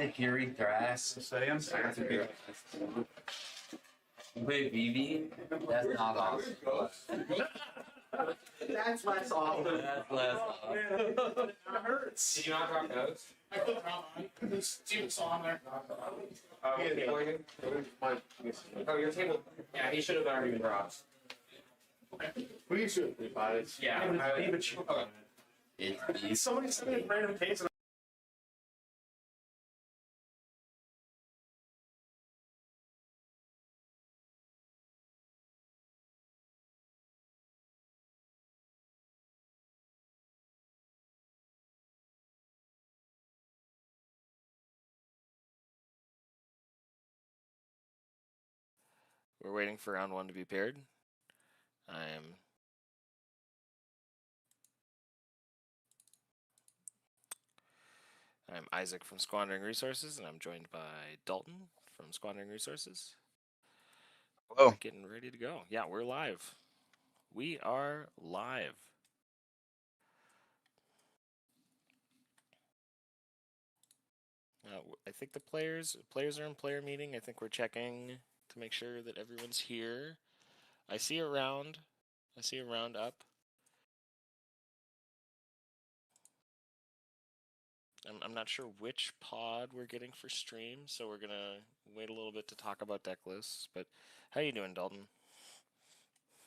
the Fury Thrash. Wait, BB? That's not awesome. That's less awesome. That's less awesome. It hurts. Did you not drop notes? I put the drop on. There's two on there. Oh, your table. Yeah, he should have already been dropped. We should be by Yeah. Somebody sent me a random case. We're waiting for round one to be paired. I'm Isaac from Squandering Resources, and I'm joined by Dalton from Squandering Resources. Hello. Getting ready to go. Yeah, we're live. We are live. I think the players are in player meeting. I think we're checking to make sure that everyone's here. I see a round up. I'm not sure which pod we're getting for stream, so we're gonna wait a little bit to talk about deck lists. But how you doing, Dalton?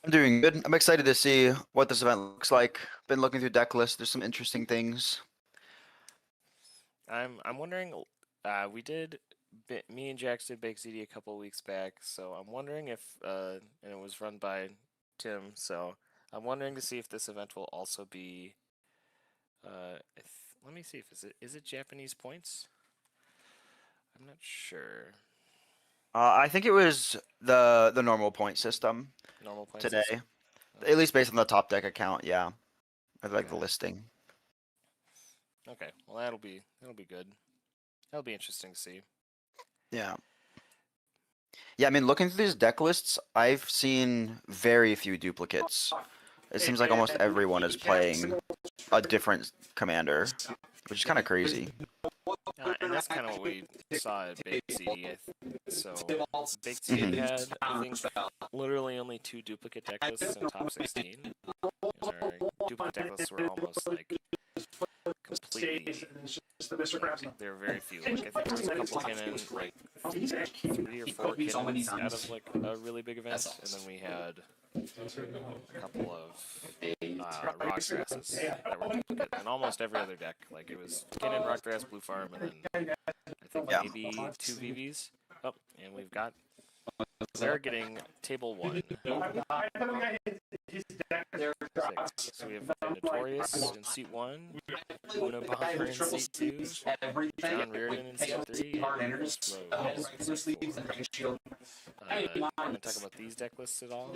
I'm doing good. I'm excited to see what this event looks like. Been looking through deck lists. There's some interesting things. I'm wondering. We did. Me and Jax did Bake ZD a couple weeks back, so I'm wondering if and it was run by Tim. So I'm wondering to see if this event will also be. Let me see if is it Japanese points? I'm not sure. I think it was the normal point system. Normal points today, system? At least based on the top deck account. Yeah, I like the listing. Okay, well that'll be good. That'll be interesting to see. Yeah. Yeah, I mean, looking through these deck lists, I've seen very few duplicates. It seems like almost everyone is playing a different commander, which is kind of crazy. And that's kind of what we saw at Bake ZD. So Bake ZD had, I think, literally only 2 duplicate deck lists in top 16. And our duplicate deck lists were almost like completely. There were very few. Like, I think there was a couple cannon, like 3 or 4 cannons out of like a really big event, and then we had a couple of rock grasses that were duplicate, and almost every other deck, like it was cannon, rock grass, blue farm, and then I think maybe 2 VVs. Oh, and we're getting table 1. 6. So we have Notorious in seat 1, Una Bomber in seat 2, John Reardon in seat 3, and Rose in seat 4. Want to talk about these deck lists at all?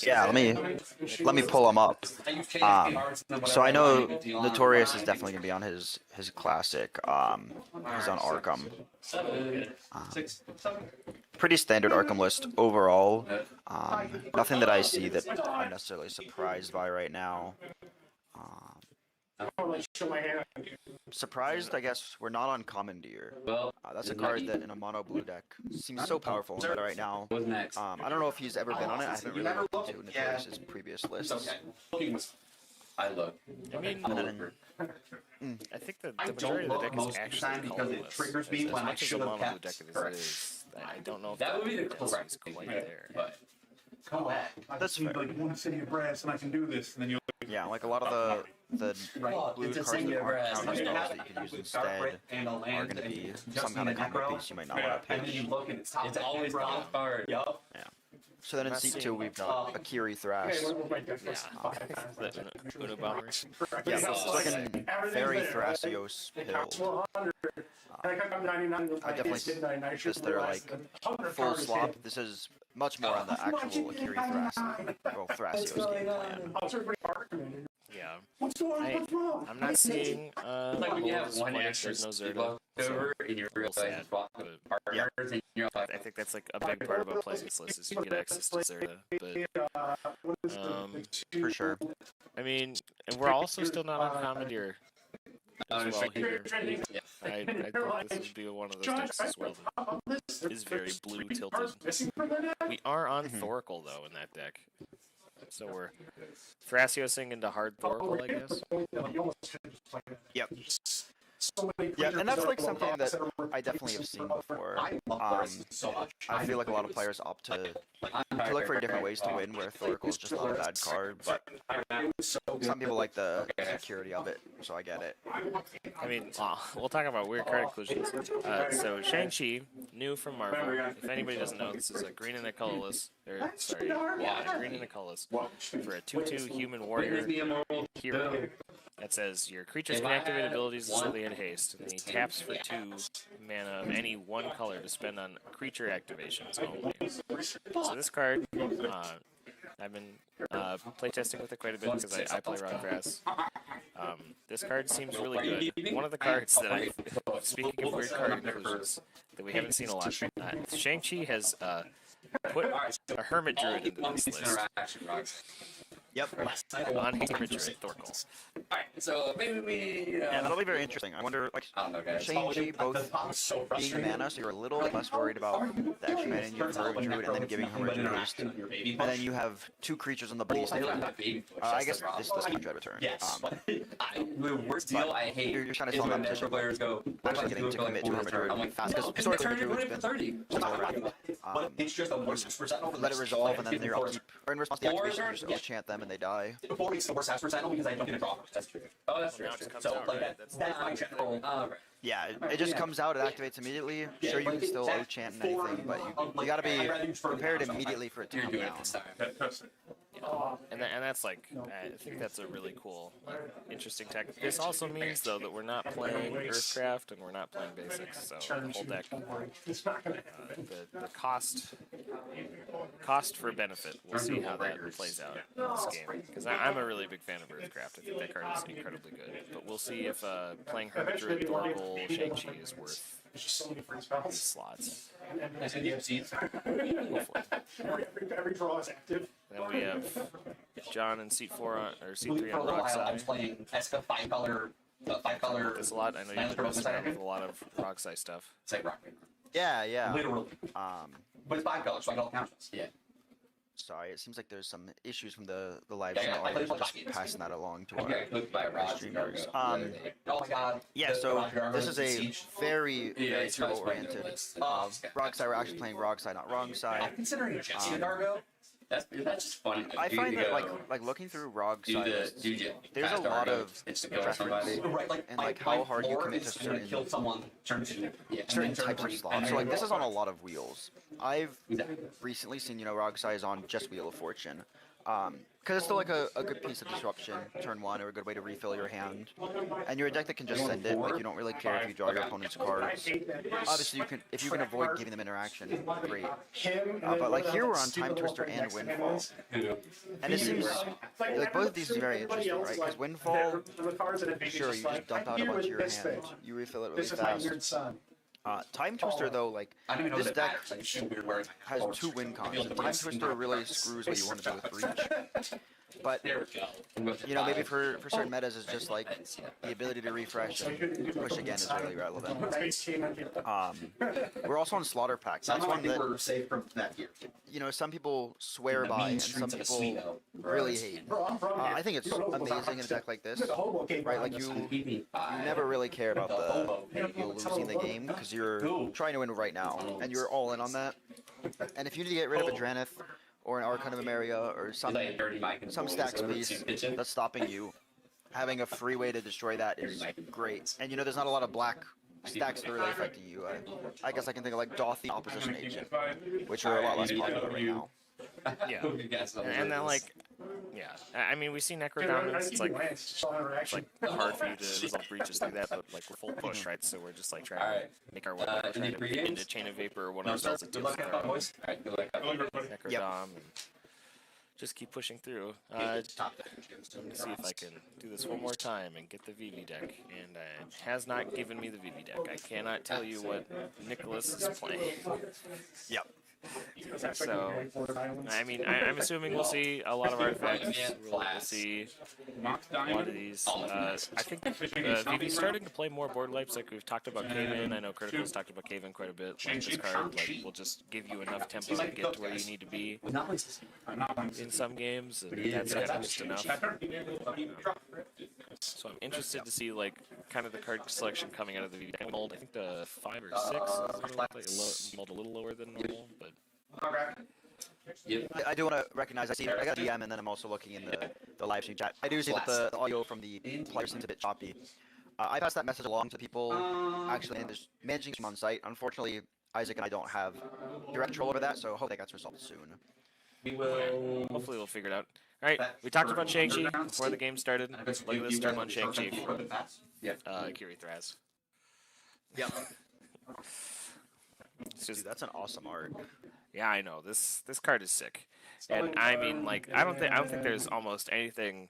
Yeah, let me pull them up. So I know Notorious is definitely gonna be on his classic. He's on Arkham. Pretty standard Arkham list overall. Nothing that I see that I'm necessarily surprised by right now. Surprised, I guess, we're not on Commandeer. That's a card that in a mono blue deck seems so powerful in meta right now. I don't know if he's ever been on it. I haven't really looked into Notorious's previous lists. I look. I mean, I think the majority of the deck is actually colorless. Triggers me when I should have kept. Deck it is. I don't know if that would be the correct quite there. But go ahead. That's fair. Like one city of brass, and I can do this, and then you. Yeah, like a lot of the blue cards that aren't counter spells that you can use instead are going to be some kind of combo piece you might not want to pitch. It's always top card. Yup. Yeah. So then in seat 2 we've got Akiri Thrash. Una Bomber. Yeah, it's like a very Thrasios pill. I definitely see this that are like full slop. This is much more on the actual Akiri Thrasios game plan. Yeah. I'm not seeing Like when you have one there's extra no Zerda. over and you're real sad. Yeah. I think that's like a big part about playing this list is you get access to Zerda. But For sure. I mean, and we're also still not on Commandeer. as well here. I think this would be one of those decks as well that is very blue tilted. We are on Thoracle though in that deck. So we're Thrasiosing into hard Thoracle, I guess. Yep. Yeah, and that's like something that I definitely have seen before. I feel like a lot of players opt to look for different ways to win, where Thoracle is just not a bad card, but some people like the security of it, so I get it. I mean, we'll talk about weird card inclusions. So Shang-Chi, new from Marvel. If anybody doesn't know, this is a green and a colorless. Green and a colorless for a 2/2 human warrior hero. That says your creatures can activate abilities until they hit haste, and he taps for 2 mana of any one color to spend on creature activations only. So this card, I've been playtesting with it quite a bit because I play Rockgrass. This card seems really good. One of the cards that speaking of weird card inclusions that we haven't seen a lot, Shang-Chi has put a Hermit Druid into this list. Yep. On Hermit Druid, Thoracle. Alright, so maybe we. Yeah, that'll be very interesting. I wonder, like, Shang-Chi both being mana, so you're a little less worried about the extra mana in your Hermit Druid and then giving Hermit Druid haste. And then you have 2 creatures on the base. I guess this can dread return. Yes. The worst deal I hate You're kind of selling that position. players go Actually getting to commit to Hermit Druid fast, because historically Hermit Druid's been all around. It's just a worst percent over Let it resolve, and then they're upkeep. Or in response to the activation, you just chant them and they die. Before it's the worst percent because I don't get a draw. That's true. Oh, that's true. Now it just comes So out, like right? that's my general. Yeah, it just comes out, it activates immediately. Sure, you can still chant and anything, but you gotta be prepared immediately for it to You're come doing down. it this time. And that's like, I think that's a really cool, interesting tech. This also means, though, that we're not playing Earthcraft and we're not playing Basics, so the whole deck, the cost for benefit, we'll see how that plays out in this game. Because I'm a really big fan of Earthcraft. I think that card is incredibly good. But we'll see if playing Hermit Druid, Thoracle, Shang-Chi is worth these slots. Every draw is active. Then we have John and seat 4 on, or seat 3 For a on little while, I was Rockside. playing Esca 5-color. There's a lot. I know you've been messing around with a lot of Rockside stuff. It's like rock. Yeah. Literally. But it's 5 colors, so I got all counts. Yeah. Sorry, it seems like there's some issues from the live Yeah, stream I audience. played Just Pocket. passing that along to I got our cooked by Rod. streamers. Oh my god. Yeah, The so Roger this is a Siege. very it's turbo nice, oriented. but- Rockside, we're actually playing Rockside, not Wrong I'm Side. considering Jesse Dargo. That's just funny. I You find need to that go like looking through do Rockside, the there's a lot of preference right, and like how hard you commit to certain kill someone, turn to certain types of slots. So like this is on a lot of wheels. I've recently seen, Rockside is on just Wheel of Fortune. Because it's still like a good piece of disruption, turn 1, or a good way to refill your hand. And you're a deck that can just send it, like you don't really care if you draw your opponent's cards. Obviously, if you can avoid giving them interaction, great. But like here we're on Time Twister and Windfall. And it seems like both of these is very interesting, right? Because Windfall, sure, you just dump out a bunch of your hand, you refill it really fast. Time Twister though, like this deck has 2 win cons. And Time Twister really screws what you want to do with Breach. But maybe for certain metas is just like the ability to refresh and push again is really relevant. We're also on Slaughter Pact. That's one that some people swear by and some people really hate. I think it's amazing in a deck like this, right? Like you never really care about you losing the game because you're trying to win right now and you're all in on that. And if you need to get rid of a Dranith or an Archon of Emeria or some stack space that's stopping you, having a free way to destroy that is great. And there's not a lot of black stacks that are really affecting you. I guess I can think of like Doth the Opposition Agent, which are a lot less popular right now. Yeah, and then I mean we see Necro Dominance. It's like hard for you to resolve breaches through that, but like we're full push, right? So we're just like trying to make our way into Chain of Vapor or one of the spells that deals with our Necro Dom, and just keep pushing through. I'm gonna see if I can do this one more time and get the VV deck, and it has not given me the VV deck. I cannot tell you what Nicholas is playing. Yep. So, I mean, I'm assuming we'll see a lot of artifacts. We'll see a lot of these. I think VV's starting to play more board wipes, like we've talked about Cave-In. I know Critical's talked about Cave-In quite a bit. Like this card, like, will just give you enough tempo to get to where you need to be in some games, and that's kind of just enough. So I'm interested to see, like, kind of the card selection coming out of the VV mold. I think the 5 or 6 is mold a little lower than normal, but. I do want to recognize, I got DM, and then I'm also looking in the live stream chat. I do see that the audio from the player seems a bit choppy. I passed that message along to people actually managing from on site. Unfortunately, Isaac and I don't have direct control over that, so I hope that gets resolved soon. Hopefully we'll figure it out. Alright, we talked about Shang-Chi before the game started. Look at this turn on Shang-Chi. Kiri Thraz. Yep. It's just, Dude, that's an awesome art. yeah, I know. This card is sick. And I mean, like, I don't think there's almost anything,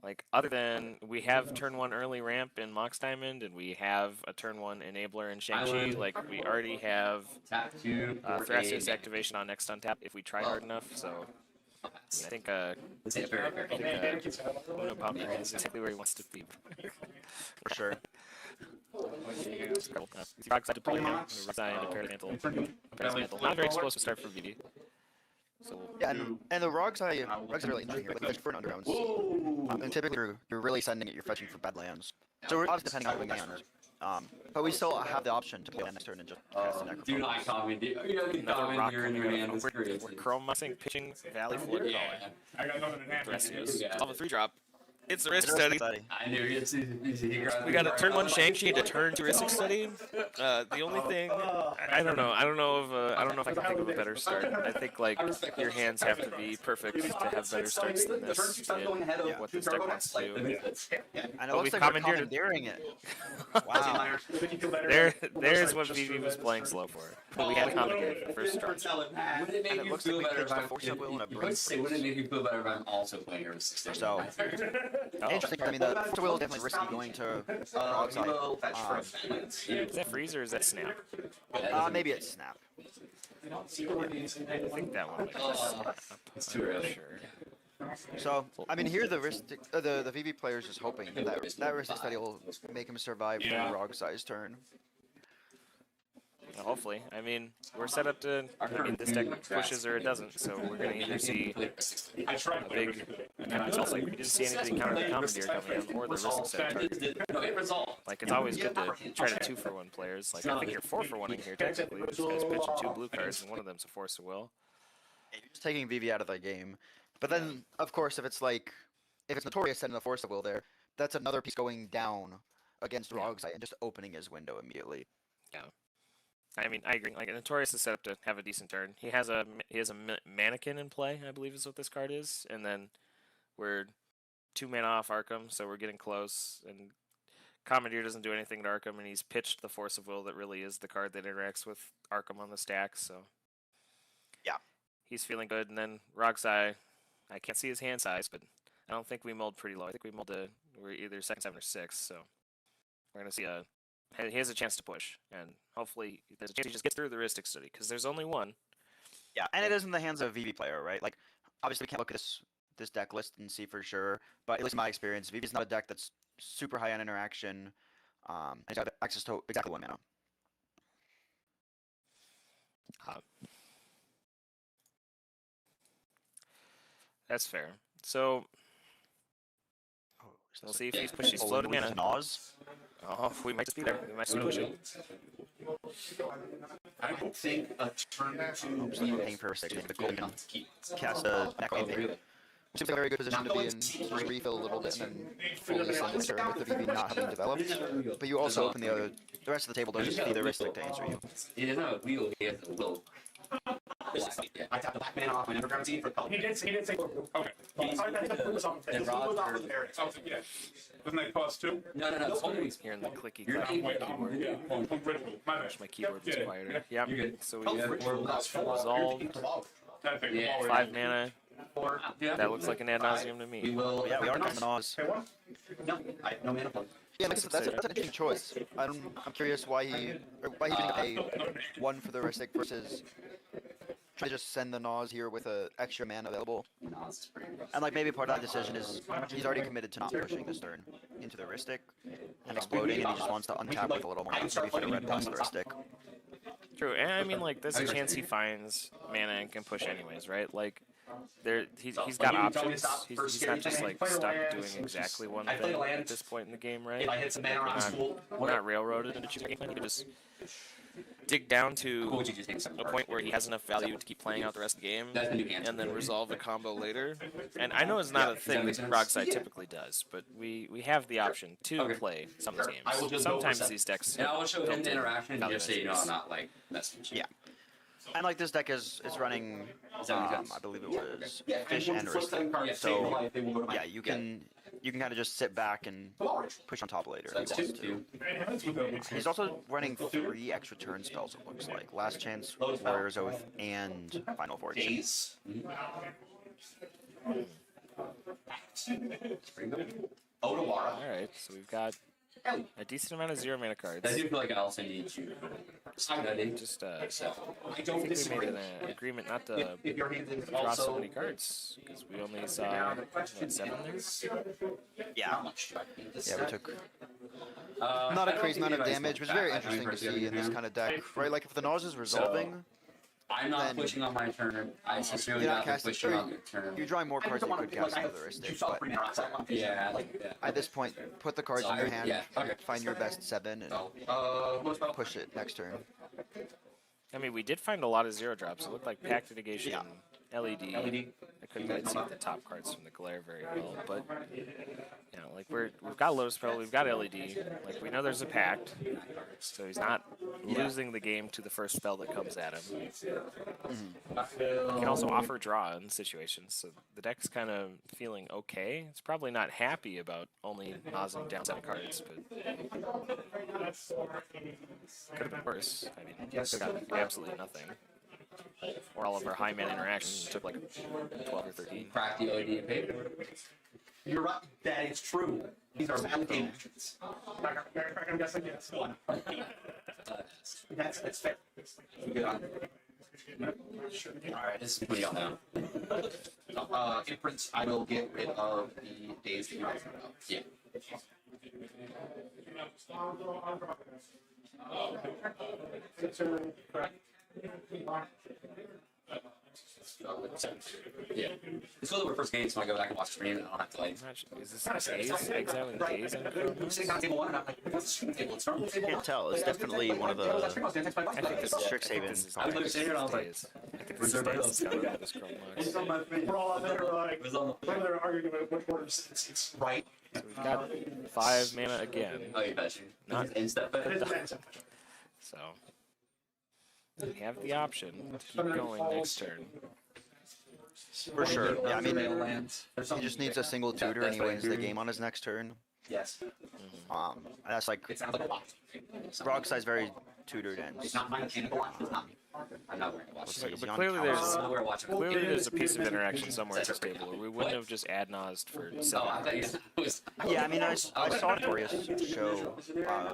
like, other than we have turn 1 early ramp in Mox Diamond, and we have a turn 1 enabler in Shang-Chi. Like, we already have Thrasios activation on next untap if we try hard enough. So I think Uno Bobby is exactly where he wants to be. For sure. Rock side to play him, resign to Paramantle. Not very explosive start for VD. So Yeah, and the Rogs are really interesting here. Like, for an undergrounds, and typically you're really sending it, you're fetching for bad lands. So we're obviously depending on the land. But we still have the option to play next turn and just cast the Do not comment. another rock coming out. We're chrome mussing, pitching Valley Flood Caller. I got nothing in hand. Thrasios. All the 3-drop. It's a risk study. I knew it's We got a turn 1 Shang-Chi to turn 2 Ristic Study. The only thing, I don't know. I don't know if I can think of a better start. I think, like, your hands have to be perfect to have better starts than this in what this deck wants to do. And it But looks we've like we're commandeered commandeering it. Wow. There's what VV was playing slow for. But we had commandeered the first turn. Wouldn't it make And it you looks feel like we better pitched a if force of will and a I brain would say, wouldn't it make you feel better if I'm also playing Hero 6? So, interesting. I mean, the force of will is definitely risky going to Rogs side. Is that freeze or is that snap? Maybe it's snap. I think that one might be snap. It's too early. Sure. So, I mean, here the VV player's just hoping that Ristic Study will make him survive the Rog size turn. Well, hopefully. I mean, we're set up to. I mean, this deck pushes or it doesn't, so we're going to either see a big. It's also like we didn't see anything counter the Commandeer coming in or the Ristic set turn. Like, it's always good to try to 2-for-1 players. Like, I think you're 4-for-1 in here, technically. This guy's pitching 2 blue cards, and one of them's a Force of Will. You're just taking VV out of the game. But then, of course, if it's Notorious setting a Force of Will there, that's another piece going down against Rogsite and just opening his window immediately. Yeah. I mean, I agree. Like, Notorious is set up to have a decent turn. He has a Mannequin in play, I believe is what this card is. And then we're 2 mana off Arkham, so we're getting close. And Commandeer doesn't do anything to Arkham, and he's pitched the Force of Will that really is the card that interacts with Arkham on the stack, so... Yeah. He's feeling good. And then Rogsai, I can't see his hand size, but I don't think we mulled pretty low. I think we're either second 7 or 6, so we're going to see he has a chance to push, and hopefully there's a chance he just gets through the Ristic Study, because there's only one. Yeah, and it is in the hands of a VV player, right? Like, obviously we can't look at this deck list and see for sure, but at least in my experience, VV is not a deck that's super high on interaction, and it's got access to exactly 1 mana. That's fair. So we'll see if he's pushed his floating mana. Oh, we might just be there. We might just push it. I don't think a turn Paying for a second. The gold can cast a Necro there. Seems like a very good position to be in. Just refill a little bit and then fully send the turn with the VV not having developed. But you also open the rest of the table doesn't just be the Ristic to answer you. He doesn't have a wheel, he has a will. I tapped the black mana off my Evergravity for color. He did say, okay. And Roger. Yeah. Doesn't that cost 2? No. It's only Hearing the clicky You're clacky not- keyboard. Yeah. My bad. Wish my keyboard was Yeah. quieter. Yeah. You're good. So we Oh, have we're last resolved. Yeah. 5 mana. Yeah. That looks like an ad nauseum to We me. will. Yeah, we are coming on. No, I have no mana plug. Yeah, like I said, that's an interesting choice. I'm curious why he didn't pay 1 for the Ristic versus try to just send the Nas here with a extra man available. No, it's pretty rough. And like maybe part of that decision is he's already committed to not pushing this turn into the Ristic and exploding, and he just wants to untap with a little more, maybe fit a red past the Ristic. True, and I mean, like, there's a chance he finds mana and can push anyways, right? Like, he's got options. He's not just like stuck doing exactly one thing at this point in the game, right? If I hit some mana on school, We're not railroaded into choosing a game plan. He can just dig down to would you just take some a point where he has enough value to keep playing out the rest of the game, That's the new answer. and then resolve a combo later. And I know it's not a thing make that sense? Rockside typically does, but we have the option to Okay. play some of these I will games. just go for Sometimes seven. these decks And I will show him built the in interaction and value just say, no, engines. I'm not like messing with you. Yeah. And like this deck is running, I believe it was Fish and Ristic. So yeah, you can kind of just sit back and push on top later if he wants to. He's also running 3 extra turn spells, it looks like. Last Chance, Warrior's Oath, and Final Fortune. Days. Odawara. Alright, so we've got a decent amount of 0 mana cards. I do feel like I also need to. Just So I I don't think we disagree. made an agreement not to If your hand is draw so also many cards, because we only saw, what, 7 there? Yeah. how much do I need this Yeah, we set? took I not a don't crazy think amount of anybody's damage, which is looked very back. I think interesting to we're see in this good kind of deck, right? Like if the Nas is resolving, I'm not then pushing on my turn. I sincerely you're not not casting. pushing Sure, on the turn. you're drawing more cards than you could cast into the Ristic, but Yeah, like that. at this point, put the cards in your hand, Yeah, okay. find your best 7, and So, what's about push it next turn. I mean, we did find a lot of 0 drops. It looked like Pact Mitigation, LED. I couldn't quite see the top cards from the glare very well, but you know, like we've got Lotus Petal, we've got LED. Like we know there's a Pact, so he's not losing the game to the first spell that comes at him. He can also offer draw in situations, so the deck's kind of feeling okay. It's probably not happy about only nosing down 7 cards, but could have been worse. I mean, he's got absolutely nothing. Or all of our high mana interactions took like 12 or 13. crack the LED and paper? You're right. That is true. These are validated actions. I'm guessing yes. That's fair. Good on. Alright, this is pretty on now. Inference, I will get rid of the days that you're talking about. Yeah. Yeah. It's one of the first games when I go back and watch the stream and I don't have to like. I'm not sure. Is this days? Exiling days? I'm sitting on table 1 and I'm like, what's the stream table? It's from table Can't 1. tell. It's definitely one of the I think this Strixhaven is I was looking sitting here and I was like, days. I think this is days. It's got rid of this Chrome Lux. We're all out there like, it was on the they're arguing about which order it's right. So we've got 5 mana again. Oh, you bet you. Not- In step So we have the option to keep going next turn. For sure. Yeah, I mean, lands. he just needs a single tutor and he wins the game on his next turn. Yes. And that's like It sounds like a lot. Rockside's very tutor dense. It's not my mechanical watch. It's not me. I'm not wearing a watch. Let's see, is he But on clearly counter? there's I'm not wearing a watch. clearly there's a piece of interaction somewhere at this table where we wouldn't have just ad nosed for Oh, 7 I thought cards. it was. Yeah, I mean, I saw Notorious show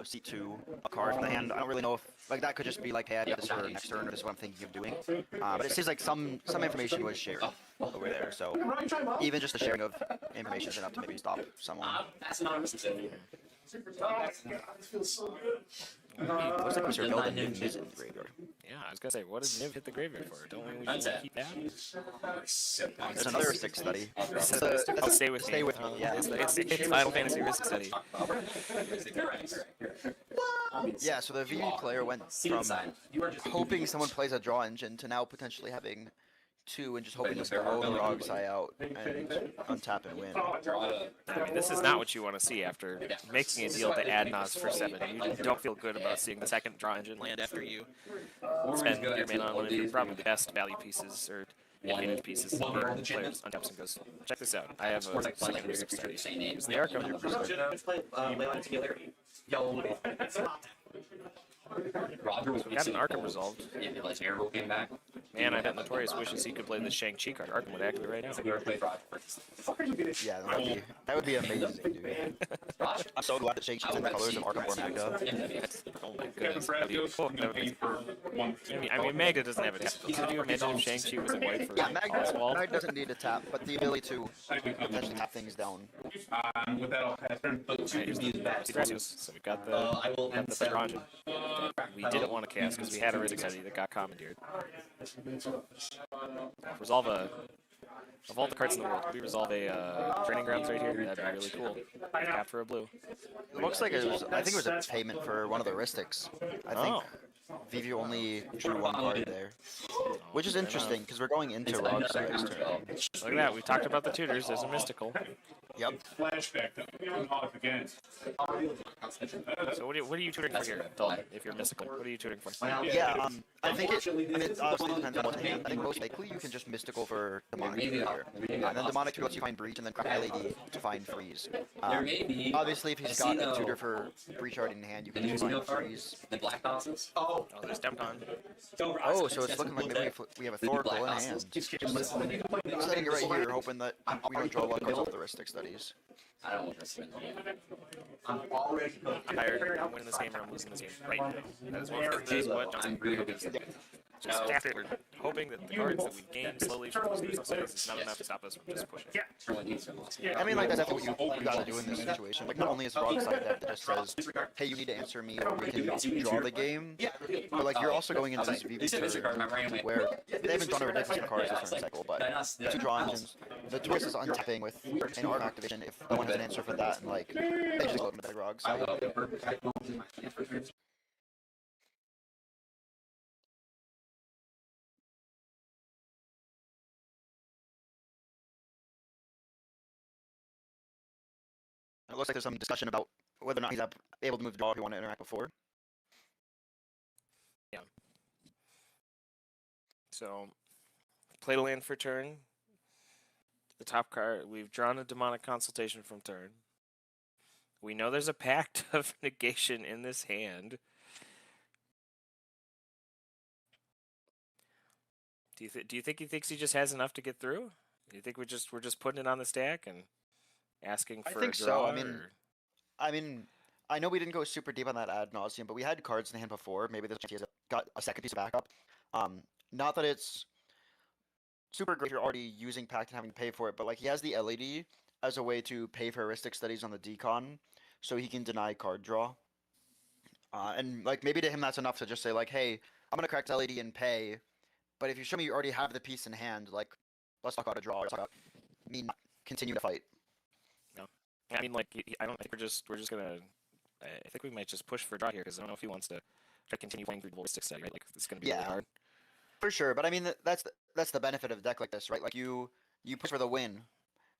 C2 a card from the hand. I don't really know if like that could just be like, hey, I got this for next turn, or this is what I'm thinking of doing. But it seems like some information was shared over there. So even just the sharing of information is enough to maybe stop someone. That's not a mistake. Looks like Mr. Golden Niv is in the graveyard. Yeah, I was gonna say, what does Niv hit the graveyard for? Don't we That's usually it. keep that? It's another Ristic study. Oh, stay with me. Stay with me. Yeah. It's Final Fantasy Risk Study. Yeah. So the VV player went from hoping someone plays a draw engine to now potentially having 2 and just hoping to blow Rogsai out and untap and win. I mean, this is not what you want to see after making a deal to add Nas for 7. You don't feel good about seeing the second draw engine land after you spend your mana on one of your probably the best value pieces or advantage pieces in the game. Players untaps and goes, check this out. I have a second Mystic study. Use the Arkham. Roger was We got an Arkham resolved. Yeah, like Airboat came back. Man, I bet Notorious wishes he could play the Shang-Chi card. Arkham would activate right now. We were playing Roger. Yeah, that would be amazing, dude. I'm so glad that Shake in the colors of Arkham or Magda. Oh my goodness. That'd be cool. I mean, Magda doesn't have a tap. Could you imagine if Shang-Chi was in white for Yeah, Magda Oswald? doesn't need a tap, but the ability to potentially tap things down. With that, I'll pass turn. But two Here's of these the bats. So we got the I will end set. Patron that we didn't want to cast because we had a Rizzic City that got commandeered. Resolve a... Of all the cards in the world, could we resolve a training grounds right here? That'd be really cool. Tap for a blue. It looks like it was, I think it was a payment for one of the Ristics. I think Vivi only drew one card there. Which is interesting, because we're going into Rog's next turn. Look at that, we talked about the tutors, there's a mystical. Yep. Flashback though. Again. So what are you tutoring for here, Dalton, if you're mystical? What are you tutoring for? Yeah, I think it obviously depends on what hand. I think most likely you can just mystical for demonic tutor here. And then demonic tutor lets you find breach, and then crack LED to find freeze. Obviously, if he's got a tutor for breach already in hand, you can just find freeze. The black houses. Oh, there's Demcon. Oh, so it's looking like maybe we have a Thoracle in hand. Setting it right here, hoping that we don't draw a lot of cards off the Ristic studies. I don't want to spend I'm already I'm tired, I'm winning this game or I'm losing this game right now. That is what Johnson is. Just tap it. We're hoping that the cards that we gain slowly from those Ristic studies is not enough to stop us from just pushing. I mean, like, that's definitely what you gotta do in this situation. Like, not only is the wrong side that just says, hey, you need to answer me or we can draw the game, but, like, you're also going into this VV turn where they haven't drawn a ridiculous cards this turn cycle, but two draw engines, the twist is untapping with an arc activation if no one has an answer for that, and, like, they just go into Bedrock, so. It looks like there's some discussion about whether or not he's able to move the draw if you want to interact before. Yeah. So, played a land for turn. The top card, we've drawn a Demonic Consultation from turn. We know there's a Pact of Negation in this hand. Do you think he thinks he just has enough to get through? Do you think we're just putting it on the stack and asking for a draw? I mean, I know we didn't go super deep on that ad nauseum, but we had cards in the hand before. Maybe this he has got a second piece of backup. Not that it's super great if you're already using Pact and having to pay for it, but like he has the LED as a way to pay for heuristic studies on the decon, so he can deny card draw. And like maybe to him that's enough to just say like, hey, I'm gonna crack LED and pay, but if you show me you already have the piece in hand, like let's talk about a draw. Let's talk about me not continue to fight. No, I mean like I don't think we're just gonna. I think we might just push for draw here because I don't know if he wants to try to continue playing through the ballistic study. Right, like it's gonna be really hard. For sure, but I mean that's the benefit of a deck like this, right? Like you push for the win,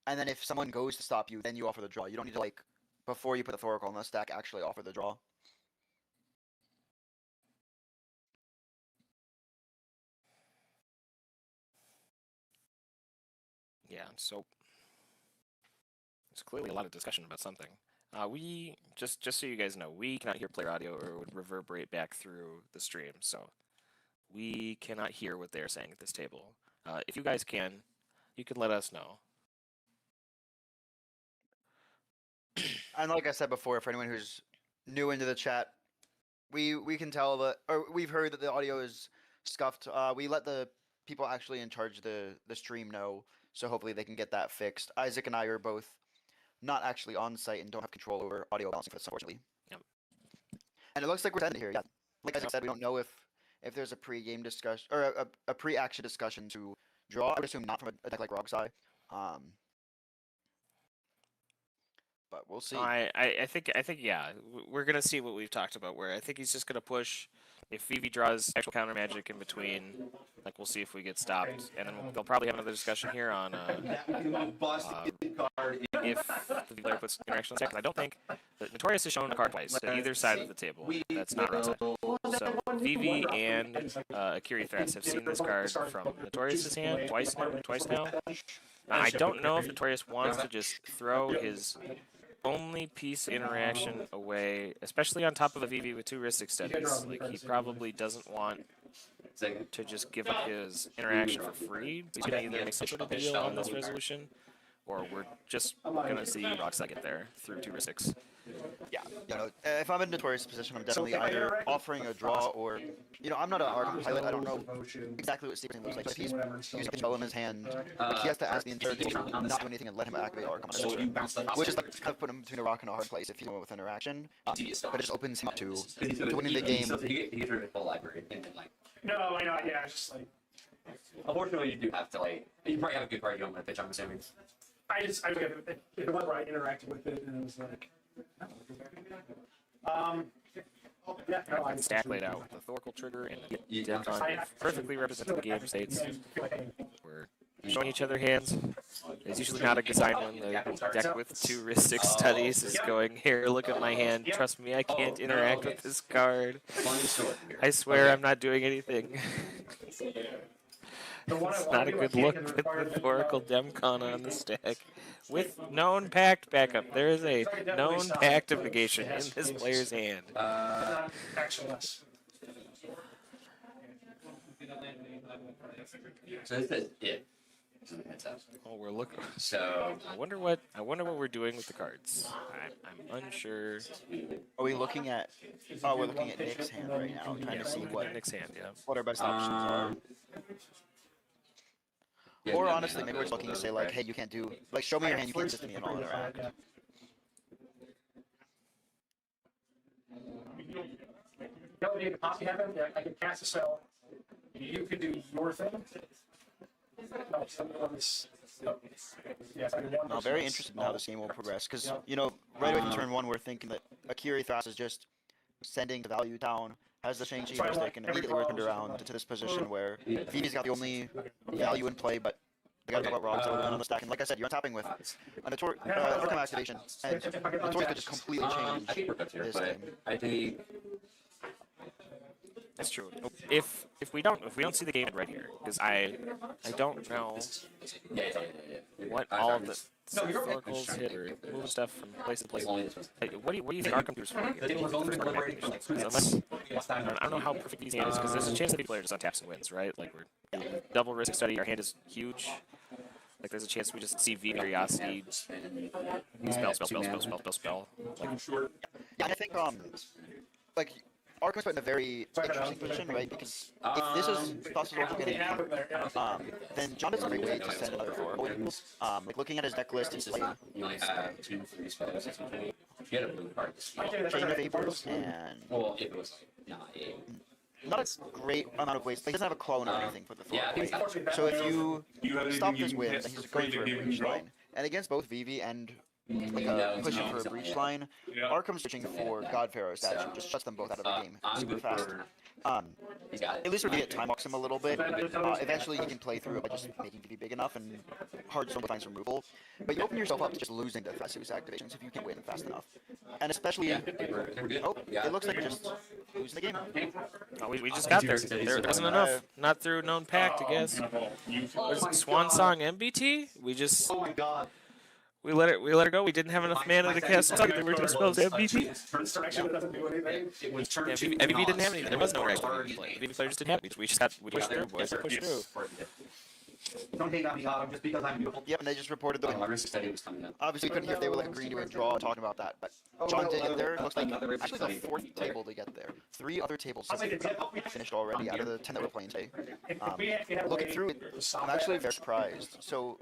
and then if someone goes to stop you, then you offer the draw. You don't need to like before you put the Thoracle on the stack actually offer the draw. Yeah, so there's clearly a lot of discussion about something. We just so you guys know, we cannot hear player audio or it would reverberate back through the stream, so we cannot hear what they're saying at this table. If you guys can, you can let us know. And like I said before, for anyone who's new into the chat, we can tell that, or we've heard that the audio is scuffed. We let the people actually in charge of the stream know, so hopefully they can get that fixed. Isaac and I are both not actually on site and don't have control over audio balancing for this, unfortunately. Yep. And it looks like we're ended here. Yeah. Like Isaac said, we don't know if there's a pre-game discussion or a pre-action discussion to draw. I would assume not from a deck like Rogsai. But we'll see. I think yeah, we're gonna see what we've talked about. Where I think he's just gonna push. If Vivi draws actual counter magic in between, like we'll see if we get stopped, and then they'll probably have another discussion here on if the player puts interaction on the stack. I don't think Notorious has shown a card twice at either side of the table. That's not right. So Vivi and Akiri Thras have seen this card from Notorious's hand twice now. I don't know if Notorious wants to just throw his only piece of interaction away, especially on top of a VV with 2 Ristic studies. Like, he probably doesn't want to just give up his interaction for free. He's going to either make some sort of deal on this resolution, or we're just going to see Rockstar get there through 2 Ristics. Yeah, if I'm in a notorious position, I'm definitely either offering a draw or, I'm not an Arkham pilot. I don't know exactly what sequencing looks like. But if he's using a spell in his hand, like he has to ask the entire team to not do anything and let him activate Arkham on his turn, which is like kind of put him between a rock and a hard place if he's going with interaction. But it just opens him up to winning the game. He gets rid of the whole library and like. No, I know. Yeah, it's just like. Unfortunately, you do have to like. You probably have a good card you don't want to pitch. I'm assuming. I it went right, interacted with it, and it was like. Yeah, no, I can stack laid out with the Thorkel trigger and the Demcon perfectly representing the game states. We're showing each other hands. It's usually not a design one. The deck with 2 Ristic studies is going, here, look at my hand. Trust me, I can't interact with this card. I swear I'm not doing anything. It's not a good look with the Oracle Demcon on the stack. With known pact backup. There is a known pact of negation in this player's hand. So this is it. Oh, we're looking. So I wonder what we're doing with the cards. I'm unsure. Are we looking at? Oh, we're looking at Nick's hand right now, trying to see what Nick's hand. Yeah. What our best options are. Or honestly, maybe we're just looking to say like, hey, you can't do like show me your hand, you can't system me and I'll interact. Don't need to copy heaven. I can cast a spell. You can do your thing. I'm very interested in how this game will progress because right away from turn 1 we're thinking that Akiri Thras is just sending the value down, has the Shang-Chi stick, and immediately we're turned around to this position where Vivi's got the only value in play, but they gotta talk about Rob's on the stack. And like I said, you're untapping with a Arkham activation, and Notorious could just completely change this game. I think That's true. If we don't see the game right here, because I don't know what all of the circles hit or move stuff from place to place. Like, what do you think Arkham does for I don't know how perfect these hand is, because there's a chance that the player just untaps and wins, right? Like we're double risk study. Our hand is huge. Like there's a chance we just see V Curiosity spell. Like, yeah, I think like. Arkham's put in a very interesting position, right? Because if this is possible to get in, then John has a great way to send another Oracle. Like looking at his deck list, he's like you only have 2 free spells. Get a blue card. Chain of Vapors and Well, if it was not a great amount of ways. Like, he doesn't have a clone or anything for the floor. Right? So if you stop his win, then he's going for a breach line. And against both Vivi and pushing for a breach line, Arkham's searching for God Pharaoh statue, just shuts them both out of the game super fast. At least we get time box him a little bit. Eventually he can play through it by just making Vivi big enough and Hearthstone finds removal. But you open yourself up to just losing to fast use activations if you can win fast enough. And especially, it looks like you're just losing the game. Oh, we just got there. There wasn't enough. Not through known pact, I guess. What is it, Swan Song MBT? We just. Oh my god. We let her go. We didn't have enough mana to cast something. We were exposed to MVP. MVP didn't have anything. There was no reaction. MVP players didn't have anything. We pushed through, boys. Pushed through. Don't hate on me, just because I'm beautiful. Yep, and they just reported the win. Obviously, we couldn't hear if they were like agreeing to a draw talking about that, but John did get there. It looks like actually the 4th table to get there. 3 other tables finished already out of the 10 that we're playing today. Looking through it, I'm actually very surprised. So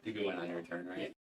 You go in on your turn, right?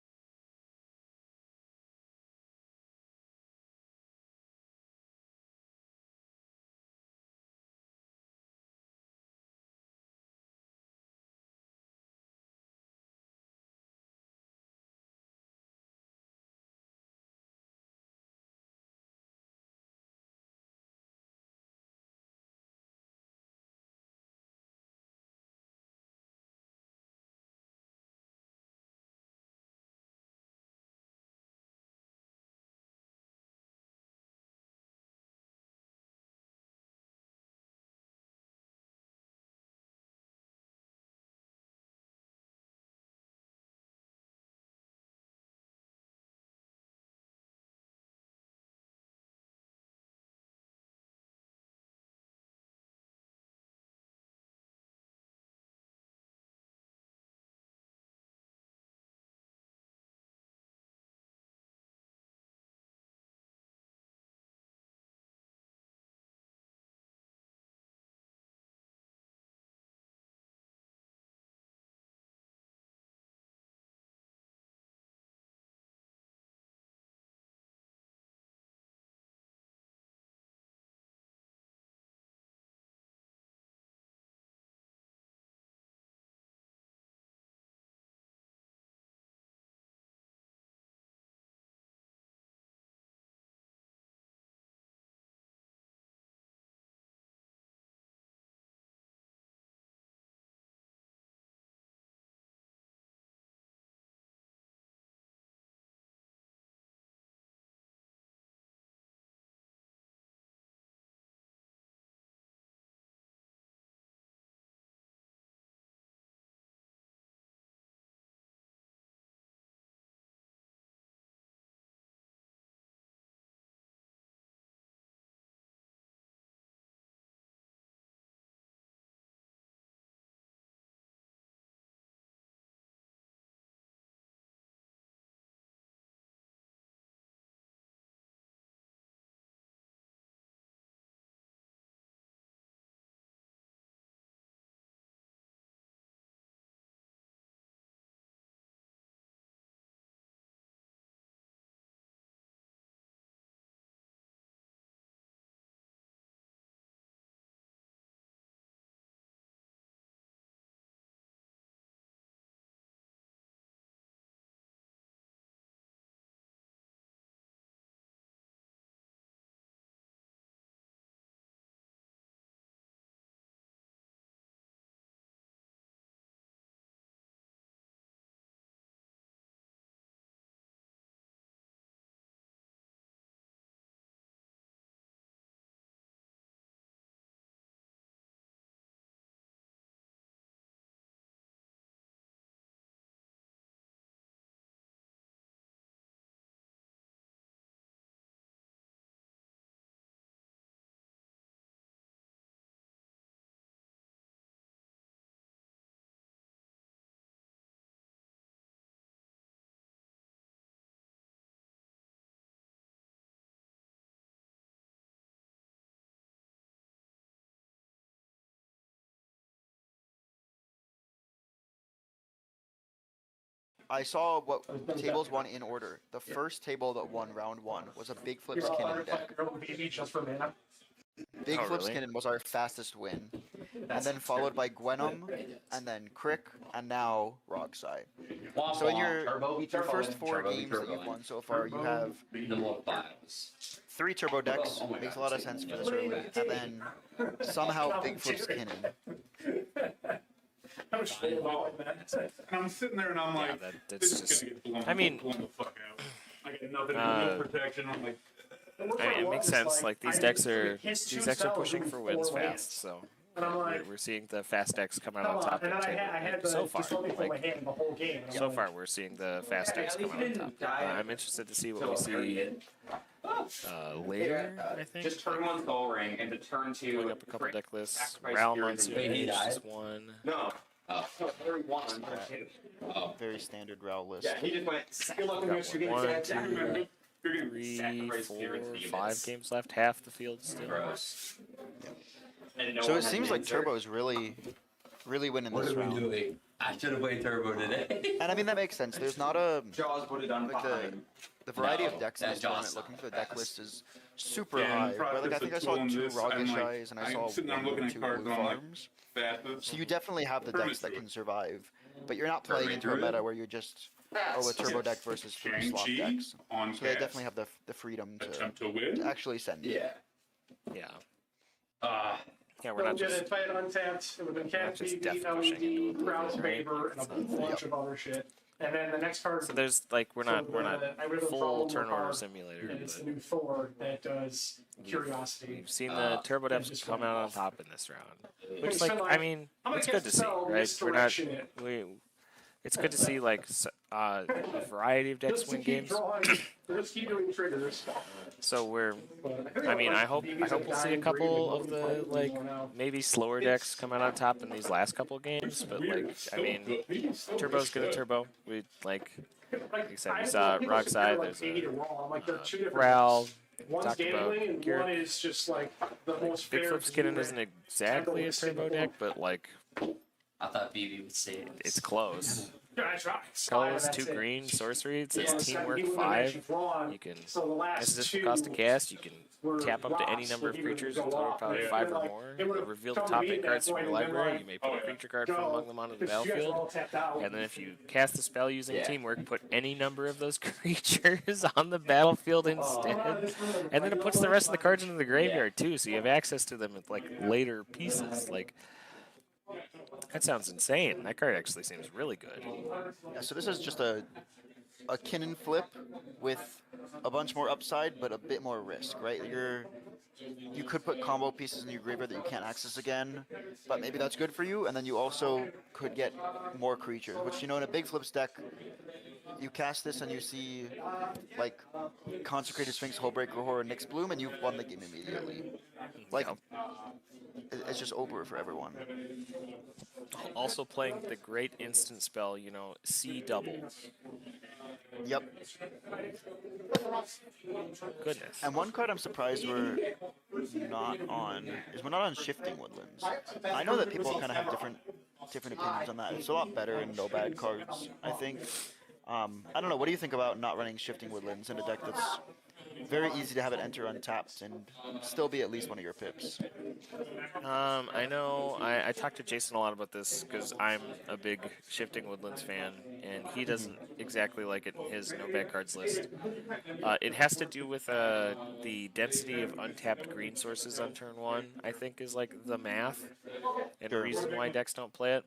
I saw what tables won in order. The first table that won round 1 was a Big Flips Kinnan deck. Just for mana. Big Oh, Flips really? Kinnan was our fastest win, and then followed by Gwenum, and then Crick, and now Rogside. So in your first 4 games that you've won so far, you have 3 turbo decks. Makes a lot of sense for this early, and then somehow Big Flips Kinnan. And I'm sitting there and I'm Yeah, like, that's this is just. gonna get blown, I mean, blown the fuck out. I got nothing, no protection. I'm like, I mean, it makes sense. Like these decks are pushing for wins fast, so we're seeing the fast decks come out on top of the table. So far, we're seeing the fast decks come out on top. I'm interested to see what we see later. I think. Just turn one Soul Ring and to turn two. Pulling up a couple deck lists. Realm Monsoon Age is one. No. Very one. Very standard row list. Yeah, he just went. Good luck Got with your one, game. two, 3, 4, 5 games left. Half the field still. So it seems like Turbo is really winning this round. doing? I should have played Turbo today. And I mean, that makes sense. There's not a... Jaws put it on Like the variety of decks in this tournament, looking for the deck list is super high. Right? Like I think I saw 2 Rogish Eyes and I saw 1 or 2 Blue Farms. So you definitely have the decks that can survive, but you're not playing into a meta where you're just a turbo deck versus 3 slot decks. So they definitely have the freedom to actually send it. Yeah. Yeah, we're not just. If I had untapped, it would have been Cat just BB, death pushing into oblivion, Rouse right? Paper, and a bunch of other shit. And then the next card. So there's like we're not I really full follow turn the order card, simulator, and it's the but new Thor that does Curiosity. we've seen the turbo depths come out on top in this round, which It's like kinda I like, mean I'm gonna it's good to see, spell right? We're not Misdirection it. it's good to see like a variety of decks Just to win keep games. drawing, just keep doing triggers. So we're But I mean, I hope we'll see a couple of the like maybe slower decks come out on top in these last couple games. But like, I mean, Turbo's good at Turbo. We like you said, we saw Rockside. There's a Ral. One's Talked about gambling and Garrett. one is just like the most Big fair. Flip Skinnin isn't exactly a Turbo deck, but like I thought BB would say it. it's close. That's right. Colors 2 green sorcery. It says teamwork 5. You can. So the last This is two for cost to cast. You can were tap up to any rocks, number but of he would creatures go with total off. power Yeah. 5 or Like, more. it would've Reveal the come top to me 8 at cards that from your point, and then, library. like, You may put a creature card from go, among them onto the because you guys are all battlefield. tapped out. And then if you cast the spell using teamwork, put any number of those creatures on the battlefield instead. And then it puts the rest of the cards into the graveyard too, so you have access to them with like later pieces. Like that sounds insane. That card actually seems really good. Yeah, so this is just a Kinnan flip with a bunch more upside, but a bit more risk, right? You could put combo pieces in your graveyard that you can't access again, but maybe that's good for you, and then you also could get more creatures, which, you know, in a Big Flips deck, you cast this and you see, like, Consecrated Sphinx, Hullbreaker, Horror, Nyx Bloom, and you've won the game immediately. Like, it's just over for everyone. Also playing the great instant spell, you know, C double. Yep. Goodness. And one card I'm surprised we're not on is we're not on Shifting Woodlands. I know that people kind of have different opinions on that. It's a lot better in no bad cards, I think. I don't know. What do you think about not running Shifting Woodlands in a deck that's very easy to have it enter untapped and still be at least one of your pips? I know I talked to Jason a lot about this because I'm a big Shifting Woodlands fan, and he doesn't exactly like it in his no bad cards list. It has to do with the density of untapped green sources on turn 1, I think is like the math, and the reason why decks don't play it.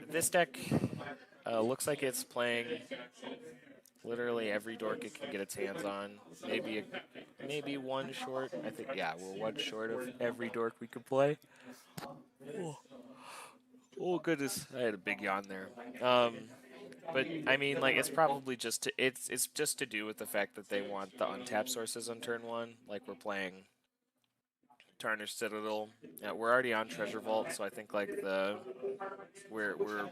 This deck looks like it's playing literally every dork it can get its hands on. Maybe one short. I think, yeah, we're one short of every dork we could play. Oh goodness, I had a big yawn there. But I mean, like, it's probably just it's just to do with the fact that they want the untapped sources on turn 1. Like we're playing Tarnished Citadel. Yeah, we're already on Treasure Vault, so I think like we're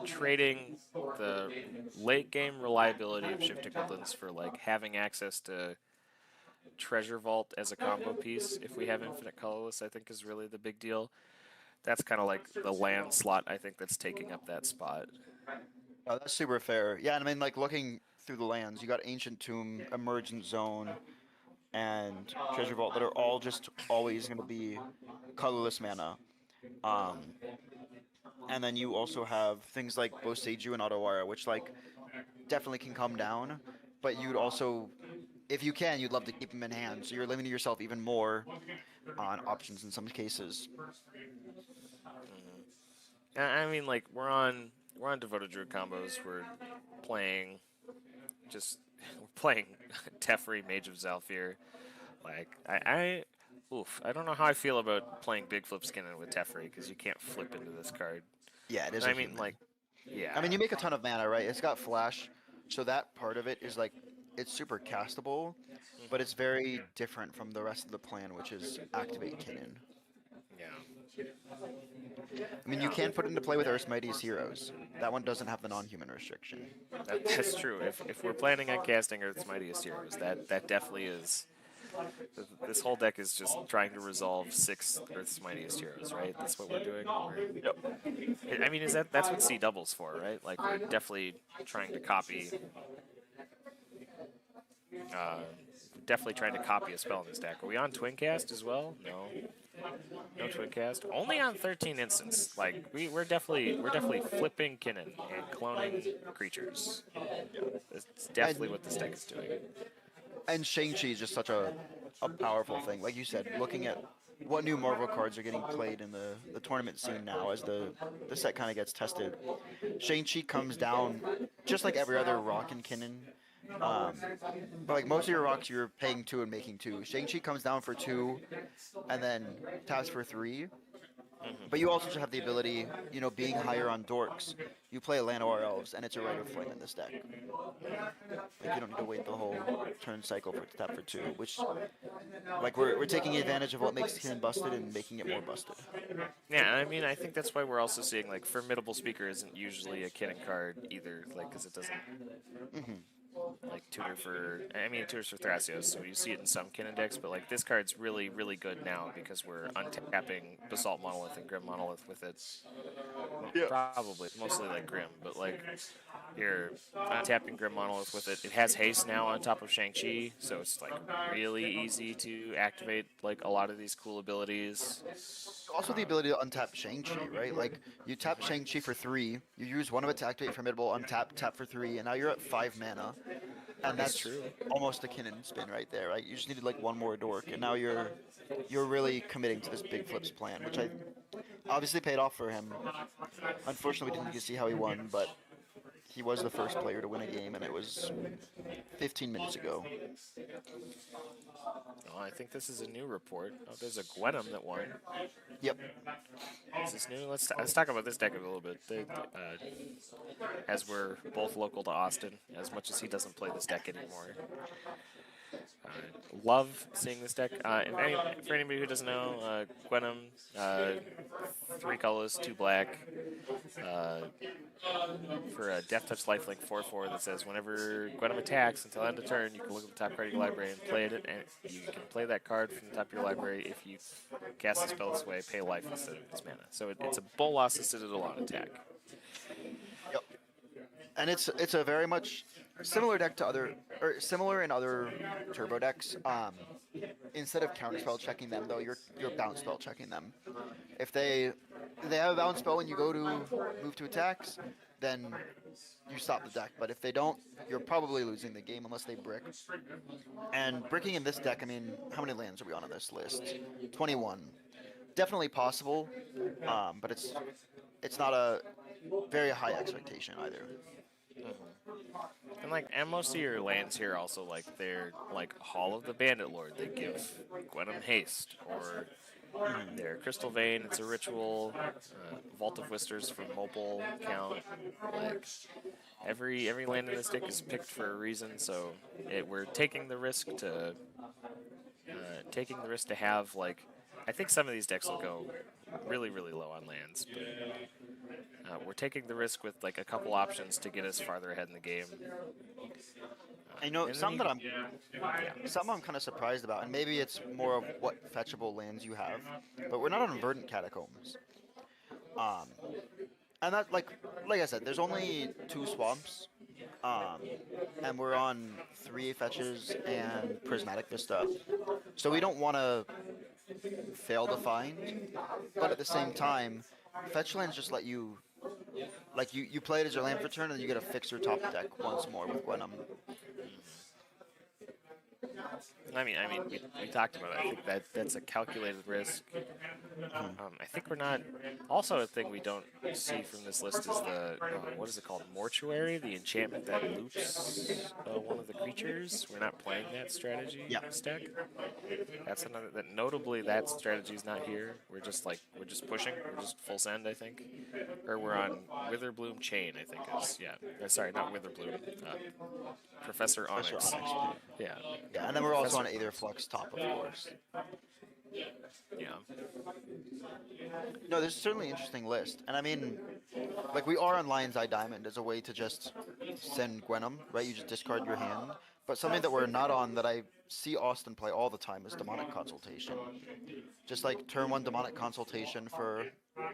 trading the late game reliability of Shifting Woodlands for like having access to Treasure Vault as a combo piece. If we have Infinite Colorless, I think is really the big deal. That's kind of like the land slot I think that's taking up that spot. Oh, that's super fair. Yeah, and I mean, like looking through the lands, you got Ancient Tomb, Emergent Zone, and Treasure Vault that are all just always going to be colorless mana. Um, and then you also have things like Boseiju and Otawara, which like definitely can come down, but you'd also, if you can, you'd love to keep them in hand, so you're limiting yourself even more on options in some cases. I mean, like we're on devoted druid combos. We're playing just we're playing Teferi, Mage of Zalfir. Like I don't know how I feel about playing Big Flip Skinning with Teferi because you can't flip into this card. Yeah, it is I a mean, human. like, yeah. I mean, you make a ton of mana, right? It's got flash, so that part of it is like it's super castable, but it's very different from the rest of the plan, which is activate Kinnan. Yeah. I mean, you can put it into play with Earth's Mightiest Heroes. That one doesn't have the non-human restriction. That's true. If we're planning on casting Earth's Mightiest Heroes, that definitely is. This whole deck is just trying to resolve 6 Earth's Mightiest Heroes, right? That's what we're doing. I mean, that's what C doubles for, right? Like we're definitely trying to copy. Uh, Definitely trying to copy a spell in this deck. Are we on Twin Cast as well? No. No Twin Cast. Only on 13 instance. Like we're definitely flipping Kinnan and cloning creatures. It's definitely what this deck is doing. And Shang-Chi is just such a powerful thing. Like you said, looking at what new Marvel cards are getting played in the tournament scene now as the set kind of gets tested. Shang-Chi comes down just like every other rock in Kinnan. But like most of your rocks, you're paying 2 and making 2. Shang-Chi comes down for 2, and then taps for 3. But you also have the ability, you know, being higher on dorks, you play Llanowar Elves, and it's a Rite of Flame in this deck. Like you don't need to wait the whole turn cycle for it to tap for 2, which, like, we're taking advantage of what makes Kinnan busted and making it more busted. Yeah, I mean, I think that's why we're also seeing like Formidable Speaker isn't usually a Kinnan card either, like because it doesn't. Like tutors for Thrasios, so you see it in some Kinnan decks, but like this card's really, really good now because we're untapping Basalt Monolith and Grim Monolith with it. Probably, mostly like Grim, but like you're untapping Grim Monolith with it. It has haste now on top of Shang-Chi, so it's like really easy to activate like a lot of these cool abilities. Also the ability to untap Shang-Chi, right? Like, you tap Shang-Chi for 3, you use one of it to activate Formidable, untap, tap for 3, and now you're at 5 mana. And that's true. almost a Kinnan spin right there, right? You just needed like one more dork, and now you're really committing to this Big Flips plan, which I obviously paid off for him. Unfortunately, we didn't get to see how he won, but he was the first player to win a game, and it was 15 minutes ago. Oh, I think this is a new report. Oh, there's a Gwenum that won. Yep. Is this new? Let's talk about this deck a little bit. As we're both local to Austin, as much as he doesn't play this deck anymore. Love seeing this deck. For anybody who doesn't know, Gwenum, 3 colors, 2 black. For a Death Touch Lifelink 4/4 that says whenever Gwenum attacks until end of turn, you can look at the top card of your library and play it, and you can play that card from the top of your library. If you cast the spell this way, pay life instead of its mana. So it's a Bolas Citadel on attack. Yep. And it's a very much similar deck to similar in other turbo decks. Instead of counterspell checking them, though, you're bounce spell checking them. If they have a bounce spell when you go to move to attacks, then you stop the deck. But if they don't, you're probably losing the game unless they brick. And bricking in this deck, I mean, how many lands are we on this list? 21. Definitely possible, but it's not a very high expectation either. And most of your lands here also they're like Hall of the Bandit Lord. They give Gwenum haste, or their Crystal Vein. It's a ritual. Vault of Whisters for mobile count. Like every land in this deck is picked for a reason. So we're taking the risk to have I think some of these decks will go really, really low on lands, but we're taking the risk with a couple options to get us farther ahead in the game. I know something I'm kind of surprised about, and maybe it's more of what fetchable lands you have, but we're not on Verdant Catacombs. And that, like I said, there's only 2 swamps, um, and we're on 3 fetches and prismatic vista, so we don't want to fail to find. But at the same time, fetch lands just let you, like you play it as your land for turn, and you get a fixer top deck once more with Gwenum. We talked about it. I think that's a calculated risk. I think we're not. Also, a thing we don't see from this list is the what is it called? Mortuary, the enchantment that loops one of the creatures. We're not playing that strategy Yeah. stack. That's another. That notably, that strategy's not here. We're just pushing. We're just full send, I think, or we're on Witherbloom Chain. I think is sorry, not Witherbloom. Professor Professor Onyx. Onyx. Yeah. Yeah, and then we're also on Aetherflux top, of course. Yeah. No, there's certainly an interesting list, and I mean, like we are on Lion's Eye Diamond as a way to just send Gwenum, right? You just discard your hand. But something that we're not on that I see Austin play all the time is Demonic Consultation. Just like turn 1 Demonic Consultation for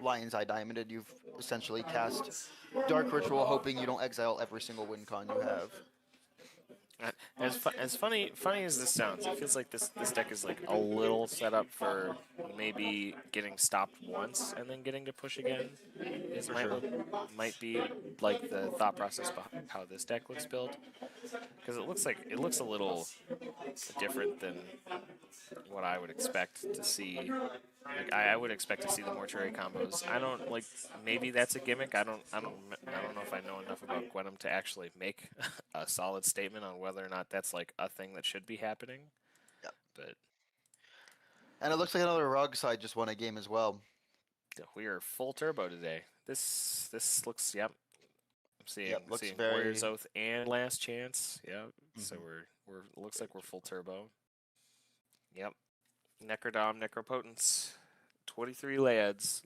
Lion's Eye Diamond, and you've essentially cast Dark Ritual, hoping you don't exile every single win con you have. As funny as this sounds, it feels like this deck is like a little set up for maybe getting stopped once and then getting to push again. Might be like the thought process behind how this deck looks built, because it looks a little different than what I would expect to see. Like I would expect to see the mortuary combos. I don't like. Maybe that's a gimmick. I don't know if I know enough about Gwenum to actually make a solid statement on whether or not that's like a thing that should be happening. Yep. But And it looks like another Rug side just won a game as well. we are full turbo today. This looks. Yep. I'm seeing looks seeing very... Warriors Oath and Last Chance. Yep. So we're looks like we're full turbo. Yep. Necrodom, Necropotence, 23 lads.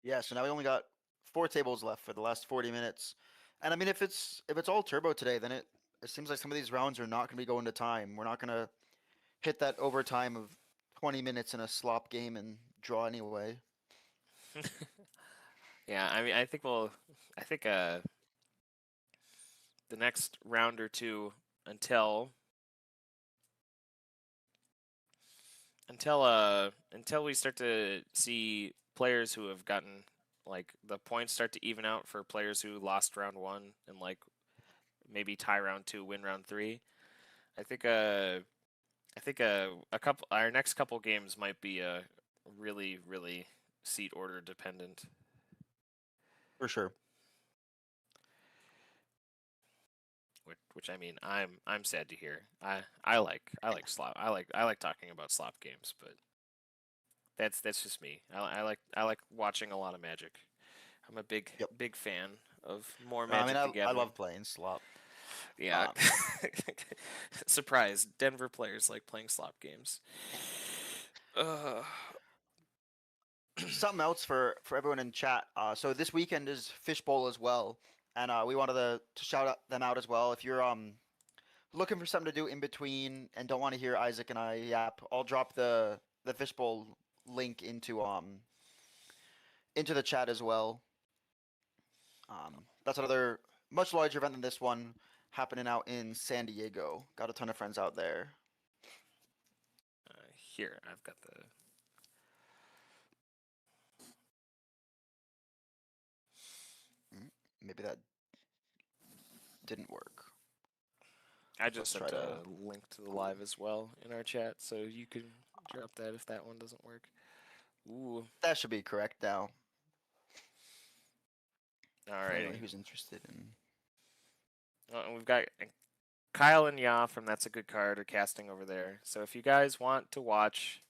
Yeah, so now we only got 4 tables left for the last 40 minutes. And I mean, if it's all turbo today, then it seems like some of these rounds are not going to be going to time. We're not going to hit that overtime of 20 minutes in a slop game and draw anyway. Yeah, I mean, I think the next round or two until we start to see players who have gotten like the points start to even out for players who lost round 1 and like maybe tie round 2, win round 3. I think a couple our next couple games might be really seat order dependent. For sure. Which I mean, I'm sad to hear. I like slop. I like talking about slop games, but that's just me. I like watching a lot of Magic. I'm a big fan of more Magic together. I love playing slop. Yeah. Surprise! Denver players like playing slop games. Something else for everyone in chat. So this weekend is Fishbowl as well, and we wanted to shout them out as well. If you're looking for something to do in between and don't want to hear Isaac and I yap, I'll drop the Fishbowl link into the chat as well. That's another much larger event than this one, happening out in San Diego. Got a ton of friends out there. Here, I've got the. Maybe that didn't work. I just sent a link to the live as well in our chat, so you can drop that if that one doesn't work. Ooh. That should be correct now. Alright. Who's interested in? And we've got Kyle and Ya from That's a Good Card are casting over there. So if you guys want to watch,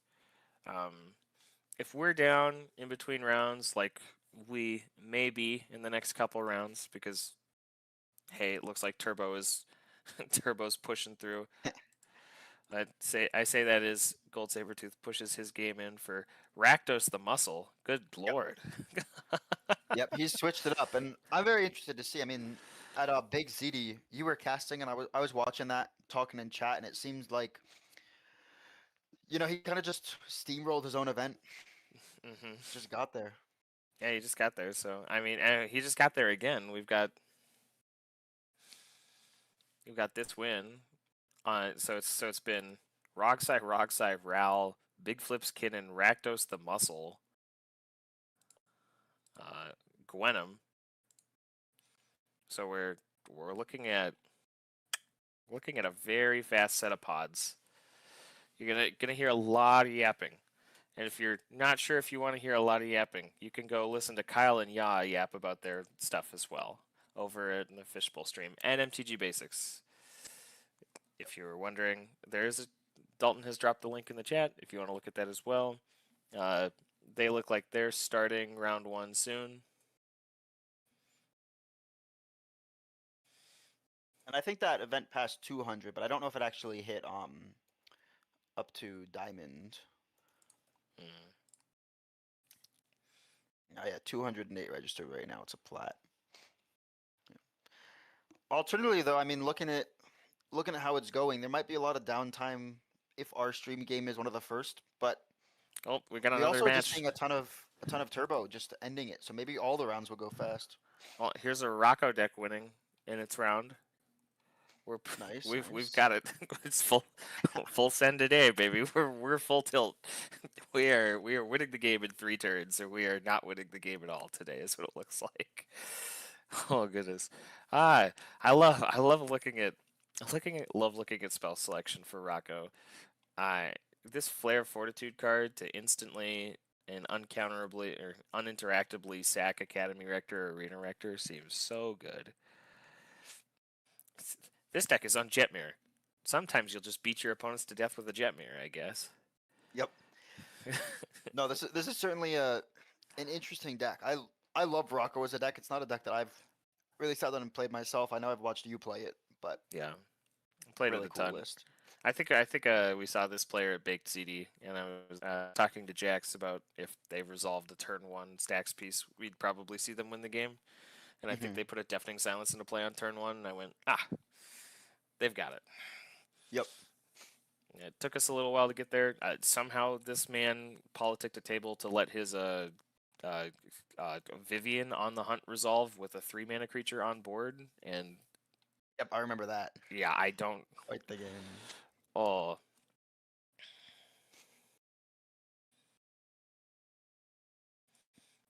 if we're down in between rounds, like we may be in the next couple rounds, because hey, it looks like Turbo's pushing through. I say that as Gold Sabertooth pushes his game in for Rakdos the Muscle. Good lord. Yep, he's switched it up, and I'm very interested to see. I mean, at Big ZD, you were casting, and I was watching that, talking in chat, and it seems like, he kind of just steamrolled his own event. Just got there. Yeah, he just got there. So I mean, he just got there again. We've got this win on. So it's been Rogsai, Ral, Big Flips, Kidden, Rakdos the Muscle, Gwenum. So we're looking at a very fast set of pods. You're gonna hear a lot of yapping. And if you're not sure if you want to hear a lot of yapping, you can go listen to Kyle and Ya yap about their stuff as well over in the Fishbowl stream and MTG Basics. If you were wondering, Dalton has dropped the link in the chat if you want to look at that as well. They look like they're starting round 1 soon. And I think that event passed 200, but I don't know if it actually hit up to Diamond. Mm. Oh yeah, 208 registered right now. It's a plat. Yeah. Alternatively, though, I mean, looking at how it's going, there might be a lot of downtime if our stream game is one of the first. But Oh, we got we another also match. just seeing a ton of turbo just ending it. So maybe all the rounds will go fast. Well, here's a Rocco deck winning in its round. Nice. We've got it. It's full send today, baby. We're full tilt. We are winning the game in 3 turns, or we are not winning the game at all today. Is what it looks like. Oh goodness. I love looking at spell selection for Rocco. This Flare Fortitude card to instantly and uncounterably or uninteractably sack Academy Rector or Arena Rector seems so good. This deck is on Jet Mirror. Sometimes you'll just beat your opponents to death with a Jet Mirror, I guess. Yep. No, this is certainly an interesting deck. I love Rocco as a deck. It's not a deck that I've really sat down and played myself. I know I've watched you play it, but yeah, played really it a cool ton. list. I think we saw this player at Baked CD, and I was talking to Jax about if they've resolved a turn 1 stacks piece, we'd probably see them win the game. And I think they put a Deafening Silence into play on turn 1, and I went, they've got it. Yep. It took us a little while to get there. Somehow this man politicked a table to let his Vivian on the Hunt resolve with a 3-mana creature on board, and Yep, I remember that. yeah, I don't. Quite the game. Oh.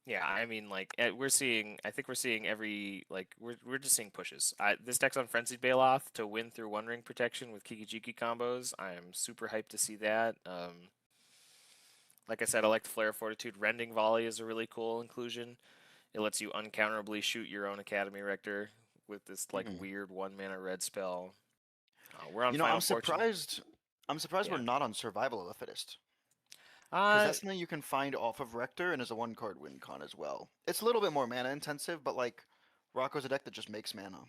Yeah, I mean, like I think we're seeing we're just seeing pushes. This deck's on Frenzied Baloth to win through One Ring protection with Kiki-Jiki combos. I am super hyped to see that. Like I said, I like the Flare Fortitude. Rending Volley is a really cool inclusion. It lets you uncounterably shoot your own Academy Rector with this weird 1-mana red spell. We're on Final Fortune. I'm surprised Yeah. we're not on Survival of the Fittest. Because that's something you can find off of Rector and is a 1-card win con as well. It's a little bit more mana intensive, but Rocco's a deck that just makes mana.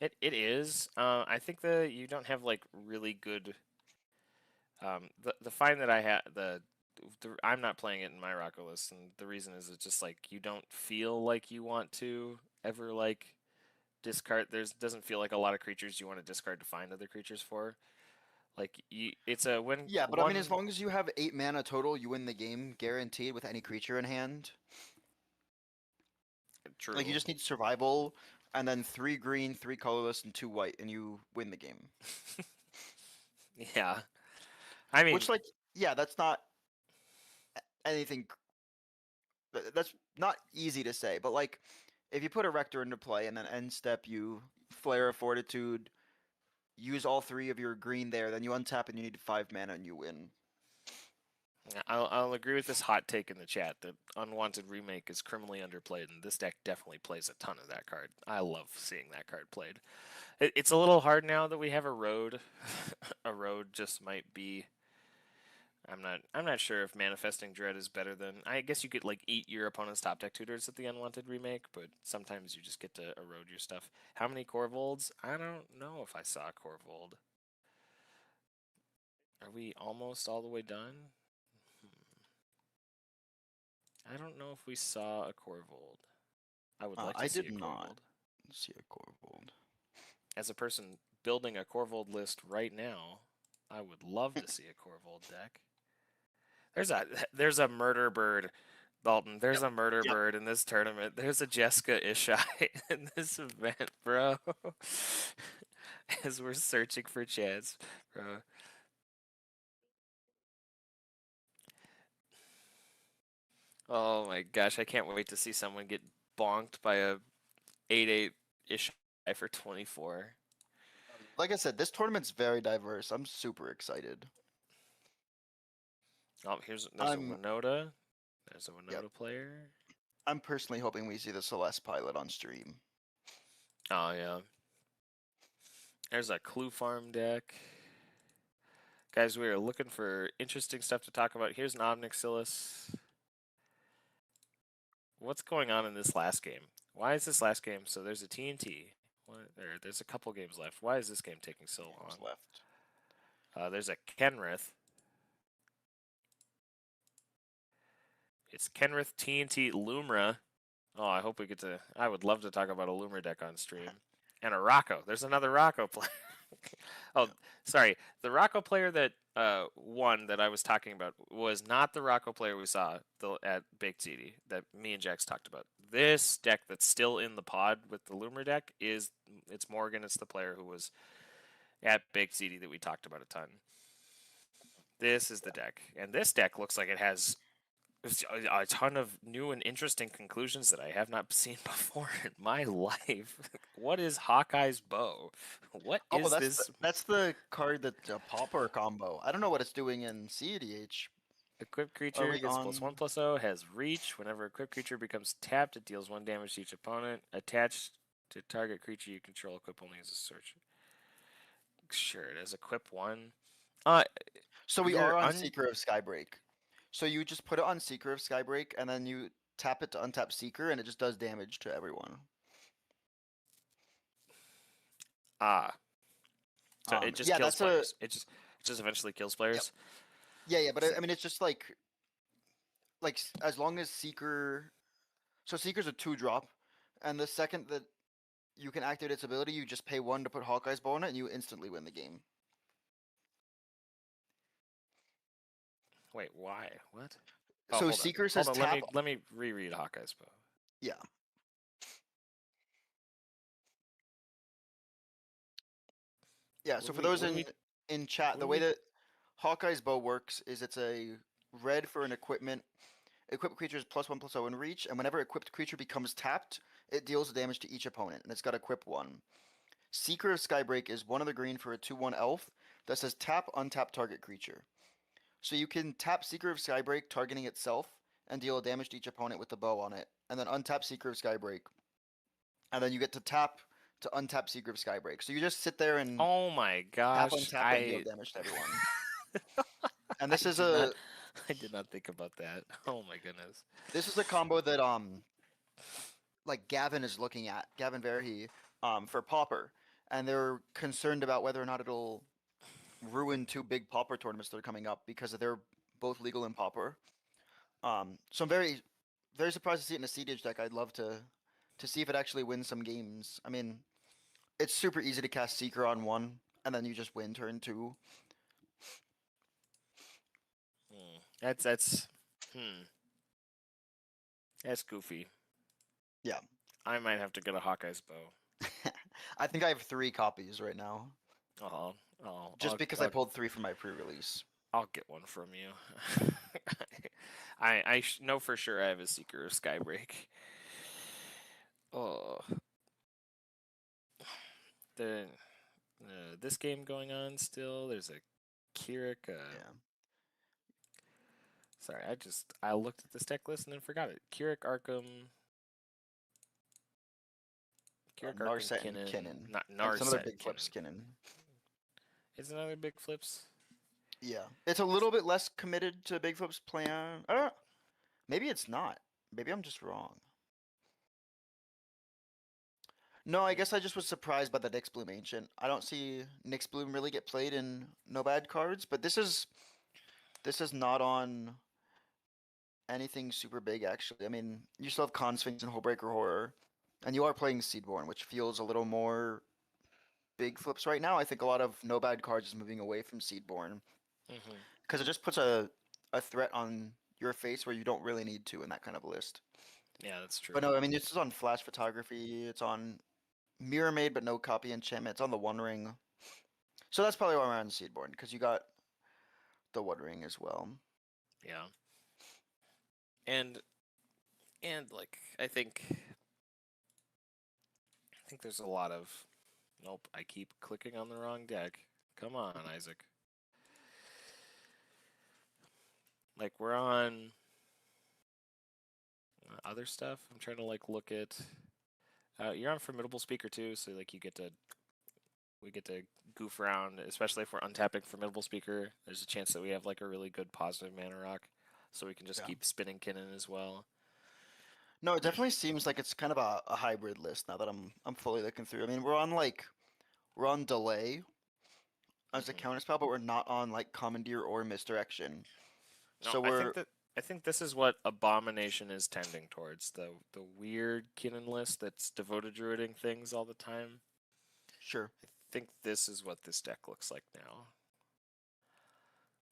It is. I think you don't have really good. The find that I had I'm not playing it in my Rocco list, and the reason is it's just you don't feel like you want to ever discard. Doesn't feel like a lot of creatures you want to discard to find other creatures for. It's a win. Yeah, but I mean, as long as you have 8 mana total, you win the game guaranteed with any creature in hand. True. You just need survival, and then 3 green, 3 colorless, and 2 white, and you win the game. Yeah, I mean, that's not anything. That's not easy to say, but if you put a Rector into play and then end step you Flare of Fortitude, use all 3 of your green there, then you untap and you need 5 mana and you win. I'll agree with this hot take in the chat that Unwanted Remake is criminally underplayed, and this deck definitely plays a ton of that card. I love seeing that card played. It's a little hard now that we have a road. A road just might be. I'm not sure if Manifesting Dread is better than. I guess you could eat your opponent's top deck tutors at the Unwanted Remake, but sometimes you just get to erode your stuff. How many Corvolds? I don't know if I saw Corvold. Are we almost all the way done? I don't know if we saw a Corvold. I would like to see a Corvold. I did not see a Corvold. As a person building a Corvold list right now, I would love to see a Corvold deck. There's a Murder Bird Dalton, there's a murder Yep. bird in this tournament. There's a Jessica Ishai in this event, bro. As we're searching for Chads, bro. Oh my gosh, I can't wait to see someone get bonked by a 8-8 Ishai for 24. Like I said, this tournament's very diverse. I'm super excited. Oh, there's a I'm- Winota. There's a Winota Yep. player. I'm personally hoping we see the Celeste pilot on stream. Oh yeah. There's a Clue Farm deck. Guys, we are looking for interesting stuff to talk about. Here's an Omnixilis. What's going on in this last game? Why is this last game? So there's a TNT. There's a couple games left. Why is this game taking so long? Left. There's a Kenrith. It's Kenrith TNT Lumra. Oh, I hope we get to. I would love to talk about a Lumra deck on stream. And a Rocco. There's another Rocco player. Oh, sorry. The Rocco player that won that I was talking about was not the Rocco player we saw at Baked Ziti that me and Jax talked about. This deck that's still in the pod with the Lumra deck it's Morgan. It's the player who was at Baked Ziti that we talked about a ton. This is the deck. And this deck looks like it has a ton of new and interesting conclusions that I have not seen before in my life. What is Hawkeye's Bow? What is this? That's the card that's a Pauper combo. I don't know what it's doing in CEDH. Equipped creature we gets on- +1/+0, has reach. Whenever equipped creature becomes tapped, it deals 1 damage to each opponent. Attached to target creature you control, equip only as a search. Sure, it has equip 1. So we You're are on Seeker of Skybreak. So you just put it on Seeker of Skybreak, and then you tap it to untap Seeker, and it just does damage to everyone. So it just yeah, kills that's a- players. It just eventually kills players. Yeah, but I mean, it's just like as long as Seeker, so Seeker's a 2-drop, and the second that you can activate its ability, you just pay 1 to put Hawkeye's Bow on it, and you instantly win the game. Wait, why? What? So hold on. Seeker says Hold on, tap. let me reread Hawkeye's Bow. Yeah. Yeah. So for those in chat, the way that Hawkeye's Bow works is it's a red for an equipment. Equipped creature is +1/+0 in reach, and whenever equipped creature becomes tapped, it deals damage to each opponent, and it's got equip 1. Seeker of Skybreak is 1 of the green for a 2/1 elf that says tap untap target creature. So you can tap Seeker of Skybreak targeting itself and deal damage to each opponent with the bow on it, and then untap Seeker of Skybreak, and then you get to tap to untap Seeker of Skybreak. So you just sit there and Oh my tap gosh! untap and deal damage to everyone. And this is I did not think about that. Oh my goodness. This is a combo that like Gavin is looking at, Gavin Verhey, for Pauper, and they're concerned about whether or not it'll ruin 2 big Pauper tournaments that are coming up because they're both legal in Pauper. So I'm very, very surprised to see it in a CDH deck. I'd love to see if it actually wins some games. I mean, it's super easy to cast Seeker on 1, and then you just win turn 2. That's goofy. Yeah. I might have to get a Hawkeye's Bow. I think I have 3 copies right now, just because I pulled 3 from my pre-release. I'll get one from you. I know for sure I have a Seeker of Skybreak. Oh, this game going on still. There's a Keurig. Yeah. Sorry, I looked at this deck list and then forgot it. Keurig Arkham. Narset and Kinnan. Not And Narset. some other big flips Kinnan. Is another big flips? Yeah. It's a little bit less committed to big flips plan. Maybe it's not. Maybe I'm just wrong. No, I guess I just was surprised by the Nyx Bloom Ancient. I don't see Nyx Bloom really get played in no bad cards, but this is not on anything super big actually. I mean, you still have Con Sphinx and Hullbreaker Horror, and you are playing Seedborn, which feels a little more big flips right now. I think a lot of no bad cards is moving away from Seedborn because it just puts a threat on your face where you don't really need to in that kind of list. Yeah, that's true. But no, I mean, this is on Flash Photography. It's on Mirror Made, but no copy enchantment. It's on the One Ring. So that's probably why we're on Seedborn, because you got the One Ring as well. Yeah. And like I think there's a lot of nope, I keep clicking on the wrong deck. Come on, Isaac. Like we're on other stuff. I'm trying to like look at you're on Formidable Speaker too, so like we get to goof around, especially if we're untapping Formidable Speaker. There's a chance that we have like a really good positive mana rock, so we can just keep spinning Kinnan as well. No, it definitely seems like it's kind of a hybrid list now that I'm fully looking through. I mean, we're on delay as a counterspell, but we're not on like commandeer or misdirection. No, So I think this is what Abomination is tending towards, the weird Kinnan list that's devoted druiding things all the time. sure. I think this is what this deck looks like now.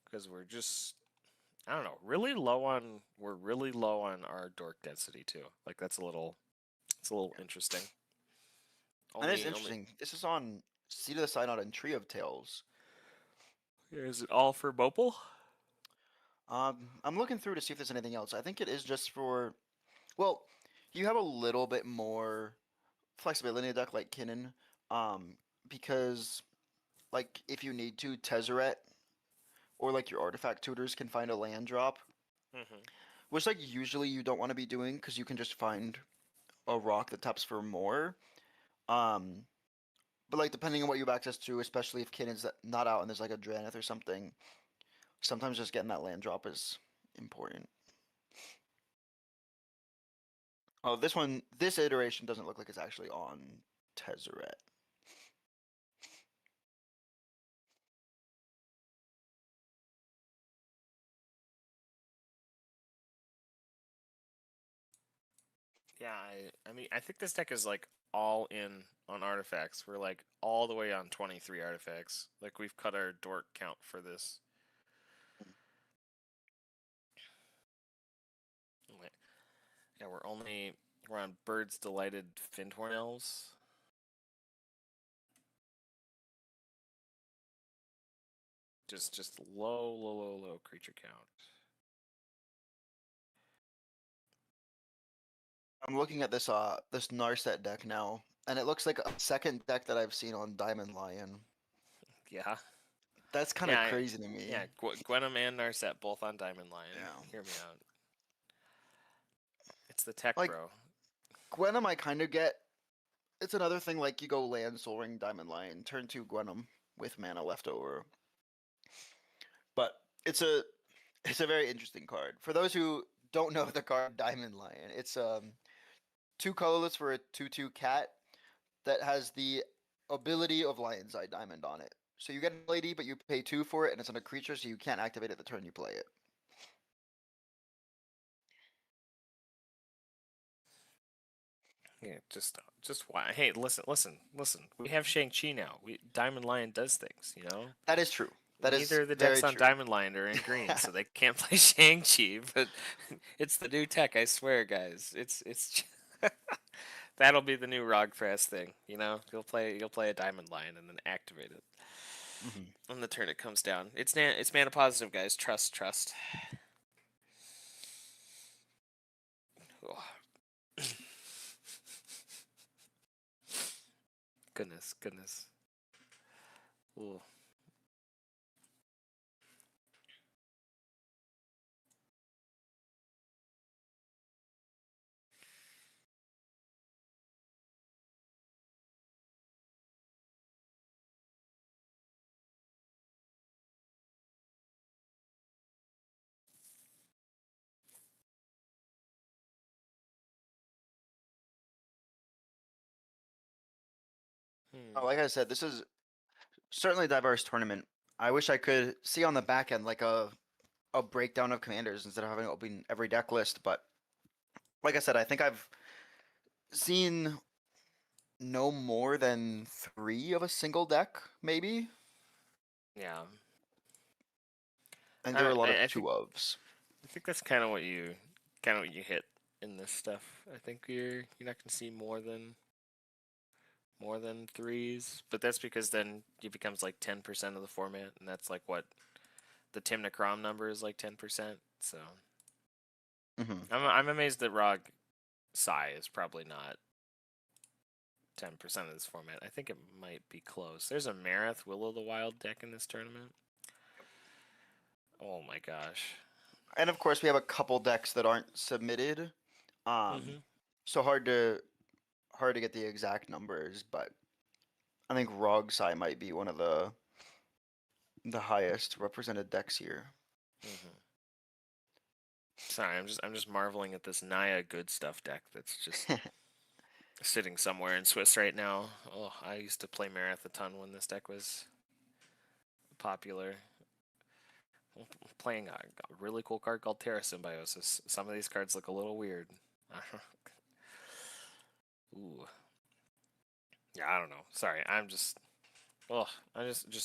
Because we're just I don't know, we're really low on our dork density too. Like it's a little interesting. And it's interesting. This is on Seat of the Synod and Tree of Tales. Is it all for Bopal? I'm looking through to see if there's anything else. I think it is just for, well, you have a little bit more flexibility in a deck like Kinnan, because like if you need to, Tezzeret or like your artifact tutors can find a land drop, which like usually you don't want to be doing because you can just find a rock that taps for more. But like depending on what you have access to, especially if Kinnan's not out and there's like a Dranith or something, sometimes just getting that land drop is important. Oh, this iteration doesn't look like it's actually on Tezzeret. Yeah, I mean, I think this deck is like all in on artifacts. We're like all the way on 23 artifacts. Like we've cut our dork count for this. Yeah, we're on Birds Delighted Findhorn Elves. Just low creature count. I'm looking at this this Narset deck now, and it looks like a second deck that I've seen on Diamond Lion. Yeah. That's kind of crazy to me. Yeah, Gwenum and Narset both on Diamond Lion. Yeah. Hear me out. It's the tech, like, bro. Gwenum I kind of get. It's another thing like you go land, Soul Ring, Diamond Lion, turn 2 Gwenum with mana left over. But it's a very interesting card. For those who don't know the card Diamond Lion, it's 2 colorless for a 2/2 cat that has the ability of Lion's Eye Diamond on it. So you get an lady, but you pay 2 for it, and it's on a creature, so you can't activate it the turn you play it. Yeah, just why? Hey, listen. We have Shang-Chi now. Diamond Lion does things, you know. That is true. Neither of the decks on Diamond Lion are in green, so they can't play Shang-Chi. But it's the new tech, I swear, guys. It's that'll be the new Rogfast thing, you know. You'll play a Diamond Lion and then activate it on the turn it comes down. It's mana positive, guys. Trust. Oh. Goodness. Ooh. Like I said, this is certainly a diverse tournament. I wish I could see on the back end like a breakdown of commanders instead of having it open every deck list, but like I said, I think I've seen no more than 3 of a single deck, maybe. Yeah. And there are a lot of 2 ofs. I think that's kind of what you hit in this stuff. I think you're not gonna see more than 3s, but that's because then it becomes like 10% of the format, and that's like what the Tim Necrom number is, like 10%. So I'm amazed that Rog Sai is probably not 10% of this format. I think it might be close. There's a Marith Will o' the Wild deck in this tournament. Oh my gosh. And of course, we have a couple decks that aren't submitted. So hard to get the exact numbers, but I think Rogsai might be one of the highest represented decks here. Sorry, I'm just marveling at this Naya Good Stuff deck that's just sitting somewhere in Swiss right now. Oh, I used to play Marith a ton when this deck was popular. I'm playing a really cool card called Terra Symbiosis. Some of these cards look a little weird. Ooh. Yeah, I don't know. Sorry, I'm just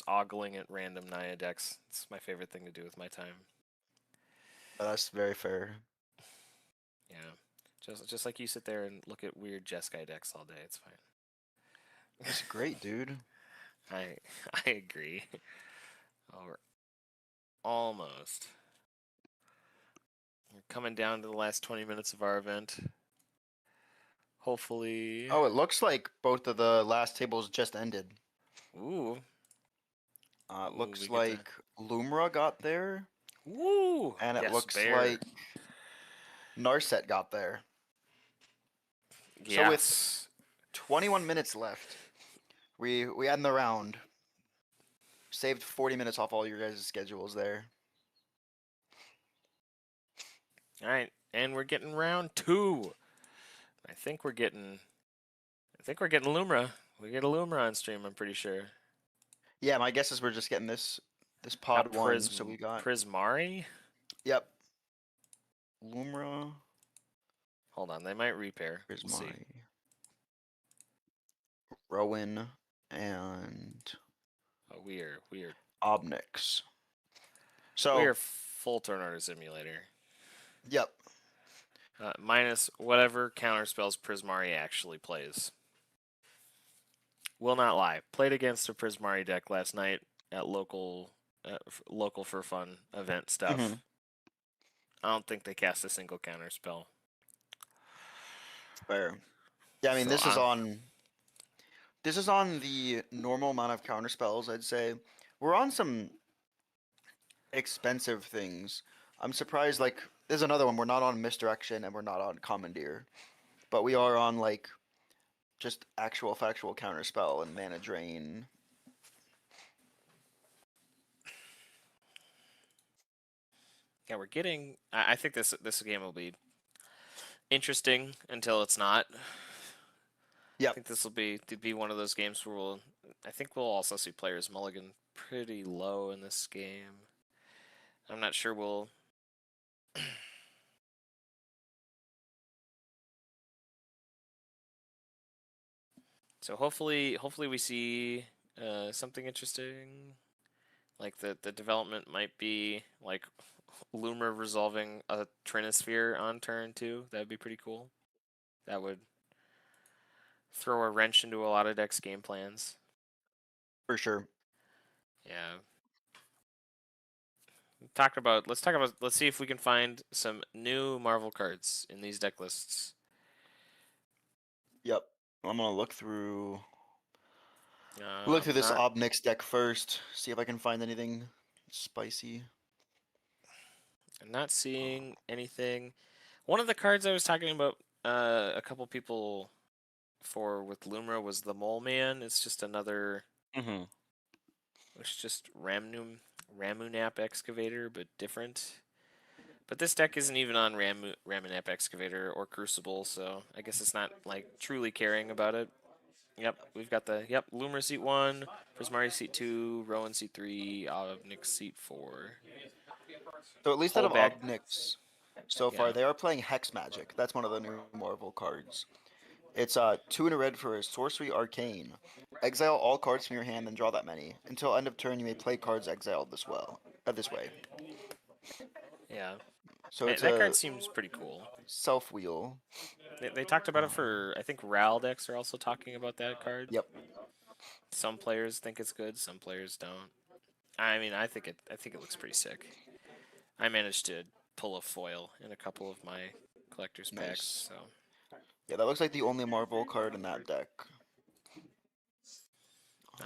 ogling at random Naya decks. It's my favorite thing to do with my time. That's very fair. Yeah, just like you sit there and look at weird Jeskai decks all day. It's fine. That's great, dude. I agree. Oh, we're almost. We're coming down to the last 20 minutes of our event. Hopefully. Oh, it looks like both of the last tables just ended. Ooh. It looks like Lumra got there. Woo! And it yes, looks bear. like Narset got there. Yes. So with 21 minutes left, we end the round. Saved 40 minutes off all your guys' schedules there. All right, and we're getting round 2. I think we're getting Lumra. We get a Lumra on stream, I'm pretty sure. Yeah, my guess is we're just getting this pod one. So we got Prismari. Yep. Lumra. Hold on, they might repair. Prismari. We'll see. Rowan and Weird. Obnix. So we're full turn order simulator. Yep. Minus whatever counterspells Prismari actually plays. Will not lie. Played against a Prismari deck last night at local for fun event stuff. I don't think they cast a single counterspell. Fair. Yeah, I mean, So this is on the normal amount of counterspells, I'd say. We're on some expensive things. I'm surprised, like, there's another one. We're not on Misdirection and we're not on Commandeer. But we are on, like, just actual factual counterspell and mana drain. Yeah, we're getting. I think this game will be interesting until it's not. Yeah. I think this will be one of those games where I think we'll also see players mulligan pretty low in this game. I'm not sure we'll. So hopefully we see something interesting. Like the development might be like Loomer resolving a Trinisphere on turn 2. That'd be pretty cool. That would throw a wrench into a lot of decks' game plans. For sure. Yeah. Let's see if we can find some new Marvel cards in these deck lists. Yep. I'm gonna look through this Obnix deck first, see if I can find anything spicy. I'm not seeing anything. One of the cards I was talking about a couple people with Lumra was the Mole Man. It's just another. It's just Ramunap Excavator, but different. But this deck isn't even on Ramunap Excavator or Crucible, so I guess it's not like truly caring about it. Yep, we've got Lumra seat 1, Prismari seat 2, Rowan seat 3, Obnix seat 4. So at least out of Obnix so far, they are playing Hex Magic. That's one of the new Marvel cards. It's 2 in a red for a Sorcery Arcane. Exile all cards from your hand and draw that many. Until end of turn, you may play cards exiled this way. Yeah. So it's that a card seems pretty cool. self-wheel. They talked about it for, I think RAL decks are also talking about that card. Yep. Some players think it's good, some players don't. I mean, I think it looks pretty sick. I managed to pull a foil in a couple of my collector's Nice. packs, so Yeah, that looks like the only Marvel card in that deck.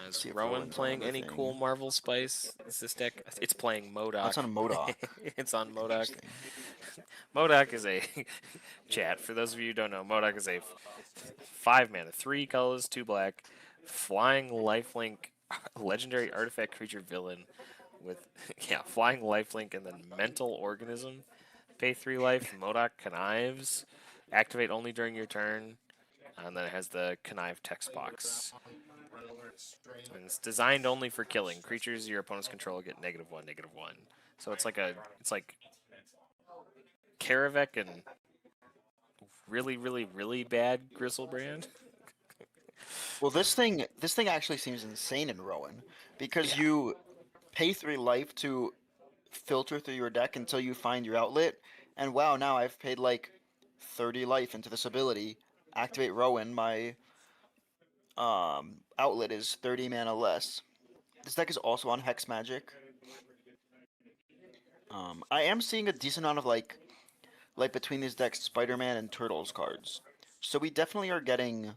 is See if Rowan Rowan's on playing the any thing. cool Marvel spice? Is this deck? It's playing MODOK. Oh, it's on MODOK. It's on MODOK. Interesting. MODOK is a chat. For those of you who don't know, MODOK is a 5 mana, 3 colors, 2 black, flying lifelink, legendary artifact creature villain with flying lifelink and then mental organism. Pay 3 life. MODOK connives. Activate only during your turn. And then it has the connive text box. And it's designed only for killing. Creatures your opponents control get -1/-1. So it's like Karavek and really, really, really bad Griselbrand. Well, this thing actually seems insane in Rowan because you pay 3 life to filter through your deck until you find your outlet, and wow, now I've paid like 30 life into this ability. Activate Rowan, my outlet is 30 mana less. This deck is also on Hex Magic. I am seeing a decent amount of like between these decks, Spider-Man and Turtles cards. So we definitely are getting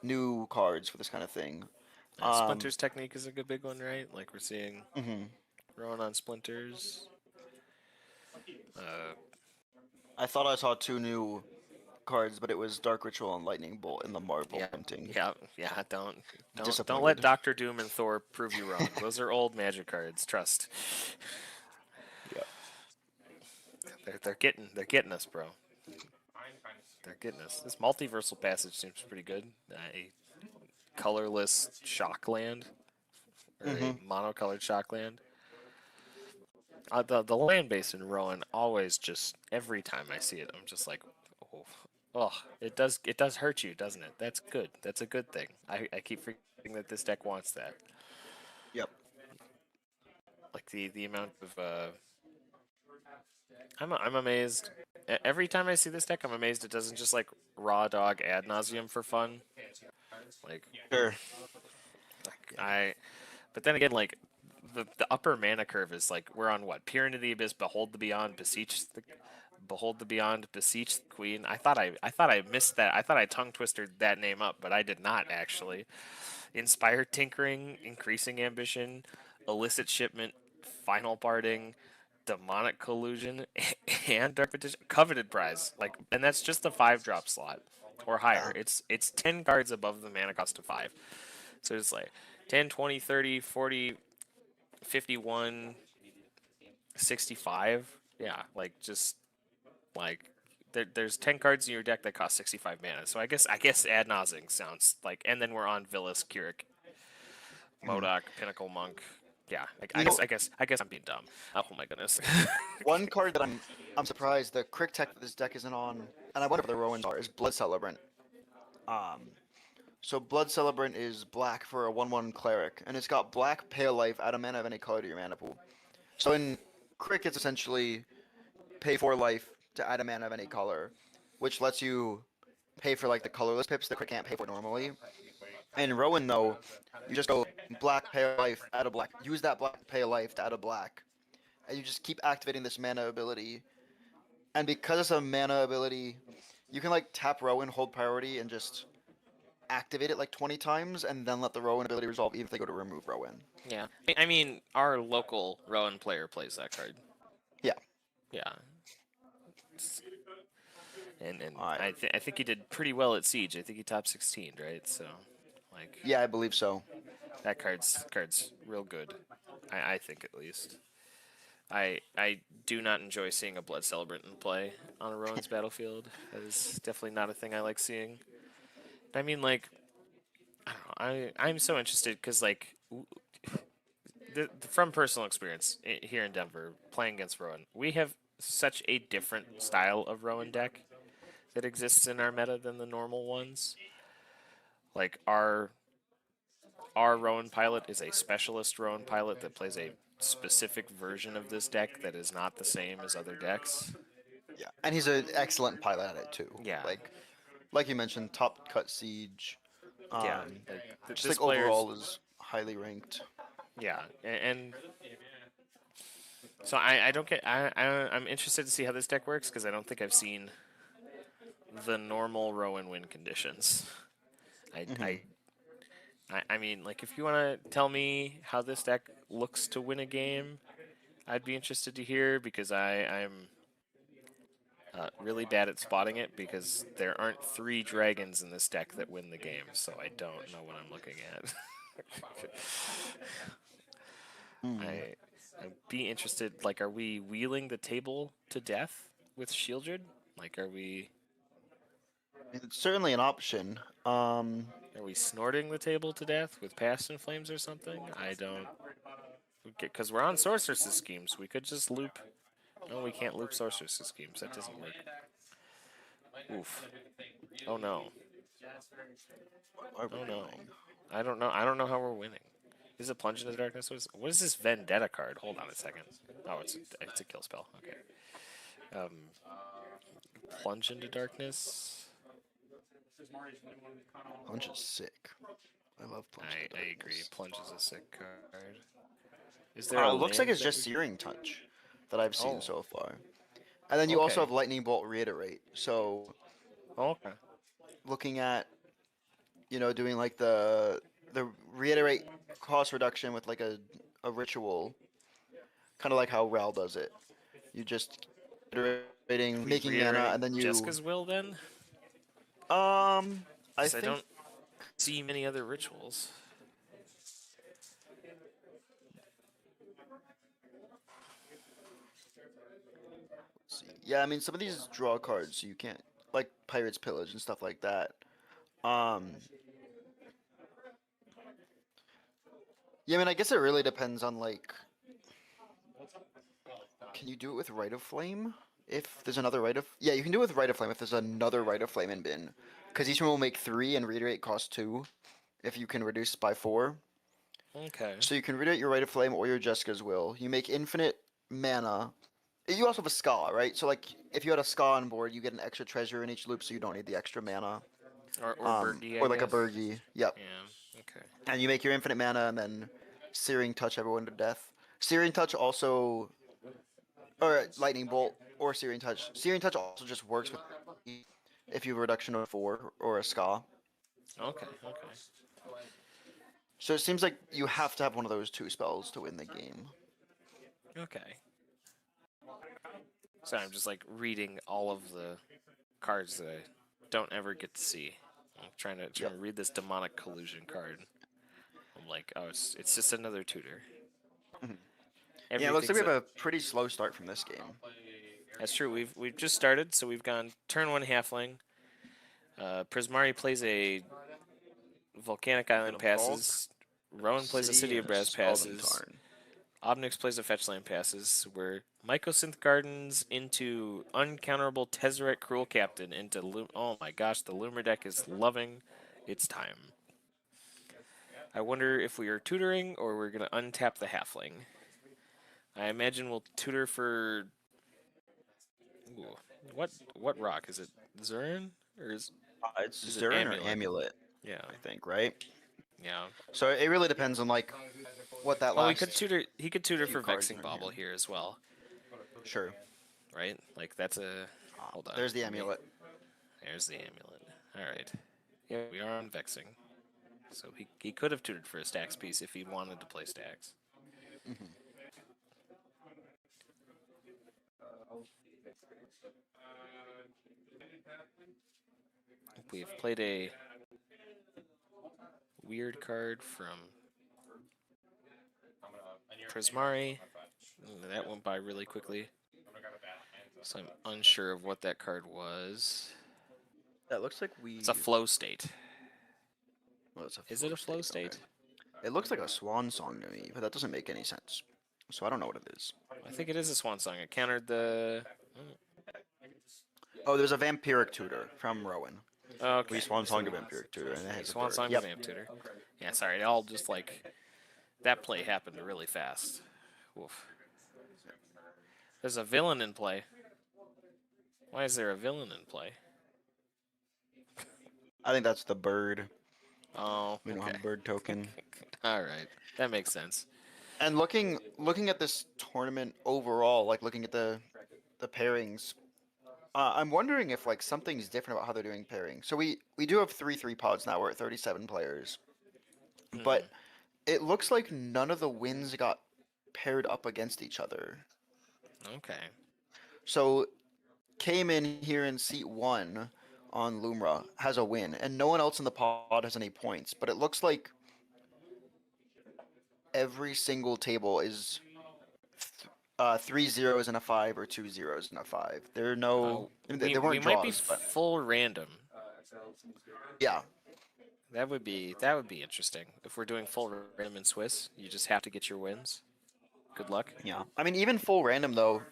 new cards for this kind of thing. Splinter's Technique is a good big one, right? Like we're seeing Rowan on Splinters. I thought I saw 2 new cards, but it was Dark Ritual and Lightning Bolt in the Marvel printing. Yeah. Don't let Disappointed. Doctor Doom and Thor prove you wrong. Those are old Magic cards. Trust. Yep. They're getting us, bro. They're getting us. This multiversal passage seems pretty good. A colorless shock land, or a monocolored shock land. The land base in Rowan always just every time I see it, I'm just like, oh, it does hurt you, doesn't it? That's good. That's a good thing. I keep forgetting that this deck wants that. Yep. Like the amount of I'm amazed. Every time I see this deck, I'm amazed it doesn't just like raw dog ad nauseum for fun. Like Sure. But then again, like the upper mana curve is like we're on what? Peer into the Abyss, Behold the Beyond, Beseech the Queen. I thought I missed that. I thought I tongue twisted that name up, but I did not actually. Inspired Tinkering, Increasing Ambition, Illicit Shipment, Final Parting, Demonic Collusion, and Dark Petition. Coveted Prize. Like, and that's just the 5-drop slot or higher. It's 10 cards above the mana cost of 5. So it's like 10, 20, 30, 40, 51, 65. Yeah, like just like there's 10 cards in your deck that cost 65 mana. So I guess ad nauseum sounds like, and then we're on Villas, Keurig, MODOK, Pinnacle Monk. Yeah, like, I guess I'm being dumb. Oh my goodness. One card that I'm surprised the Crick Tech that this deck isn't on, and I wonder if the Rowans are, is Blood Celebrant. So Blood Celebrant is black for a 1/1 cleric, and it's got black pale life, add a mana of any color to your mana pool. So in Crick, it's essentially pay 4 life to add a mana of any color, which lets you pay for like the colorless pips that Crick can't pay for normally. In Rowan though, you just go black pale life, add a black, use that black pale life to add a black, and you just keep activating this mana ability. And because it's a mana ability, you can like tap Rowan, hold priority, and just activate it like 20 times, and then let the Rowan ability resolve even if they go to remove Rowan. Yeah, I mean, our local Rowan player plays that card. Yeah. Yeah. And Alright. I think he did pretty well at Siege. I think he top 16, right? So, like, Yeah, I believe so. that card's real good. I think at least. I do not enjoy seeing a Blood Celebrant in play on a Rowan's battlefield. That is definitely not a thing I like seeing. I mean, like, I don't know. I'm so interested because, like, from personal experience here in Denver, playing against Rowan, we have such a different style of Rowan deck that exists in our meta than the normal ones. Like, our our Rowan pilot is a specialist Rowan pilot that plays a specific version of this deck that is not the same as other decks. Yeah, and he's an excellent pilot at it too. Yeah. Like you mentioned, top cut siege. Yeah, Just this like overall is highly ranked. Yeah, and so I don't get I'm interested to see how this deck works because I don't think I've seen the normal Rowan win conditions. I mean, like, if you want to tell me how this deck looks to win a game, I'd be interested to hear because I'm really bad at spotting it because there aren't 3 dragons in this deck that win the game, so I don't know what I'm looking at. I'd be interested, like, are we wheeling the table to death with Shieldred? Like, are we It's certainly an option. are we snorting the table to death with Past in Flames or something? I don't, because we're on Sorceress' schemes. We could just loop. No, we can't loop Sorceress' schemes. That doesn't work. Oof. Oh no. Oh no. I don't know. I don't know how we're winning. Is it Plunge into Darkness? What is this Vendetta card? Hold on a second. Oh, it's a kill spell. Okay. Plunge into Darkness. Plunge is sick. I love Plunge. I agree. Plunge is a sick card. Is there? It looks like it's just Searing Touch that I've seen so far. And then you also have Lightning Bolt Reiterate. So, okay. Looking at, doing like the Reiterate cost reduction with like a ritual, kind of like how Ral does it. You just iterating, making mana, and then you. Jessica's Will then. I don't see many other rituals. Yeah, I mean, some of these draw cards you can't, like Pirate's Pillage and stuff like that. Yeah, I mean, I guess it really depends on, like, can you do it with Rite of Flame? If there's another Rite of... Yeah, you can do it with Rite of Flame if there's another Rite of Flame in bin. Because each one will make 3 and Reiterate costs 2 if you can reduce by 4. Okay. So you can reiterate your Rite of Flame or your Jessica's Will. You make infinite mana. You also have a Ska, right? So, like, if you had a Ska on board, you get an extra treasure in each loop, so you don't need the extra mana. Or Bergie, or like a Bergie. Yep. Yeah, okay. And you make your infinite mana and then Searing Touch everyone to death. Searing Touch also... Or Lightning Bolt or Searing Touch. Searing Touch also just works with if you have a reduction of 4 or a Ska. Okay. So it seems like you have to have one of those 2 spells to win the game. Okay. So I'm just like reading all of the cards that I don't ever get to see. I'm trying to read this Demonic Collusion card. I'm like, oh, it's just another tutor. Yeah, it looks like we have a pretty slow start from this game. That's true. We've just started, so we've gone turn 1 halfling. Prismari plays a Volcanic Island passes. Rowan plays a City of Brass passes. Obnix plays a Fetchland passes. We're Mycosynth Gardens into Uncounterable Tezzeret Cruel Captain into oh my gosh, the Loomer deck is loving its time. I wonder if we are tutoring or we're gonna untap the halfling. I imagine we'll tutor for what rock is it? Zurn or is it's Zurn or Amulet? Yeah, I think, right? Yeah. So it really depends on like what that. Well, he could tutor for Vexing Bauble here as well. Sure. Right? Like that's a. Hold on. There's the amulet. There's the amulet. All right. Yeah, we are on Vexing. So he could have tutored for a Stacks piece if he wanted to play Stacks. We've played a weird card from Prismari. That went by really quickly. So I'm unsure of what that card was. That looks like It's a flow state. Well, Is it a flow state? Okay. It looks like a swan song to me, but that doesn't make any sense. So I don't know what it is. I think it is a swan song. It countered the... Oh, there's a vampiric tutor from Rowan. Okay. We Swan Song to Vampiric Tutor, and it has a Swan bird. Song Yep. to Vamp Tutor. Yeah, sorry, it all just like that play happened really fast. Oof. There's a villain in play. Why is there a villain in play? I think that's the bird. Oh, We don't okay. have a bird token. All right, that makes sense. And looking at this tournament overall, like looking at the pairings, I'm wondering if like something's different about how they're doing pairing. So we do have 3 pods now. We're at 37 players, but it looks like none of the wins got paired up against each other. Okay. So came in here in seat 1 on Lumra has a win, and no one else in the pod has any points. But it looks like every single table is 3 zeros and a 5 or 2 zeros and a 5. There are no, there We weren't might be draws, but full random. yeah. That would be interesting. If we're doing full random in Swiss, you just have to get your wins. Good luck. Yeah. I mean, even full random though,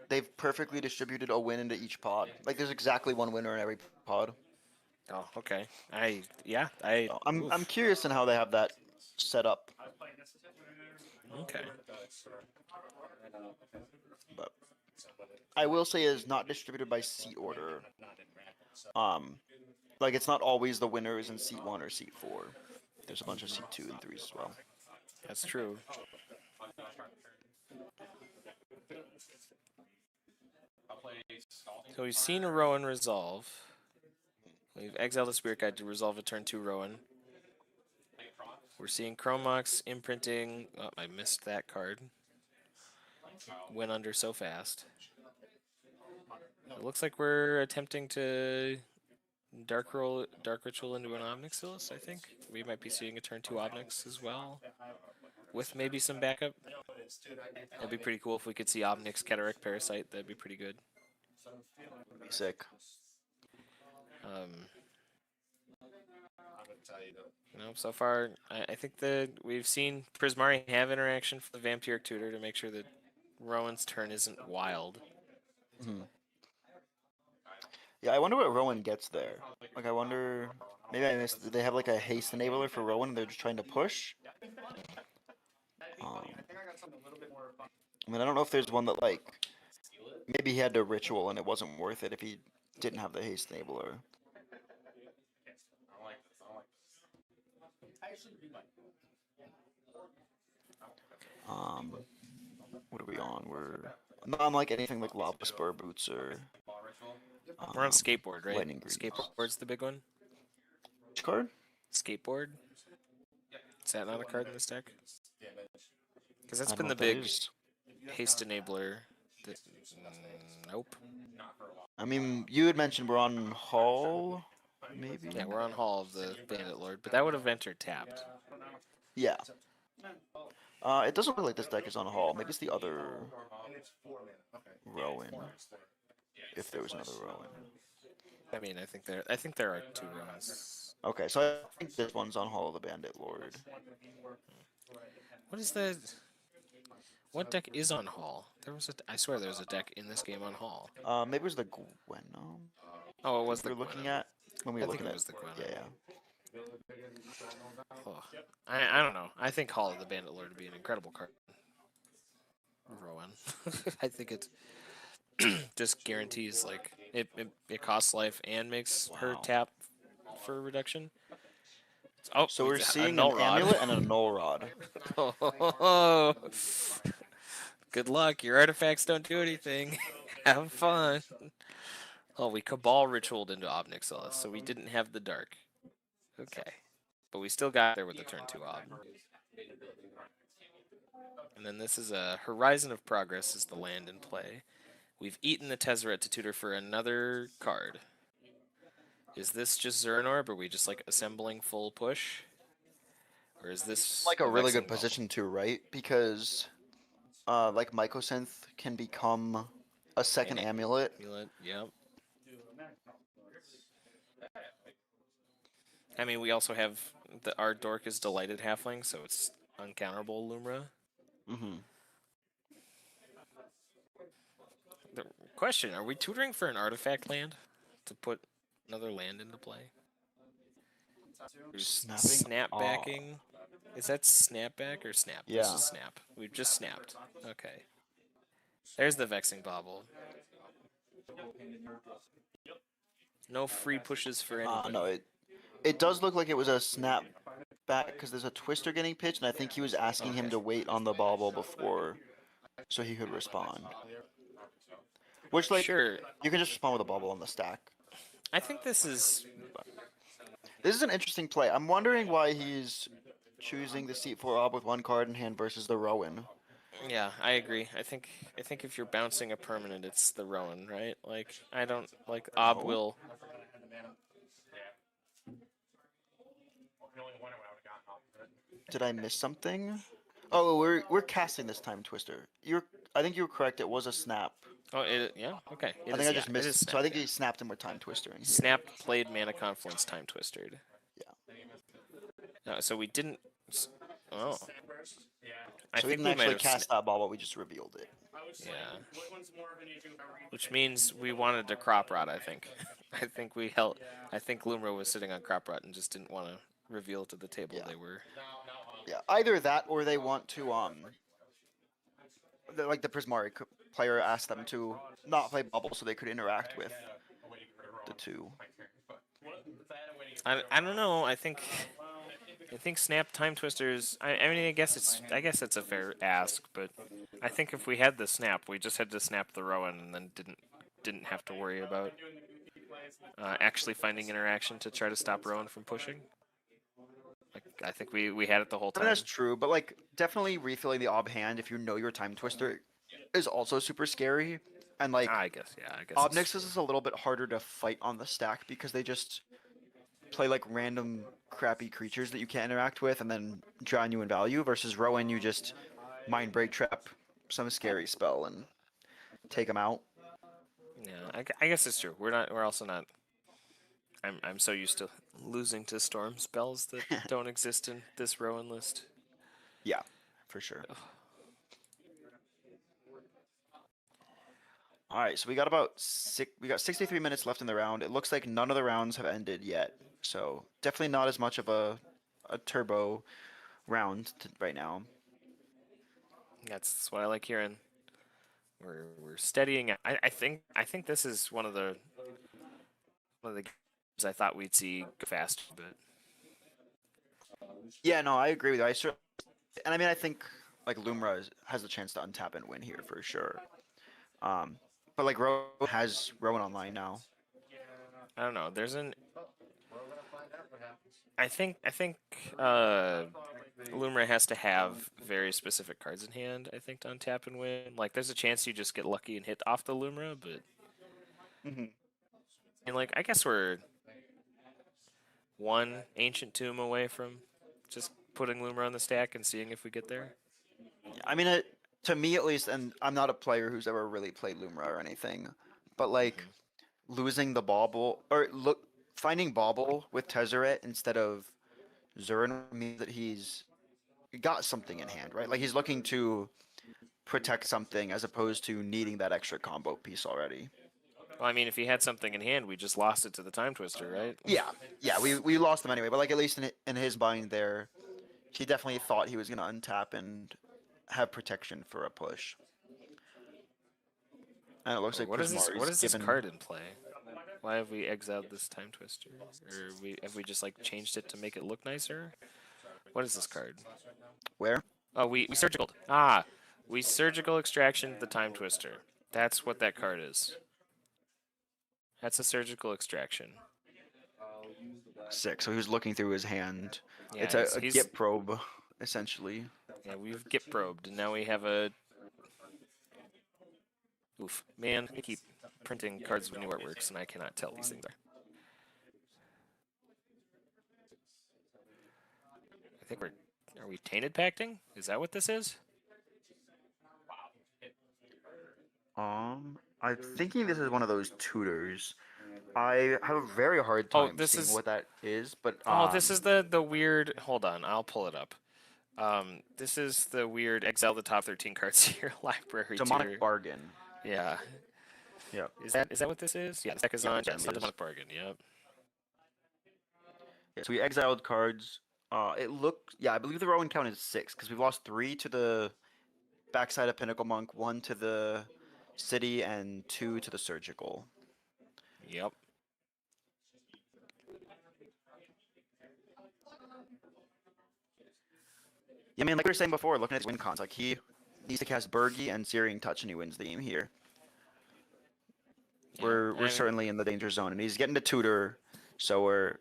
they've perfectly distributed a win into each pod. Like there's exactly one winner in every pod. Oh, okay. I So I'm oof. curious in how they have that set up. Okay. But I will say it's not distributed by seat order. Like it's not always the winners in seat 1 or seat 4. There's a bunch of seat 2 and 3s as well. That's true. So we've seen a Rowan resolve. We've exiled the Spirit Guide to resolve a turn 2 Rowan. We're seeing Chromox imprinting. Oh, I missed that card. Went under so fast. It looks like we're attempting to Dark Ritual into an Omnixilus, I think. We might be seeing a turn 2 Omnix as well. With maybe some backup. That'd be pretty cool if we could see Omnix Cataract Parasite. That'd be pretty good. Sick. No, so far, I think that we've seen Prismari have interaction for the Vampiric Tutor to make sure that Rowan's turn isn't wild. Yeah, I wonder what Rowan gets there. Like, I wonder. Maybe I missed. Do they have like a haste enabler for Rowan and they're just trying to push? I mean, I don't know if there's one that, like. Maybe he had to ritual and it wasn't worth it if he didn't have the haste enabler. What are we on? We're not on like anything like Lava Spur Boots or. We're on Skateboard, right? Lightning Greaves. Skateboard's the big one? Which card? Skateboard? Is that not a card in this deck? Because that's I been don't the know what big that is. haste enabler. That, nope. I mean, you had mentioned we're on Hall, maybe? Yeah, we're on Hall of the Bandit Lord, but that would have entered tapped. Yeah. It doesn't look like this deck is on Hall. Maybe it's the other Rowan. If there was another Rowan. I mean, I think there are 2 Rowans. Okay, so I think this one's on Hall of the Bandit Lord. What is that? What deck is on Hall? I swear there was a deck in this game on Hall. Maybe it was the Gwenom. Oh, it was We the were looking Gwenom. at when we were I think looking it at. was the Gwenom. Yeah. Oh. I don't know. I think Hall of the Bandit Lord would be an incredible card. Rowan. I think it just guarantees like it costs life and makes her tap for reduction. Oh, So we're a seeing an Null Rod. amulet and a null rod. Oh, good luck. Your artifacts don't do anything. Have fun. Oh, we Cabal ritualed into Obnixilis, so we didn't have the dark. Okay. But we still got there with the turn 2 Ob. And then this is a Horizon of Progress is the land in play. We've eaten the Tezzeret to tutor for another card. Is this just Zernorb, or are we just like assembling full push? Or is this Like a really Vexing good Ball? position too, right? Because like Mycosynth can become a second amulet. Amulet, yep. I mean, we also have our Dork is Delighted Halfling, so it's uncounterable Lumra. Mm-hmm. The question, are we tutoring for an artifact land to put another land into play? There's Snapping? snapbacking. Is that snapback or snap? This Yeah. is snap. We've just snapped. Okay. There's the vexing bobble. No free pushes for anybody. No, it does look like it was a snap back because there's a twister getting pitched, and I think he was asking him to wait on the bobble before, so he could respond. Which, like, Sure. you can just respond with a bobble on the stack. I think this is. This is an interesting play. I'm wondering why he's choosing the seat 4 ob with one card in hand versus the Rowan. Yeah, I agree. I think if you're bouncing a permanent, it's the Rowan, right? Like I don't like ob No. will. Did I miss something? Oh, we're casting this time twister. I think you were correct. It was a snap. Oh, yeah, okay. I think I just missed. So I think he snapped him with time twistering. Snapped, played mana confluence, time twistered. Yeah. No, so we didn't. Oh. I So we think didn't we might actually have cast that ball, but we just revealed it. Yeah. Which means we wanted to crop rot, I think. I think Lumra was sitting on crop rot and just didn't want to reveal to the table they were. Yeah, either that or they want to like the Prismari player asked them to not play bubble so they could interact with the two. I don't know. I think snap time twisters. I mean, I guess it's a fair ask, but I think if we had the snap, we just had to snap the Rowan and then didn't have to worry about actually finding interaction to try to stop Rowan from pushing. Like I think we had it the whole I time. mean, that's true, but like definitely refilling the ob hand if you know your time twister is also super scary. And like I guess Obnix is a little bit harder to fight on the stack because they just play like random crappy creatures that you can't interact with and then drown you in value versus Rowan you just mind break trap some scary spell and take them out. Yeah, I guess it's true. We're also not. I'm so used to losing to storm spells that don't exist in this Rowan list. Yeah, for sure. All right, so we got 63 minutes left in the round. It looks like none of the rounds have ended yet, so definitely not as much of a turbo round right now. That's what I like hearing. We're steadying. I think this is one of the games I thought we'd see go fast, but Yeah, no, I agree with you. And I mean, I think like Lumra has a chance to untap and win here for sure. But like Rowan has Rowan online now. I don't know. There's an. I think Lumra has to have very specific cards in hand. I think to untap and win. Like, there's a chance you just get lucky and hit off the Lumra, but. And like, I guess we're one ancient tomb away from just putting Lumra on the stack and seeing if we get there. I mean, to me at least, and I'm not a player who's ever really played Lumra or anything, but like losing the bauble or finding bauble with Tezzeret instead of Zurin means that he's got something in hand, right? Like he's looking to protect something as opposed to needing that extra combo piece already. Well, I mean, if he had something in hand, we just lost it to the time twister, right? Yeah, we lost him anyway. But like at least in his mind there, he definitely thought he was gonna untap and have protection for a push. And it looks like What is this given... card in play? Why have we exiled this time twister? Or have we just like changed it to make it look nicer? What is this card? Where? Oh, we surgical. We surgical extraction the time twister. That's what that card is. That's a surgical extraction. Sick. So he was looking through his hand. Yeah, it's a git probe, essentially. Yeah, we've git probed, and now we have a. Oof, man! I keep printing cards with new artworks, and I cannot tell these things are. I think are we tainted pacting? Is that what this is? I'm thinking this is one of those tutors. I have a very hard time seeing what that is, but this is the weird. Hold on, I'll pull it up. This is the weird exile the top 13 cards to your library. Demonic Bargain. Yeah. Yep. Is that what this is? Yeah, the deck is on. Yes, Demonic Bargain. Yep. Yeah, so we exiled cards. Yeah, I believe the Rowan count is 6 because we've lost 3 to the backside of Pinnacle Monk, 1 to the city, and 2 to the surgical. Yep. Yeah, I mean, like we were saying before, looking at his win cons, like he needs to cast Bergie and Searing Touch and he wins the game here. Yeah, We're certainly in the danger zone, and he's getting to tutor, so we're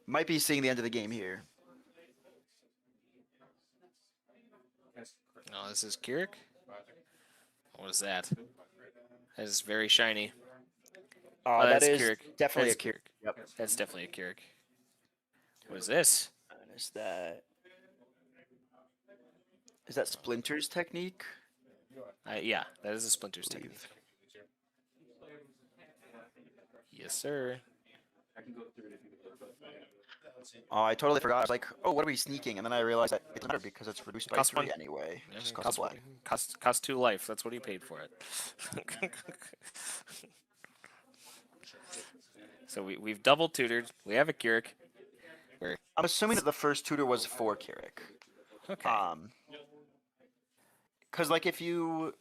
might be seeing the end of the game here. Oh, this is Keurig? What is that? That is very shiny. Oh, That that's is Keurig. definitely That's a Keurig. Yep. That's definitely a Keurig. What is this? And is that Splinter's technique? Yeah, that is a Splinter's Believe. technique. Yes, sir. Oh, I totally forgot. I was like, oh, what are we sneaking? And then I realized that it doesn't matter because it's reduced by Cost 3 one. anyway. Yeah, Just cost black. cost 2 life. That's what he paid for it. So we've double tutored. We have a Keurig. I'm assuming that the first tutor was for Keurig. Okay. Because like if you,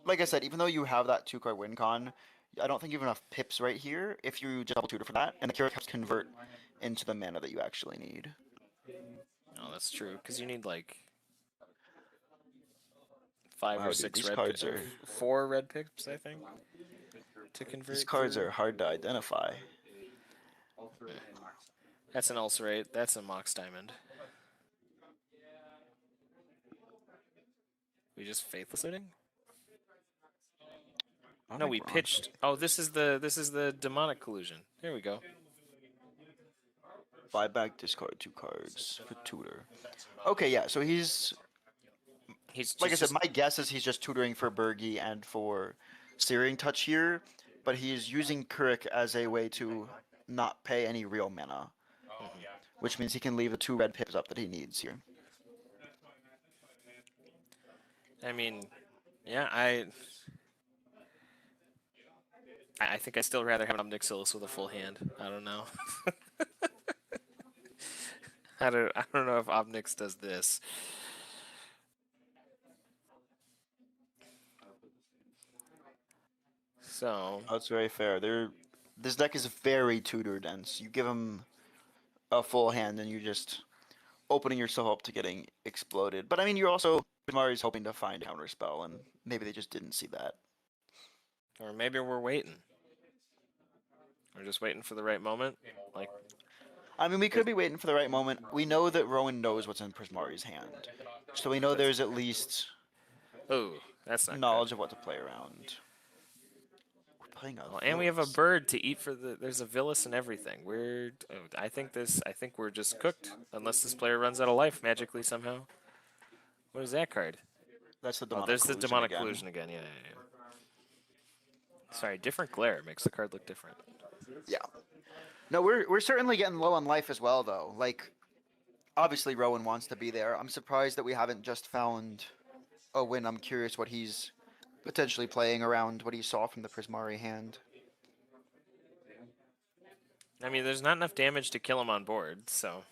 like I said, even though you have that 2-card win con, I don't think you have enough pips right here if you just double tutor for that, and the Keurig helps convert into the mana that you actually need. Oh, that's true. Because you need like 5 Wow, or dude, 6 these red cards pips. are 4 red pips, I think, to convert. These cards through. are hard to identify. That's an ulcerate. That's a Mox Diamond. We just faithless looting? No, we pitched. Oh, this is the demonic collusion. There we go. Buy back, discard 2 cards for tutor. Okay, yeah. So he's like I said. My guess is he's just tutoring for Bergie and for Searing Touch here, but he's using Keurig as a way to not pay any real mana, which means he can leave the 2 red pips up that he needs here. I mean, yeah, I think I'd still rather have an Omnixilis with a full hand. I don't know. I don't know if Omnix does this. So that's very fair. This deck is very tutor dense. You give him a full hand, and you're just opening yourself up to getting exploded. But I mean, you're also Mari's hoping to find a counterspell, and maybe they just didn't see that. Or maybe we're waiting. We're just waiting for the right moment. Like, I mean, we could be waiting for the right moment. We know that Rowan knows what's in Prismari's hand, so we know there's at least that's not knowledge of what to play around. We're playing a and we have a bird to eat for the. There's a Villas and everything. I think we're just cooked unless this player runs out of life magically somehow. What is that card? That's the demonic. There's the demonic collusion again. Yeah. Sorry, different glare makes the card look different. Yeah. No, we're certainly getting low on life as well, though. Like, obviously Rowan wants to be there. I'm surprised that we haven't just found a win. I'm curious what he's potentially playing around what he saw from the Prismari hand. I mean, there's not enough damage to kill him on board, so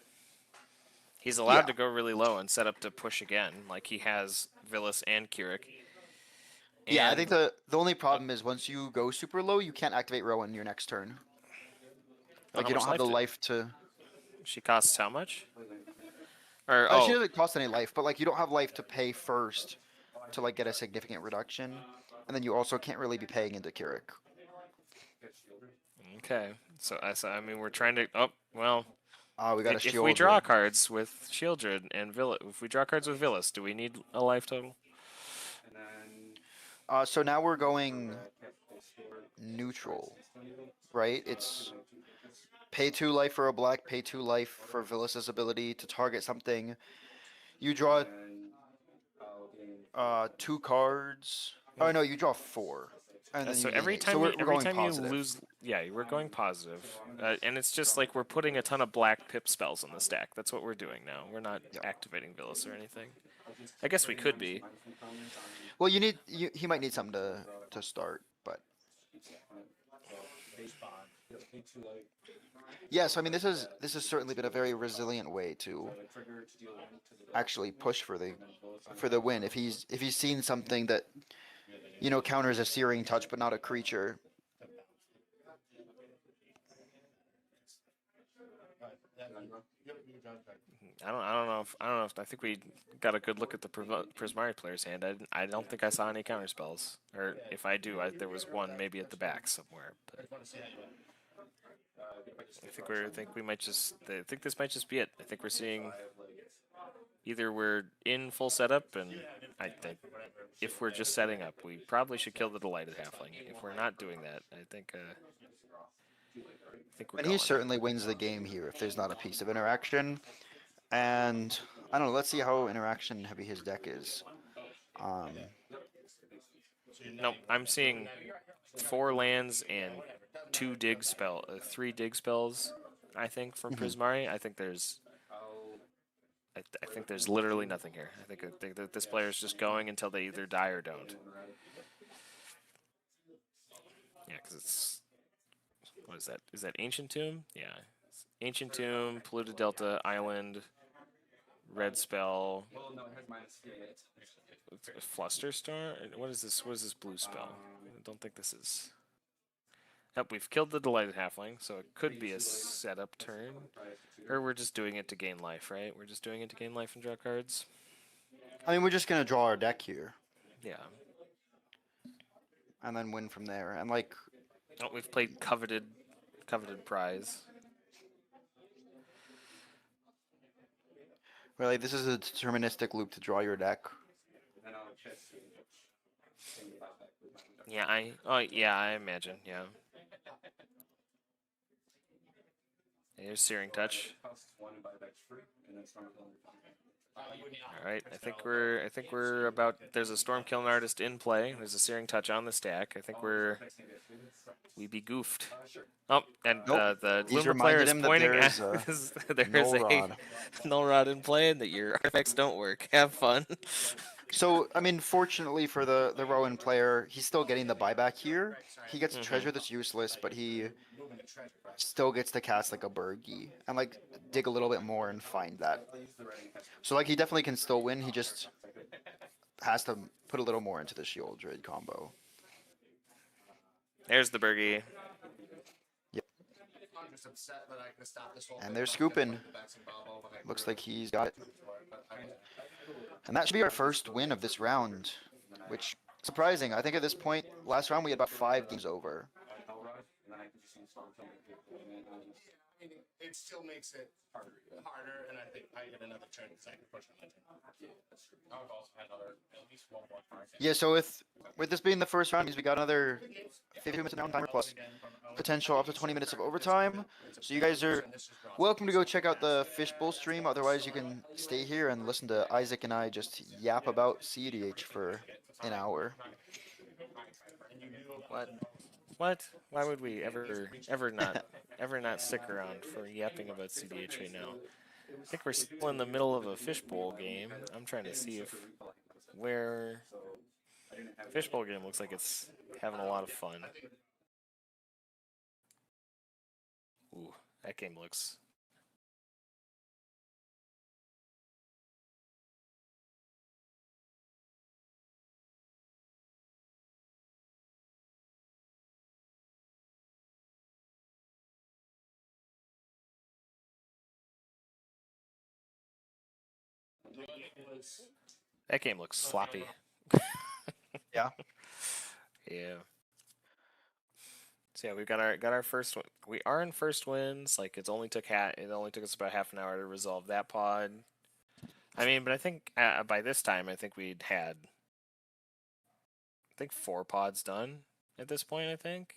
he's allowed to go really low and set up to push again, like he has Villas and Keurig. Yeah, I think the only problem is once you go super low, you can't activate Rowan your next turn. Like, you don't have the life to... She costs how much? Or She doesn't cost any life, but like you don't have life to pay first to like get a significant reduction, and then you also can't really be paying into Keurig. Okay, so I mean we're trying to. Oh well. We got a shield. If we draw cards with Shieldred and Villas, if we draw cards with Villas, do we need a life total? So now we're going neutral, right? It's pay 2 life for a black, pay 2 life for Villas's ability to target something. You draw 2 cards. Oh no, you draw 4. And then So you every gain 8. time, so we're every going time positive. you lose, we're going positive, and it's just like we're putting a ton of black pip spells on the stack. That's what we're doing now. We're not activating Villas or anything. I guess we could be. Well, he might need something to start, but Yes, I mean this has certainly been a very resilient way to actually push for the win. If he's seen something that counters a searing touch but not a creature. I don't know if I think we got a good look at the Prismari player's hand. I don't think I saw any counter spells, or if I do, there was one maybe at the back somewhere. But I think we might just I think this might just be it. I think we're seeing either we're in full setup, and I think if we're just setting up, we probably should kill the Delighted Halfling. If we're not doing that, I think we're And he going. certainly wins the game here if there's not a piece of interaction. And I don't know. Let's see how interaction heavy his deck is. No, I'm seeing 4 lands and 3 dig spells. I think from Prismari. I think there's literally nothing here. I think that this player is just going until they either die or don't. Yeah, because it's what is that? Is that Ancient Tomb? Yeah, Ancient Tomb, Polluted Delta, Island, red spell. Flusterstorm? What is this? What is this blue spell? I don't think this is. Yep, we've killed the Delighted Halfling, so it could be a setup turn. Or we're just doing it to gain life, right? We're just doing it to gain life and draw cards. I mean, we're just gonna draw our deck here. Yeah. And then win from there. And like, oh, we've played coveted prize. really, this is a deterministic loop to draw your deck. Yeah, I imagine, yeah. Here's Searing Touch. Alright, I think we're about there's a Stormkiln Artist in play. There's a Searing Touch on the stack. I think we be goofed. Oh, and Nope. the He's Luma player is reminded him that pointing there's at a there's null a rod. null rod in play and that your artifacts don't work. Have fun. So, I mean, fortunately for the Rowan player, he's still getting the buyback here. He gets a treasure that's useless, but he still gets to cast like a Burgie and like dig a little bit more and find that. So like he definitely can still win. He just has to put a little more into the Shield Druid combo. There's the Burgie. Yep. And they're scooping. Looks like he's got it. And that should be our first win of this round, which surprising. I think at this point, last round we had about 5 games over. It still makes it harder, and I think I get another turn because I can push on my turn. I would also have at least one more card. Yeah, so with this being the first round, we got another 50 minutes of downtime plus potential up to 20 minutes of overtime. So you guys are welcome to go check out the Fishbowl stream. Otherwise, you can stay here and listen to Isaac and I just yap about CDH for an hour. What? Why would we ever not stick around for yapping about CDH right now? I think we're still in the middle of a Fishbowl game. I'm trying to see where Fishbowl game looks like it's having a lot of fun. Ooh, that game looks. That game looks sloppy. Yeah. Yeah. So yeah, we've got our first. We are in first wins. Like it only took us about half an hour to resolve that pod. I mean, but I think by this time, I think we'd had. I think 4 pods done at this point. I think.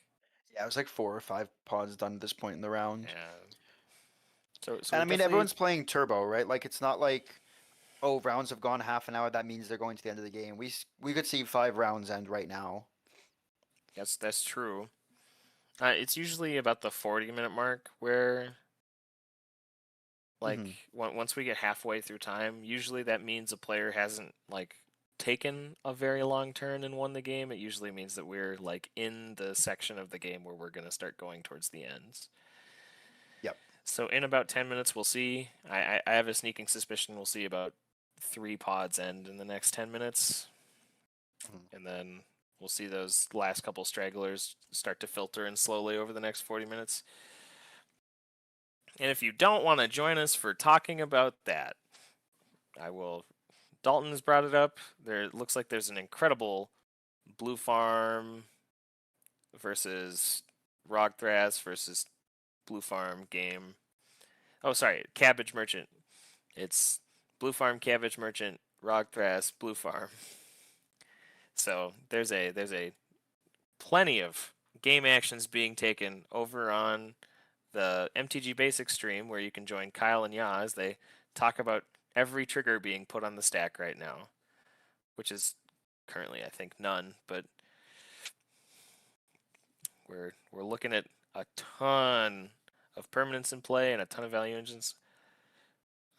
Yeah, it was like 4 or 5 pods done at this point in the round. Yeah. So and I mean, everyone's playing turbo, right? Like it's not like, oh, rounds have gone half an hour. That means they're going to the end of the game. We could see 5 rounds end right now. Yes, that's true. It's usually about the 40-minute mark where, like, once we get halfway through time, usually that means a player hasn't, like, taken a very long turn and won the game. It usually means that we're like in the section of the game where we're going to start going towards the ends. Yep. So in about 10 minutes, we'll see. I have a sneaking suspicion we'll see about 3 pods end in the next 10 minutes. And then we'll see those last couple stragglers start to filter in slowly over the next 40 minutes. And if you don't want to join us for talking about that, I will. Dalton's brought it up. There looks like there's an incredible Blue Farm versus Rogthras versus Blue Farm game. Oh, sorry, Cabbage Merchant. It's Blue Farm, Cabbage Merchant, Rogthras, Blue Farm. So there's a plenty of game actions being taken over on the MTG Basics stream where you can join Kyle and Yaz. They talk about every trigger being put on the stack right now, which is currently I think none, but we're looking at a ton of permanents in play and a ton of value engines.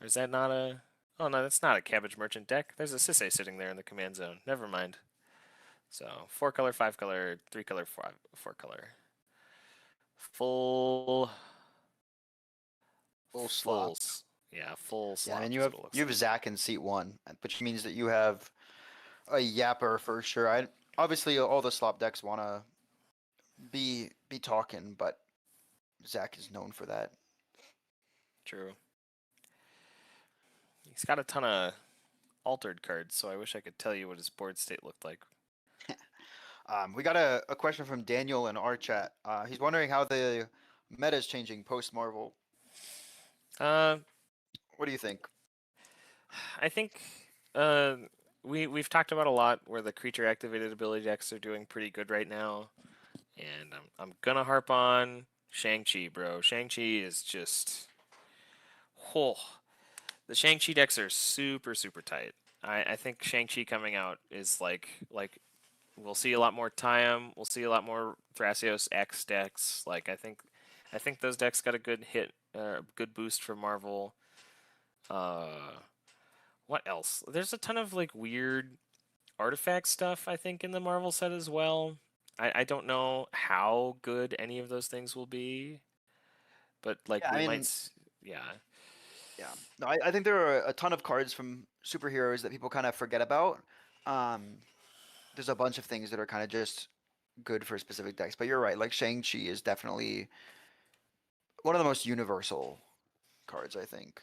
Or is that not a... Oh no, that's not a Cabbage Merchant deck. There's a Sisay sitting there in the command zone. Never mind. So 4 color, 5 color, 3 color, 4 color. Full slop. Yeah, full slop. Yeah, and you is have what it looks you have like. Zach in seat 1, which means that you have a yapper for sure. Obviously all the slop decks want to be talking, but Zach is known for that. True. He's got a ton of altered cards, so I wish I could tell you what his board state looked like. We got a question from Daniel in our chat. He's wondering how the meta is changing post Marvel. Uh, What do you think? I think we've talked about a lot where the creature activated ability decks are doing pretty good right now, and I'm gonna harp on Shang-Chi, bro. Shang-Chi is just, the Shang-Chi decks are super super tight. I think Shang-Chi coming out is like we'll see a lot more Time. We'll see a lot more Thrasios X decks. Like I think those decks got a good hit, good boost from Marvel. What else? There's a ton of like weird artifact stuff I think in the Marvel set as well. I don't know how good any of those things will be, but like Yeah, we I mean, might. Yeah. Yeah. No, I think there are a ton of cards from superheroes that people kind of forget about. There's a bunch of things that are kind of just good for specific decks, but you're right. Like Shang-Chi is definitely one of the most universal cards, I think.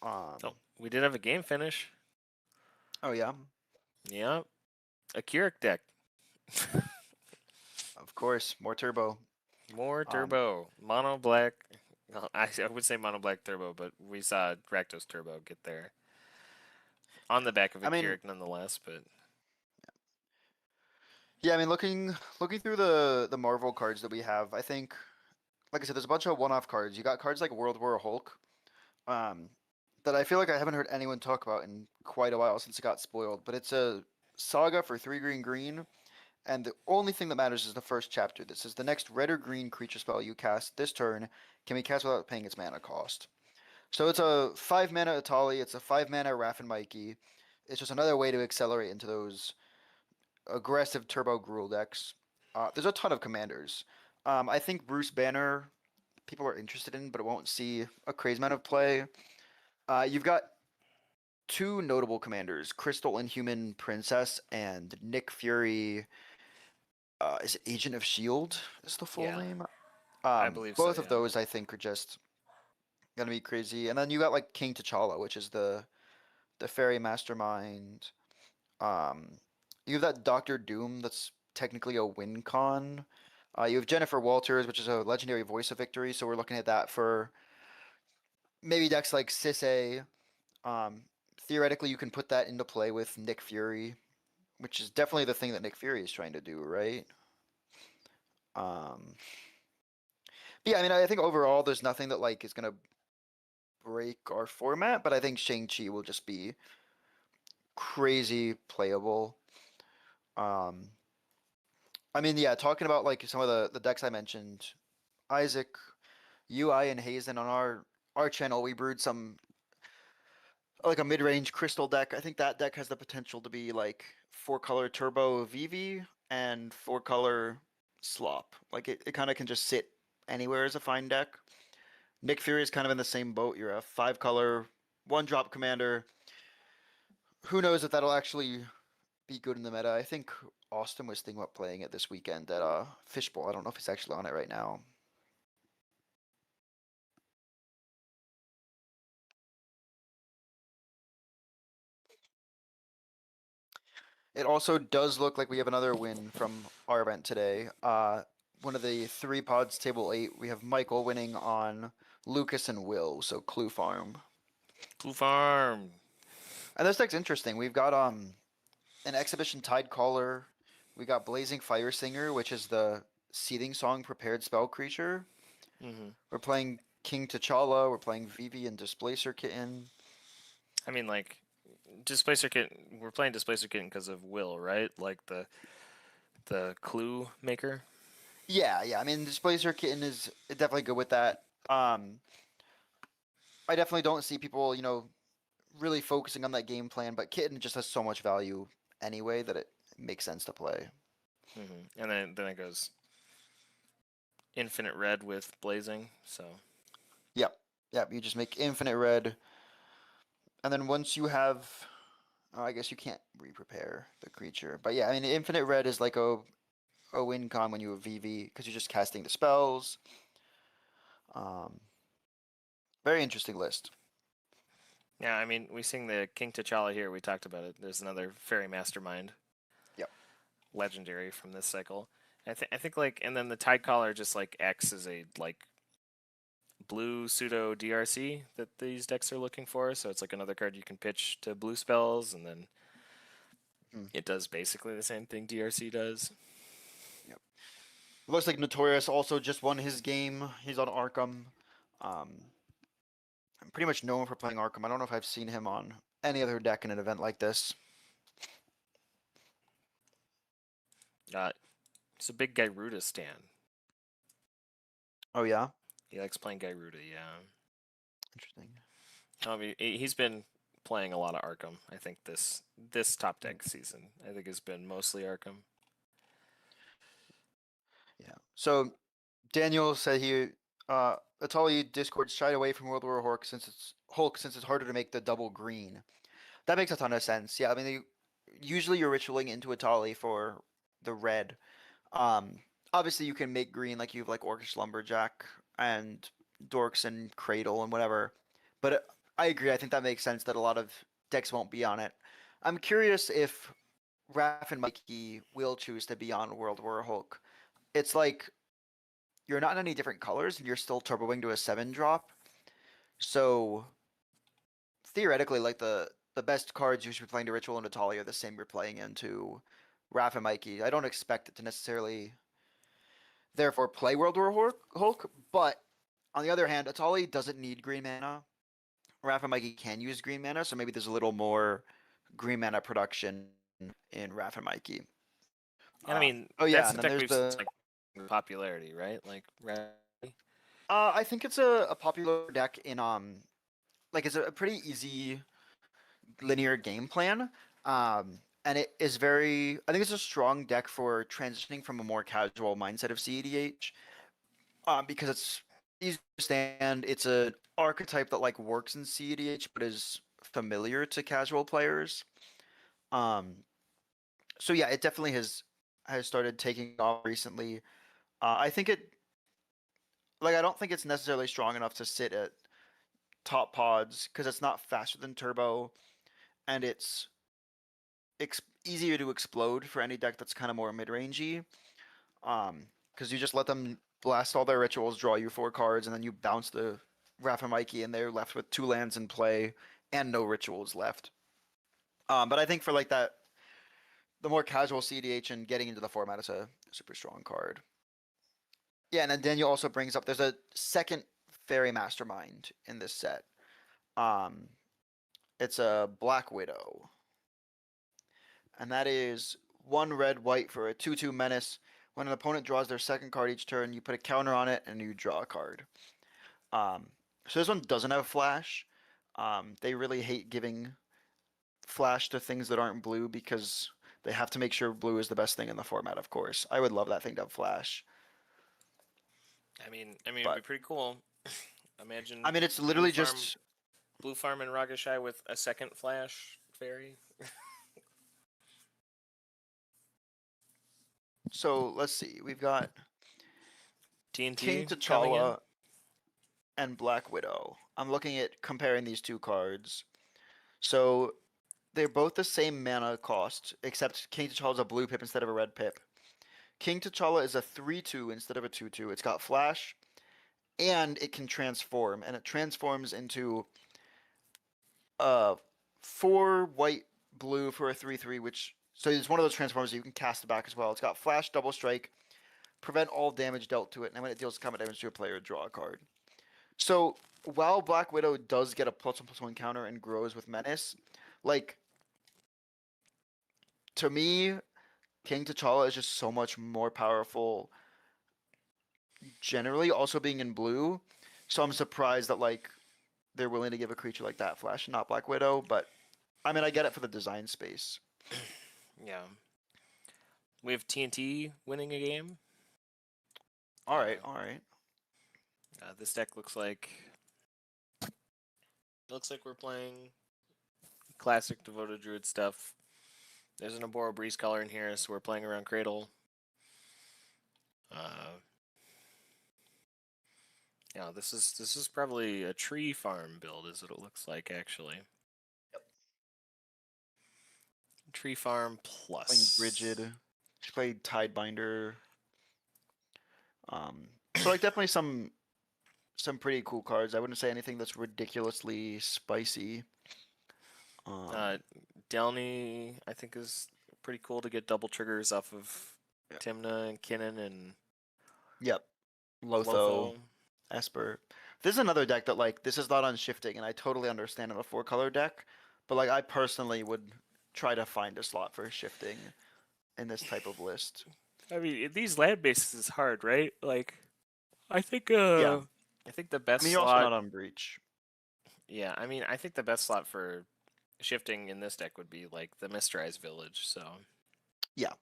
Oh, we did have a game finish. Oh yeah, Yeah. A Keurig deck. of course, more turbo. More turbo. Mono black. Well, I would say mono black turbo, but we saw Rakdos turbo get there. On the back of a I mean- Keurig nonetheless, but Yeah, I mean, looking through the Marvel cards that we have, I think, like I said, there's a bunch of one-off cards. You got cards like World War Hulk, that I feel like I haven't heard anyone talk about in quite a while since it got spoiled. But it's a saga for 3 green green, and the only thing that matters is the first chapter. This is the next red or green creature spell you cast this turn can be cast without paying its mana cost. So it's a 5 mana Atali, it's a 5 mana Raff and Mikey. It's just another way to accelerate into those aggressive turbo Gruul decks. There's a ton of commanders. I think Bruce Banner people are interested in, but it won't see a crazy amount of play. You've got 2 notable commanders, Crystal Inhuman Princess and Nick Fury. Is it Agent of Shield? Is the full Yeah. name? I believe so, both of yeah. those I think are just gonna be crazy. And then you got like King T'Challa, which is the fairy mastermind. You have that Doctor Doom that's technically a win con. You have Jennifer Walters, which is a legendary voice of victory, so we're looking at that for maybe decks like Sisay. Theoretically, you can put that into play with Nick Fury, which is definitely the thing that Nick Fury is trying to do, right? But yeah, I mean, I think overall there's nothing that like is gonna break our format, but I think Shang-Chi will just be crazy playable. I mean, yeah, talking about like some of the decks I mentioned, Isaac, UI, and Hazen on our channel, we brewed some like a mid-range crystal deck. I think that deck has the potential to be like 4-color turbo VV and 4-color slop. Like it kind of can just sit anywhere as a fine deck. Nick Fury is kind of in the same boat. You're a 5-color, 1-drop commander. Who knows if that'll actually be good in the meta? I think Austin was thinking about playing it this weekend at Fishbowl. I don't know if he's actually on it right now. It also does look like we have another win from our event today. One of the 3 pods, table 8, we have Michael winning on Lucas and Will, so Clue Farm. Clue Farm. And this deck's interesting. We've got an Exhibition Tide Caller. We got Blazing Fire Singer, which is the Seething Song prepared spell creature. Mm-hmm. We're playing King T'Challa. We're playing Vivi and Displacer Kitten. I mean, like, Displacer Kitten. We're playing Displacer Kitten because of Will, right? Like the clue maker. Yeah. I mean, Displacer Kitten is definitely good with that. I definitely don't see people, really focusing on that game plan, but Kitten just has so much value anyway that it makes sense to play. Mm-hmm. And then it goes infinite red with blazing. So. Yep. You just make infinite red, and then once you have, I guess you can't re-prepare the creature, but yeah, I mean, infinite red is like a win con when you have VV because you're just casting the spells. Very interesting list. Yeah, I mean, we sing the King T'Challa here. We talked about it. There's another Fairy Mastermind. Yep. Legendary from this cycle. I think like, and then the Tide Caller just like X is a like blue pseudo DRC that these decks are looking for. So it's like another card you can pitch to blue spells, and then it does basically the same thing DRC does. Yep. It looks like Notorious also just won his game. He's on Arkham. I'm pretty much known for playing Arkham. I don't know if I've seen him on any other deck in an event like this. It's a big Gyruda stan. Oh yeah? He likes playing Gyruda, yeah. Interesting. I mean, he's been playing a lot of Arkham. I think this top deck season, I think, has been mostly Arkham. Yeah. So Daniel said Atali Discord shied away from World War Hulk since it's harder to make the double green. That makes a ton of sense. Yeah, I mean, usually you're ritualing into Atali for the red. Obviously you can make green like you have like Orcish Lumberjack and Dorks and Cradle and whatever. But I agree. I think that makes sense that a lot of decks won't be on it. I'm curious if Raph and Mikey will choose to be on World War Hulk. It's like you're not in any different colors and you're still turboing to a 7-drop. So theoretically, like the best cards you should be playing to Ritual and Atali are the same you're playing into Raph and Mikey. I don't expect it to necessarily therefore play World War Hulk, but on the other hand, Atali doesn't need green mana. Raph and Mikey can use green mana, so maybe there's a little more green mana production in Raph and Mikey. And I mean, that's the deck we've seen, like popularity, right? Like, I think it's a popular deck in like it's a pretty easy linear game plan. And it is I think it's a strong deck for transitioning from a more casual mindset of CEDH. Because it's easy to understand. It's an archetype that like works in CEDH but is familiar to casual players. So yeah, it definitely has started taking off recently. I think I don't think it's necessarily strong enough to sit at top pods because it's not faster than Turbo, and it's easier to explode for any deck that's kind of more mid-rangey. Because you just let them blast all their rituals, draw you 4 cards, and then you bounce the Raph and Mikey, and they're left with 2 lands in play and no rituals left. But I think for like that, the more casual CDH and getting into the format is a super strong card. Yeah, and then Daniel also brings up there's a second Fairy Mastermind in this set. It's a Black Widow. And that is 1 red white for a 2/2 menace. When an opponent draws their second card each turn, you put a counter on it and you draw a card. So this one doesn't have flash. They really hate giving flash to things that aren't blue because they have to make sure blue is the best thing in the format, of course. I would love that thing to have flash. I mean, it'd be But pretty cool. Imagine. I mean, it's Blue literally Farm, just Blue Farm and Ragashai with a second flash fairy. so. Let's see. We've got TNT King coming in. T'Challa and Black Widow. I'm looking at comparing these two cards. So they're both the same mana cost, except King T'Challa is a blue pip instead of a red pip. King T'Challa is a 3/2 instead of a 2/2. It's got flash, and it can transform, and it transforms into 4 white blue for a 3/3, which so it's one of those transformers that you can cast it back as well. It's got flash, double strike, prevent all damage dealt to it, and when it deals combat damage to a player, draw a card. So while Black Widow does get a +1/+1 counter and grows with menace, like to me, King T'Challa is just so much more powerful. Generally, also being in blue, so I'm surprised that like they're willing to give a creature like that flash and not Black Widow. But I mean, I get it for the design space. Yeah. We have TNT winning a game. All right, all right. This deck looks like we're playing classic Devoted Druid stuff. There's an Abora Breeze color in here, so we're playing around Cradle. Yeah, this is probably a tree farm build, is what it looks like actually. Yep. Tree farm Playing plus. Rigid. She played Tidebinder. So like definitely some pretty cool cards. I wouldn't say anything that's ridiculously spicy. Delny, I think, is pretty cool to get double triggers off of Yep. Timna and Kinnan and Yep. Lotho, Esper. This is another deck that like this is not on shifting, and I totally understand in a 4-color deck, but like I personally would try to find a slot for shifting in this type of list. I mean, these land bases is hard, right? Like, I think Yeah. I think the best I mean, you're also slot. not on Breach. Yeah, I mean, I think the best slot for shifting in this deck would be like the Mistrized Village. So Yeah,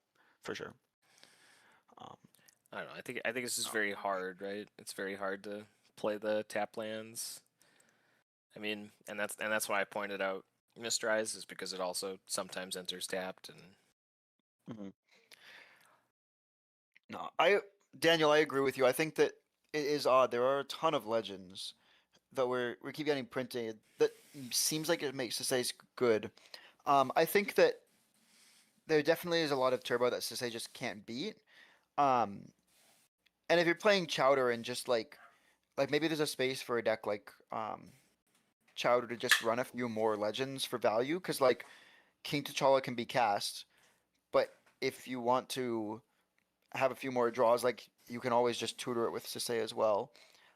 for sure. I don't know. I think it's just very hard, right? It's very hard to play the tap lands. I mean, and that's why I pointed out Mistrized is because it also sometimes enters tapped and. No, Daniel, I agree with you. I think that it is odd. There are a ton of legends that we keep getting printed that seems like it makes Sisei's good. I think that there definitely is a lot of turbo that Sisei just can't beat. And if you're playing Chowder and just like maybe there's a space for a deck like Chowder to just run a few more legends for value, because like King T'Challa can be cast, but if you want to have a few more draws, like you can always just tutor it with Sisei as well.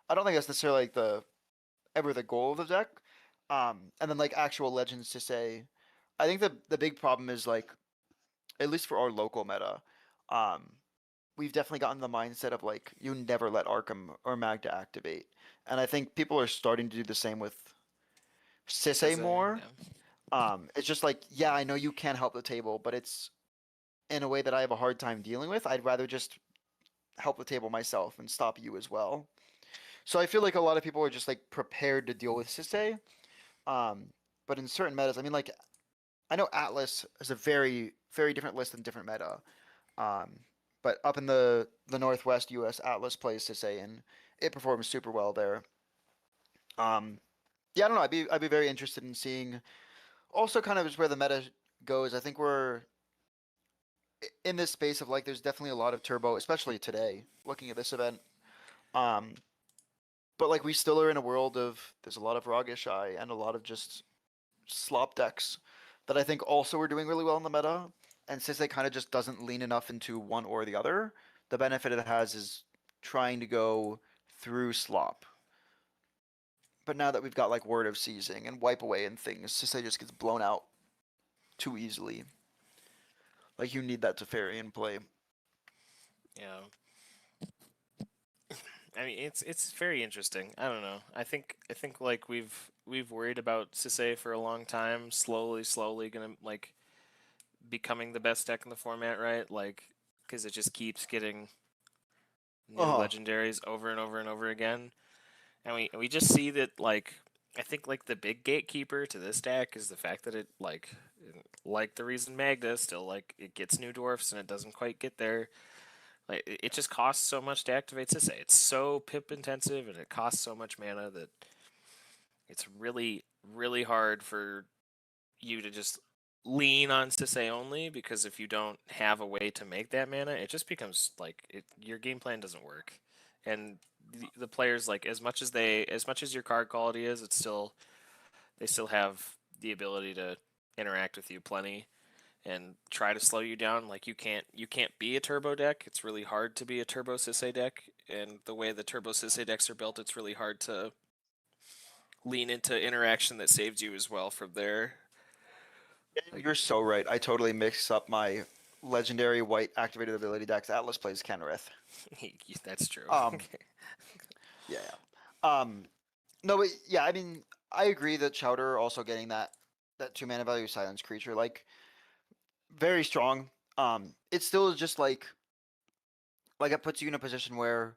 I don't think that's necessarily like ever the goal of the deck. And then like actual legends Sisei, I think the big problem is like at least for our local meta, we've definitely gotten the mindset of like you never let Arkham or Magda activate, and I think people are starting to do the same with Sisei more. Yeah. It's just like, yeah, I know you can help the table, but it's in a way that I have a hard time dealing with. I'd rather just help the table myself and stop you as well. So I feel like a lot of people are just like prepared to deal with Sisei. But in certain metas, I mean, like I know Atlas is a very, very different list than different meta. But up in the Northwest U.S., Atlas plays Sisei and it performs super well there. Yeah, I don't know. I'd be very interested in seeing also kind of just where the meta goes. I think we're in this space of like there's definitely a lot of turbo, especially today, looking at this event. But like we still are in a world of there's a lot of Ragishy and a lot of just slop decks that I think also are doing really well in the meta. And since it kind of just doesn't lean enough into one or the other, the benefit it has is trying to go through slop. But now that we've got like Word of Seizing and Wipe Away and things, Sisei just gets blown out too easily. Like you need that Teferi play. Yeah. I mean, it's very interesting. I don't know. I think like we've we've worried about Sisei for a long time, slowly gonna like becoming the best deck in the format, right? Like, because it just keeps getting new legendaries over and over and over again, and we just see that like I think like the big gatekeeper to this deck is the fact that it like the reason Magda still like it gets new dwarfs and it doesn't quite get there. Like it just costs so much to activate Sisei. It's so pip intensive and it costs so much mana that it's really hard for you to just lean on Sisei only, because if you don't have a way to make that mana, it just becomes like your game plan doesn't work. And the players, like as much as your card quality is, they still have the ability to interact with you plenty and try to slow you down. Like you can't be a turbo deck. It's really hard to be a turbo Sisei deck, and the way the turbo Sisei decks are built, it's really hard to lean into interaction that saves you as well from there. You're so right. I totally mix up my legendary white activated ability decks. Atlas plays Kenrith. That's true. Yeah. No, but yeah, I mean, I agree that Chowder also getting that 2 mana value silence creature, like, very strong. It still is just like it puts you in a position where,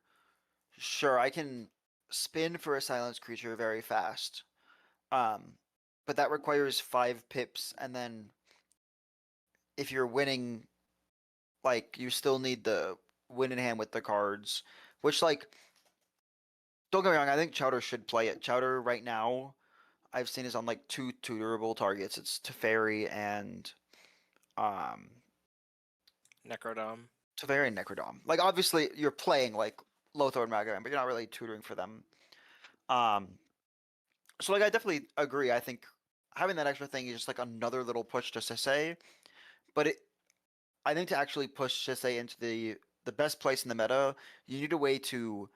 sure, I can spin for a silence creature very fast. But that requires 5 pips, and then if you're winning, like, you still need the win in hand with the cards, which, like, don't get me wrong, I think Chowder should play it. Chowder right now, I've seen is on like 2 tutorable targets. It's Teferi and Necrodome. Teferi and Necrodome. Like, obviously you're playing like Lothar and Ragavan, but you're not really tutoring for them. So like I definitely agree. I think having that extra thing is just like another little push to Sisei, but I think to actually push Sisei into the best place in the meta, you need a way to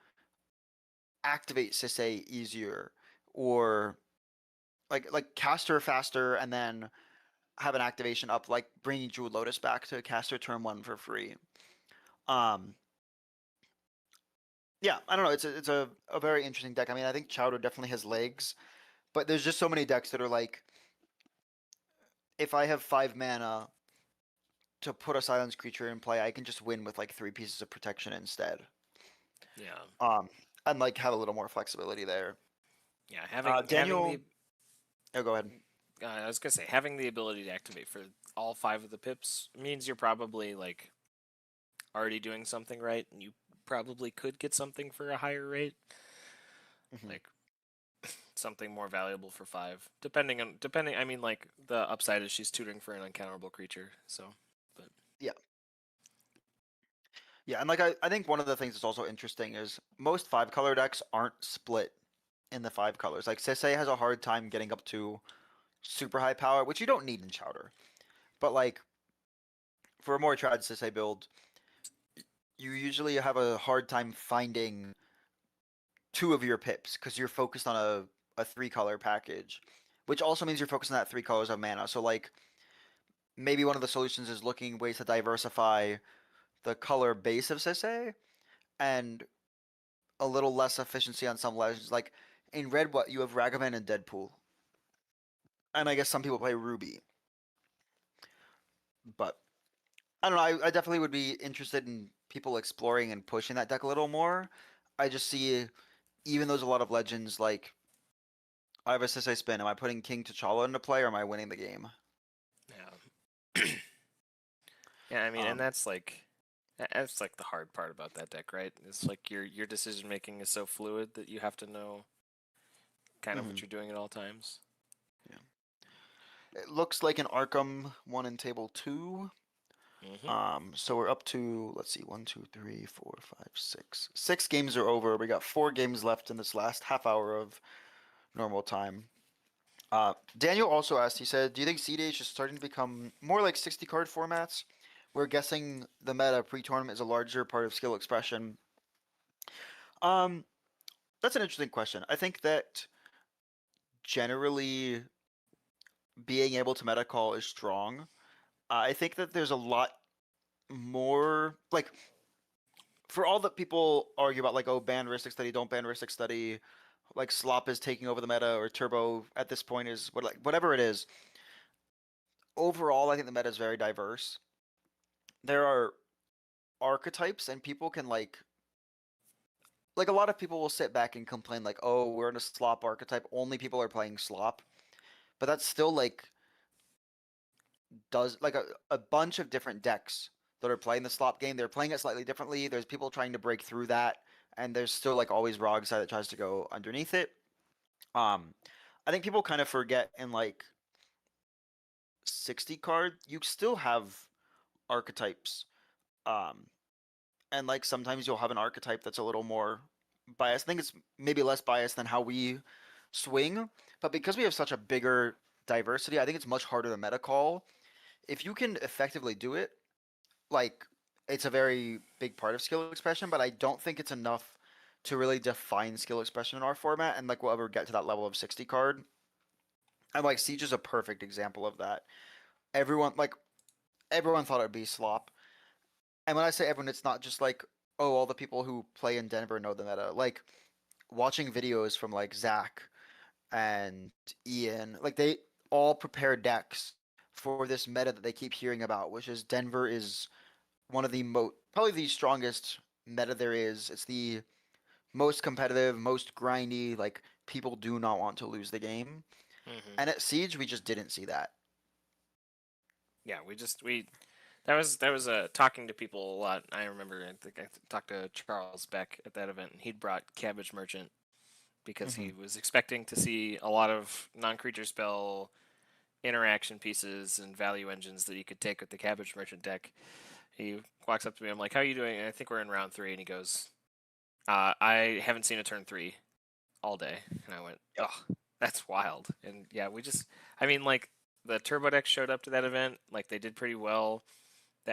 activate Sisei easier, or like cast her faster and then have an activation up, like bringing Jewel Lotus back to cast her turn 1 for free. Yeah, I don't know. It's a very interesting deck. I mean, I think Chowder definitely has legs, but there's just so many decks that are like, if I have 5 mana to put a silence creature in play, I can just win with like 3 pieces of protection instead. Yeah. And like have a little more flexibility there. Yeah, having Daniel. having Oh, go ahead. I was gonna say having the ability to activate for all 5 of the pips means you're probably like already doing something right, and you probably could get something for a higher rate, like something more valuable for 5. Depending. I mean, like the upside is she's tutoring for an uncounterable creature. So, but yeah. Yeah, and like I think one of the things that's also interesting is most 5-color decks aren't split in the 5 colors. Like Sisei has a hard time getting up to super high power, which you don't need in Chowder. But like for a more trad Sisei build, you usually have a hard time finding 2 of your pips because you're focused on a 3-color package, which also means you're focused on that 3 colors of mana. So like maybe one of the solutions is looking ways to diversify the color base of Sisei and a little less efficiency on some legends. Like in red, what you have Ragavan and Deadpool, and I guess some people play Ruby. But I don't know. I definitely would be interested in people exploring and pushing that deck a little more. I just see, even though there's a lot of legends, like I have a Sisei spin. Am I putting King T'Challa into play, or am I winning the game? yeah, yeah. I mean, and that's like the hard part about that deck, right? It's like your decision making is so fluid that you have to know kind of what you're doing at all times. Yeah. It looks like an Arkham one in table 2. So we're up to, let's see, 1, 2, 3, 4, 5, 6. 6 games are over. We got 4 games left in this last half hour of normal time. Daniel also asked, he said, do you think CDH is starting to become more like 60 card formats? We're guessing the meta pre-tournament is a larger part of skill expression. That's an interesting question. I think that generally being able to meta call is strong. I think that there's a lot more, like, for all that people argue about, like, oh, ban Ristic Study, don't ban Ristic Study, like slop is taking over the meta or turbo at this point is whatever it is. Overall, I think the meta is very diverse. There are archetypes and people can like a lot of people will sit back and complain like, "Oh, we're in a slop archetype. Only people are playing slop." But that's still like does like a bunch of different decks that are playing the slop game. They're playing it slightly differently. There's people trying to break through that, and there's still like always Rog side that tries to go underneath it. I think people kind of forget in like 60 card, you still have archetypes. Um, and like sometimes you'll have an archetype that's a little more biased. I think it's maybe less biased than how we swing, but because we have such a bigger diversity, I think it's much harder to meta call. If you can effectively do it, like it's a very big part of skill expression, but I don't think it's enough to really define skill expression in our format, and like we'll ever get to that level of 60 card. And like Siege is a perfect example of that. Everyone like everyone thought it would be slop. And when I say everyone, it's not just like, oh, all the people who play in Denver know the meta. Like watching videos from like Zach and Ian, like they all prepare decks for this meta that they keep hearing about, which is Denver is one of the probably the strongest meta there is. It's the most competitive, most grindy. Like people do not want to lose the game. And at Siege, we just didn't see that. Yeah, we that was talking to people a lot. I remember I think I talked to Charles Beck at that event, and he'd brought Cabbage Merchant because he was expecting to see a lot of non-creature spell interaction pieces and value engines that you could take with the Cabbage Merchant deck. He walks up to me. I'm like, "How are you doing?" And I think we're in round 3, and he goes, "I haven't seen a turn 3 all day." And I went, "Oh, that's wild." And yeah, I mean, like the Turbo deck showed up to that event. Like they did pretty well.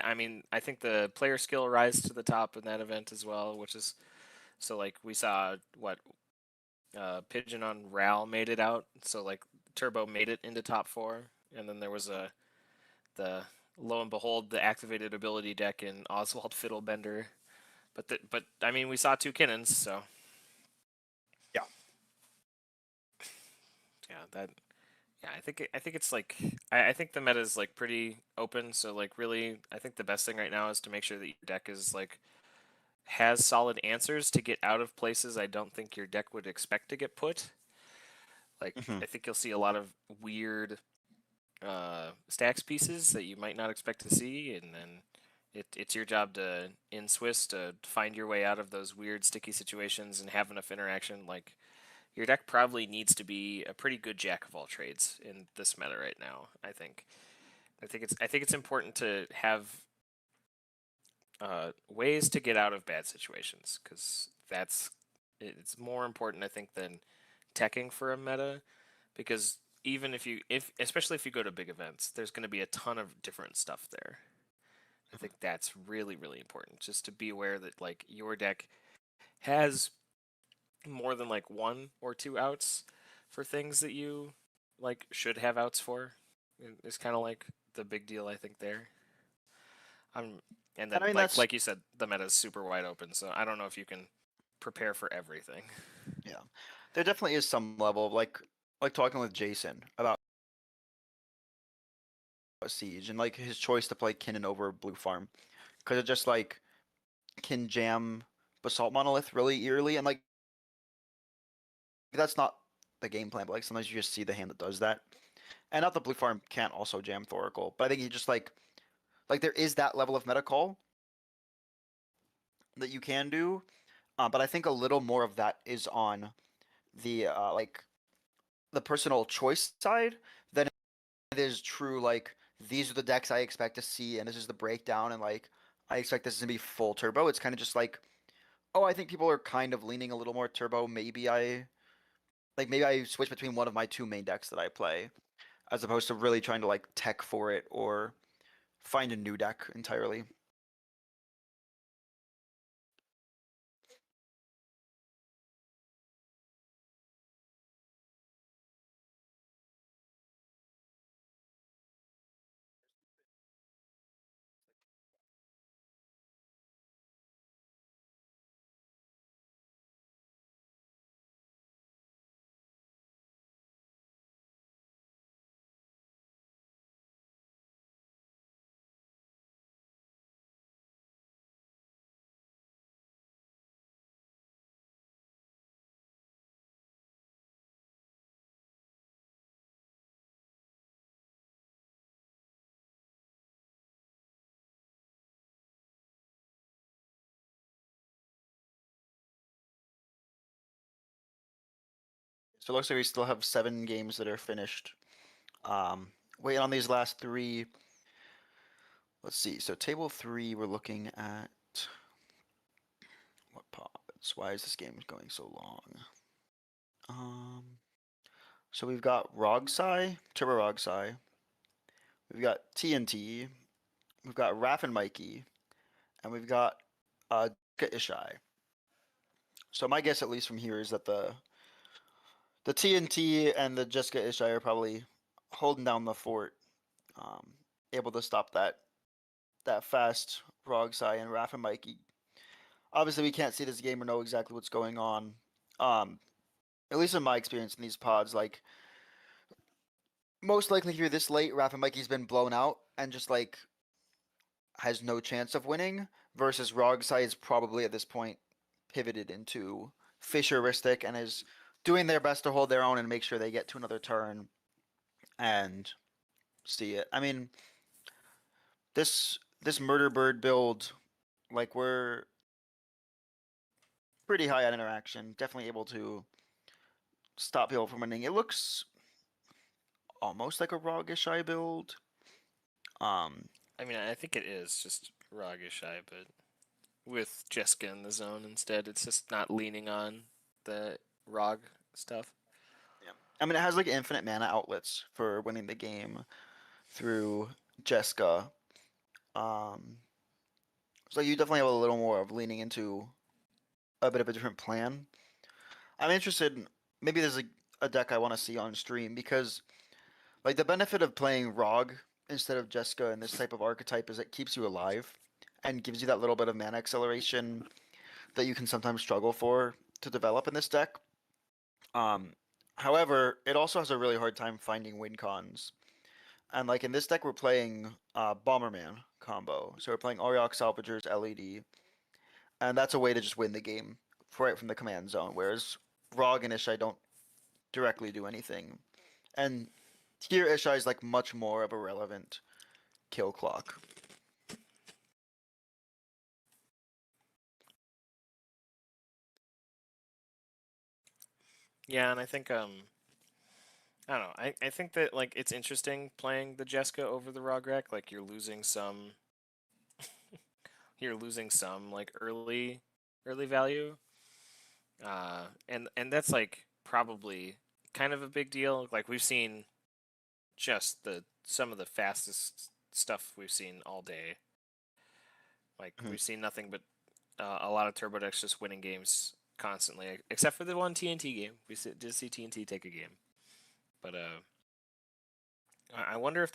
I mean, I think the player skill rise to the top in that event as well, which is so like we saw what Pigeon on Ral made it out. So like Turbo made it into top 4, and then there was the lo and behold the activated ability deck in Oswald Fiddlebender. But I mean we saw 2 Kinnons, so Yeah. yeah that yeah I think it's like I think the meta is like pretty open. So like really I think the best thing right now is to make sure that your deck is like has solid answers to get out of places I don't think your deck would expect to get put. Like I think you'll see a lot of weird stacks pieces that you might not expect to see, and then it's your job to in Swiss to find your way out of those weird sticky situations and have enough interaction. Like your deck probably needs to be a pretty good jack of all trades in this meta right now. I think it's important to have ways to get out of bad situations because it's more important I think than teching for a meta because even if especially if you go to big events, there's going to be a ton of different stuff there. I think that's really really important just to be aware that like your deck has more than like 1 or 2 outs for things that you like should have outs for. It's kind of like the big deal I think there. And then And I mean like you said, the meta is super wide open, so I don't know if you can prepare for everything. yeah, there definitely is some level of like talking with Jason about Siege and like his choice to play Kinnan over Blue Farm because it just like can jam Basalt Monolith really eerily and like that's not the game plan, but like sometimes you just see the hand that does that. And not that Blue Farm can't also jam Thoracle, but I think you just like there is that level of meta call that you can do, but I think a little more of that is on the like the personal choice side than it is true like these are the decks I expect to see and this is the breakdown and like I expect this to be full turbo. It's kind of just like, oh, I think people are kind of leaning a little more turbo. Maybe I switch between one of my 2 main decks that I play as opposed to really trying to like tech for it or find a new deck entirely. So it looks like we still have 7 games that are finished. Waiting on these last 3. Let's see. So table 3, we're looking at what pods? Why is this game going so long? So we've got Rogsai, Turbo Rogsai. We've got TNT. We've got Raph and Mikey, and we've got Ishai. So my guess, at least from here, is that the TNT and the Jessica Ishai are probably holding down the fort, able to stop that fast Rogsai and Raph and Mikey. Obviously, we can't see this game or know exactly what's going on. At least in my experience in these pods, like most likely here this late, Raph and Mikey's been blown out and just like has no chance of winning. Versus Rogsai is probably at this point pivoted into Fisheristic and is doing their best to hold their own and make sure they get to another turn and see it. I mean, this Murder Bird build, like, we're pretty high on interaction, definitely able to stop people from winning. It looks almost like a Rogish build. I mean, I think it is just Rogish, but with Jessica in the zone instead. It's just not leaning on the Rog stuff. Yeah. I mean, it has like infinite mana outlets for winning the game through Jessica. So you definitely have a little more of leaning into a bit of a different plan. I'm interested in, maybe there's a deck I want to see on stream because like the benefit of playing Rog instead of Jessica in this type of archetype is it keeps you alive and gives you that little bit of mana acceleration that you can sometimes struggle for to develop in this deck. However, it also has a really hard time finding win cons. And like in this deck, we're playing Bomberman combo. So we're playing Auriok Salvager's LED. And that's a way to just win the game right from the command zone. Whereas Rog and Ishai don't directly do anything. And here Ishai is like much more of a relevant kill clock. Yeah, and I think I don't know. I think that like it's interesting playing the Jessica over the Rograk. Like you're losing some like early value. And that's like probably kind of a big deal. Like we've seen just some of the fastest stuff we've seen all day. Like we've seen nothing but a lot of turbo decks just winning games constantly, except for the one TNT game. We did see TNT take a game, but I wonder if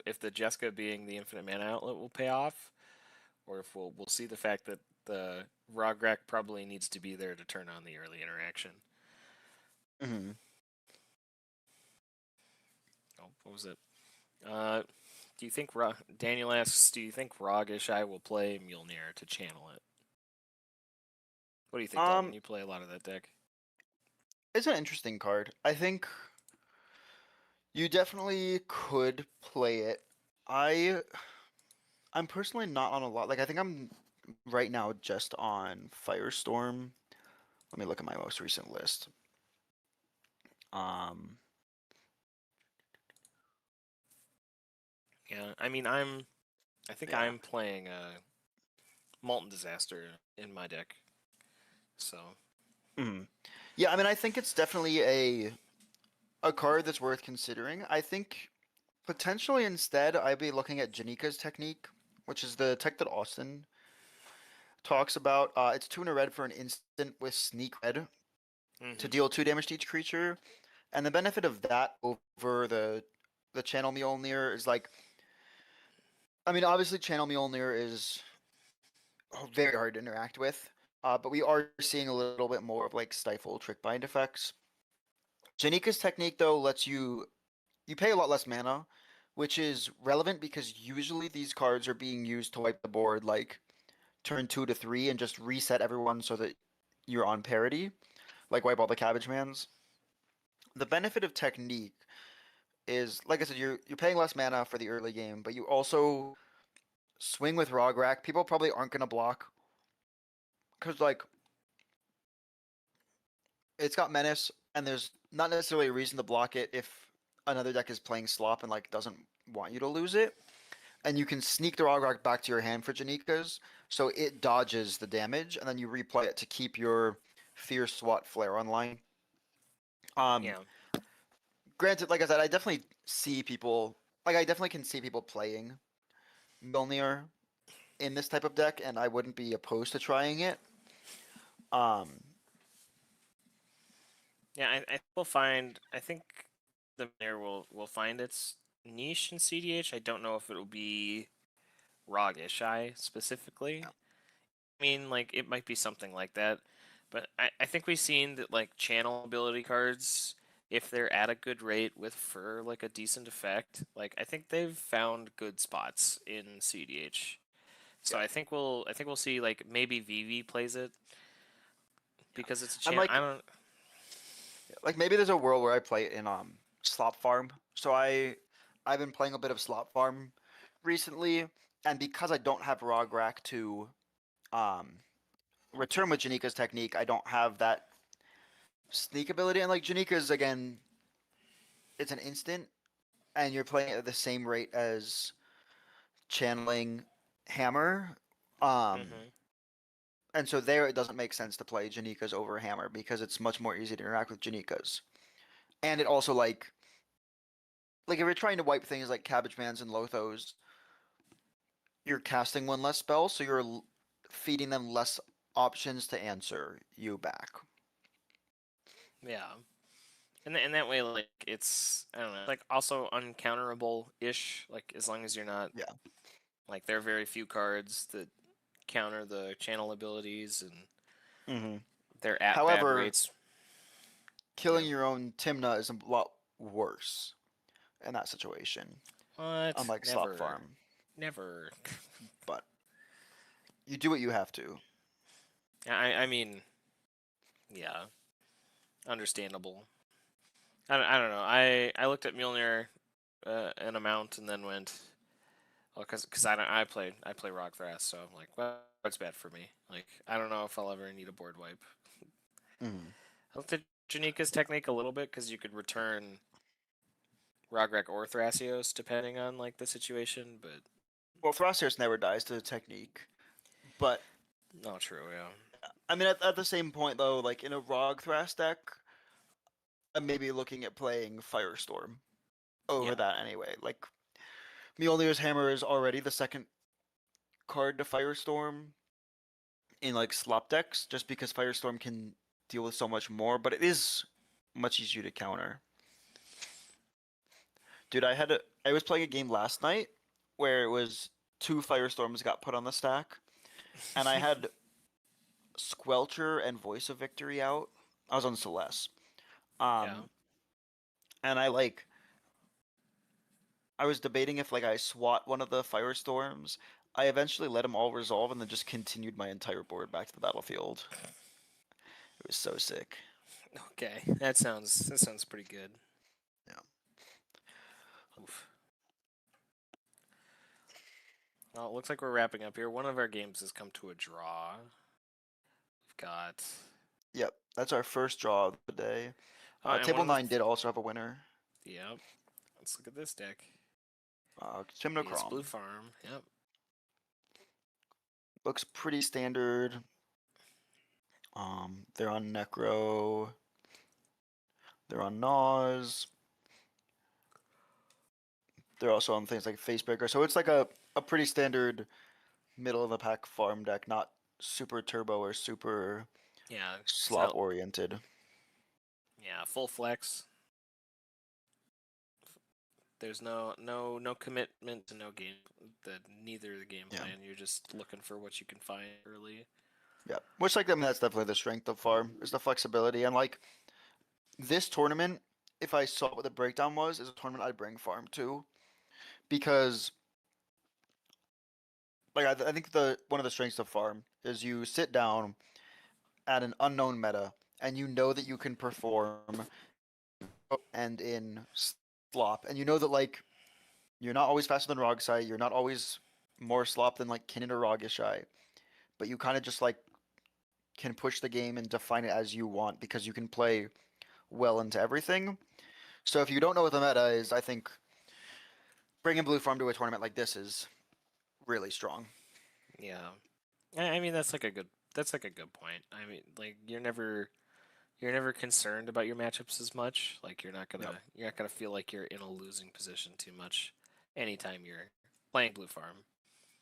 if the Jessica being the infinite mana outlet will pay off, or if we'll see the fact that the Rograk probably needs to be there to turn on the early interaction. Mm-hmm. Oh, what was it? Do you think Daniel asks, do you think Rogish will play Mjolnir to channel it? What do you think, Dalton? You play a lot of that deck. It's an interesting card. I think you definitely could play it. I'm personally not on a lot. Like I think I'm right now just on Firestorm. Let me look at my most recent list. Yeah, I mean I think I'm playing Molten Disaster in my deck. So. Yeah, I mean I think it's definitely a card that's worth considering. I think potentially instead I'd be looking at Janika's technique, which is the tech that Austin talks about. It's 2 in a red for an instant with Sneak Red to deal 2 damage to each creature. And the benefit of that over the Channel Mjolnir is like, I mean, obviously Channel Mjolnir is very hard to interact with, but we are seeing a little bit more of like Stifle Trick Bind effects. Janika's technique though lets you pay a lot less mana, which is relevant because usually these cards are being used to wipe the board like turn 2 to 3 and just reset everyone so that you're on parity, like wipe all the Cabbage Mans. The benefit of technique is, like I said, you're paying less mana for the early game, but you also swing with Rograk. People probably aren't gonna block because like it's got Menace and there's not necessarily a reason to block it if another deck is playing slop and like doesn't want you to lose it. And you can sneak the Rograk back to your hand for Janika's, so it dodges the damage, and then you replay it to keep your Fierce Swat Flare online. Yeah. Granted, like I said, I definitely see people, like I definitely can see people playing Mjolnir in this type of deck, and I wouldn't be opposed to trying it. Yeah, I think we'll find. I think the Mjolnir will find its niche in CDH. I don't know if it'll be Rog-Ishai specifically. I mean, like it might be something like that, but I think we've seen that like channel ability cards, if they're at a good rate with for like a decent effect, like I think they've found good spots in CDH. So I think we'll see like maybe VV plays it because it's a And channel. I don't. like maybe there's a world where I play it in Slop Farm. So I've been playing a bit of Slop Farm recently, and because I don't have Rograk to um return with Janika's technique, I don't have that sneak ability. And like Janika's again, it's an instant, and you're playing it at the same rate as channeling Hammer. Mhm. And so there it doesn't make sense to play Janika's over Hammer because it's much more easy to interact with Janika's. And it also like if you're trying to wipe things like Cabbage Mans and Lothos, you're casting one less spell, so you're feeding them less options to answer you back. Yeah. And that way, like it's I don't know, like also uncounterable ish. Like as long as you're not Yeah. like there are very few cards that counter the channel abilities, and Mm-hmm. they're at bad However, rates. killing Yeah. your own Timna is a lot worse in that situation, What? unlike Slop Never. Farm. Never. But you do what you have to. I mean, yeah, understandable. I don't know. I looked at Mjolnir an amount and then went, well, because I play Rock Thras, so I'm like, well, it's bad for me. Like I don't know if I'll ever need a board wipe. Mm. I looked at Janika's technique a little bit because you could return Rograk or Thrasios depending on like the situation, but Well, Thrasios never dies to the technique, but not true. Yeah. I mean, at the same point though, like in a Rog Thras deck, I'm maybe looking at playing Firestorm over Yeah. that anyway. Like Mjolnir's Hammer is already the second card to Firestorm in like slop decks, just because Firestorm can deal with so much more, but it is much easier to counter. Dude, I was playing a game last night where it was two Firestorms got put on the stack, and I had Squelcher and Voice of Victory out. I was on Celeste. Yeah. And I was debating if like I swat one of the Firestorms. I eventually let them all resolve and then just continued my entire board back to the battlefield. It was so sick. Okay, that sounds pretty good. Yeah. Oof. Well, it looks like we're wrapping up here. One of our games has come to a draw. We've got Yep, that's our first draw of the day. and Table one of the 9 did also have a winner. Yep. Let's look at this deck. It's Blue Chimnocrom. Farm. Yep. Looks pretty standard. They're on Necro. They're on Naws. They're also on things like Facebreaker. So it's like a pretty standard middle of the pack farm deck, not super turbo or super Yeah. slot So, oriented. yeah, full flex. There's no commitment to no game. Neither the game Yeah. plan. You're just looking for what you can find early. Yeah, which like I mean that's definitely the strength of farm is the flexibility, and like this tournament, if I saw what the breakdown was, is a tournament I'd bring farm to, because like I think the one of the strengths of farm is you sit down at an unknown meta and you know that you can perform and in slop, and you know that like you're not always faster than Rogsai, you're not always more slop than like Kinnan or Rogishai, but you kind of just like can push the game and define it as you want because you can play well into everything. So if you don't know what the meta is, I think bringing Blue Farm to a tournament like this is really strong. Yeah. I mean that's like a good point. I mean like you're never concerned about your matchups as much. Like you're not gonna feel like you're in a losing position too much anytime you're playing Blue Farm.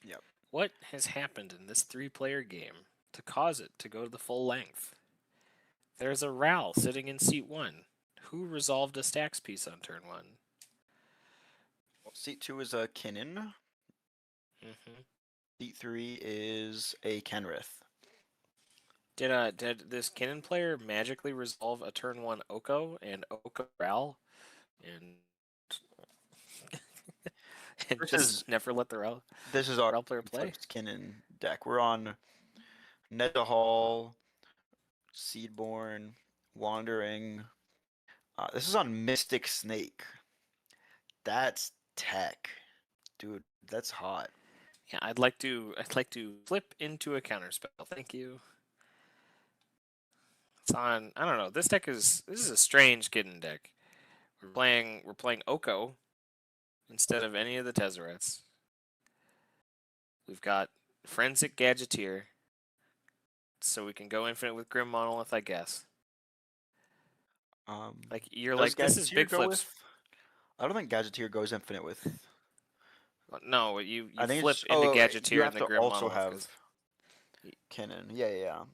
Yep. What has happened in this 3-player game to cause it to go to the full length? There's a Ral sitting in seat 1. Who resolved a stacks piece on turn 1? Seat 2 is a Kinnan. Mm-hmm. Seat 3 is a Kenrith. Did this Kinnan player magically resolve a turn 1 Oko and Oko Ral? And and just never let the Ral our player play? Kinnan deck. We're on Neta Hall, Seedborn, Wandering. This is on Mystic Snake. That's tech. Dude, that's hot. Yeah, I'd like to flip into a counterspell. Thank you. It's on. I don't know. This is a strange Kitten deck. We're playing Oko instead of any of the Tezzerets. We've got Forensic Gadgeteer, so we can go infinite with Grim Monolith, I guess. Like you're like this is big flips. I don't think Gadgeteer goes infinite with. No, you I think flip into Gadgeteer and the Grim also Monolith. Have Kinnan. Yeah.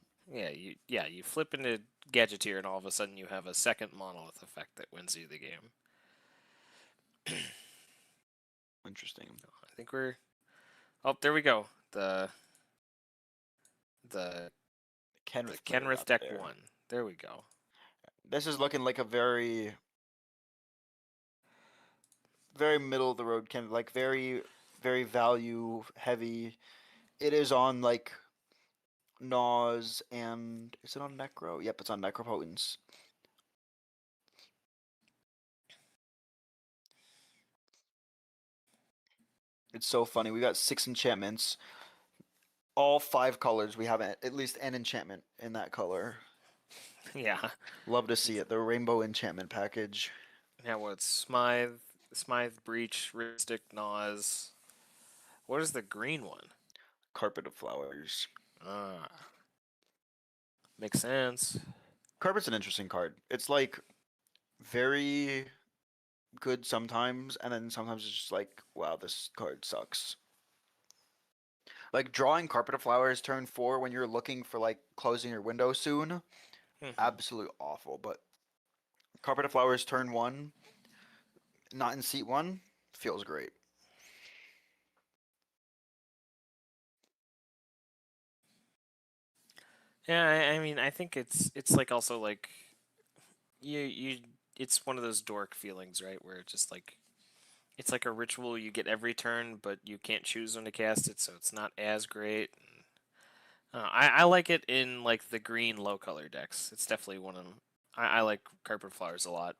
You flip into Gadgeteer and all of a sudden you have a second Monolith effect that wins you the game. Interesting. I think we're. Oh, there we go. The Kenrith deck there. 1. There we go. This is looking like a very, very middle of the road Kenrith, like very, very value heavy. It is on like Naws and is it on Necro? Yep, it's on Necropotence. It's so funny. We got 6 enchantments. All 5 colors. We have at least an enchantment in that color. Yeah. Love to see it. The rainbow enchantment package. Yeah, what's Smythe, Breach, Ristic, Naws. What is the green one? Carpet of Flowers. Makes sense. Carpet's an interesting card. It's like very good sometimes, and then sometimes it's just like, wow, this card sucks. Like drawing Carpet of Flowers turn 4 when you're looking for like closing your window soon, absolutely awful. But Carpet of Flowers turn 1, not in seat 1, feels great. Yeah, I mean, I think it's like also like you it's one of those dork feelings, right? Where it's just like it's like a ritual you get every turn, but you can't choose when to cast it, so it's not as great. I like it in like the green low color decks. It's definitely one of them. I like Carpet Flowers a lot.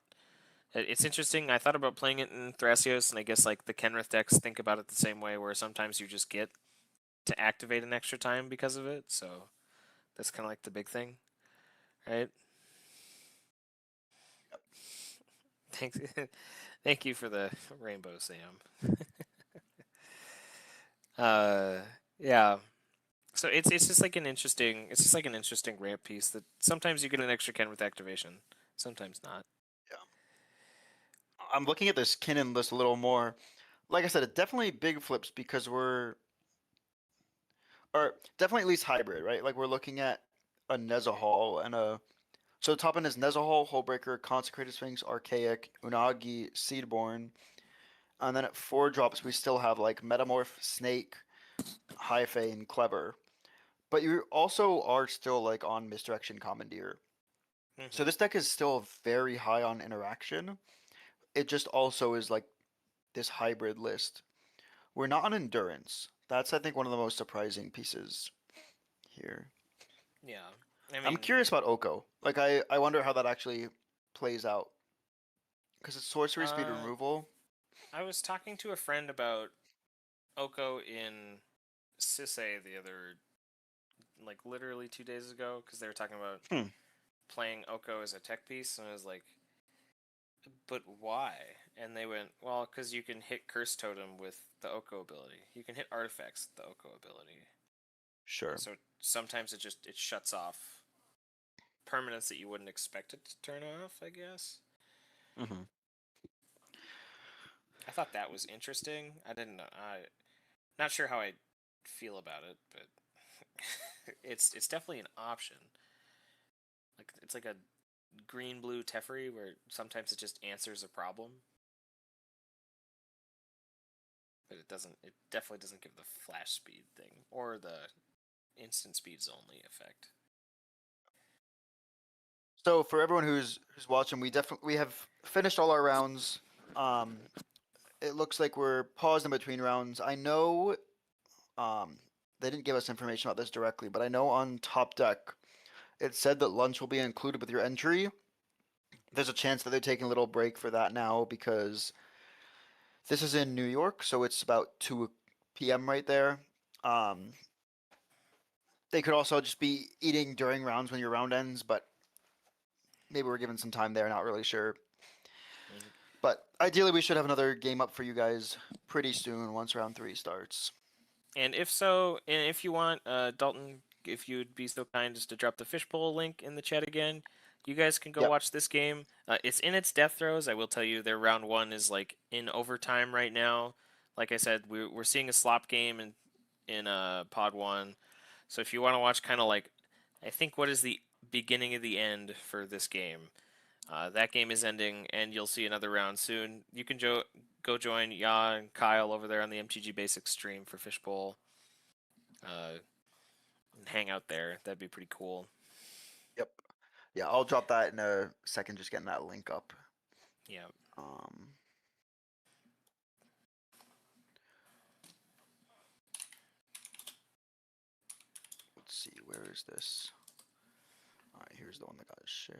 It's interesting. I thought about playing it in Thrasios, and I guess like the Kenrith decks think about it the same way, where sometimes you just get to activate an extra time because of it. So that's kind of like the big thing, right? Thanks. Thank you for the rainbow, Sam. Yeah. So it's just like an interesting ramp piece that sometimes you get an extra Ken with activation, sometimes not. Yeah. I'm looking at this Kinnan list a little more. Like I said, it definitely big flips because or definitely at least hybrid, right? Like we're looking at a Nezahal and a. So the top end is Nezahal, Hullbreaker, Consecrated Sphinx, Archaic, Unagi, Seedborn. And then at 4 drops, we still have like Metamorph, Snake, Hyphae, and Clever. But you also are still like on Misdirection Commandeer. So this deck is still very high on interaction. It just also is like this hybrid list. We're not on Endurance. That's, I think, one of the most surprising pieces here. Yeah. I mean, I'm curious about Oko. Like, I wonder how that actually plays out. Because it's sorcery speed removal. I was talking to a friend about Oko in Sisay the other, like literally 2 days ago, because they were talking about playing Oko as a tech piece, and I was like, but why? And they went, well, because you can hit Curse Totem with the Oko ability. You can hit artifacts with the Oko ability. Sure. So sometimes it shuts off permanents that you wouldn't expect it to turn off, I guess. Mm-hmm. I thought that was interesting. I didn't know. Not sure how I feel about it, but it's definitely an option. Like it's like a green blue Teferi where sometimes it just answers a problem. But it doesn't. It definitely doesn't give the flash speed thing or the instant speeds only effect. So for everyone who's watching, we have finished all our rounds. It looks like we're paused in between rounds. I know they didn't give us information about this directly, but I know on Top Deck it said that lunch will be included with your entry. There's a chance that they're taking a little break for that now because this is in New York, so it's about 2 p.m. right there. They could also just be eating during rounds when your round ends, but maybe we're given some time there, not really sure. But ideally, we should have another game up for you guys pretty soon once round 3 starts. And if so, and if you want, Dalton, if you'd be so kind just to drop the fishbowl link in the chat again, you guys can go Yep. watch this game. It's in its death throes. I will tell you, their round 1 is like in overtime right now. Like I said, we're seeing a slop game in Pod 1. So if you want to watch kind of like, I think what is the beginning of the end for this game. That game is ending, and you'll see another round soon. You can go join Ya and Kyle over there on the MTG Basics stream for Fishbowl. And hang out there. That'd be pretty cool. Yep. Yeah, I'll drop that in a second, just getting that link up. Yeah. Let's see, where is this? All right, here's the one that got shared.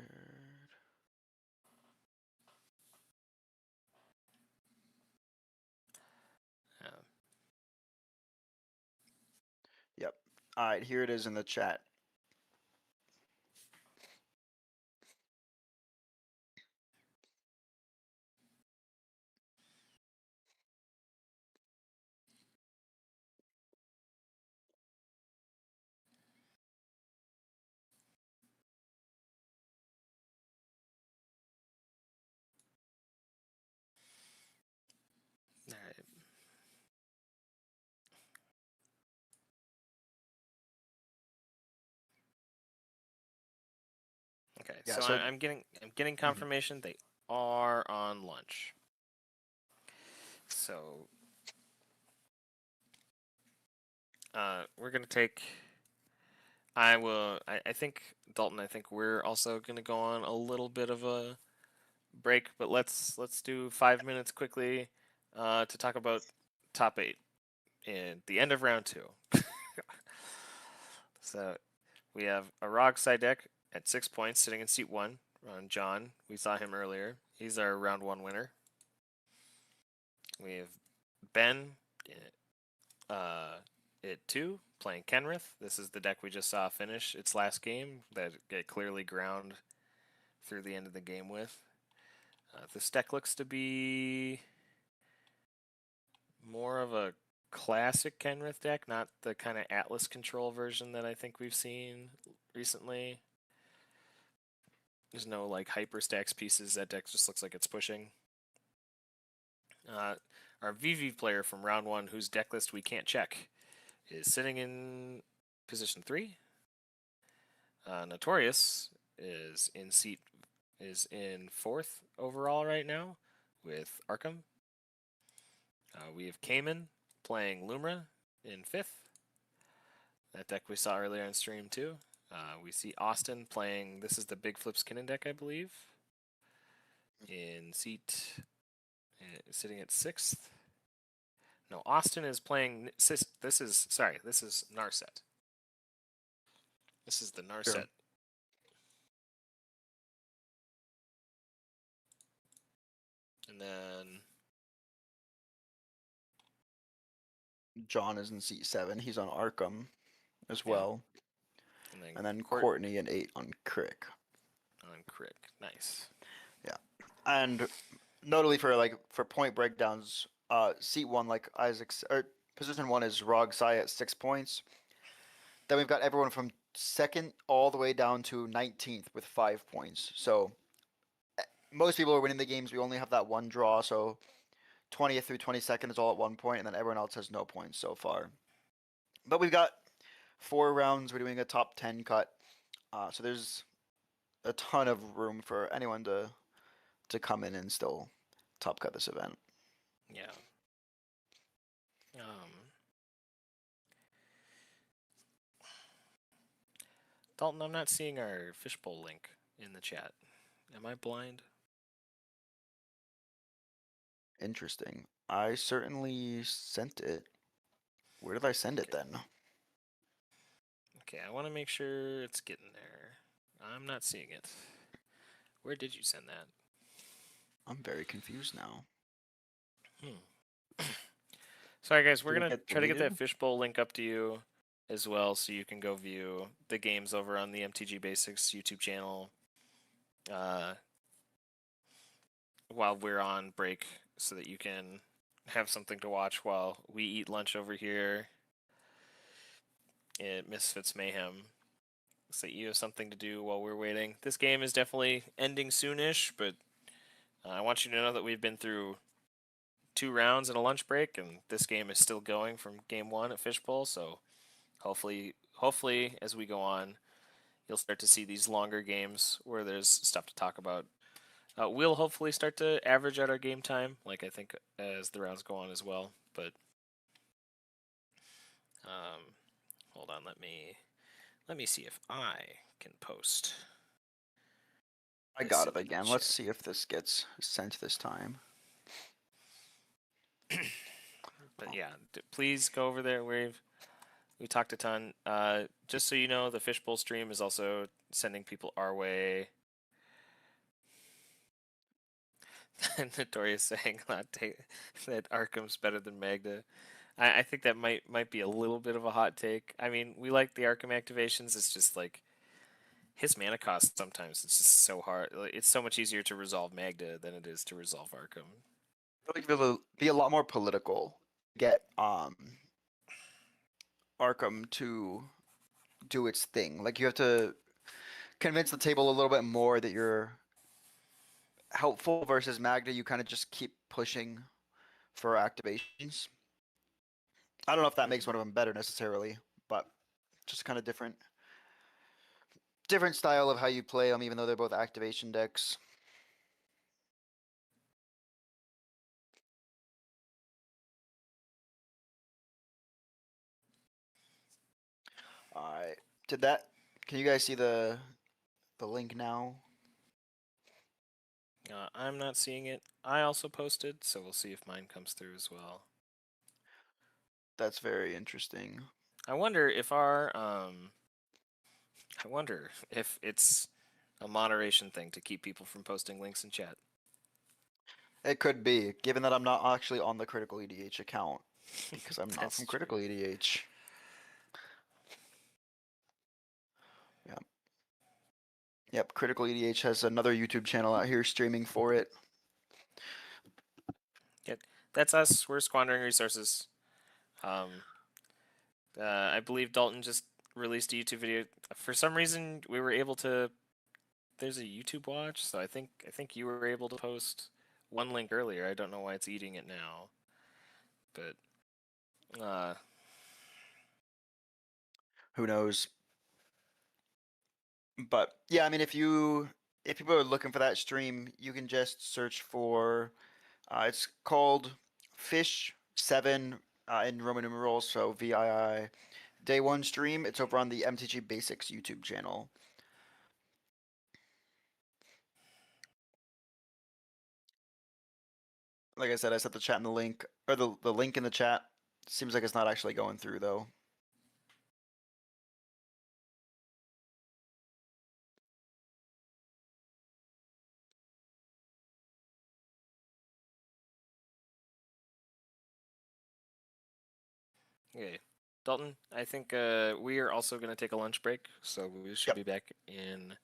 Yep. All right, here it is in the chat. All right. Okay. Yeah, so so- I'm getting confirmation they are on lunch. So we're gonna take. I think Dalton. I think we're also gonna go on a little bit of a break, but let's do 5 minutes quickly to talk about top 8 in the end of round 2. So we have a Rog side deck at 6 points, sitting in seat 1 on John. We saw him earlier. He's our round 1 winner. We have Ben at 2 playing Kenrith. This is the deck we just saw finish its last game that it clearly ground through the end of the game with. This deck looks to be more of a classic Kenrith deck, not the kind of Atlas control version that I think we've seen recently. There's no like hyper stacks pieces. That deck just looks like it's pushing. Our VV player from round 1, whose deck list we can't check, is sitting in position 3. Notorious is in 4th overall right now with Arkham. We have Cayman playing Lumra in 5th. That deck we saw earlier on stream too. We see Austin playing, this is the Big Flips Kinnan deck, I believe, in sitting at 6th. No, Austin is playing, this is Narset. This is the Narset. Sure. And then John is in seat 7. He's on Arkham as Yeah. well. and And then Courtney in 8 on Crick. Crick. Nice. And notably for point breakdowns, seat 1 like Isaac's or position 1 is Rog Sai at 6 points. Then we've got everyone from 2nd all the way down to 19th with 5 points. So most people are winning the games. We only have that one draw, so 20th through 22nd is all at 1 point, and then everyone else has no points so far. But we've got 4 rounds. We're doing a top 10 cut, so there's a ton of room for anyone to come in and still top cut this event. Yeah. Dalton, I'm not seeing our fishbowl link in the chat. Am I blind? Interesting. I certainly sent it. Where did I send it then? Okay, I want to make sure it's getting there. I'm not seeing it. Where did you send that? I'm very confused now. Sorry, guys. We're Did it gonna get try to get that deleted? fishbowl link up to you as well, so you can go view the games over on the MTG Basics YouTube channel while we're on break, so that you can have something to watch while we eat lunch over here at MISFIT's Mayhem. So you have something to do while we're waiting. This game is definitely ending soonish, but I want you to know that we've been through 2 rounds and a lunch break, and this game is still going from game 1 at Fishbowl. So hopefully, as we go on, you'll start to see these longer games where there's stuff to talk about. We'll hopefully start to average out our game time, like I think as the rounds go on as well. But hold on, let me see if I can post. I got it again. Let's see if this gets sent this time. But yeah, please go over there. We talked a ton. Just so you know, the Fishbowl stream is also sending people our way. Notorious saying that Arkham's better than Magda. I think that might be a little bit of a hot take. I mean, we like the Arkham activations. It's just like his mana cost sometimes it's just so hard. It's so much easier to resolve Magda than it is to resolve Arkham. I think it'll be a lot more political. Get Arkham to do its thing. Like you have to convince the table a little bit more that you're helpful versus Magda. You kind of just keep pushing for activations. I don't know if that makes one of them better necessarily, but just kind of different style of how you play them, even though they're both activation decks. Alright. Can you guys see the link now? I'm not seeing it. I also posted, so we'll see if mine comes through as well. That's very interesting. I wonder if it's a moderation thing to keep people from posting links in chat. It could be, given that I'm not actually on the Critical EDH account, because I'm not from Critical EDH. Yep. Yep, Critical EDH has another YouTube channel out here streaming for it. Yep, that's us. We're squandering resources. I believe Dalton just released a YouTube video. For some reason, we were able to. There's a YouTube watch, so I think you were able to post one link earlier. I don't know why it's eating it now, but who knows? But yeah, I mean, if people are looking for that stream, you can just search for. It's called Fish 7 in Roman numerals, so VII. Day 1 stream. It's over on the MTG Basics YouTube channel. Like I said, I set the chat in the link, or the link in the chat. Seems like it's not actually going through though. okay, Dalton. I think we are also going to take a lunch break, so we should be back in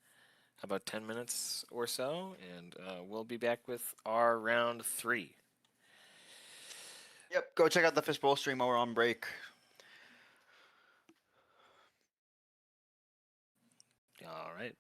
about 10 minutes or so, and we'll be back with our round 3. Yep, go check out the Fishbowl stream while we're on break. All right.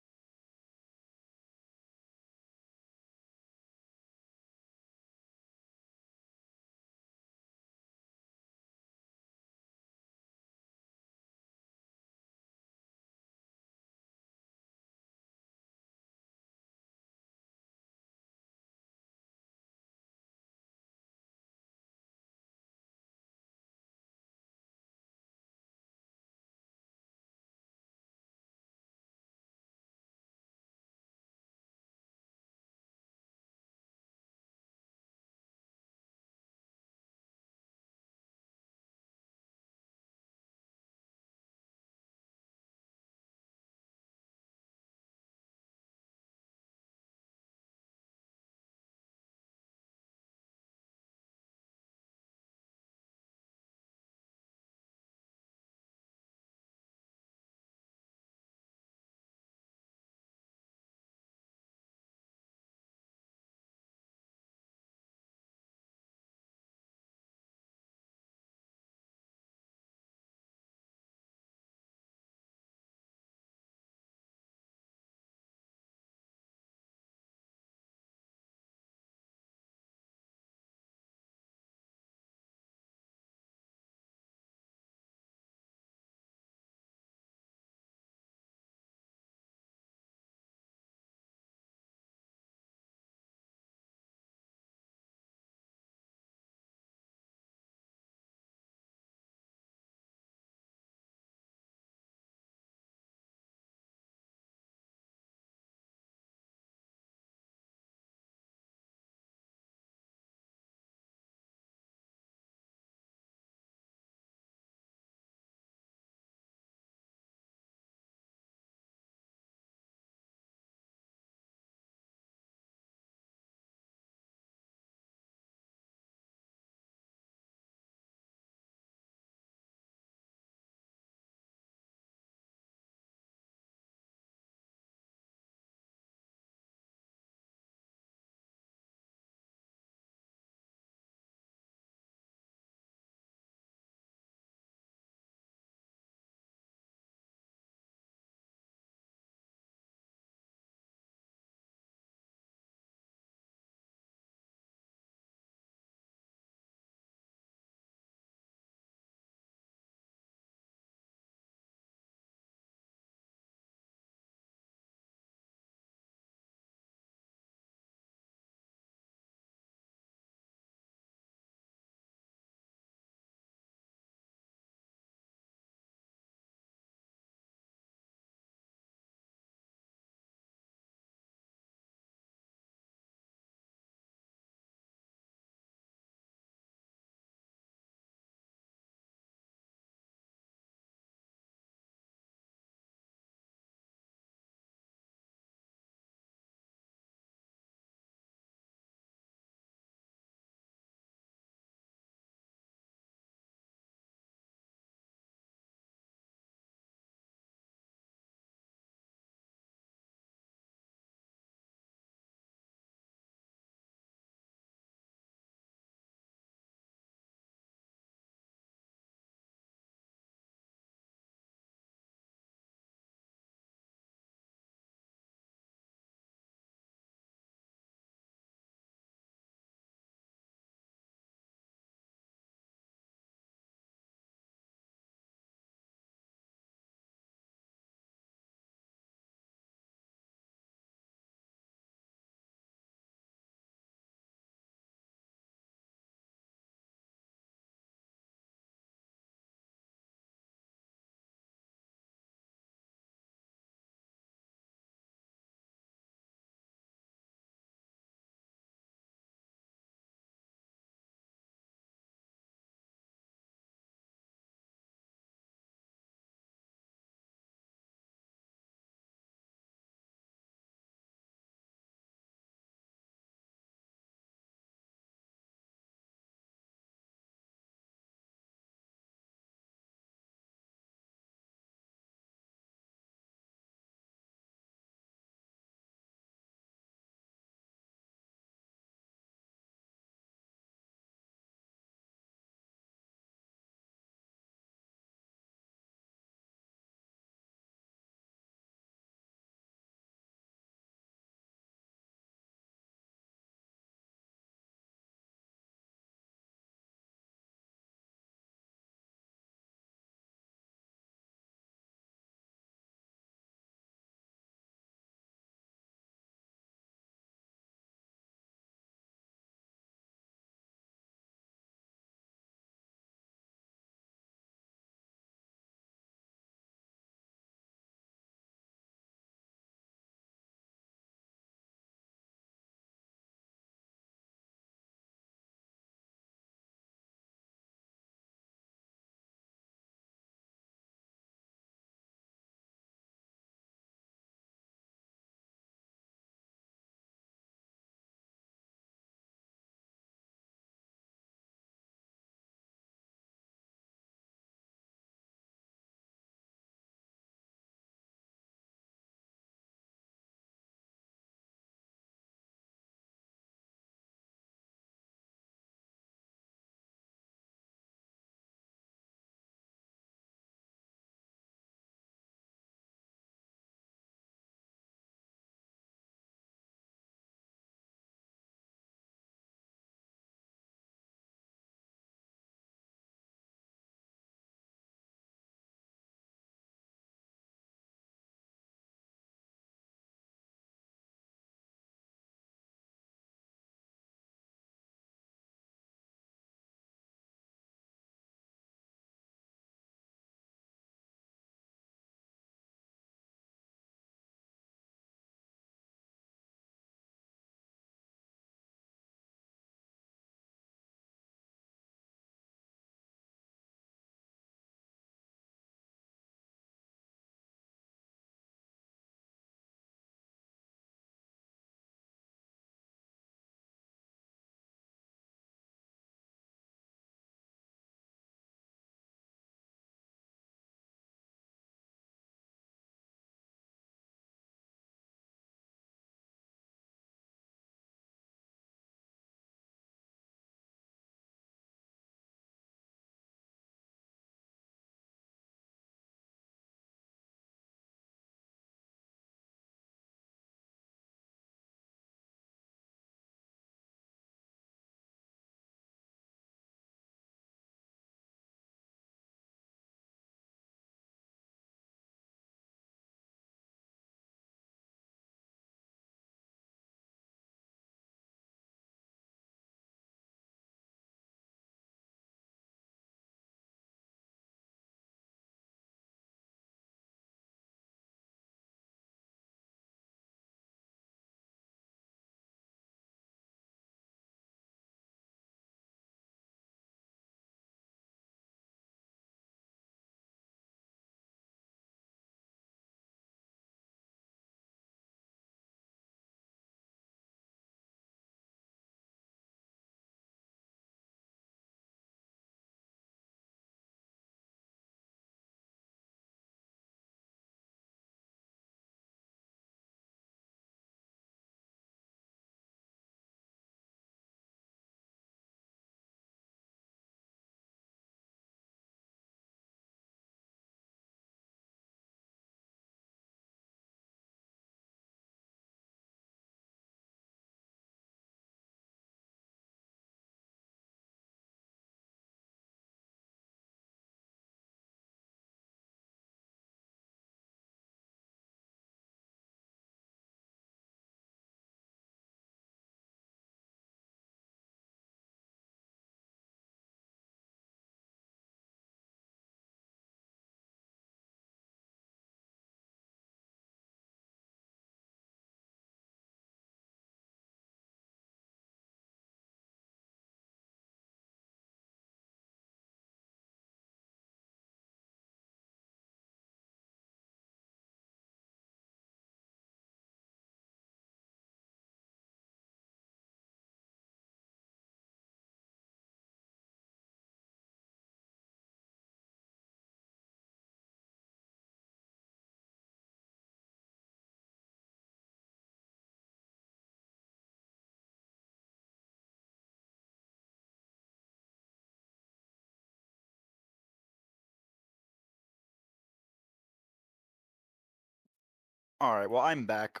All right, well, I'm back.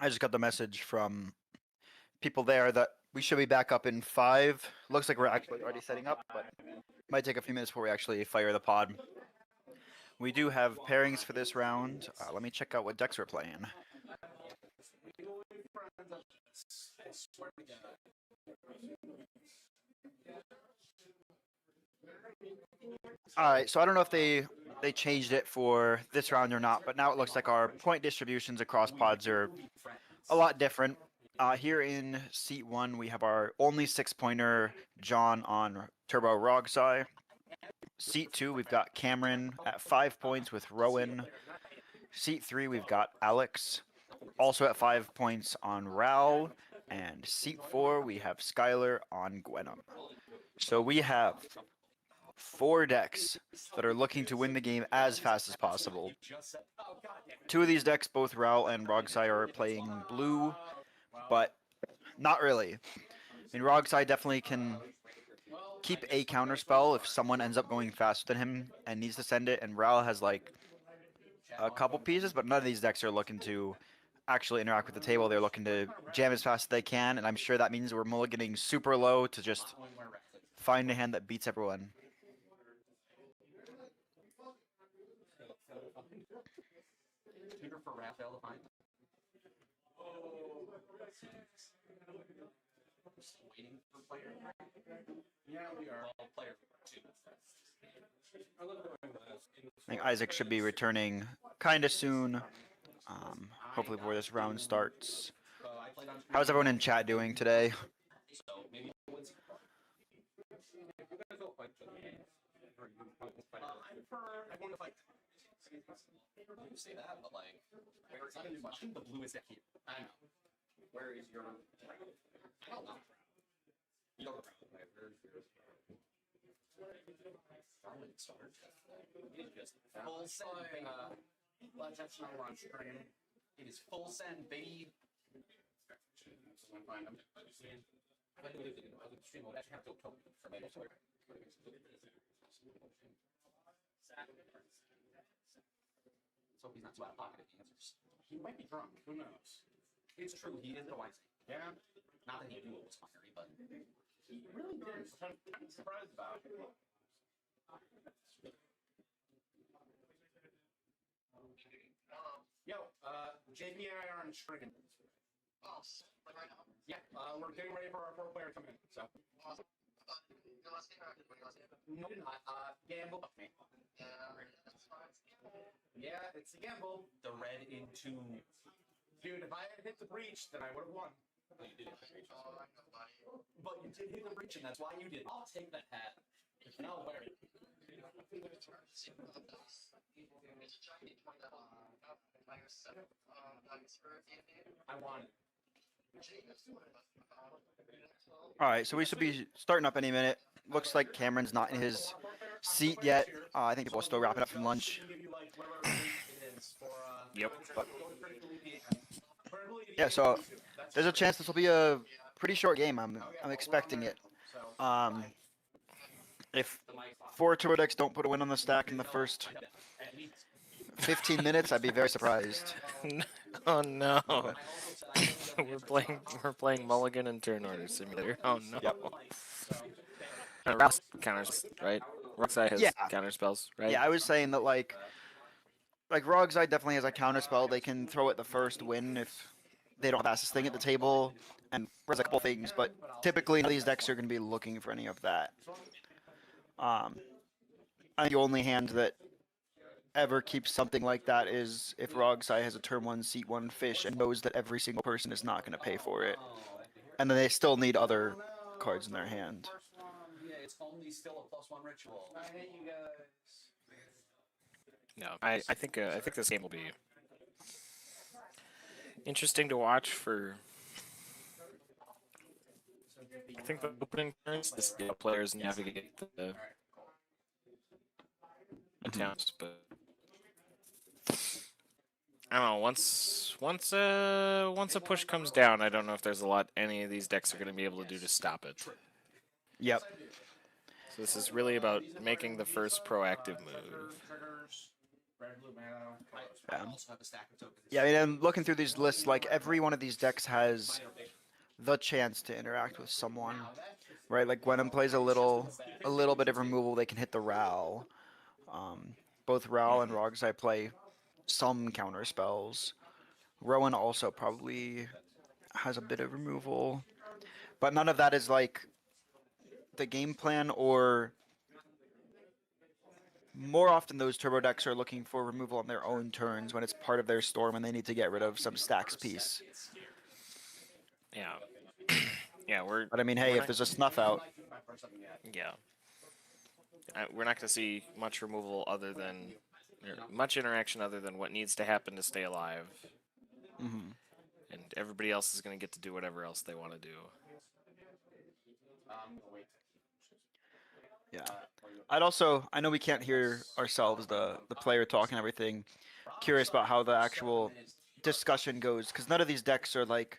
I just got the message from people there that we should be back up in 5. Looks like we're actually already setting up, but might take a few minutes before we actually fire the pod. We do have pairings for this round. Let me check out what decks we're playing. Alright, so I don't know if they changed it for this round or not, but now it looks like our point distributions across pods are a lot different. Here in seat 1, we have our only 6-pointer John on Turbo Rogsai. Seat 2, we've got Cameron at 5 points with Rowan. Seat 3, we've got Alex, also at 5 points on Ral. And seat 4, we have Skylar on Gwenum. So we have 4 decks that are looking to win the game as fast as possible. 2 of these decks, both Ral and Rogsai, are playing blue, but not really. I mean, Rogsai definitely can keep a counterspell if someone ends up going faster than him and needs to send it, and Ral has like a couple pieces, but none of these decks are looking to actually interact with the table. They're looking to jam as fast as they can, and I'm sure that means we're mulliganing super low to just find a hand that beats everyone. Tutor for Raphael to find. Just waiting for player. Yeah, we are. Well, player 2. I think Isaac should be returning kind of soon. Hopefully before this round starts. How's everyone in chat doing today? You say that, but like, where is the bluest deck here? I know. Where is your? I don't know. You don't know. It is just full send, baby. That's not on stream. It is full send, baby. I'm fine. I'm stream mode. I actually have to go token for me. So he's not too out of pocket if he answers. He might be drunk. Who knows? It's true. He is the wise thing. Yeah. Not that he knew it was fiery, but he really did. I'm surprised about it. Yo, JP and I are on stream. Oh, like right now? Yeah, we're getting ready for our 4-player to come in. So. Awesome. No, not. Gamble up me. Yeah, it's a gamble. The red into. Dude, if I had hit the breach, then I would have won. Oh, you did hit the breach. But you did hit the breach, and that's why you did. I'll take that hat. And I'll wear it. I want it. All right, so we should be starting up any minute. Looks like Cameron's not in his seat yet. I think people are still wrapping up from lunch. Yep. But, yeah, so there's a chance this will be a pretty short game. I'm expecting it. If 4 turbo decks don't put a win on the stack in the first 15 minutes, I'd be very surprised. Oh no. we're playing Mulligan and Turn Order Simulator. Oh no. Yep. Rouse counters, right? Rogsai has counter spells, right? Yeah, I was saying that like Rogsai definitely has a counter spell. They can throw it the first win if they don't have fastest thing at the table, and there's a couple things, but typically none of these decks are going to be looking for any of that. I think the only hand that ever keeps something like that is if Rogsai has a turn 1 seat 1 fish and knows that every single person is not going to pay for it, and then they still need other cards in their hand. Yeah, it's only still a +1 ritual. I hate you guys. No, I think this game will be interesting to watch for. I think the opening turns, to see how players navigate the attempts, but I don't know. Once a push comes down, I don't know if there's a lot any of these decks are going to be able to do to stop it. Yep. So this is really about making the first proactive move. Red, blue, mana. Yeah. I also have a stack of tokens. Yeah, I mean, I'm looking through these lists, like every one of these decks has the chance to interact with someone, right? Like Gwenum plays a little bit of removal, they can hit the Ral. Both Ral and Rogsai play some counter spells. Rowan also probably has a bit of removal, but none of that is like the game plan, or more often those turbo decks are looking for removal on their own turns when it's part of their storm and they need to get rid of some stacks piece. Yeah. Yeah, But I mean, hey, we're if not- there's a snuff out, Yeah. We're not going to see much removal other than, or much interaction other than what needs to happen to stay alive. mhm. And everybody else is going to get to do whatever else they want to do. Yeah. I know we can't hear ourselves, the player talk and everything. Curious about how the actual discussion goes, because none of these decks are like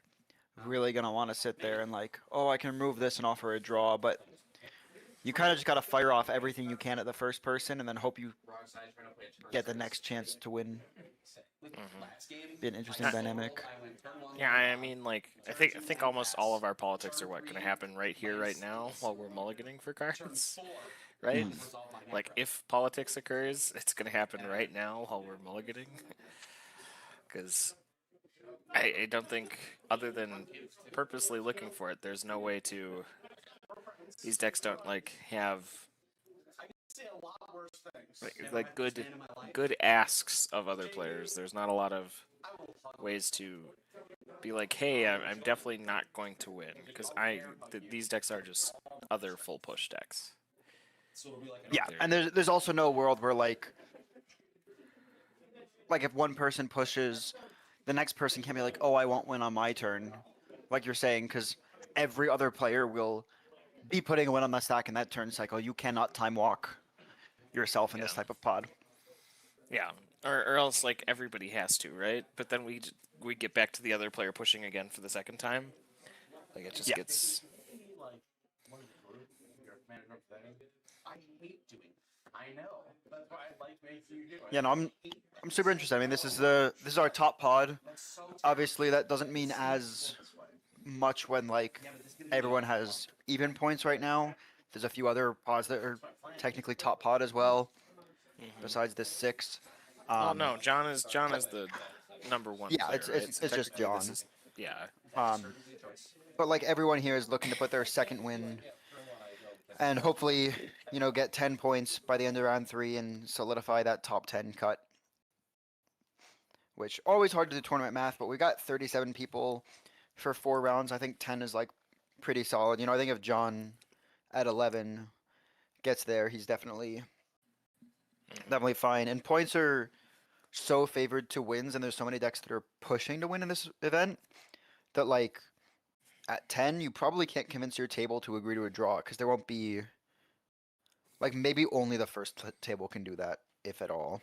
really gonna want to sit there and like, oh, I can remove this and offer a draw, but you kind of just gotta fire off everything you can at the first person and then hope you get the next chance to win. Be an interesting dynamic. Yeah, I mean, like, I think almost all of our politics are what going to happen right here, right now, while we're mulliganing for cards, right? Like, if politics occurs, it's going to happen right now while we're mulliganing, because I don't think, other than purposely looking for it, there's no way to. These decks don't like have like good asks of other players. There's not a lot of ways to be like, hey, I'm definitely not going to win, because these decks are just other full push decks. Yeah, and there's also no world where like if one person pushes, the next person can be like, oh, I won't win on my turn, like you're saying, because every other player will be putting a win on the stack in that turn cycle. You cannot time walk yourself in this type of pod. Yeah, or else like everybody has to, right? But then we get back to the other player pushing again for the second time. Like it just gets. I hate doing it. I know. That's why I like making you do it. Yeah, no, I'm super interested. I mean, this is our top pod. Obviously, that doesn't mean as much when like everyone has even points right now. There's a few other pods that are technically top pod as well, besides this 6. Oh no, John is the number one. Yeah, player, it's right? So just technically John. Yeah. But like everyone here is looking to put their second win, and hopefully, get 10 points by the end of round 3 and solidify that top 10 cut. Which always hard to do tournament math, but we got 37 people for 4 rounds. I think 10 is like pretty solid. I think if John at 11 gets there, he's definitely fine. And points are so favored to wins, and there's so many decks that are pushing to win in this event that like at 10 you probably can't convince your table to agree to a draw, because there won't be like, maybe only the first table can do that, if at all.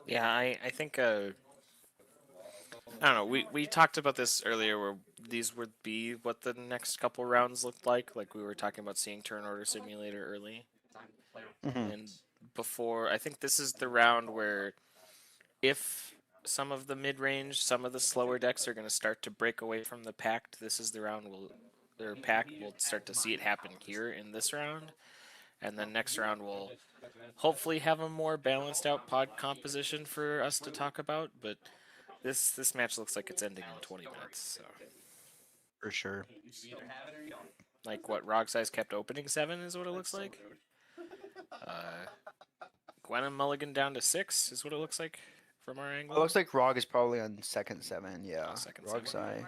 Yeah, I think I don't know. We talked about this earlier, where these would be what the next couple rounds looked like. Like we were talking about seeing turn order simulator early, and before, I think this is the round where if some of the mid range, some of the slower decks are going to start to break away from the pact, this is the round their pack will start to see it happen here in this round, and then next round we'll hopefully have a more balanced out pod composition for us to talk about. But this match looks like it's ending in 20 minutes. So. For sure. Like what Rogsai's kept opening 7 is what it looks like. Gwenum mulligan down to 6 is what it looks like from our angle. It looks like Rog is probably on second 7, yeah. Second Rogsai.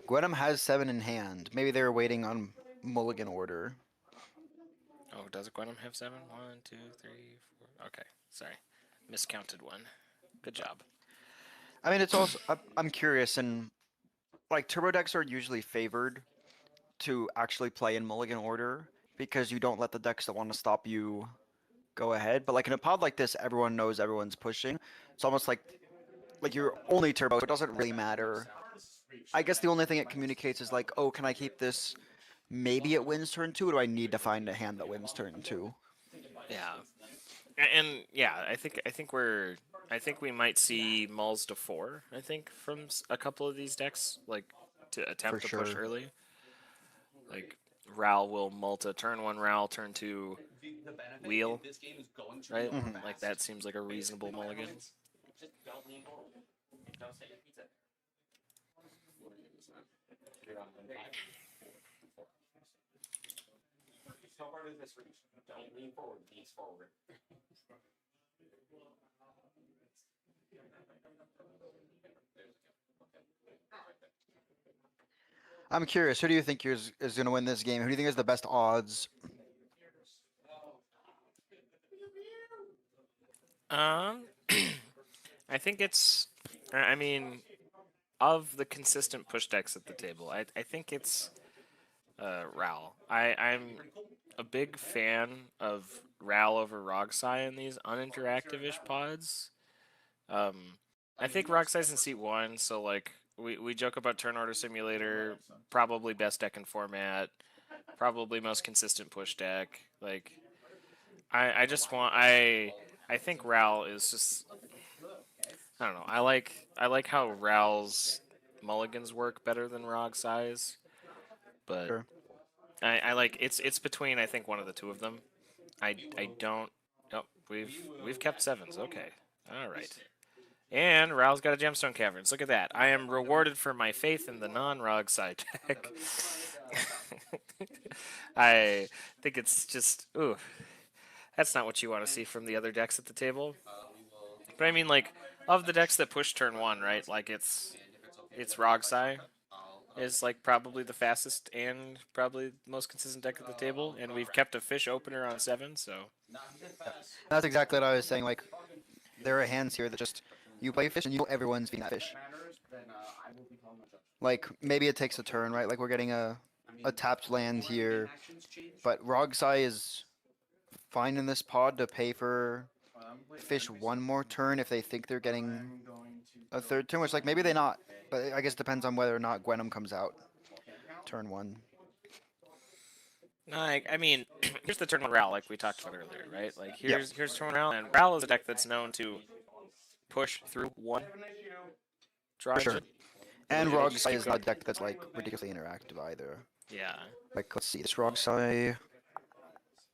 Gwenum has 7 in hand. Maybe they're waiting on mulligan order. Oh, does Gwenum have 7? 1, 2, 3, 4. Okay, sorry. Miscounted one. Good job. I mean, it's also, I'm curious, and like turbo decks are usually favored to actually play in mulligan order, because you don't let the decks that want to stop you go ahead. But like in a pod like this, everyone knows everyone's pushing. It's almost like you're only turbo, so it doesn't really matter. I guess the only thing it communicates is like, oh, can I keep this maybe it wins turn 2, or do I need to find a hand that wins turn 2? Yeah. And yeah, I think we might see mulls to 4. I think from a couple of these decks, like to attempt For to push sure. early. Like Ral will multa turn 1, Ral turn 2, wheel, right? Like that seems like a reasonable mulligan. How hard is this reach? Don't lean forward, lean forward. I'm curious, who do you think is going to win this game? Who do you think has the best odds? I think it's, I mean, of the consistent push decks at the table, I think it's Ral. I'm a big fan of Ral over Rogsai in these uninteractive-ish pods. I think Rogsai's in seat 1, so like we joke about Turn Order Simulator, probably best deck in format, probably most consistent push deck. Like I just want I think Ral is just, I don't know. I like how Ral's mulligans work better than Rogsai's, but Sure. I like it's between, I think, one of the two of them. I don't. Oh, we've kept 7s. Okay, all right. And Ral's got a Gemstone Caverns. Look at that. I am rewarded for my faith in the non-Rog side deck. I think it's just, ooh, that's not what you want to see from the other decks at the table. But I mean, like, of the decks that push turn 1, right? Like, it's Rogsai is like probably the fastest and probably the most consistent deck at the table, and we've kept a fish opener on 7, so That's exactly what I was saying. Like, there are hands here that just, you play fish and you know everyone's being that fish. Like, maybe it takes a turn, right? Like, we're getting a tapped land here, but Rogsai is fine in this pod to pay for fish one more turn if they think they're getting a third turn, which, like, maybe they're not, but I guess it depends on whether or not Gwenum comes out turn 1. no, I mean, here's the turn 1 Ral, like we talked about earlier, right? Like, here's turn 1 Ral, and Ral is a deck that's known to push through 1 draw For sure. engine. And It'll just Rogsai keep is not a going. deck that's, like, ridiculously interactive either. Yeah. Like, let's see, this Rogsai...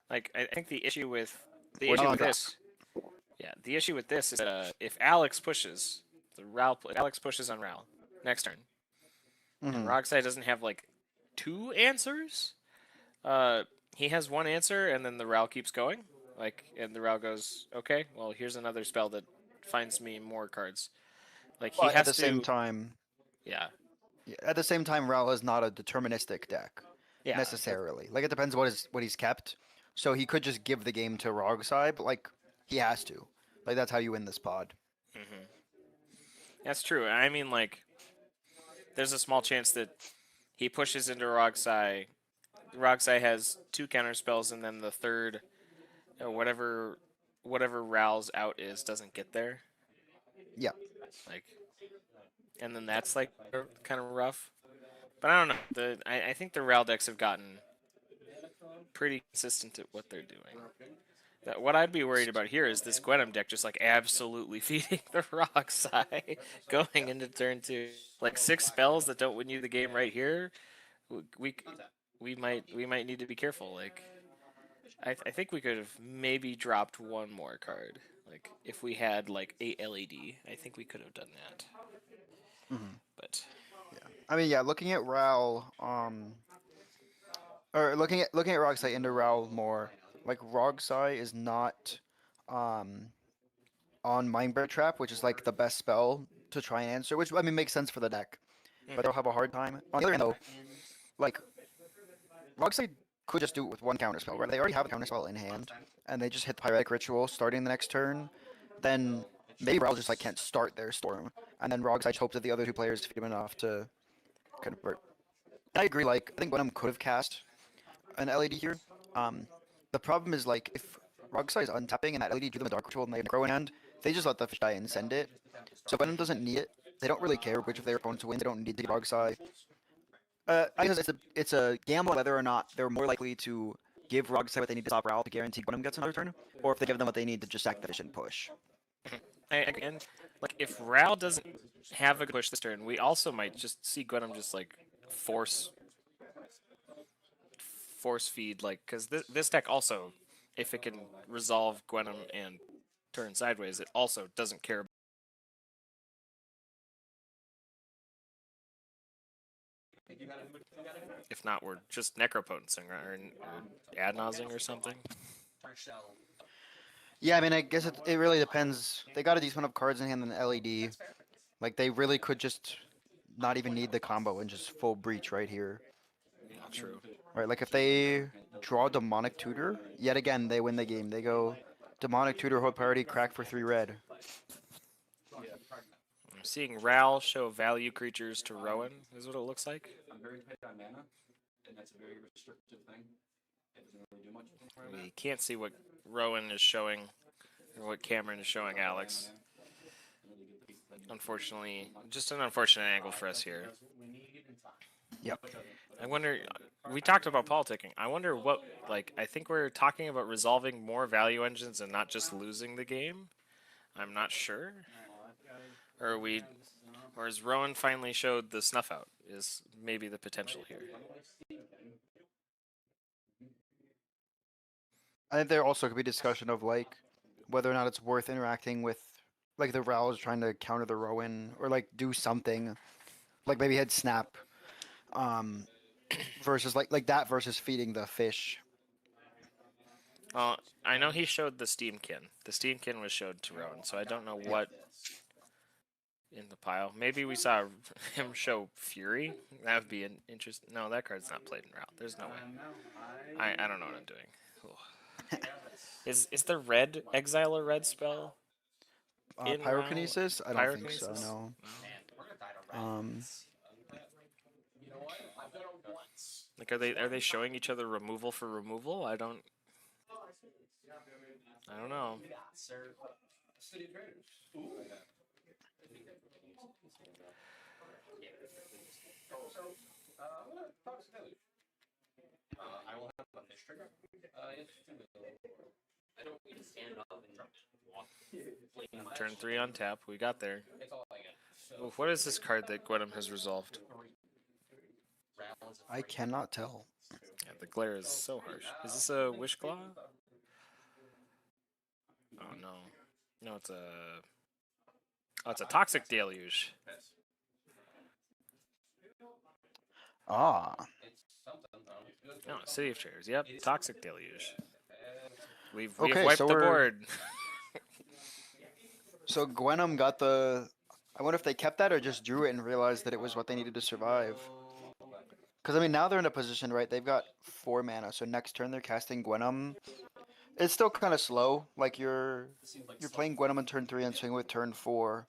Like, I think the issue with We're not on draft. this, yeah, the issue with this is that if Alex pushes, Alex pushes on Ral next turn, and Mhm. Rogsai doesn't have like 2 answers. He has 1 answer, and then the Ral keeps going. Like, and the Ral goes, okay, well, here's another spell that finds me more cards. Like, he But has at the same time, yeah, Ral is not a deterministic deck yeah, necessarily. Like, it depends what he's kept. So he could just give the game to Rogsai, but like he has to. Like, that's how you win this pod. that's true. I mean, like, there's a small chance that he pushes into Rogsai. Rogsai has 2 counter spells, and then the third, whatever Ral's out is, doesn't get there. Yeah. Like, and then that's like kind of rough. But I don't know. I think the Ral decks have gotten pretty consistent at what they're doing. What I'd be worried about here is this Gwenum deck just like absolutely feeding the Rogsai going into turn 2. Like 6 spells that don't win you the game right here. We might need to be careful. Like, I think we could have maybe dropped 1 more card. Like, if we had like 8 LED, I think we could have done that. But I mean, yeah, looking at Ral, or looking at Rogsai into Ral more, like Rogsai is not on Mindbread Trap, which is like the best spell to try and answer, which I mean makes sense for the deck, but they'll have a hard time. On the other hand, though, like Rogsai could just do it with 1 counterspell, right? They already have a counterspell in hand, and they just hit the Pyretic Ritual starting the next turn. Then maybe Ral just like can't start their storm, and then Rogsai hopes that the other 2 players defeat him enough to convert. I agree. Like, I think Gwenum could have cast an LED here. The problem is, like, if Rogsai is untapping and that LED drew them a Dark Ritual and they have Necro in hand, they just let the fish die and send it. So Gwenum doesn't need it. They don't really care which of their opponents win. They don't need to get Rogsai. I guess it's a gamble whether or not they're more likely to give Rogsai what they need to stop Ral to guarantee Gwenum gets another turn, or if they give them what they need to just sack the fish and push. And like if Ral doesn't have a push this turn, we also might just see Gwenum just like force feed, like, because this deck also, if it can resolve Gwenum and turn sideways, it also doesn't care. If not, we're just necropotencing or ad nausing or something. Yeah, I mean, I guess it really depends. They got a decent amount of cards in hand than LED. Like, they really could just not even need the combo and just full breach right here. Yeah, true. Right, like if they draw Demonic Tutor, yet again, they win the game. They go Demonic Tutor, hold priority, crack for 3 red. I'm seeing Ral show value creatures to Rowan, is what it looks like. I'm very tight on mana, and that's a very restrictive thing. It doesn't really do much. We can't see what Rowan is showing, or what Cameron is showing Alex. Unfortunately, just an unfortunate angle for us here. Yep. I wonder, we talked about politicking. I wonder what, like, I think we're talking about resolving more value engines and not just losing the game. I'm not sure. Or has Rowan finally showed the snuff out, is maybe the potential here. I think there also could be discussion of like whether or not it's worth interacting with like the Ral is trying to counter the Rowan or like do something like maybe head snap versus like that versus feeding the fish. I know he showed the Steamkin. The Steamkin was showed to Rowan, so I don't know what in the pile. Maybe we saw him show Fury. That would be an interest. No, that card's not played in route. There's no way. I don't know what I'm doing. Is the red exile a red spell? Pyrokinesis? I don't think so. Pyrokinesis? No. Like, are they showing each other removal for removal? I don't know. I will have a fish trigger. I don't need to stand up and walk. Turn 3 on tap. We got there. It's all I get. Oof, what is this card that Gwenum has resolved? I cannot tell. Yeah, the glare is so harsh. Is this a Wish Claw? Oh no. No, it's a Toxic Deluge. Ah. No, City of Traders. Yep, Toxic Deluge. We've Okay, wiped so the we're- board. So Gwenum got the. I wonder if they kept that or just drew it and realized that it was what they needed to survive. Because I mean, now they're in a position, right? They've got 4 mana, so next turn they're casting Gwenum. It's still kind of slow. Like you're playing Gwenum on turn 3 and swing with turn 4.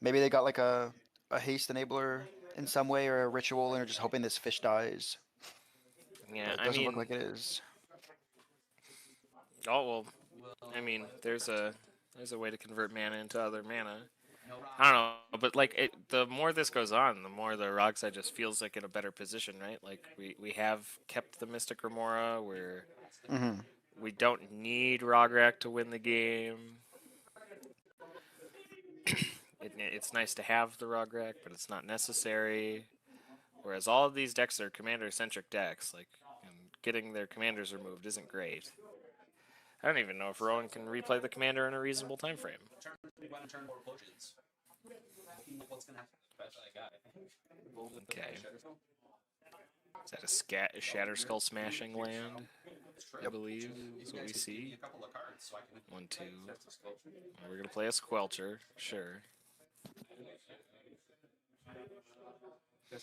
Maybe they got like a haste enabler in some way or a ritual and are just hoping this fish dies. Yeah, It I doesn't mean, look like it is. oh well. I mean, there's a way to convert mana into other mana. I don't know, but like the more this goes on, the more the Rogside just feels like in a better position, right? Like we have kept the Mystic Remora, where we don't need Rograk to win the game. It's nice to have the Rograk, but it's not necessary. Whereas all of these decks are commander-centric decks, like, and getting their commanders removed isn't great. I don't even know if Rowan can replay the commander in a reasonable time frame. Okay. Is that a Shatter Skull smashing land? I believe is what we see. 1, 2. We're gonna play a Squelcher, sure. I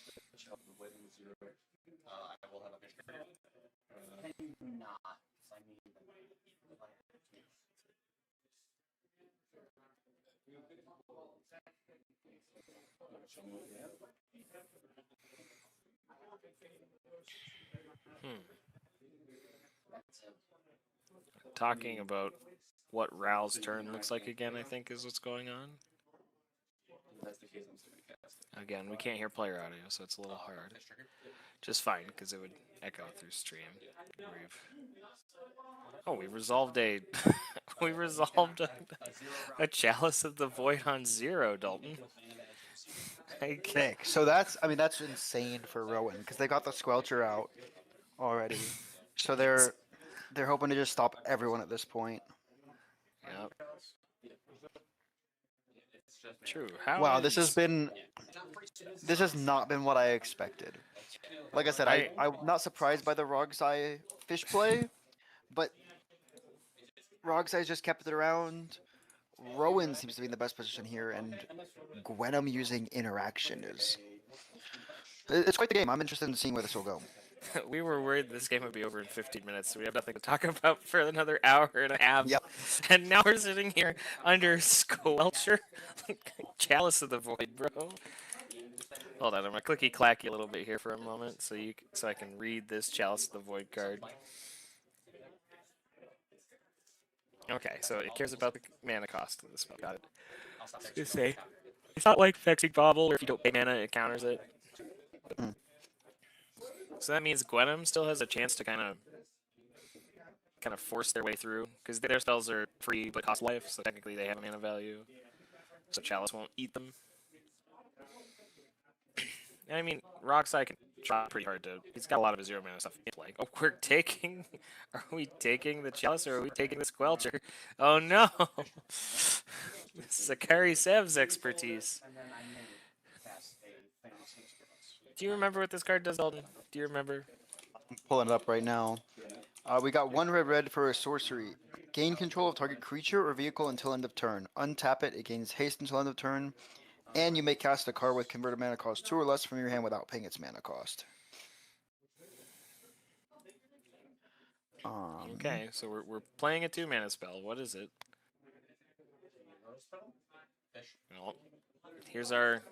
will have a fish trigger. Not. I mean. Talking about what Ral's turn looks like again, I think, is what's going on. Again, we can't hear player audio, so it's a little hard. Just fine, because it would echo through stream. We resolved a we resolved a Chalice of the Void on 0, Dalton. Sick. So that's insane for Rowan because they got the Squelcher out already. So they're hoping to just stop everyone at this point. Yep. True. How Wow, this has not been what I expected. Like I said, I'm not surprised by the Rogsai fish play, but Rogsai's just kept it around. Rowan seems to be in the best position here, and Gwenum using interaction it's quite the game. I'm interested in seeing where this will go. We were worried this game would be over in 15 minutes, so we have nothing to talk about for another hour and a half. Yep. And now we're sitting here under Squelcher. Chalice of the Void, bro. Hold on, I'm gonna clicky clacky a little bit here for a moment so I can read this Chalice of the Void card. Okay, so it cares about the mana cost of the spell. Got it. I was gonna say, it's not like Vexing Bobble, where if you don't pay mana, it counters it. So that means Gwenum still has a chance to kind of force their way through, because their spells are free but cost life, so technically they have a mana value. So Chalice won't eat them. I mean, Roxai can try pretty hard to. He's got a lot of his 0 mana stuff in play. Oh, we're taking. Are we taking the Chalice or are we taking the Squelcher? Oh no! This is Akari Sev's expertise. Do you remember what this card does, Dalton? Do you remember? I'm pulling it up right now. We got 1 red for a sorcery. Gain control of target creature or vehicle until end of turn. Untap it. It gains haste until end of turn. And you may cast a card with converted mana cost 2 or less from your hand without paying its mana cost. Okay, so we're playing a 2 mana spell. What is it? Well, here's our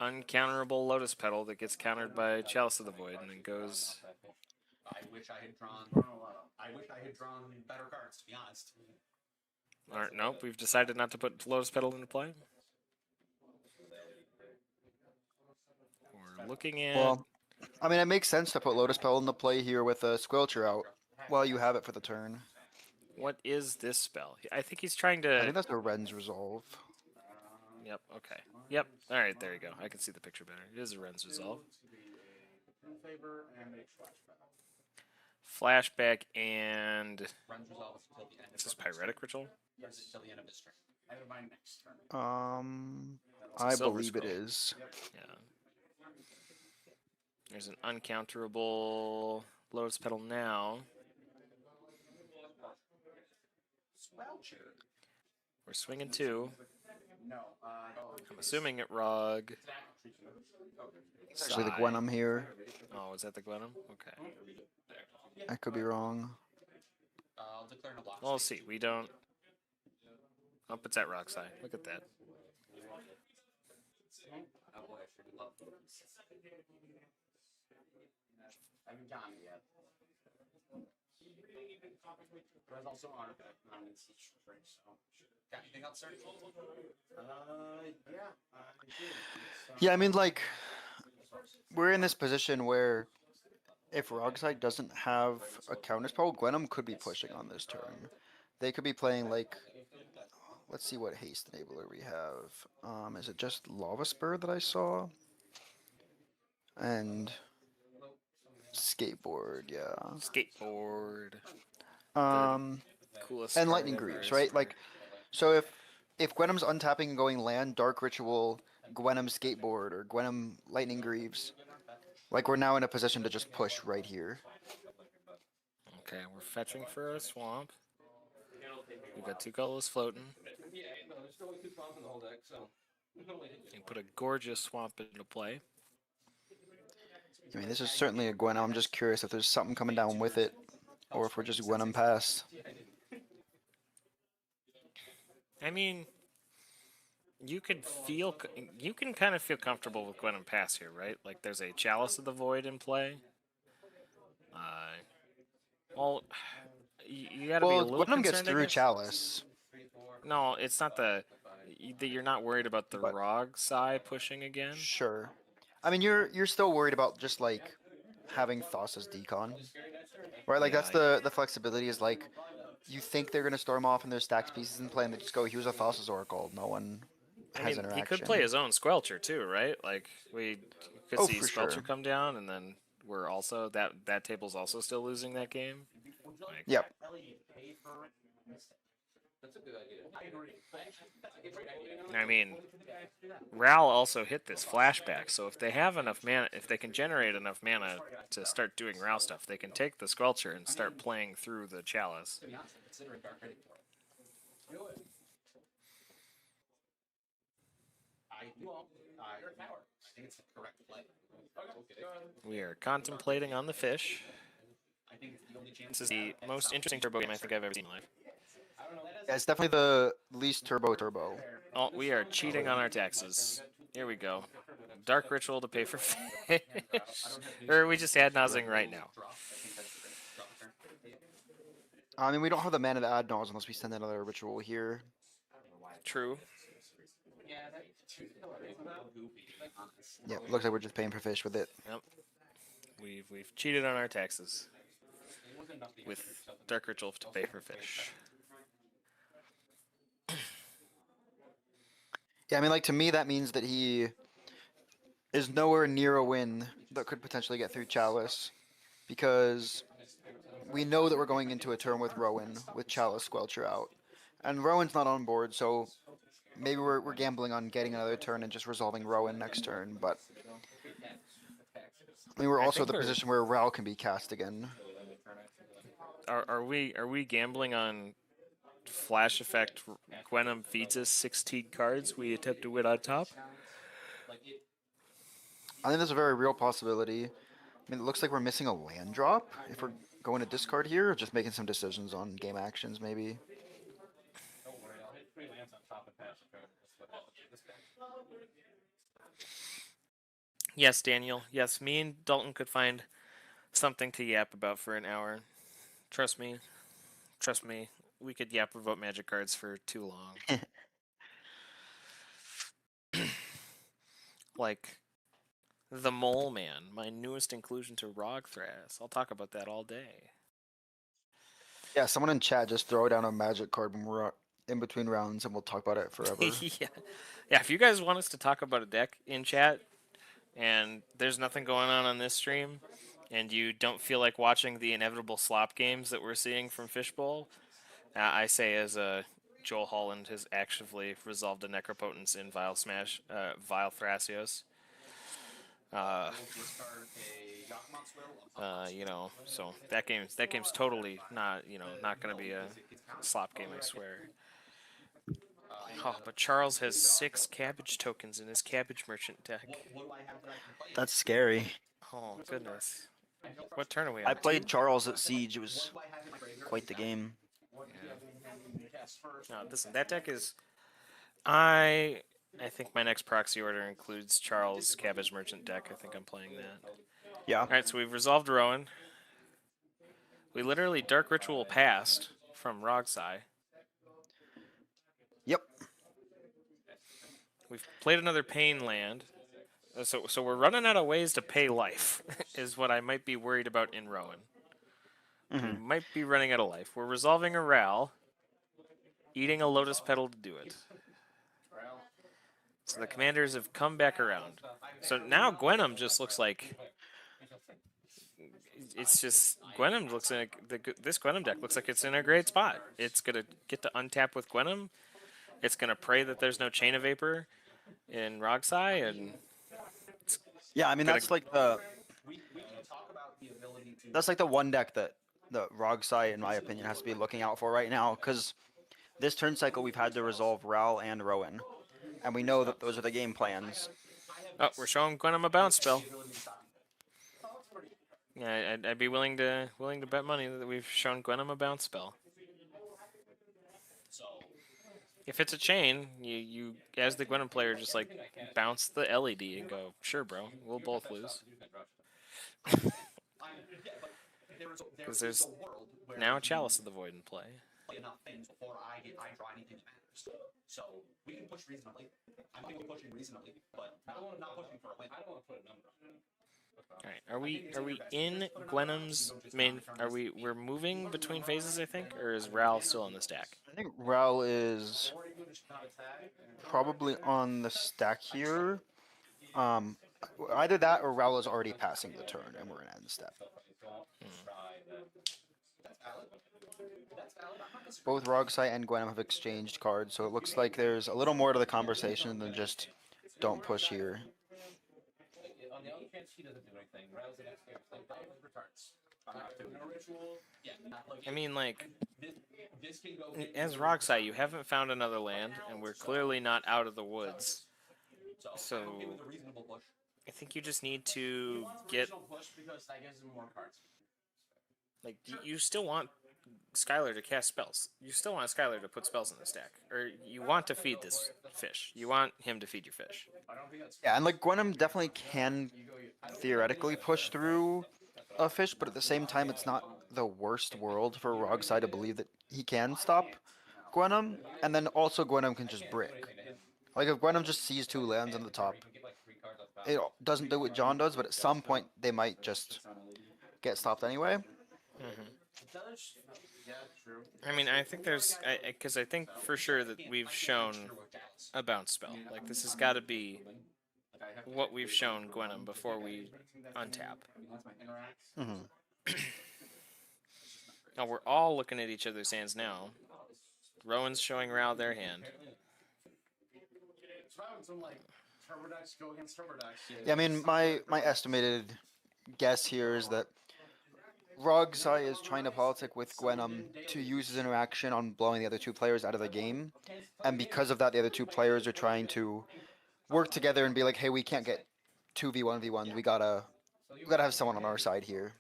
uncounterable Lotus Petal that gets countered by Chalice of the Void and then goes. I wish I had drawn better cards, to be honest. Alright, nope, we've decided not to put Lotus Petal into play. We're looking at. Well, I mean, it makes sense to put Lotus Petal into play here with a Squelcher out while you have it for the turn. What is this spell? I think he's trying to. I think that's a Ren's Resolve. Yep, okay. Yep, alright, there you go. I can see the picture better. It is a Ren's Resolve. Flashback and. Is this Pyretic Ritual? I Silver believe it Scroll. is. Yeah. There's an uncounterable Lotus Petal now. We're swinging 2. I'm assuming it Rog. It's actually the Sigh. Gwenum here. Oh, is that the Gwenum? Okay. I could be wrong. Well, we'll see. We don't. Oh, it's at Rockside. Look at that. I haven't gotten it yet. There's also on its string, so. Got anything else, sir? Yeah. Yeah, I mean, like, we're in this position where if Rogside doesn't have a counterspell, Gwenum could be pushing on this turn. They could be playing, like, let's see what haste enabler we have. Is it just Lava Spur that I saw? And Skateboard, yeah. Skateboard. Coolest. And card Lightning ever Greaves, is- right? Like, so if Gwenum's untapping and going land, Dark Ritual, Gwenum Skateboard, or Gwenum Lightning Greaves, like, we're now in a position to just push right here. Okay, we're fetching for a swamp. We've got 2 colors floating. You put a gorgeous swamp into play. I mean, this is certainly a Gwenum. I'm just curious if there's something coming down with it, or if we're just Gwenum pass. I mean, you can kind of feel comfortable with Gwenum Pass here, right? Like, there's a Chalice of the Void in play. Well, you gotta be a little Gwenum concerned, gets I through guess. Chalice. No, it's not the. that you're not worried about the But- Rog side pushing again. Sure. I mean, you're still worried about just like having Thos as decon, right? Like Yeah, that's the flexibility is like you think they're gonna storm off and their stacks pieces in play, and they just go, here's a Thassa's Oracle. No one I has mean, interaction. he could play his own Squelcher too, right? Like we could Oh, see for Squelcher sure. come down, and then we're also that table's also still losing that game. Like, Yep. That's a good idea. I agree. I mean, Ral also hit this flashback, so if they have enough mana, if they can generate enough mana to start doing Ral stuff, they can take the Squelcher and start playing through the Chalice. To be honest, consider a dark ready for it. Do it. I think it's the correct play. We are contemplating on the fish. I think it's the only chance. This is the most interesting turbo game I think I've ever seen in my life. Yeah, it's definitely the least turbo. Oh, we are cheating on our taxes. Here we go. Dark Ritual to pay for fish. Or we just add nozzing right now. I mean, we don't have the mana to add Nose unless we send another ritual here. True. Yeah, looks like we're just paying for fish with it. Yep. We've cheated on our taxes with Dark Ritual to pay for fish. Yeah, I mean, like to me, that means that he is nowhere near a win that could potentially get through Chalice, because we know that we're going into a turn with Rowan with Chalice Squelcher out, and Rowan's not on board, so maybe we're gambling on getting another turn and just resolving Rowan next turn. But I mean, we're I also in think the position where Ral can be cast again. Are we gambling on Flash Effect Gwenum feeds us 16 cards we attempt to win on top? I think there's a very real possibility. I mean, it looks like we're missing a land drop if we're going to discard here, or just making some decisions on game actions, maybe. Yes, Daniel. Yes, me and Dalton could find something to yap about for an hour. Trust me. Trust me. We could yap about Magic cards for too long. Like the Mole Man, my newest inclusion to Rogthras. I'll talk about that all day. Yeah, someone in chat just throw down a magic card when we're in between rounds, and we'll talk about it forever. Yeah. Yeah, if you guys want us to talk about a deck in chat and there's nothing going on this stream and you don't feel like watching the inevitable slop games that we're seeing from Fishbowl, I say as Joel Holland has actively resolved a Necropotence in Vile Thrasios. You know, so that game's totally not going to be a slop game, I swear. Oh, but Charles has 6 cabbage tokens in his cabbage merchant deck. That's scary. Oh goodness. What turn are we on? I played Charles at Siege. It was quite the game. No, listen, that deck is. I think my next proxy order includes Charles' Cabbage Merchant deck. I think I'm playing that. Yeah. Alright, so we've resolved Rowan. We literally Dark Ritual passed from Rogsai. Yep. We've played another Pain land. So we're running out of ways to pay life, is what I might be worried about in Rowan. We might be running out of life. We're resolving a Ral, eating a Lotus Petal to do it. So the commanders have come back around. So now Gwenum just looks like... It's just... Gwenum looks like... This Gwenum deck looks like it's in a great spot. It's going to get to untap with Gwenum. It's going to pray that there's no Chain of Vapor in Rogsai, and... Yeah, I mean, that's like the... That's like the one deck that the Rogsai, in my opinion, has to be looking out for right now, because this turn cycle we've had to resolve Ral and Rowan, and we know that those are the game plans. Oh, we're showing Gwenum a bounce spell. Yeah, I'd be willing to bet money that we've shown Gwenum a bounce spell. If it's a chain, you as the Gwenum player just like bounce the LED and go, sure, bro, we'll both lose. Because there's now a Chalice of the Void in play. play enough things before I draw anything that matters. So we can push reasonably. I'm okay with pushing reasonably, but not pushing for a win. I don't want to put a number on it. All right, are we in Gwenham's main? We're moving between phases, I think, or is Ral still on the stack? I think Ral is probably on the stack here. Either that or Ral is already passing the turn, and we're gonna end the step. Both Rogsai and Gwenham have exchanged cards, so it looks like there's a little more to the conversation than just don't push here. On the other chance he doesn't do anything, Rail's the next game, like returns. I mean, like, as Rogsai, you haven't found another land, and we're clearly not out of the woods. So I think you just need to get, like, you still want Skylar to cast spells. You still want Skylar to put spells in the stack. Or you want to feed this fish. You want him to feed your fish. Yeah, and like Gwenham definitely can theoretically push through a fish, but at the same time, it's not the worst world for Rogsai to believe that he can stop Gwenham, and then also Gwenham can just brick. Like if Gwenham just sees 2 lands on the top, it doesn't do what John does, but at some point they might just get stopped anyway. I mean, I think there's, because I think for sure that we've shown a bounce spell. Like this has got to be what we've shown Gwenham before we untap. Now we're all looking at each other's hands now. Rowan's showing Ral their hand. Yeah, I mean, my estimated guess here is that Rogsai is trying to politic with Gwenham to use his interaction on blowing the other 2 players out of the game, and because of that, the other 2 players are trying to work together and be like, hey, we can't get 2v1v1s. We gotta have someone on our side here.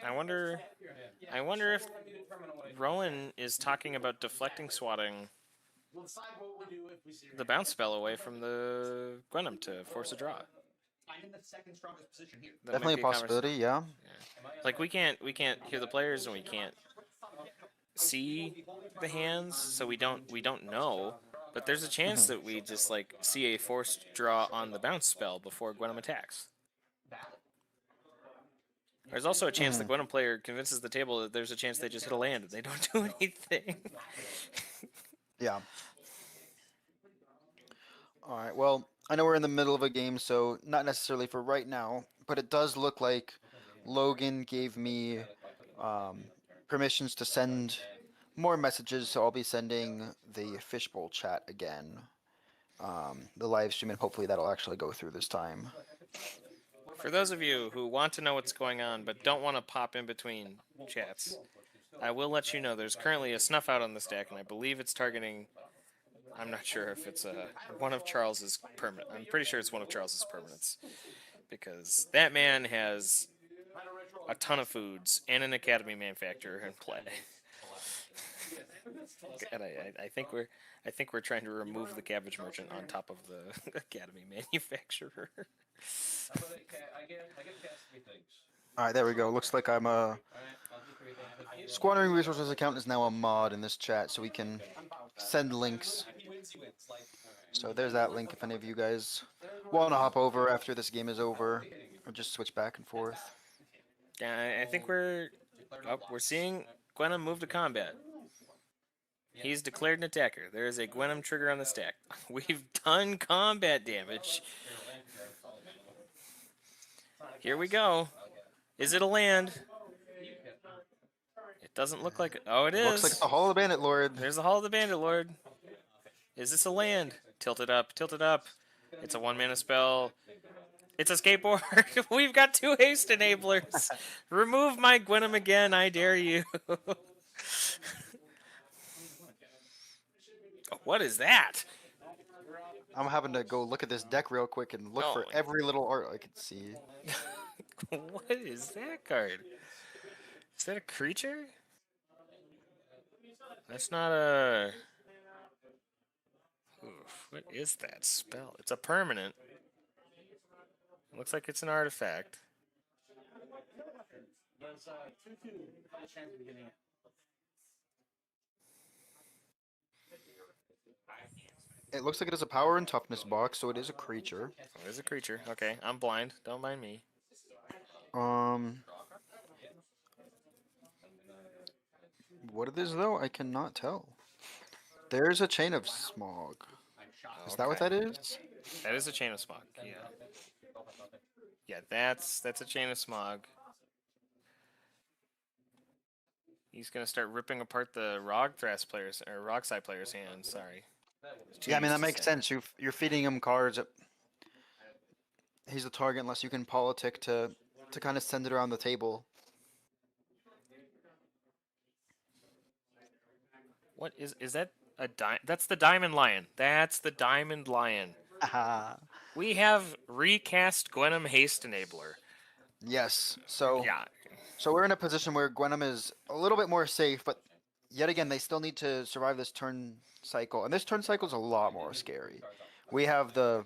I wonder if Rowan is talking about deflecting swatting the bounce spell away from the Gwenham to force a draw. That Definitely a possibility, yeah. Like we can't hear the players and we can't see the hands, so we don't know. But there's a chance that we just like see a forced draw on the bounce spell before Gwenham attacks. There's also a chance the Gwenham player convinces the table that there's a chance they just hit a land and they don't do anything. Yeah. Alright, well, I know we're in the middle of a game, so not necessarily for right now, but it does look like Logan gave me permissions to send more messages, so I'll be sending the fishbowl chat again, the live stream, and hopefully that'll actually go through this time. For those of you who want to know what's going on but don't want to pop in between chats, I will let you know there's currently a snuff out on the stack, and I believe it's targeting, I'm not sure if it's one of Charles's permanent. I'm pretty sure it's one of Charles's permanents, because that man has a ton of foods and an Academy manufacturer in play. And I think we're trying to remove the cabbage merchant on top of the Academy manufacturer. Alright, there we go. Looks like I'm Squandering Resources account is now a mod in this chat, so we can send links. So there's that link if any of you guys want to hop over after this game is over, or just switch back and forth. Yeah, I think we're seeing Gwenham move to combat. He's declared an attacker. There is a Gwenham trigger on the stack. We've done combat damage. Here we go. Is it a land? It doesn't look like it. Oh, it is. Looks like the Hall of the Bandit Lord. There's the Hall of the Bandit Lord. Is this a land? Tilt it up. Tilt it up. It's a 1-mana spell. It's a skateboard. We've got 2 haste enablers. Remove my Gwenham again. I dare you. What is that? I'm having to go look at this deck real quick and look for every little art I can see. What is that card? Is that a creature? That's not a... Oof, what is that spell? It's a permanent. Looks like it's an artifact. There's 2-2. High chance of getting it. It looks like it is a power and toughness box, so it is a creature. It is a creature. Okay, I'm blind. Don't mind me. What it is though, I cannot tell. There's a chain of smog. Is that what that is? That is a chain of smog. Yeah. Yeah, that's a chain of smog. He's gonna start ripping apart the Rogthras players or Rockside players' hands. Sorry. Yeah, I mean that makes sense. You're feeding him cards. He's the target unless you can politic to kind of send it around the table. What is that? That's the Diamond Lion. That's the Diamond Lion. We have recast Gwenum Haste Enabler. Yes. So Yeah. So we're in a position where Gwenum is a little bit more safe, but yet again they still need to survive this turn cycle, and this turn cycle is a lot more scary. We have the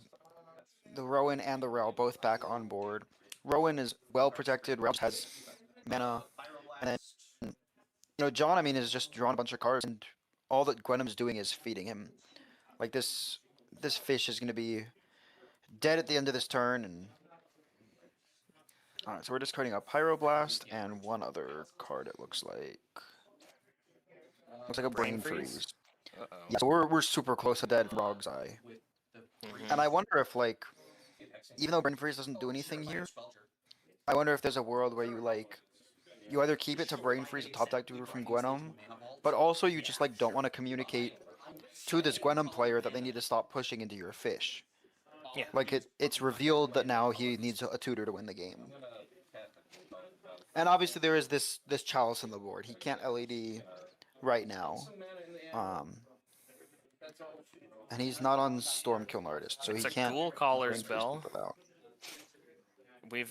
Rowan and the Rel both back on board. Rowan is well protected. Rel has mana, and then John, I mean, is just drawing a bunch of cards, and all that Gwenum's doing is feeding him. Like this fish is going to be dead at the end of this turn, and alright, so we're discarding a Pyroblast and one other card. It looks like a Brain Freeze. Yeah, so we're super close to dead Frog's Eye, and I wonder if even though Brain Freeze doesn't do anything here, I wonder if there's a world where you either keep it to Brain Freeze a top deck tutor from Gwenum, but also you just don't want to communicate to this Gwenum player that they need to stop pushing into your fish. Yeah. It's revealed that now he needs a tutor to win the game. And obviously there is this Chalice on the board. He can't LED right now. And he's not on Stormkiln Artist, so It's he a can't dual collar Brain Freeze spell. people out.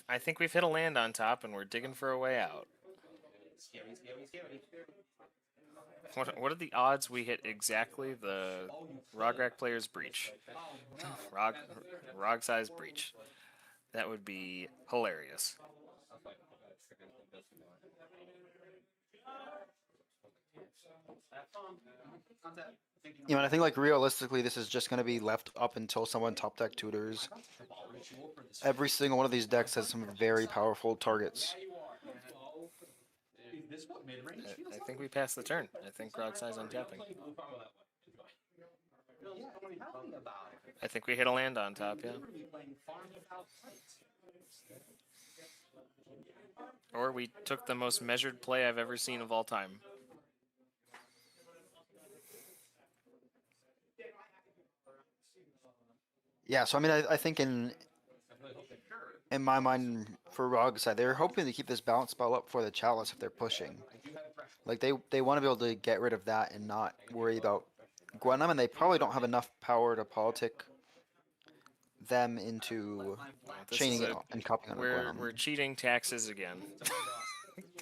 I think we've hit a land on top, and we're digging for a way out. What are the odds we hit exactly the Rograk player's breach? Rog size breach. That would be hilarious. And I think realistically this is just going to be left up until someone top deck tutors. Every single one of these decks has some very powerful targets. I think we passed the turn. I think Rog size untapping. I think we hit a land on top, yeah. Or we took the most measured play I've ever seen of all time. Yeah, so I mean, I think in my mind, for Rog's side, they're hoping to keep this balance spell up for the Chalice if they're pushing. They want to be able to get rid of that and not worry about Gwenum, and they probably don't have enough power to politic them into chaining it and copying on Gwenum. We're cheating taxes again.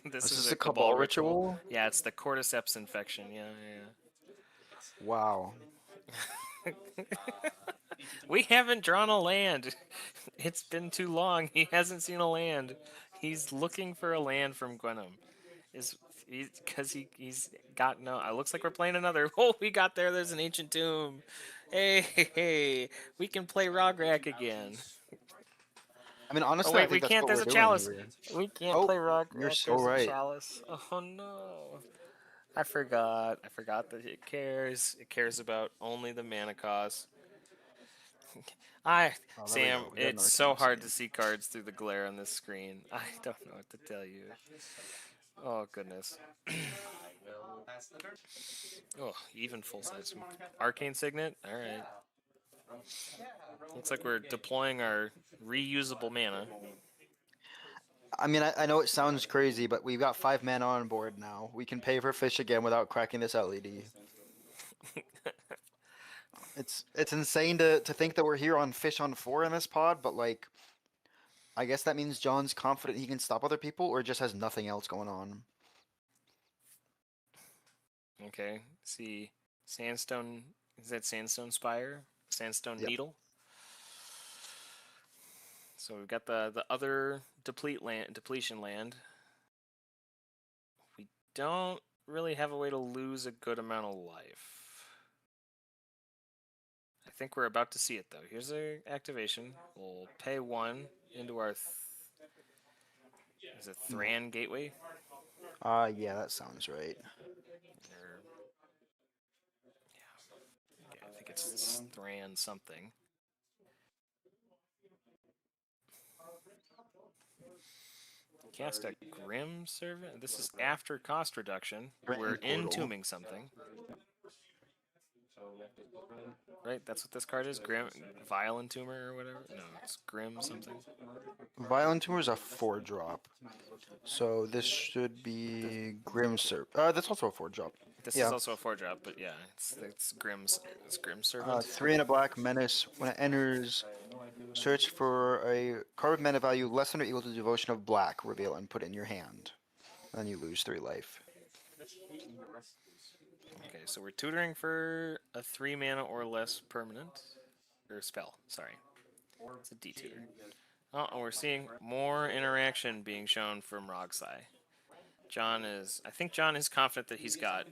This is a Cabal ritual? Yeah, it's the Cordyceps infection. Yeah. Wow. We haven't drawn a land. It's been too long. He hasn't seen a land. He's looking for a land from Gwenum. Because he's got no... It looks like we're playing another. Oh, we got there. There's an Ancient Tomb. Hey. We can play Rograk again. I mean, honestly, oh, wait, I think we can't. There's a Chalice. We can't play Rograk. You're so There's right. A Chalice. Oh, no. I forgot that it cares. It cares about only the mana cost. Sam, it's so hard to see cards through the glare on this screen. I don't know what to tell you. Oh, goodness. Oh, even full size. Arcane Signet? Alright. Looks like we're deploying our reusable mana. I mean, I know it sounds crazy, but we've got 5 mana on board now. We can pay for fish again without cracking this LED. It's insane to think that we're here on fish on 4 in this pod, but I guess that means John's confident he can stop other people, or just has nothing else going on. Okay, see, Sandstone, is that Sandstone Spire? Sandstone Needle? So we've got the other depletion land. We don't really have a way to lose a good amount of life. I think we're about to see it though. Here's the activation. We'll pay 1 into our is it Thran Gateway? Yeah, that sounds right. Or, yeah, I think it's Thran something. Cast a Grim Servant. This is after cost reduction. We're entombing something. Right, that's what this card is. Grim, Vile Entomber or whatever. No, it's Grim something. Violent Tumor is a 4-drop. So this should be Grim Serp. That's also a 4-drop. This Yeah. is also a 4-drop, but yeah, it's Grim Servant. 3 and a black menace. When it enters, search for a card with mana value less than or equal to the devotion of black. Reveal and put it in your hand. Then you lose 3 life. Okay, so we're tutoring for a 3 mana or less permanent or spell. Sorry, it's a detutor. Oh, and we're seeing more interaction being shown from Rogsai. I think John is confident that he's got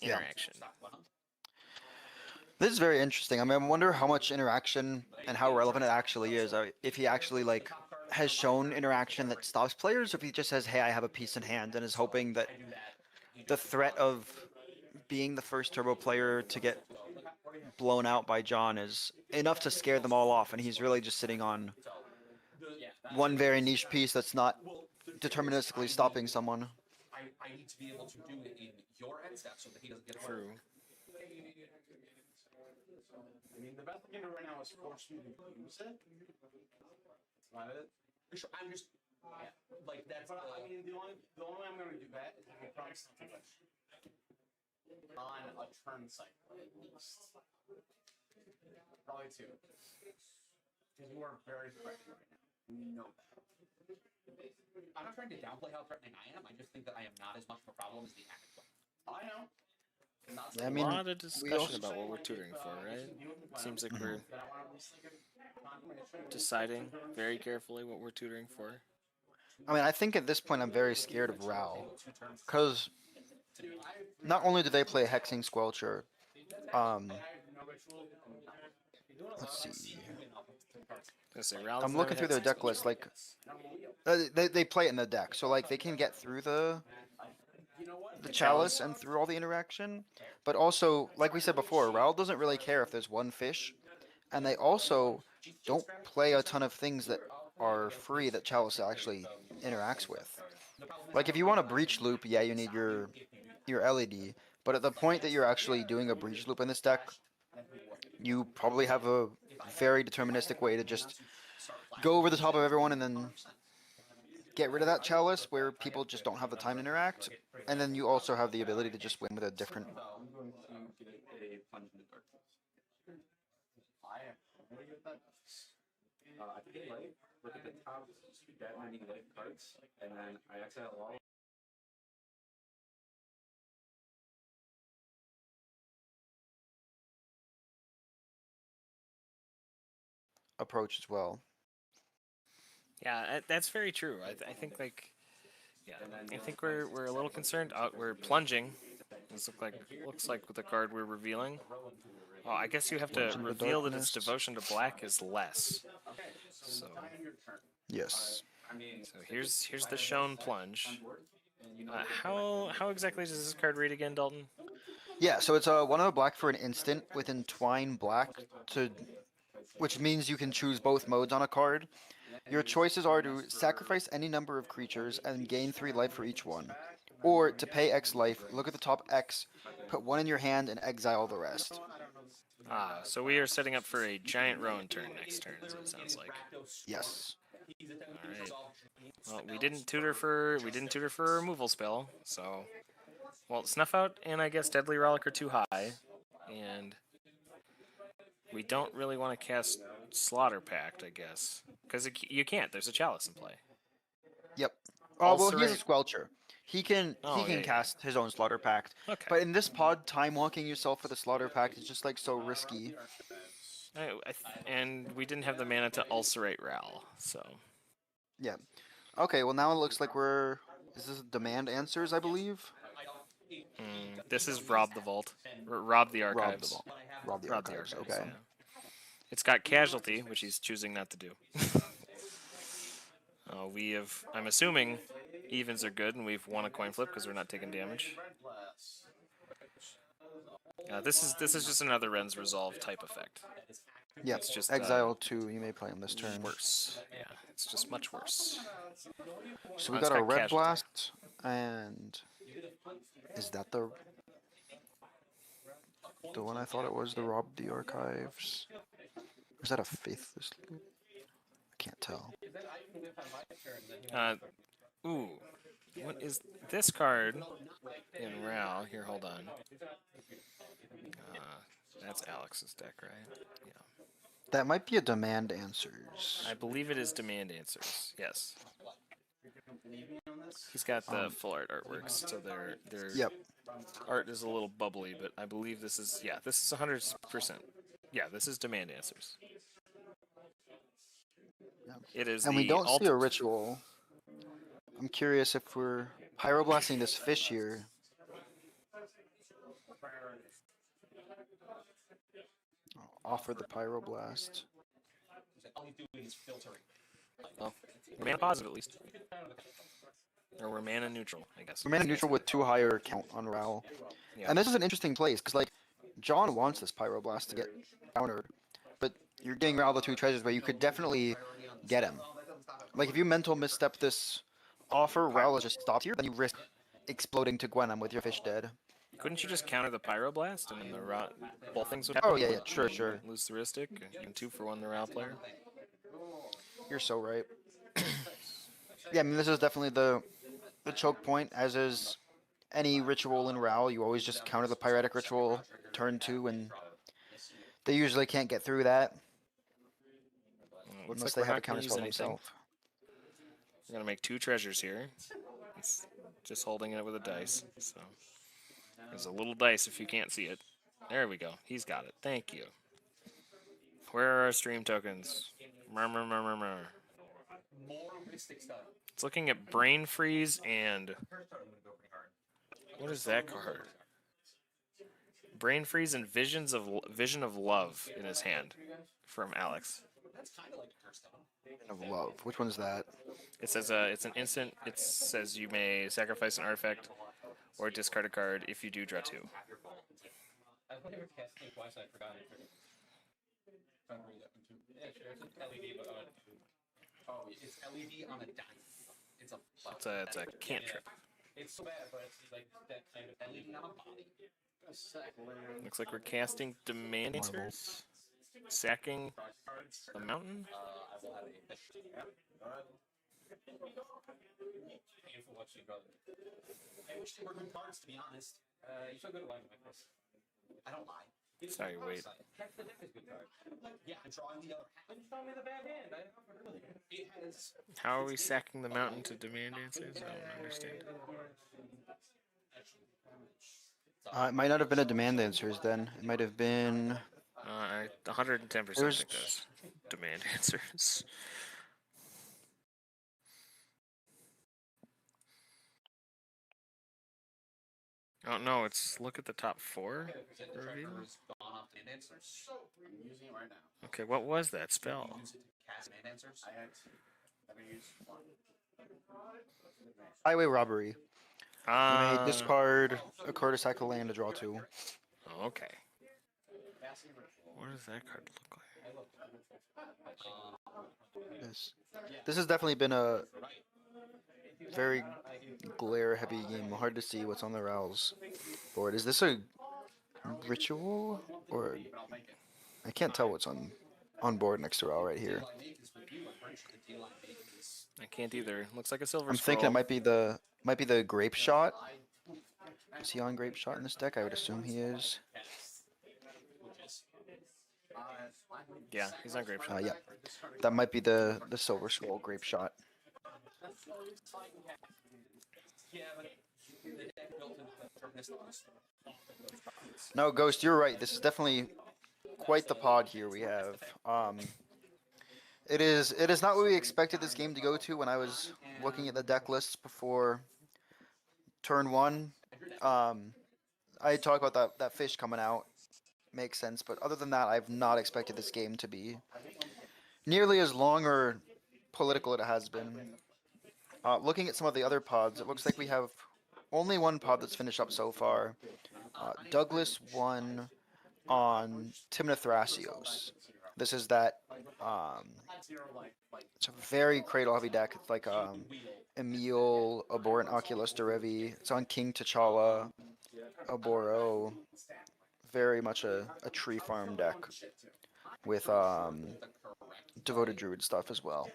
interaction. This is very interesting. I mean, I wonder how much interaction and how relevant it actually is. If he actually like has shown interaction that stops players, or if he just says, "Hey, I have a piece in hand," and is hoping that the threat of being the first turbo player to get blown out by John is enough to scare them all off, and he's really just sitting on one very niche piece that's not deterministically stopping someone. I need to be able to do it in your end step so that he doesn't get True. I mean, the best thing to do right now is force me to use it. That's not it. I'm just like that's. I mean, the only way I'm going to do that is if I promise something On a turn cycle, at least. probably 2. Because you are very threatening right now. You know that. I'm not trying to downplay how threatening I am. I just think that I am not as much of a problem as the active one. I know. I mean, a lot of discussion about what we're tutoring for, right? Seems like we're deciding very carefully what we're tutoring for. I mean, I think at this point I'm very scared of Ral, because not only do they play Hexing Squelcher, let's see. I'm looking through their deck list. Like, they play it in the deck, so like they can get through the chalice and through all the interaction. But also, like we said before, Ral doesn't really care if there's one fish, and they also don't play a ton of things that are free that Chalice actually interacts with. Like if you want a breach loop, yeah, you need your LED. But at the point that you're actually doing a breach loop in this deck, you probably have a very deterministic way to just go over the top of everyone and then get rid of that Chalice where people just don't have the time to interact. And then you also have the ability to just win with a different... I think life, look at the top that many life cards, and then I exit out all. approach as well. Yeah, that's very true. I think like, yeah, I think we're a little concerned. We're plunging. This looks like with the card we're revealing. Oh, I guess you have to reveal that its devotion to black is less. So Yes. so here's the shown plunge. How exactly does this card read again, Dalton? Yeah, so it's a 1 of a black for an instant with Entwine black, which means you can choose both modes on a card. Your choices are to sacrifice any number of creatures and gain 3 life for each one. Or to pay X life, look at the top X, put 1 in your hand, and exile the rest. Ah, so we are setting up for a giant Rowan turn next turn, as it sounds like. Yes. Alright. Well, we didn't tutor for a removal spell, so well, Snuff Out and I guess Deadly Relic are too high, and we don't really want to cast Slaughter Pact, I guess, because you can't. There's a Chalice in play. Yep. Oh, well, he's a Squelcher. He can yeah. cast his own Slaughter Pact. Okay. But in this pod, time walking yourself for the Slaughter Pact is just like so risky. And we didn't have the mana to ulcerate Ral, so. Yeah. Okay, well now it looks like we're... Is this demand answers, I believe? This is Rob the Vault. Rob the Rob the Archives. vault. Rob the archives, okay. yeah. It's got Casualty, which he's choosing not to do. We have, I'm assuming, evens are good, and we've won a coin flip because we're not taking damage. This is just another Ren's Resolve type effect. Yeah, It's just exile 2, you may play on this turn. worse. Yeah, it's just much worse. So we It's got a got red Casualty. blast, and... Is that the one I thought it was, the Rob the Archives? Or is that a Faithless Loop? I can't tell. Ooh. What is this card in Ral? Here, hold on. That's Alex's deck, right? Yeah. That might be a Demand Answers. I believe it is Demand Answers. Yes. He's got the full art artworks, so their Yep. art is a little bubbly, but I believe this is, yeah, this is 100%. Yeah, this is Demand Answers. It is And the we don't see a ultimate- ritual. I'm curious if we're pyroblasting this fish here. I'll offer the pyroblast. Well, we're mana positive at least. Or we're mana neutral, I guess. We're mana neutral with 2 higher count on Ral. Yeah. And this is an interesting place, because, like, John wants this pyroblast to get countered. But you're getting Ral the 2 treasures, where you could definitely get him. Like, if you mental misstep this offer, Ral just stops here, then you risk exploding to Gwenham with your fish dead. Couldn't you just counter the Pyroblast and then both things would happen? Oh, yeah, sure. Lose the Ristic, and 2 for 1 the Ral player. You're so right. Yeah, I mean, this is definitely the choke point, as is any ritual in Ral. You always just counter the Pyretic Ritual turn 2, and they usually can't get through that. Looks Unless like they we're have a not gonna counter use spell anything. themselves. We're gonna make 2 treasures here. It's just holding it with a dice. So there's a little dice if you can't see it. There we go. He's got it. Thank you. Where are our stream tokens? Murmur. It's looking at Brain Freeze and what is that card? Brain Freeze and Vision of Love in his hand from Alex. Of love. Which one's that? It says it's an instant. It says you may sacrifice an artifact or discard a card. If you do, draw 2. Oh, it's LED on a dime. It's a cantrip. It's so bad, but it's like that kind of LED on a body. Looks like we're casting Demand Answers, sacking the mountain. I will have a fish. Painful watching brother. I wish they were good cards, to be honest. You feel good lying like this. I don't lie. Sorry, wait. Yeah, I'm drawing the other half. I'm showing me the bad hand. It has. How are we sacking the mountain to Demand Answers? I don't understand. It might not have been a Demand Answers then. It might have been... 110% think that's Demand Answers. Oh no, it's look at the top 4 reveal. Okay, what was that spell? Highway Robbery. You may Ah, discard a card to cycle land to draw 2. okay. What does that card look like? This has definitely been a very glare-heavy game. Hard to see what's on the Ral's board. Is this a ritual? Or... I can't tell what's on board next to Ral right here. I can't either. Looks like a silver I'm scroll. thinking it might be the Grape Shot. Is he on Grape Shot in this deck? I would assume he is. Yeah, he's on Grape Shot. Yeah. That might be the Silver Scroll Grape Shot. No, Ghost, you're right. This is definitely quite the pod here we have. It is not what we expected this game to go to when I was looking at the deck lists before turn one. I talked about that fish coming out. Makes sense, but other than that, I've not expected this game to be nearly as long or political as it has been. Looking at some of the other pods, it looks like we have only one pod that's finished up so far. Douglas won on Timna Thrasios. This is that. It's a very cradle heavy deck. It's like Emil, Abhorrent Oculus Derevi. It's on King T'Challa, Aboro. Very much a tree farm deck with Devoted Druid stuff as well.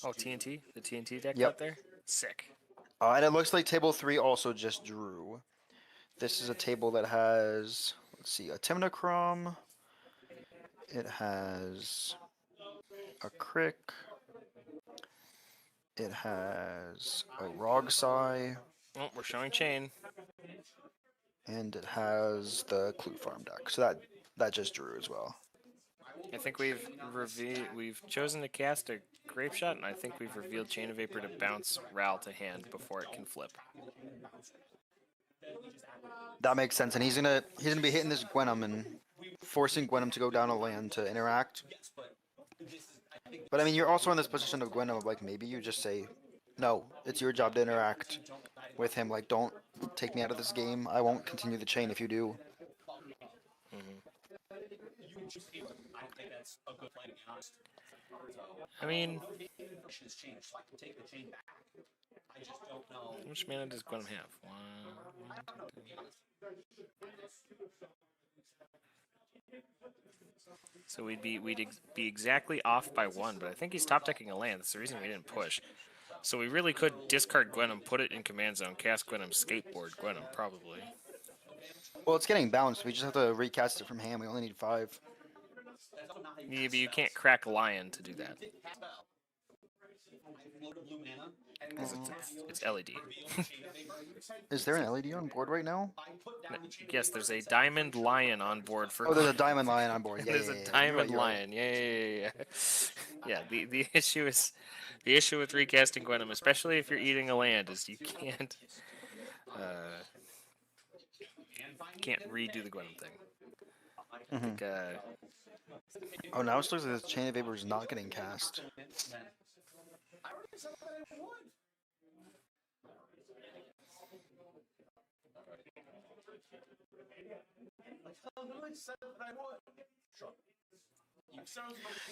Oh, TNT? The TNT deck Yep. out there? Sick. And it looks like table 3 also just drew. This is a table that has, let's see, a Timnacrom. It has a Crick. It has a Rogsai. Oh, we're showing chain. And it has the Clue Farm deck. So that just drew as well. I think we've chosen to cast a Grape Shot, and I think we've revealed Chain of Vapor to bounce Ral to hand before it can flip. That makes sense, and he's gonna be hitting this Gwenum and forcing Gwenum to go down a land to interact. But I mean, you're also in this position of Gwenum of like maybe you just say, no, it's your job to interact with him. Like, don't take me out of this game. I won't continue the chain if you do. I mean, how much mana does Gwenum have? One, two, three. So we'd be exactly off by 1, but I think he's top decking a land. That's the reason we didn't push. So we really could discard Gwenum, put it in command zone, cast Gwenum, skateboard Gwenum, probably. Well, it's getting bounced. We just have to recast it from hand. We only need 5. Yeah, but you can't crack Lion to do that. It's LED. Is there an LED on board right now? Yes, there's a Diamond Lion on board for. Oh, there's a Diamond Lion on board. Yeah, There's yeah, a yeah. Diamond You're right. Lion. Yeah. Yeah, the issue is the issue with recasting Gwenum, especially if you're eating a land, is you can't redo the Gwenum thing. I think Oh, now it looks like the Chain of Vapor is not getting cast.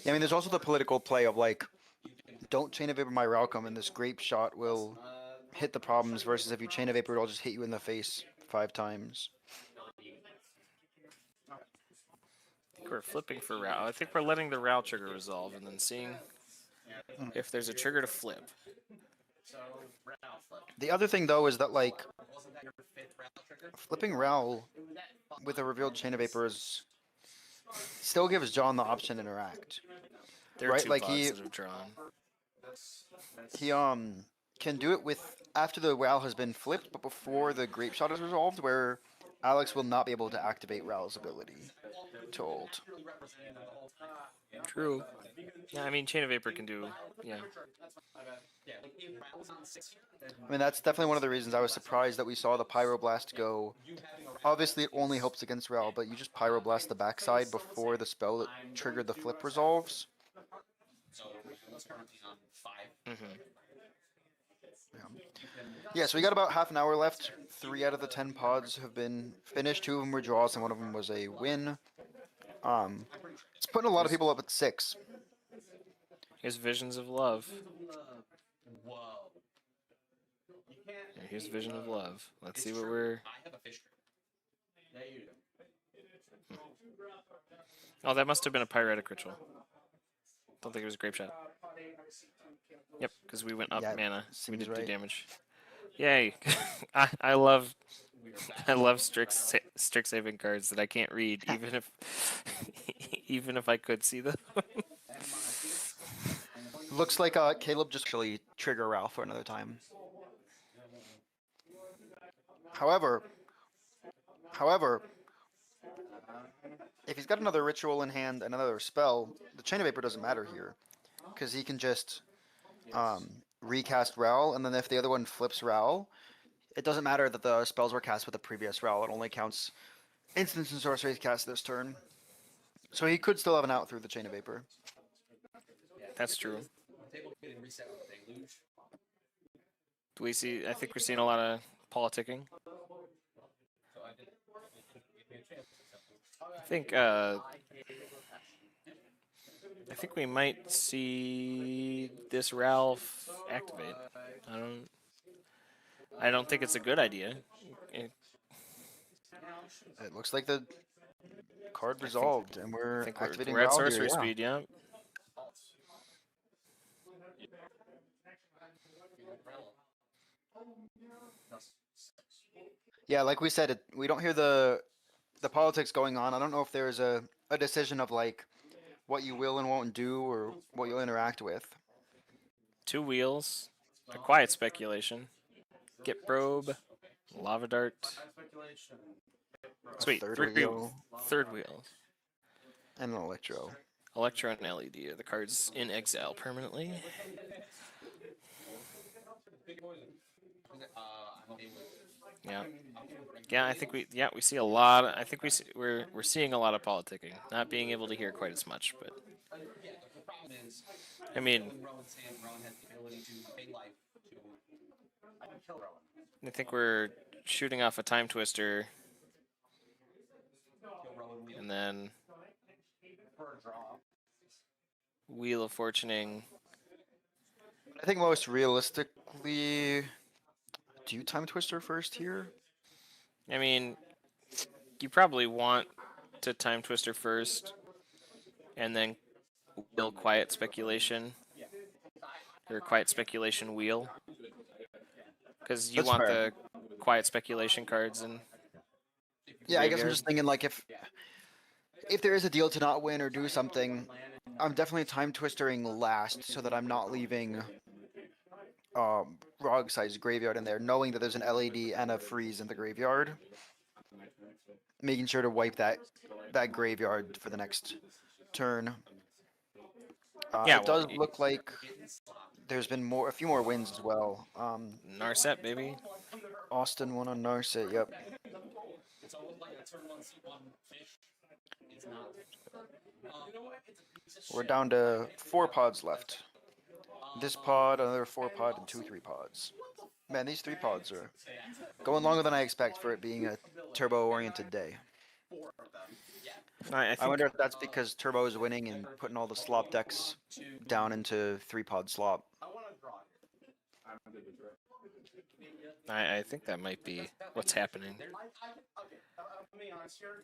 Yeah, I mean, there's also the political play of like, don't Chain of Vapor my Ralcom, and this Grape Shot will hit the problems, versus if you Chain of Vapor, it'll just hit you in the face 5 times. I think we're flipping for Ral. I think we're letting the Ral trigger resolve and then seeing if there's a trigger to flip. The other thing, though, is that, like, flipping Ral with a revealed Chain of Vapors still gives John the option to interact. There are Right, 2 like vods that have drawn. He can do it with after the Ral has been flipped, but before the Grape Shot is resolved, where Alex will not be able to activate Ral's ability to ult. True. Yeah, I mean, Chain of Vapor can do, yeah. I mean, that's definitely one of the reasons I was surprised that we saw the Pyroblast go. Obviously, it only helps against Ral, but you just Pyroblast the backside before the spell that triggered the flip resolves. Yeah, so we got about half an hour left. 3 out of the 10 pods have been finished. 2 of them were draws, and 1 of them was a win. It's putting a lot of people up at 6. Here's Visions of Love. Yeah, here's Vision of Love. Let's see what we're... Oh, that must have been a Pyretic Ritual. Don't think it was a Grape Shot. Yep, because we went up mana. We did do damage. Yay! I love strict saving cards that I can't read, even if I could see them. Looks like Caleb just actually trigger Ralph for another time. However, if he's got another ritual in hand, another spell, the Chain of Vapor doesn't matter here, because he can just recast Ral, and then if the other one flips Ral, it doesn't matter that the spells were cast with the previous Ral. It only counts instants and sorceries cast this turn. So he could still have an out through the Chain of Vapor. That's true. Do we see? I think we're seeing a lot of politicking. I think we might see this Ralph activate. I don't think it's a good idea. It looks like the card resolved, and we're activating we're at Ral sorcery here, yeah. speed, yeah. Yeah, like we said, we don't hear the politics going on. I don't know if there's a decision of like what you will and won't do or what you'll interact with. 2 wheels, a quiet speculation, get probe, lava dart. Sweet, Third 3 wheel. third wheel. And an Electro. Electro and LED are the cards in exile permanently. Yeah. Yeah, I think we see a lot. I think we're seeing a lot of politicking. Not being able to hear quite as much, but I mean, I think we're shooting off a time twister, and then Wheel of Fortuning. I think most realistically, do you time twister first here? I mean, you probably want to time twister first, and then wheel quiet speculation, or quiet speculation wheel, because you That's want fair. the quiet speculation cards and. Yeah, I guess I'm just thinking like if there is a deal to not win or do something, I'm definitely time twistering last so that I'm not leaving Rog size graveyard in there, knowing that there's an LED and a freeze in the graveyard. Making sure to wipe that graveyard for the next turn. Yeah, it does look like there's been a few more wins as well. Narset, baby. Austin won on Narset, yep. We're down to 4 pods left. This pod, another 4 pod, and 2 3 pods. Man, these 3 pods are going longer than I expect for it being a turbo-oriented day. I wonder if that's because Turbo is winning and putting all the slop decks down into 3 pod slop. I think that might be what's happening. I'll be honest here.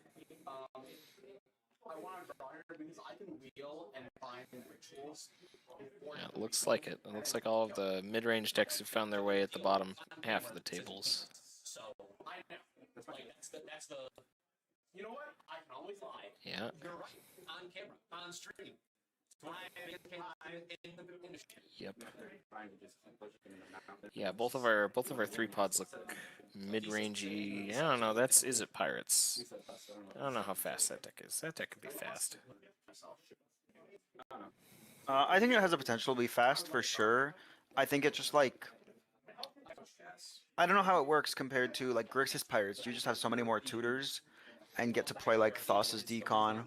I want to draw here because I can wheel and find rituals. Yeah, it looks like it. It looks like all of the mid-range decks have found their way at the bottom half of the tables. So I know. That's the. You know what? I can always lie. Yeah. You're right. On camera, on stream. Yep. Yeah, both of our 3 pods look mid-rangey. I don't know. Is it Pirates? I don't know how fast that deck is. That deck could be fast. I think it has the potential to be fast for sure. I think it's just like I don't know how it works compared to like Grixis Pirates. You just have so many more tutors and get to play like Thassa's Decon.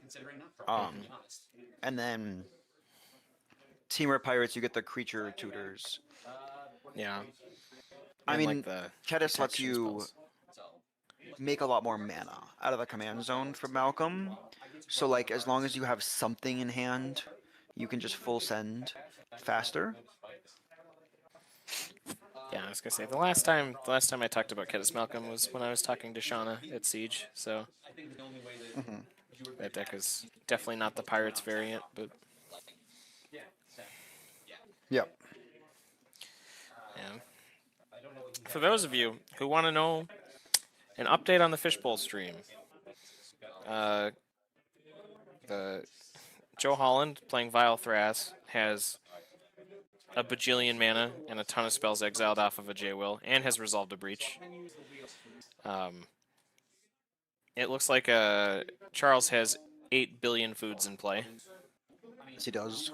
And then Teamer Pirates, you get the creature tutors. Yeah. I mean, like the Kedis lets protection you spells. make a lot more mana out of the command zone from Malcolm. So like as long as you have something in hand, you can just full send faster. Yeah, I was gonna say the last time I talked about Kedis Malcolm was when I was talking to Shauna at Siege. So that deck is definitely not the Pirates variant, but Yep. yeah. For those of you who want to know an update on the Fishbowl stream, the Joe Holland playing Vile Thras has a bajillion mana and a ton of spells exiled off of a J-Will, and has resolved a breach. it looks like Charles has 8 billion foods in play. Yes, he does.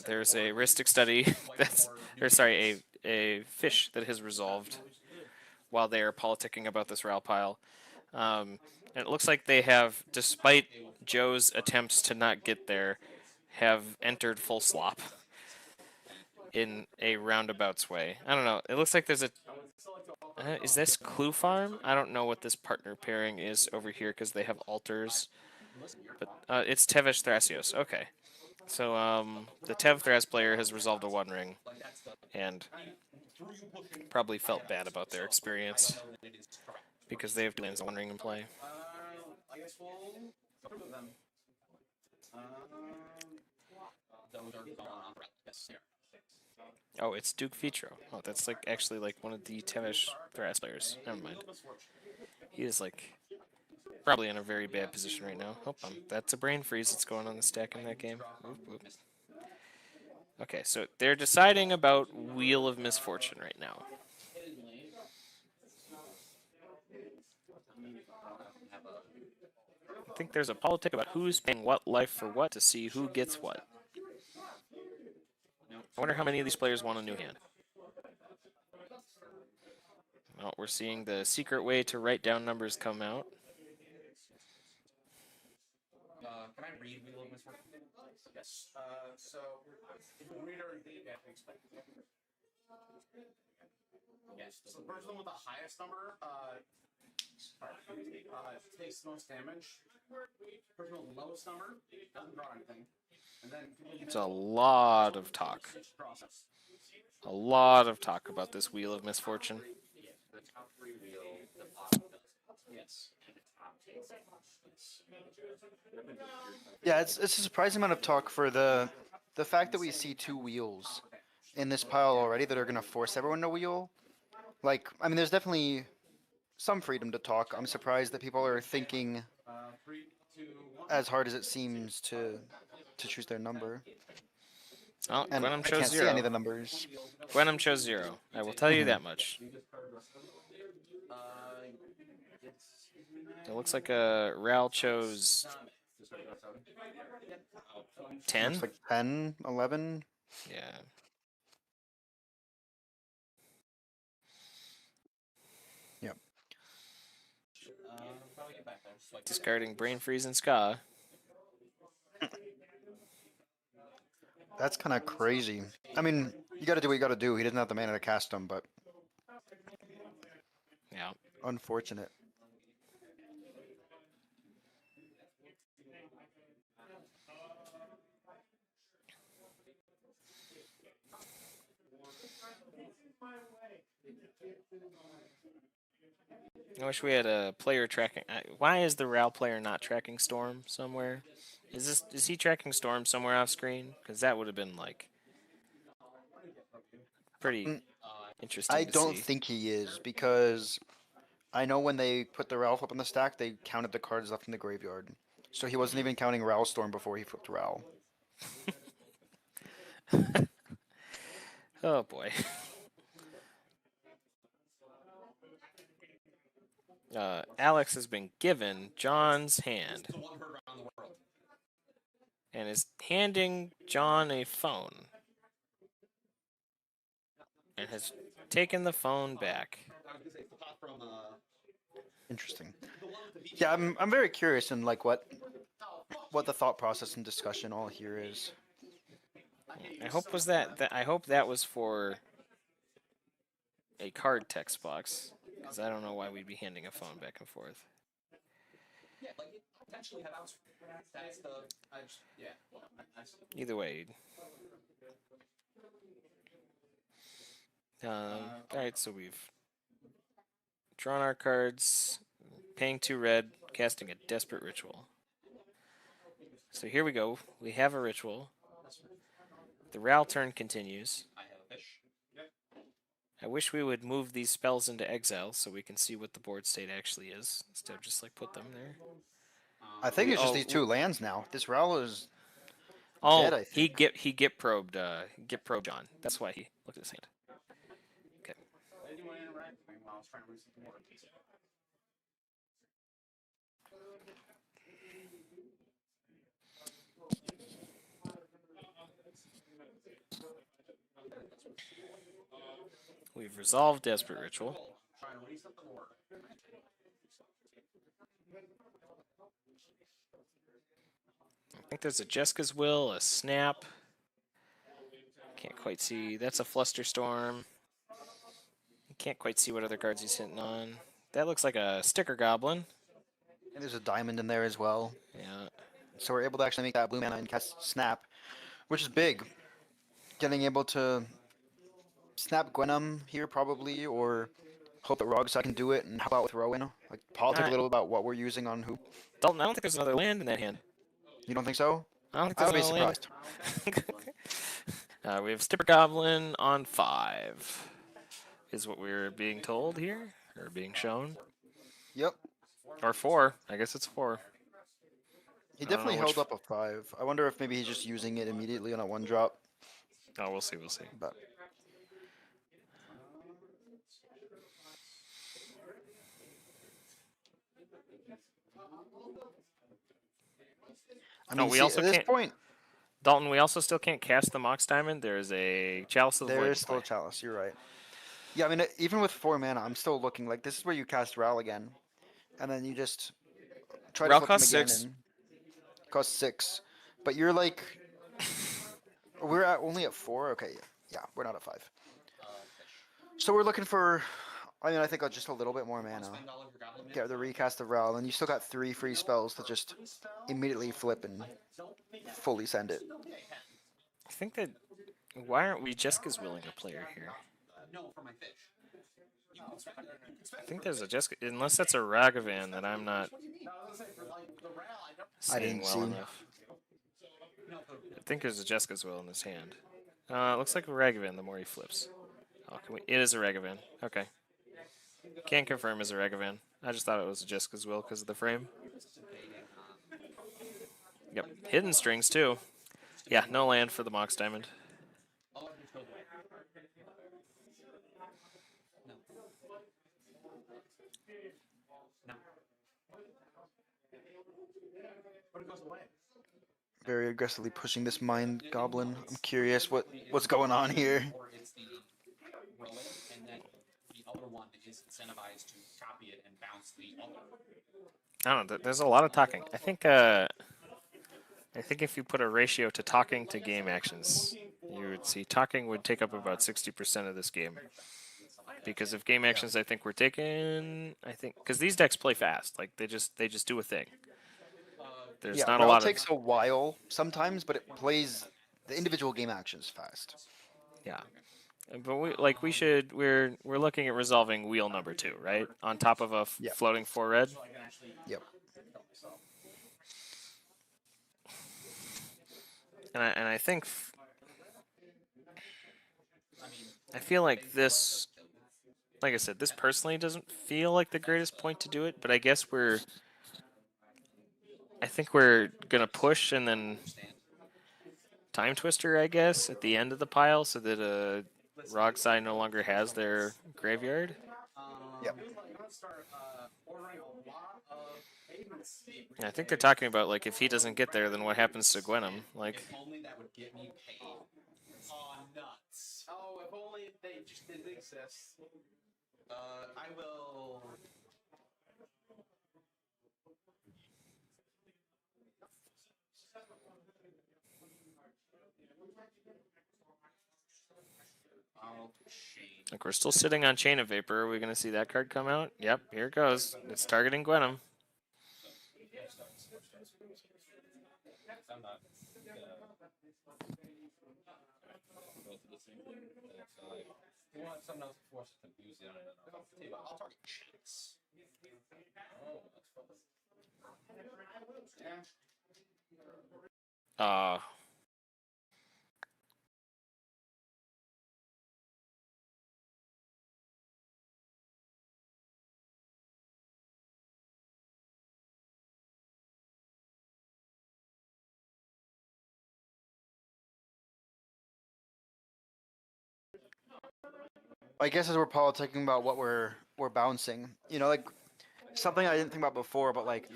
There's a heuristic study or sorry, a fish that has resolved while they are politicking about this RAL pile. And it looks like they have, despite Joe's attempts to not get there, have entered full slop in a roundabouts way. I don't know. It looks like there's a... is this Clue Farm? I don't know what this partner pairing is over here because they have altars. But it's Tevesh Thrasios. Okay. So the Tev Thras player has resolved a One Ring and probably felt bad about their experience because they have two lands One Ring in play. I guess we'll approve them. Those are gone. Yes, here. Oh, it's Duke Vitro. Oh, that's like actually like one of the Tevesh Thras players. Never mind. He is like probably in a very bad position right now. Oh, that's a brain freeze that's going on the stack in that game. Oop, oop. Okay, so they're deciding about Wheel of Misfortune right now. I think there's a politic about who's paying what life for what to see who gets what. I wonder how many of these players want a new hand. Well, we're seeing the secret way to write down numbers come out. Can I read Wheel of Misfortune? Yes. So, if you read our yes. So the person with the highest number takes the most damage. Person with the lowest number doesn't draw anything. And then it's a lot of talk. A lot of talk about this Wheel of Misfortune. Yes. Yeah, it's a surprising amount of talk for the fact that we see two wheels in this pile already that are going to force everyone to wheel. Like, I mean, there's definitely some freedom to talk. I'm surprised that people are thinking as hard as it seems to choose their number. Oh, And Gwenham I chose can't 0. see any of the numbers. Gwenham chose 0. I will tell you that much. It looks like Ral chose 10. Looks like 10, 11. Yeah. Yep. Discarding Brain Freeze and Ska. That's kind of crazy. I mean, you got to do what you got to do. He doesn't have the mana to cast them, but yeah, unfortunate. I wish we had a player tracking. Why is the Ral player not tracking Storm somewhere? Is he tracking Storm somewhere off screen? Because that would have been like pretty interesting. I don't think he is, because I know when they put the Ral flip on the stack, they counted the cards left in the graveyard. So he wasn't even counting Ral Storm before he flipped Ral. Oh boy. Alex has been given John's hand and is handing John a phone and has taken the phone back. Interesting. Yeah, I'm very curious in like what the thought process and discussion all here is. I hope I hope that was for a card text box, because I don't know why we'd be handing a phone back and forth. Yeah, like it potentially have outs. That's the yeah. Either way. Alright, so we've drawn our cards, paying 2 red, casting a Desperate Ritual. So here we go. We have a ritual. The Ral turn continues. I have a fish. I wish we would move these spells into exile so we can see what the board state actually is, instead of just like put them there. I think it's just these 2 lands now. This Ral is oh, dead, I think. he get probed John. That's why he looked at his hand. Okay. We've resolved Desperate Ritual. Try and reset the board. I think there's a Jessica's Will, a Snap. Can't quite see. That's a Flusterstorm. Can't quite see what other cards he's hitting on. That looks like a Sticker Goblin. And there's a diamond in there as well. Yeah. So we're able to actually make that blue mana and cast Snap, which is big. Getting able to snap Gwenum here probably, or hope that Rogside can do it and help out with Rowan. Like, politic a little about what we're using on who. Dalton, I don't think there's another land in that hand. You don't think so? I don't think I would there's be another surprised. land. We have Sticker Goblin on 5. Is what we're being told here, or being shown. Yep. Or 4. I guess it's 4. He I don't definitely know held which- up a 5. I wonder if maybe he's just using it immediately on a 1-drop. Oh, we'll see. We'll see. But I No, mean, we see, also at this can't- point, Dalton, we also still can't cast the Mox Diamond. There's a Chalice of the there Void. is still a Chalice. You're right. Yeah, I mean, even with 4 mana, I'm still looking like this is where you cast Ral again, and then you just try Ral to flip him costs again 6. and costs 6. But you're like, we're only at 4. Okay, yeah, we're not at 5. So we're looking for, I mean, I think just a little bit more mana. Spend all of your goblin Get the recast of Ral, and you still got 3 free spells to just immediately flip and fully send it. I think that. Why aren't we Jessica's Willing a player here? No, for my fish. You can spend it. You can spend I it think for there's a fish. Jessica. Unless that's a Ragavan that I'm not What do you mean? No, I was gonna say for like the Ral, I don't. I seeing didn't well see. enough. No, I think there's a Jessica's Will in this hand. It looks like a Ragavan the more he flips. Oh, can we? It is a Ragavan. Okay. Can't confirm it's a Ragavan. I just thought it was a Jessica's Will because of the frame. Yep. Hidden Strings too. Yeah, no land for the Mox Diamond. all of your goes away. No. No. But it goes away. Very aggressively pushing this Mind Goblin. I'm curious what's going on here. Or it's the roll it, and then the other one is incentivized to copy it and bounce the other. I don't know. There's a lot of talking. I think if you put a ratio to talking to game actions, you would see talking would take up about 60% of this game. Because if game actions, I think we're taking, because these decks play fast. Like they just do a thing. There's Yeah, not a Ral lot of. takes a while sometimes, but it plays the individual game actions fast. Yeah. But we're looking at resolving wheel number 2, right? On top of a Yeah. floating 4 red. Yep. And I think I feel like this, like I said, this personally doesn't feel like the greatest point to do it, but I guess I think we're gonna push and then Time Twister, I guess, at the end of the pile so that Rogside no longer has their graveyard. Yep. And I think they're talking about like if he doesn't get there, then what happens to Gwenum? Like, If only that would get me paid. Oh, nuts. Oh, if only they just didn't exist. I will. I'll change. like we're still sitting on Chain of Vapor. Are we gonna see that card come out? Yep, here it goes. It's targeting Gwenum. I'm not gonna go to the same thing. You want someone else to force it to use it on another. I'll target chicks. Oh, that's fun. I guess as we're politicking about what we're bouncing, like something I didn't think about before, but like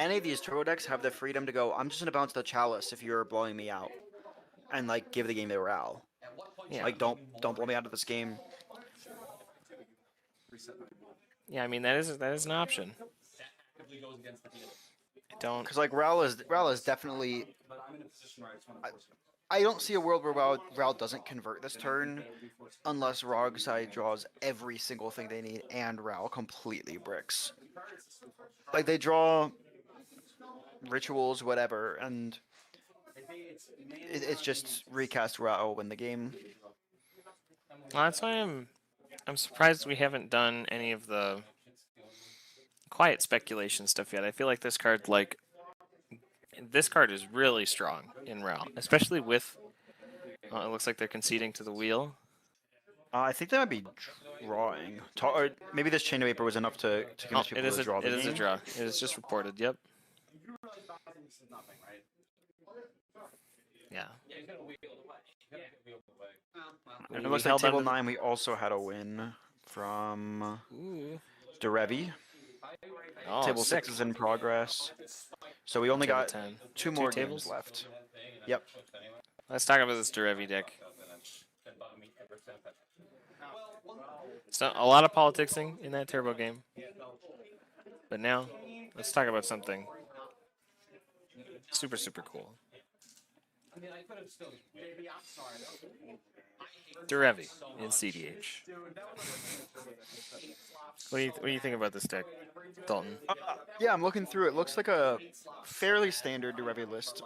any of these turbo decks have the freedom to go, I'm just gonna bounce the Chalice if you're blowing me out, and like give the game to Ral. Yeah. Like don't blow me out of this game. Yeah, I mean that is an option. I don't. Because like Ral is definitely. I don't see a world where Ral doesn't convert this turn, unless Rogside draws every single thing they need and Ral completely bricks. Like they draw rituals, whatever, and it's just recast Ral win the game. Well, that's why I'm surprised we haven't done any of the quiet speculation stuff yet. I feel like this card is really strong in Ral, especially with. It looks like they're conceding to the wheel. I think they might be drawing. Or maybe this Chain of Vapor was enough to convince people to draw the It is a game. draw. It is just reported. Yep. Yeah. And it looks like table 9 we also had a win from Derevi. Oh, Table sick. 6 is in progress. So we only Table got 10. 2 more tables games left. Yep. Let's talk about this Derevi deck. So a lot of politicsing in that turbo game. But now, let's talk about something super, super cool. Derevi in CDH. What do you think about this deck, Dalton? Yeah, I'm looking through it. Looks like a fairly standard Derevi list.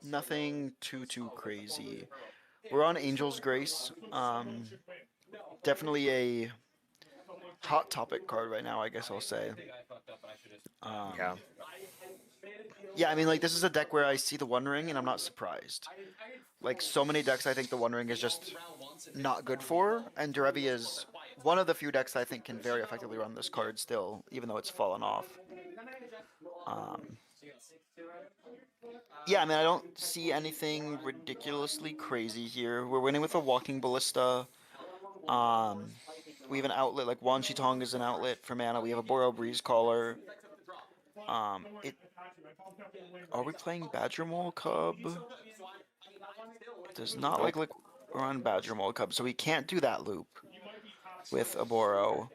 Nothing too crazy. We're on Angel's Grace. Definitely a hot topic card right now, I guess I'll say. Yeah. Yeah, I mean, like, this is a deck where I see the One Ring, and I'm not surprised. Like, so many decks I think the One Ring is just not good for, and Derevi is one of the few decks I think can very effectively run this card still, even though it's fallen off. Yeah, I mean, I don't see anything ridiculously crazy here. We're winning with a Walking Ballista. We have an outlet, like Wan Chitong is an outlet for mana. We have a Boreal Breeze Caller. Are we playing Badger Mole Cub? It does not look like we're on Badger Mole Cub, so we can't do that loop with Aboro.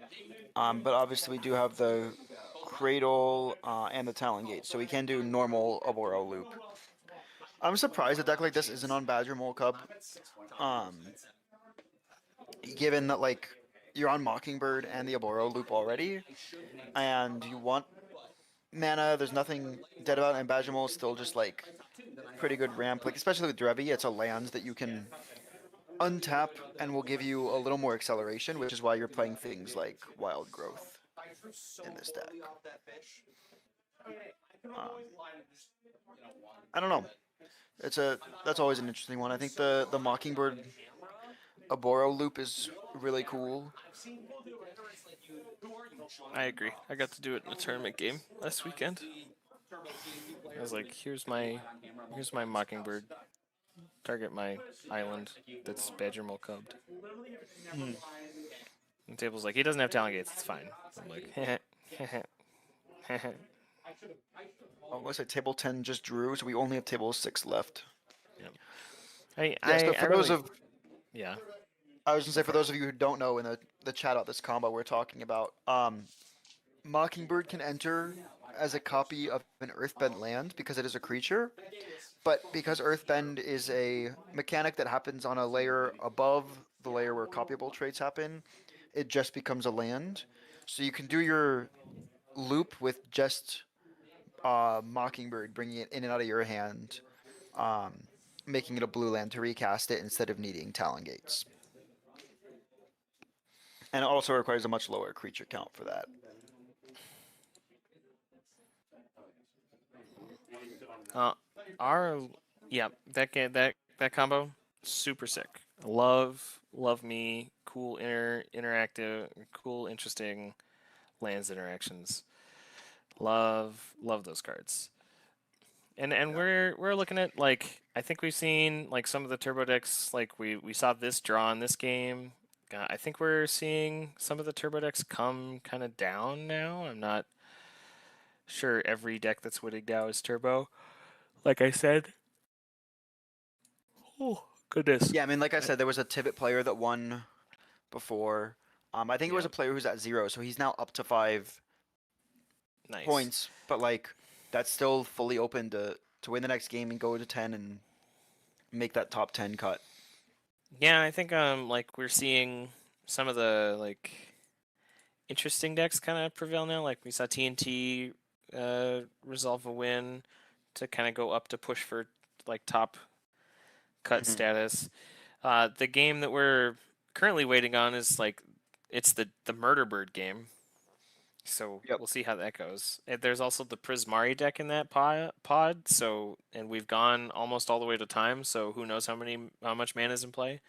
But obviously we do have the Cradle and the Talon Gate, so we can do normal Aboro loop. I'm surprised a deck like this isn't on Badger Mole Cub. Given that, like, you're on Mockingbird and the Aboro loop already, and you want mana, there's nothing dead about it, and Badger Mole is still just, like, pretty good ramp. Like, especially with Derevi, it's a land that you can untap and will give you a little more acceleration, which is why you're playing things like Wild Growth in this deck. I don't know. That's always an interesting one. I think the Mockingbird Aboro loop is really cool. I agree. I got to do it in a tournament game last weekend. I was like, here's my Mockingbird. Target my island that's Badger Mole Cubbed. And the table's like, he doesn't have Talon Gates, it's fine. I'm like, Oh, looks like table 10 just drew, so we only have table 6 left. Yeah. Yeah. I was gonna say, for those of you who don't know, in the chat out this combo we're talking about, Mockingbird can enter as a copy of an Earthbend land because it is a creature, but because Earthbend is a mechanic that happens on a layer above the layer where copyable traits happen, it just becomes a land. So you can do your loop with just Mockingbird, bringing it in and out of your hand, making it a blue land to recast it instead of needing Talon Gates. And it also requires a much lower creature count for that. That combo, super sick. Love me, cool interactive, cool interesting lands interactions. Love those cards. And we're looking at, like, I think we've seen, like, some of the turbo decks, like we saw this draw in this game. I think we're seeing some of the turbo decks come kind of down now. I'm not sure every deck that's winning now is turbo. Like I said. Oh, goodness. Yeah, I mean, like I said, there was a Tibet player that won before. I think it was a player who's at 0, so he's now up to 5 Nice. points. But like, that's still fully open to win the next game and go to 10 and make that top 10 cut. Yeah, I think like we're seeing some of the like interesting decks kind of prevail now. Like we saw TNT resolve a win to kind of go up to push for like top cut status. The game that we're currently waiting on is like it's the Murder Bird game. So we'll see how that goes. And there's also the Prismari deck in that pod. So and we've gone almost all the way to time. So who knows how much mana is in play.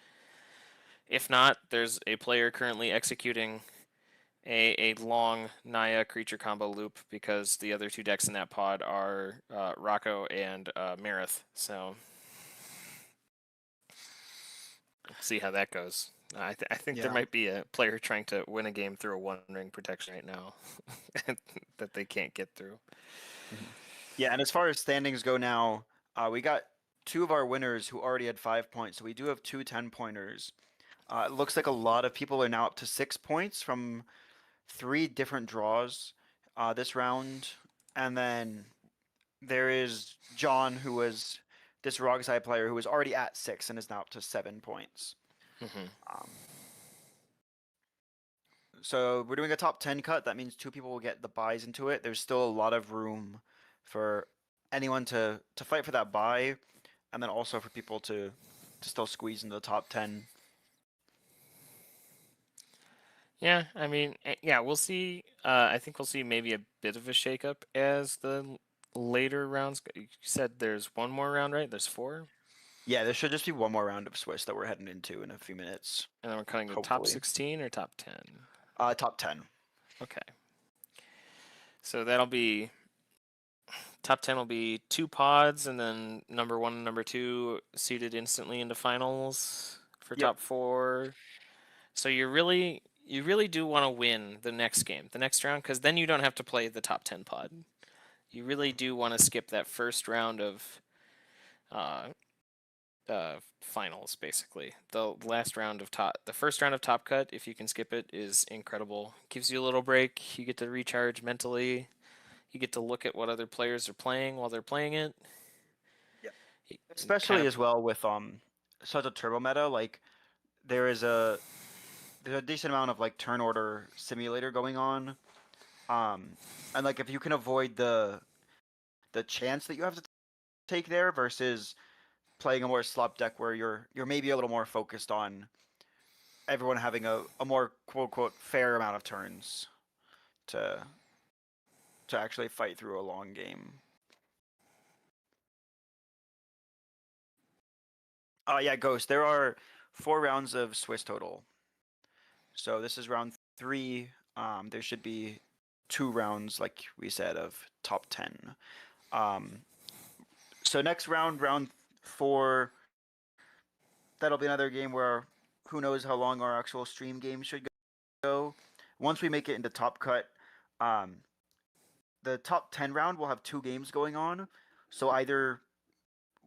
If not, there's a player currently executing a long Naya creature combo loop because the other 2 decks in that pod are Rocco and Marith. So we'll see how that goes. I think there might be a player trying to win a game through a 1-ring protection right now that they can't get through. Yeah, and as far as standings go now, we got 2 of our winners who already had 5 points, so we do have 2 10-pointers. It looks like a lot of people are now up to 6 points from 3 different draws this round. And then there is John, who was this Rogsai player who was already at 6 and is now up to 7 points. So we're doing a top 10 cut. That means 2 people will get the buys into it. There's still a lot of room for anyone to fight for that buy, and then also for people to still squeeze into the top 10. Yeah, I mean, yeah, we'll see. I think we'll see maybe a bit of a shakeup as the later rounds. You said there's 1 more round, right? There's 4? Yeah, there should just be 1 more round of Swiss that we're heading into in a few minutes. And then we're cutting to top 16 or top 10? Top 10. Okay. So that'll be top 10 will be 2 pods, and then number 1 and number 2 seeded instantly into finals for top 4. So you really do want to win the next game, the next round, because then you don't have to play the top 10 pod. You really do want to skip that first round of finals, basically. The first round of top cut, if you can skip it, is incredible. Gives you a little break. You get to recharge mentally. You get to look at what other players are playing while they're playing it. Yeah. Especially as well with such a turbo meta, like there's a decent amount of like turn order simulator going on. And like if you can avoid the chance that you have to take there versus playing a more slop deck where you're maybe a little more focused on everyone having a more quote unquote fair amount of turns to actually fight through a long game. Yeah, Ghost, there are 4 rounds of Swiss total. So this is round 3. There should be 2 rounds, like we said, of top 10. So next round 4, that'll be another game where who knows how long our actual stream game should go. Once we make it into top cut, the top 10 round will have 2 games going on. So either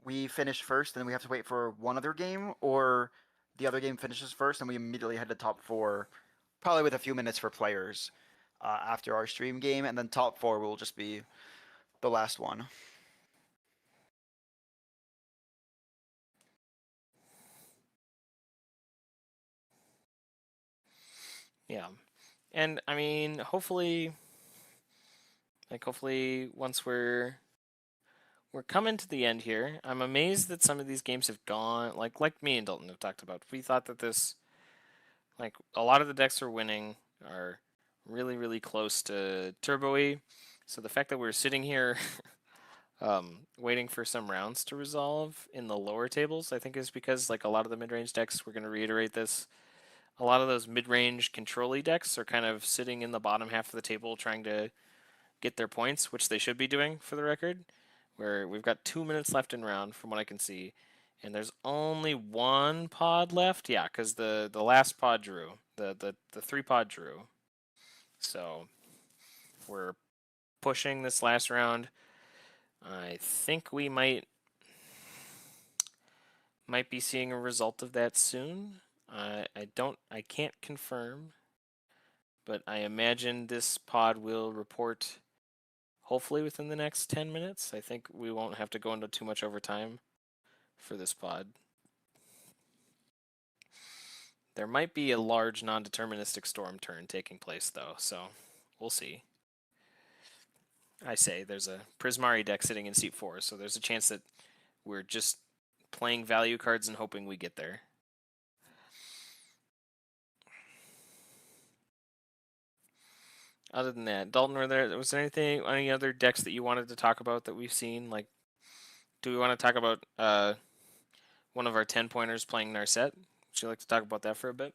we finish first and then we have to wait for one other game, or the other game finishes first and we immediately head to top 4, probably with a few minutes for players after our stream game, and then top 4 will just be the last one. Yeah. And I mean, hopefully once we're coming to the end here. I'm amazed that some of these games have gone like me and Dalton have talked about. We thought that this, like, a lot of the decks we're winning are really, really close to turbo-y. So the fact that we're sitting here waiting for some rounds to resolve in the lower tables, I think is because, like, a lot of the mid-range decks, we're going to reiterate this, a lot of those mid-range control-y decks are kind of sitting in the bottom half of the table trying to get their points, which they should be doing, for the record, where we've got 2 minutes left in round from what I can see, and there's only 1 pod left. Yeah, because the last pod drew, the 3 pod drew. So we're pushing this last round. I think we might be seeing a result of that soon. I can't confirm, but I imagine this pod will report hopefully within the next 10 minutes. I think we won't have to go into too much overtime for this pod. There might be a large non-deterministic storm turn taking place, though, so we'll see. I say there's a Prismari deck sitting in seat 4, so there's a chance that we're just playing value cards and hoping we get there. Other than that, Dalton, was there any other decks that you wanted to talk about that we've seen? Like, do we want to talk about one of our 10-pointers playing Narset? Would you like to talk about that for a bit?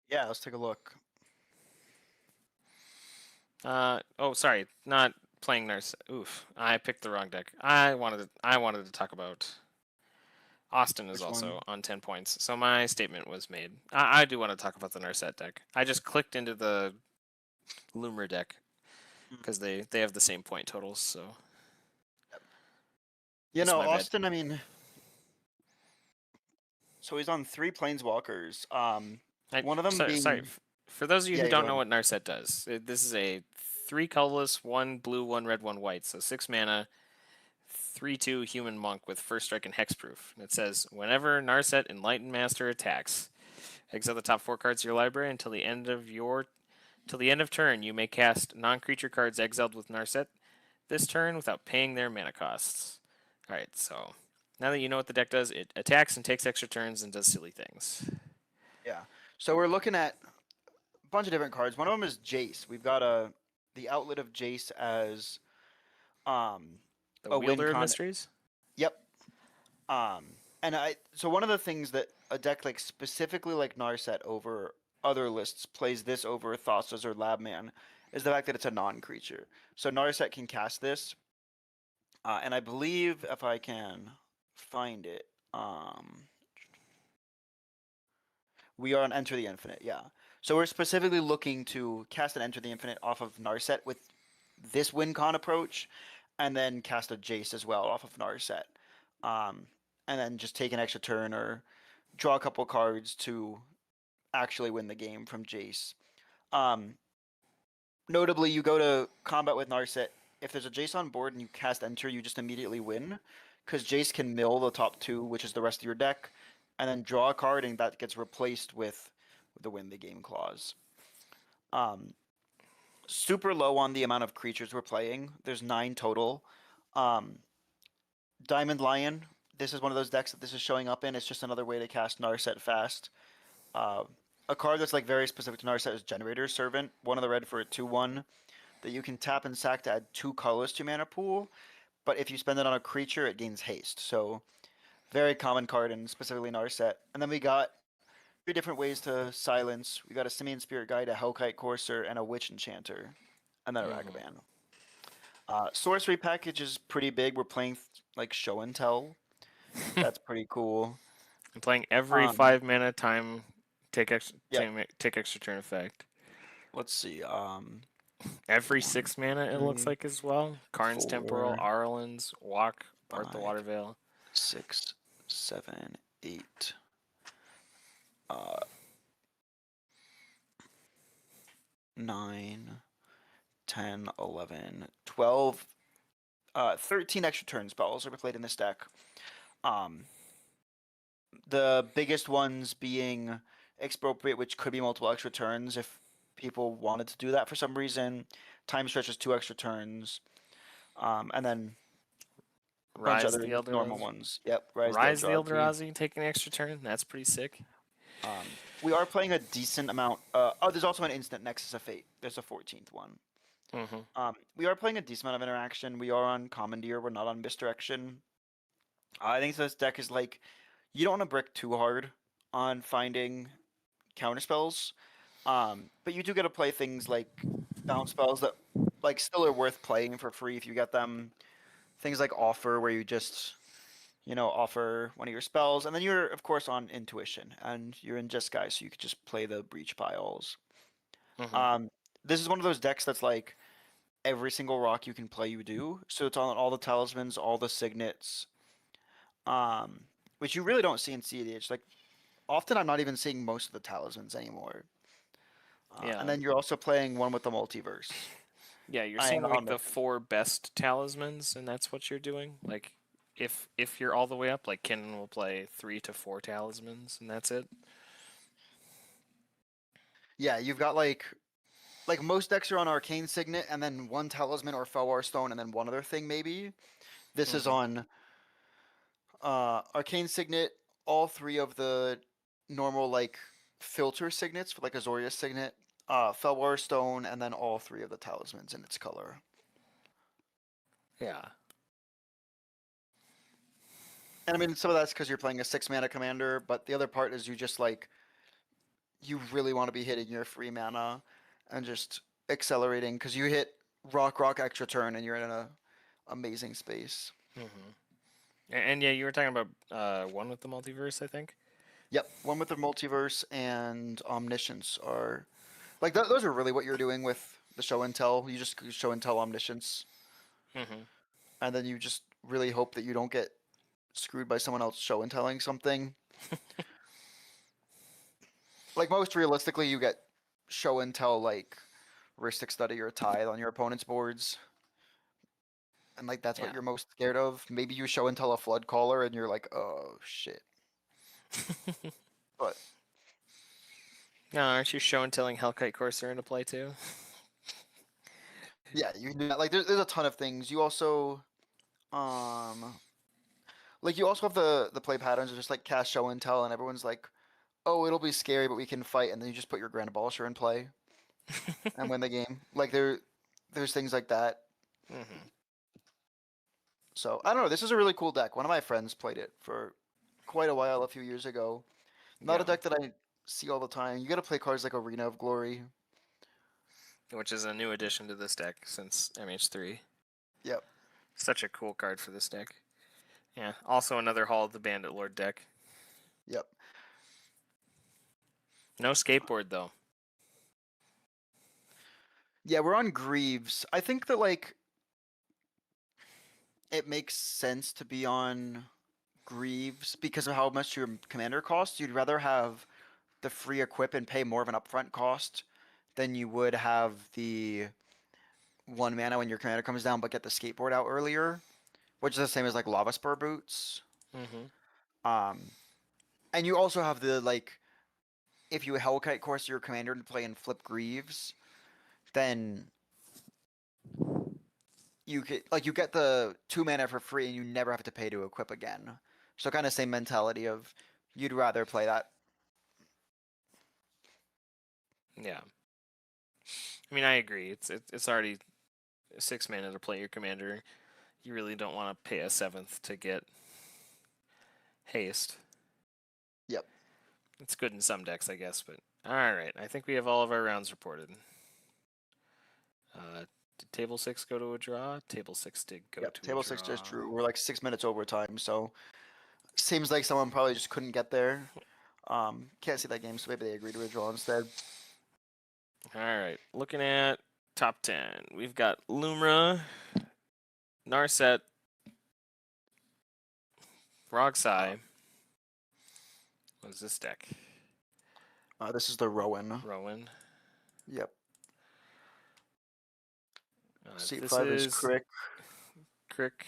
Yeah, let's take a look. Oh, sorry, not playing Narset. Oof, I picked the wrong deck. I wanted to talk about Austin is Which also one? on 10 points, so my statement was made. I do want to talk about the Narset deck. I just clicked into the Loomer deck because they have the same point totals. So You That's know, my bad. Austin, I mean, so he's on 3 planeswalkers. One of them being sorry for those of you Yeah, who yeah, don't go know ahead. what Narset does. This is a 3 colorless, 1 blue, 1 red, 1 white. So 6 mana, 3/2 human monk with first strike and hexproof. And it says whenever Narset Enlightened Master attacks, exile the top 4 cards of your library until the end of turn. You may cast non-creature cards exiled with Narset this turn without paying their mana costs. All right, so now that you know what the deck does, it attacks and takes extra turns and does silly things. Yeah. So we're looking at a bunch of different cards. One of them is Jace. We've got the outlet of Jace as The a win Wielder of con. Mysteries? Yep. And so one of the things that a deck like specifically like Narset over other lists plays this over Thassa's or Labman is the fact that it's a non-creature. So Narset can cast this, and I believe if I can find it, we are on Enter the Infinite. Yeah. So we're specifically looking to cast an Enter the Infinite off of Narset with this win con approach, and then cast a Jace as well off of Narset. And then just take an extra turn or draw a couple cards to actually win the game from Jace. Notably, you go to combat with Narset. If there's a Jace on board and you cast Enter, you just immediately win, because Jace can mill the top 2, which is the rest of your deck, and then draw a card, and that gets replaced with the win the game clause. Super low on the amount of creatures we're playing. There's 9 total. Diamond Lion. This is one of those decks that this is showing up in. It's just another way to cast Narset fast. A card that's like very specific to Narset is Generator Servant. 1 of the red for a 2/1 that you can tap and sack to add 2 colors to your mana pool. But if you spend it on a creature, it gains haste. So very common card in specifically Narset. And then we got 3 different ways to silence. We got a Simian Spirit Guide, a Hellkite Courser, and a Witch Enchanter, and then a Ragavan. Sorcery package is pretty big. We're playing like Show and Tell. That's pretty cool. I'm playing every 5 mana time take extra turn effect. Let's see. Every 6 mana it looks 3, like as well. Karn's Temporal, 4, Arlen's, Walk, Art the 5, Watervale. 6, 7, 8. 9, 10, 11, 12, 13 extra turn spells are played in this deck. The biggest ones being Expropriate, which could be multiple extra turns if people wanted to do that for some reason. Time Stretch is 2 extra turns. And then a bunch of other normal ones. Yep, Rise the Eldrazi taking an extra turn. That's pretty sick. We are playing a decent amount. There's also an instant Nexus of Fate. There's a 14th one. We are playing a decent amount of interaction. We are on Commandeer. We're not on Misdirection. I think this deck is like, you don't want to brick too hard on finding counterspells, but you do get to play things like bounce spells that like still are worth playing for free if you get them. Things like Offer, where you just offer one of your spells, and then you're of course on Intuition, and you're in Jeskai, so you could just play the Breach piles. This is one of those decks that's like, every single rock you can play you do. So it's on all the talismans, all the signets, which you really don't see in CEDH. Like often I'm not even seeing most of the talismans anymore. Yeah. And then you're also playing one with the multiverse. Yeah, you're I seeing am like on the it. 4 best talismans, and that's what you're doing. Like, if you're all the way up, like Kennen will play 3 to 4 talismans, and that's it. Yeah, you've got like most decks are on Arcane Signet and then one talisman or Felwar Stone and then one other thing maybe. This is on Arcane Signet, all 3 of the normal like filter signets for like Azorius Signet, Felwar Stone, and then all 3 of the talismans in its color. Yeah. And I mean, some of that's because you're playing a 6-mana commander, but the other part is you just like you really want to be hitting your free mana and just accelerating because you hit rock extra turn and you're in an amazing space. And yeah, you were talking about one with the multiverse, I think. Yep, one with the multiverse and omniscience are like those are really what you're doing with the show and tell. You just show and tell omniscience, and then you just really hope that you don't get screwed by someone else show and telling something. Like most realistically, you get show and tell like Ristic Study or Tithe on your opponent's boards. And like that's what Yeah. you're most scared of. Maybe you show and tell a flood caller and you're like, oh shit. But No, aren't you show and telling Hellkite Courser into play too? yeah, you can do that. Like there's a ton of things. You also like you also have the play patterns of just like cast show and tell and everyone's like, oh, it'll be scary, but we can fight, and then you just put your Grand Abolisher in play and win the game. Like there's things like that. So I don't know. This is a really cool deck. One of my friends played it for quite a while a few years ago. Not a Yeah. deck that I see all the time. You got to play cards like Arena of Glory. Which is a new addition to this deck since MH3. Yep. Such a cool card for this deck. Yeah. Also another Hall of the Bandit Lord deck. Yep. No skateboard though. Yeah, we're on Greaves. I think that like it makes sense to be on Greaves because of how much your commander costs. You'd rather have the free equip and pay more of an upfront cost than you would have the 1 mana when your commander comes down, but get the skateboard out earlier, which is the same as like Lava Spur boots. And you also have the like, if you Hellkite course your commander to play and flip Greaves, then you get the 2 mana for free and you never have to pay to equip again. So kind of same mentality of you'd rather play that. Yeah. I mean, I agree. It's already 6 mana to play your commander. You really don't want to pay a 7th to get haste. Yep. It's good in some decks, I guess, but alright. I think we have all of our rounds reported. Did table 6 go to a draw? Table 6 did go Yep. to Table a draw. 6 just drew. We're like 6 minutes overtime, so seems like someone probably just couldn't get there. Can't see that game, so maybe they agreed to a draw instead. Alright. Looking at top 10. We've got Lumra, Narset, Rogsai. What is this deck? This is the Rowan. Rowan. Yep. Seat This 5 is Crick. Crick.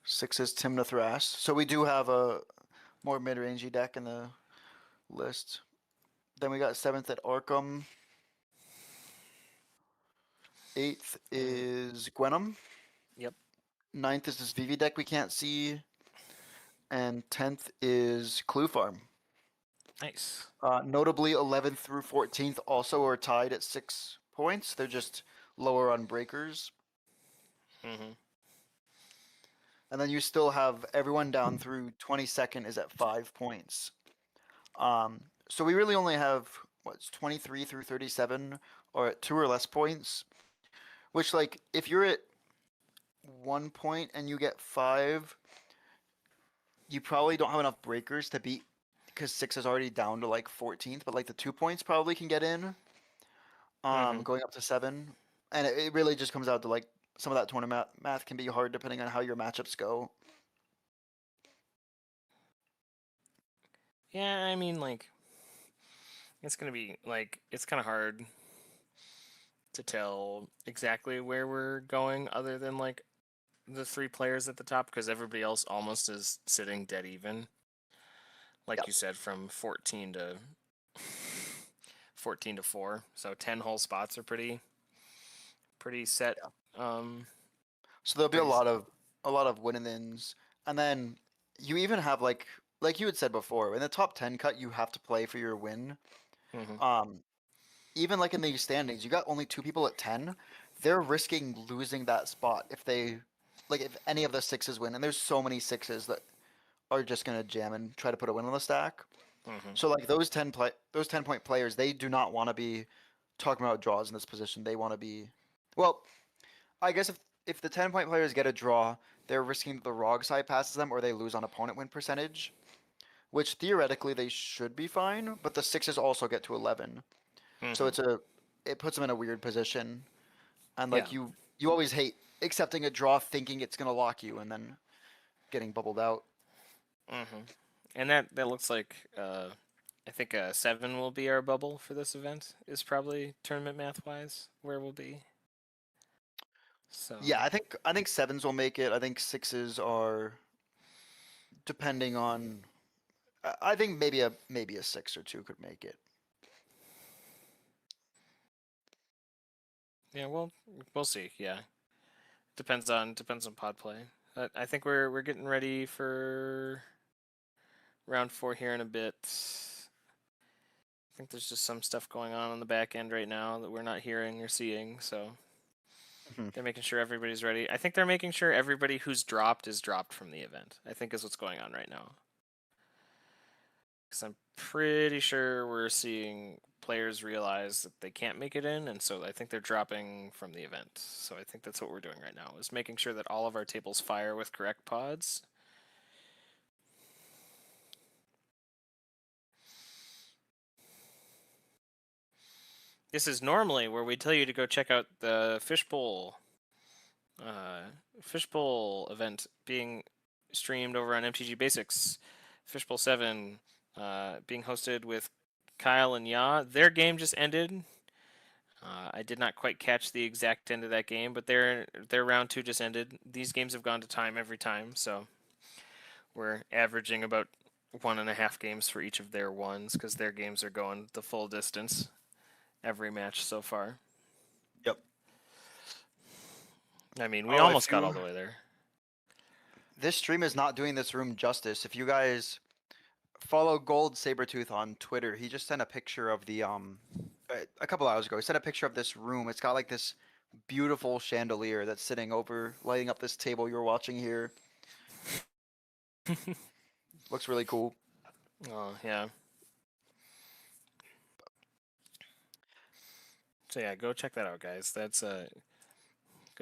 6 is Timna Thras. So we do have a more mid-rangey deck in the list. Then we got 7th at Arkham. 8th is Gwenum. Yep. 9th is this Vivi deck we can't see. And 10th is Clue Farm. Nice. Notably, 11th through 14th also are tied at 6 points. They're just lower on breakers. And then you still have everyone down through 22nd is at 5 points. So we really only have, what's 23 through 37 are at 2 or less points. Which, like, if you're at 1 point and you get 5, you probably don't have enough breakers to beat, because 6 is already down to, like, 14th, but, like, the 2 points probably can get in. going up to 7, and it really just comes out to like some of that tournament math can be hard depending on how your matchups go. Yeah, I mean, like, it's gonna be like it's kind of hard to tell exactly where we're going, other than like the 3 players at the top, because everybody else almost is sitting dead even. Like Yep. you said, from 14 to 4, so 10 whole spots are pretty set. So there'll be Pretty a lot of win and ins, and then you even have like you had said before, in the top 10 cut you have to play for your win. Mhm. Even like in these standings, you got only 2 people at 10. They're risking losing that spot if they like if any of the 6s win, and there's so many 6s that are just gonna jam and try to put a win on the stack. Mhm. So like those 10-point players, they do not want to be talking about draws in this position. They want to be, well, I guess if the 10-point players get a draw, they're risking the wrong side passes them or they lose on opponent win percentage, which theoretically they should be fine, but the 6s also get to 11. So Mhm. it puts them in a weird position. And Yeah. like you always hate accepting a draw thinking it's going to lock you and then getting bubbled out. Mhm. And that looks like I think 7 will be our bubble for this event. Is probably tournament math wise where we'll be. So Yeah, I think 7s will make it. I think 6s are depending on I think maybe a 6 or 2 could make it. yeah, we'll see. Yeah, depends on pod play. I think we're getting ready for round 4 here in a bit. I think there's just some stuff going on the back end right now that we're not hearing or seeing, so Mhm. they're making sure everybody's ready. I think they're making sure everybody who's dropped is dropped from the event. I think is what's going on right now. Because I'm pretty sure we're seeing players realize that they can't make it in, and so I think they're dropping from the event. So I think that's what we're doing right now, is making sure that all of our tables fire with correct pods. This is normally where we tell you to go check out the fishbowl event being streamed over on MTG Basics. Fishbowl 7 being hosted with Kyle and Ya. Their game just ended. I did not quite catch the exact end of that game, but their round 2 just ended. These games have gone to time every time, so we're averaging about 1.5 games for each of their ones, because their games are going the full distance every match so far. Yep. I mean, we Oh, almost got all the way there. This stream is not doing this room justice. If you guys follow Gold Sabertooth on Twitter, he just sent a picture of the a couple hours ago. He sent a picture of this room. It's got like this beautiful chandelier that's sitting over lighting up this table you're watching here. Looks really cool. Oh, yeah. So yeah, go check that out, guys. That's go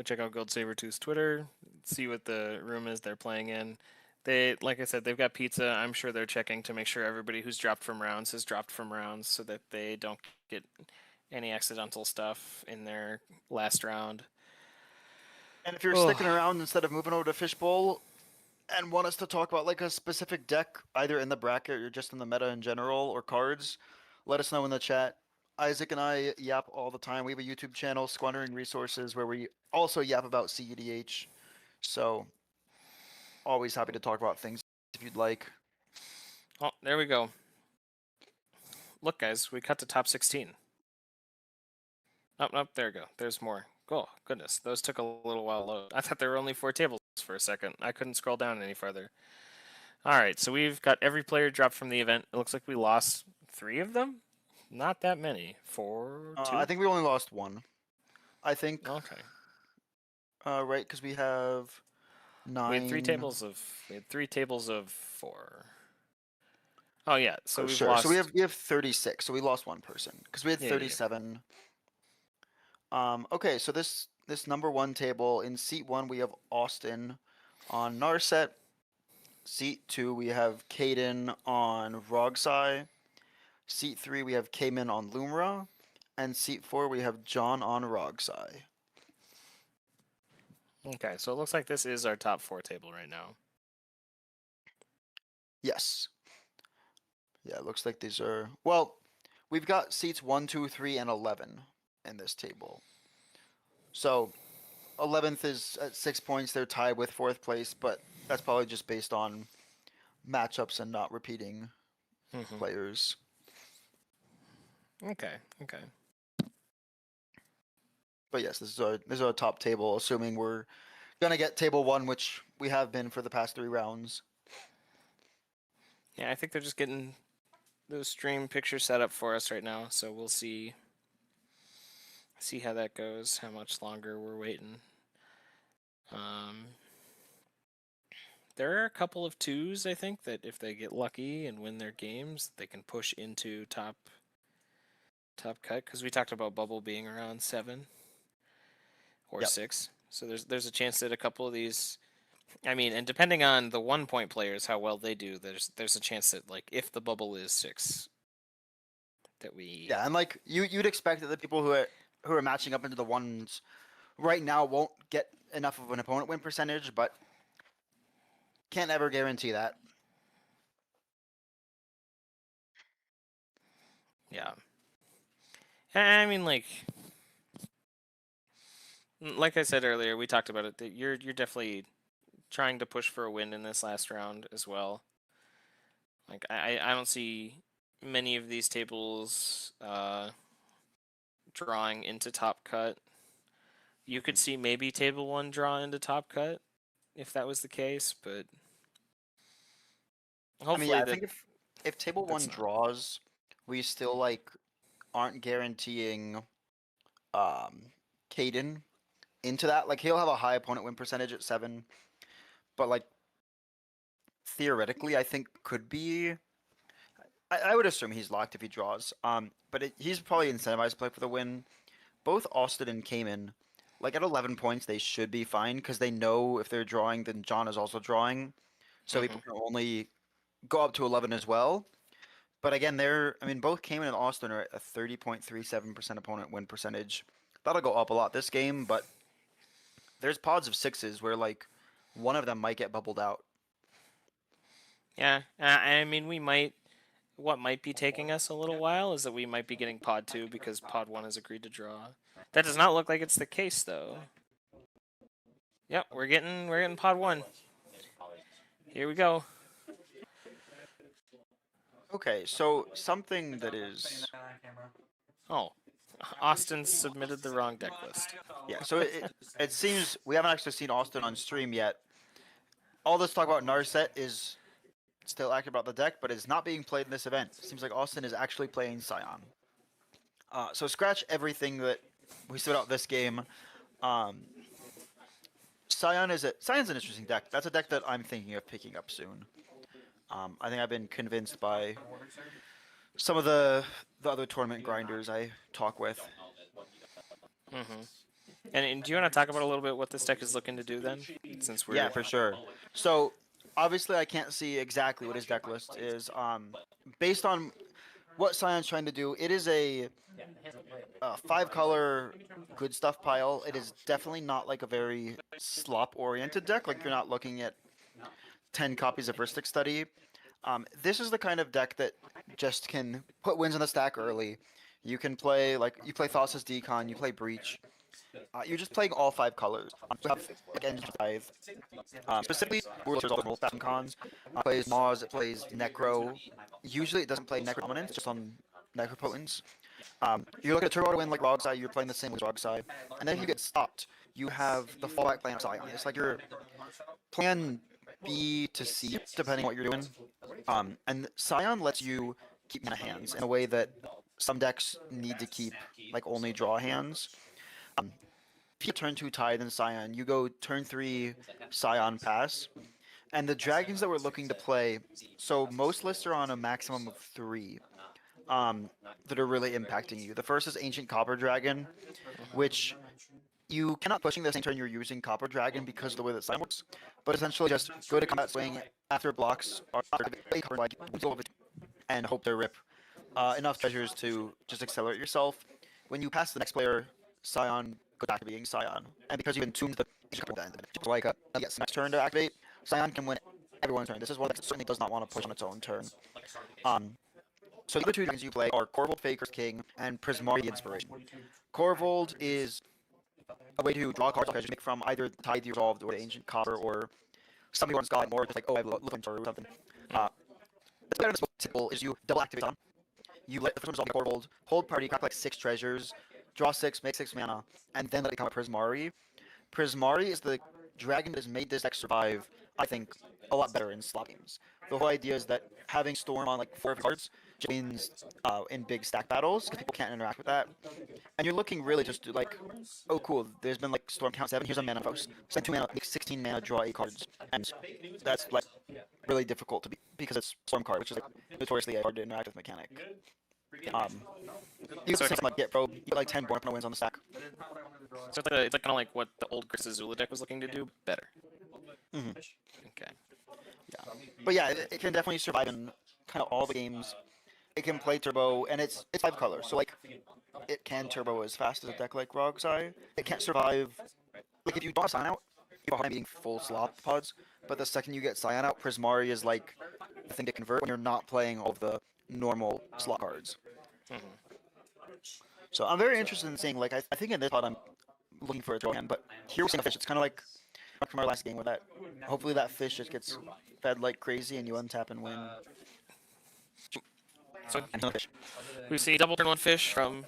check out Gold Sabertooth's Twitter, see what the room is they're playing in. They, like I said, they've got pizza. I'm sure they're checking to make sure everybody who's dropped from rounds has dropped from rounds, so that they don't get any accidental stuff in their last round. And if you're sticking around instead of moving over to Fishbowl and want us to talk about like a specific deck, either in the bracket or just in the meta in general or cards, let us know in the chat. Isaac and I yap all the time. We have a YouTube channel, Squandering Resources, where we also yap about CEDH. So, always happy to talk about things if you'd like. Oh, there we go. Look, guys, we cut to top 16. Oh, there we go. There's more. Oh, goodness. Those took a little while to load. I thought there were only 4 tables for a second. I couldn't scroll down any farther. All right, so we've got every player dropped from the event. It looks like we lost 3 of them? Not that many. 4, 2? I think we only lost 1. I think. Okay. Right, because we have 9. We had 3 tables of 4. Oh yeah, so we've sure. lost. So we have 36. So we lost 1 person because we had Yeah. 37. Okay, so this number 1 table in seat 1 we have Austin on Narset. Seat 2 we have Caden on Rogsai. Seat 3 we have Cayman on Lumra, And seat 4, we have John on Rogsai. Okay, so it looks like this is our top 4 table right now. Yes. Yeah, it looks like these are... Well, we've got seats 1, 2, 3, and 11 in this table. So, 11th is at 6 points. They're tied with 4th place, but that's probably just based on matchups and not repeating players. Okay, okay. But yes, this is our top table, assuming we're gonna get table 1, which we have been for the past 3 rounds. Yeah, I think they're just getting those stream pictures set up for us right now, so we'll see how that goes, how much longer we're waiting. There are a couple of 2s, I think, that if they get lucky and win their games, they can push into top cut, because we talked about bubble being around 7 or 6. So there's a chance that a couple of these, I mean, and depending on the 1-point players, how well they do, there's a chance that, like, if the bubble is 6, that we... Yeah, and like you'd expect that the people who are matching up into the 1s right now won't get enough of an opponent win percentage, but can't ever guarantee that. Yeah. I mean, like I said earlier, we talked about it, that you're definitely trying to push for a win in this last round as well. Like, I don't see many of these tables drawing into top cut. You could see maybe table 1 draw into top cut if that was the case, but hopefully I think if table 1 draws, we still like aren't guaranteeing Caden into that. Like, he'll have a high opponent win percentage at 7, but like theoretically, I think could be. I would assume he's locked if he draws. But he's probably incentivized to play for the win. Both Austin and Cayman, like at 11 points, they should be fine because they know if they're drawing, then John is also drawing. So people can only go up to 11 as well. But again, both Cayman and Austin are at a 30.37% opponent win percentage. That'll go up a lot this game, but there's pods of 6s where like one of them might get bubbled out. Yeah, I mean, what might be taking us a little while is that we might be getting pod 2 because pod 1 has agreed to draw. That does not look like it's the case, though. Yep, we're getting pod 1. Here we go. Okay, so something that is... Oh, Austin submitted the wrong deck list. Yeah, so it seems we haven't actually seen Austin on stream yet. All this talk about Narset is still accurate about the deck, but it's not being played in this event. It seems like Austin is actually playing Scion. So scratch everything that we stood out this game. Scion's an interesting deck. That's a deck that I'm thinking of picking up soon. I think I've been convinced by some of the other tournament grinders I talk with. And do you want to talk about a little bit what this deck is looking to do then? Since we're... Yeah, for sure. So obviously I can't see exactly what his deck list is. Based on what Scion's trying to do, it is a 5-color good stuff pile. It is definitely not like a very slop-oriented deck. Like, you're not looking at 10 copies of Verstic Study. This is the kind of deck that just can put wins on the stack early. You can play, like, you play Thassa's Decon, you play Breach. You're just playing all 5 colors. You have, like, Engine 5. Specifically, there's all the cons. It plays Maz, it plays Necro. Usually it doesn't play Necro Dominance, just on Necropotence. You look at Turbo to win like Rogsai, you're playing the same with Rogsai. And then if you get stopped, you have the fallback plan of Scion. It's like your plan B to C, depending on what you're doing. And Scion lets you keep mana hands in a way that some decks need to keep, like, only draw hands. If you turn 2 Tithe in Scion, you go turn 3 Scion Pass. And the dragons that we're looking to play, so most lists are on a maximum of 3 that are really impacting you. The first is Ancient Copper Dragon, which you cannot pushing the same turn you're using Copper Dragon because of the way that Scion works, but essentially just go to combat swing after blocks are and hope to rip enough treasures to just accelerate yourself. when you pass the next player, Scion goes back to being Scion. And because you've been tuned to like yes, next turn to activate, Scion can win everyone's turn. This is one that certainly does not want to push on its own turn. So the other two dragons you play are Corvold, Faker's King, and Prismari the Inspiration. Corvold is a way to draw cards you make from either the Tide you resolved or the Ancient Copper or something one's got more just like, oh, I have looking for or something. The better this typical is you double activate on. You let the first one resolve Corvold, hold party, crack like 6 treasures, draw 6, make 6 mana, and then let it become a Prismari. Prismari is the dragon that has made this deck survive, I think, a lot better in slot games. The whole idea is that having Storm on like 4 of your cards just means in big stack battles, because people can't interact with that. And you're looking really just to like, oh cool, there's been like Storm count 7, here's a mana post. Spend 2 mana, make 16 mana, draw 8 cards. And that's like really difficult to beat, because it's Storm card, which is like notoriously a hard to interact with mechanic. You can like get probe, you get like 10 Born wins on the stack. So it's like kind of like what the old Chris Azula deck was looking to do, better. Mm-hmm. Okay. Yeah. But yeah, it can definitely survive in kind of all the games. It can play turbo, and it's 5 colors, so like it can turbo as fast as a deck like Rog's Eye. It can't survive. Like if you don't have Scion out, you have a hard time beating full slot pods. But the second you get Scion out, Prismari is like the thing to convert when you're not playing all of the normal slot cards. Mm-hmm. So I'm very interested in seeing, like, I think in this pod I'm looking for a draw hand, but here we're seeing a fish. It's kind of like from our last game where that, hopefully that fish just gets fed like crazy and you untap and win. So And fish. we see double turn 1 fish from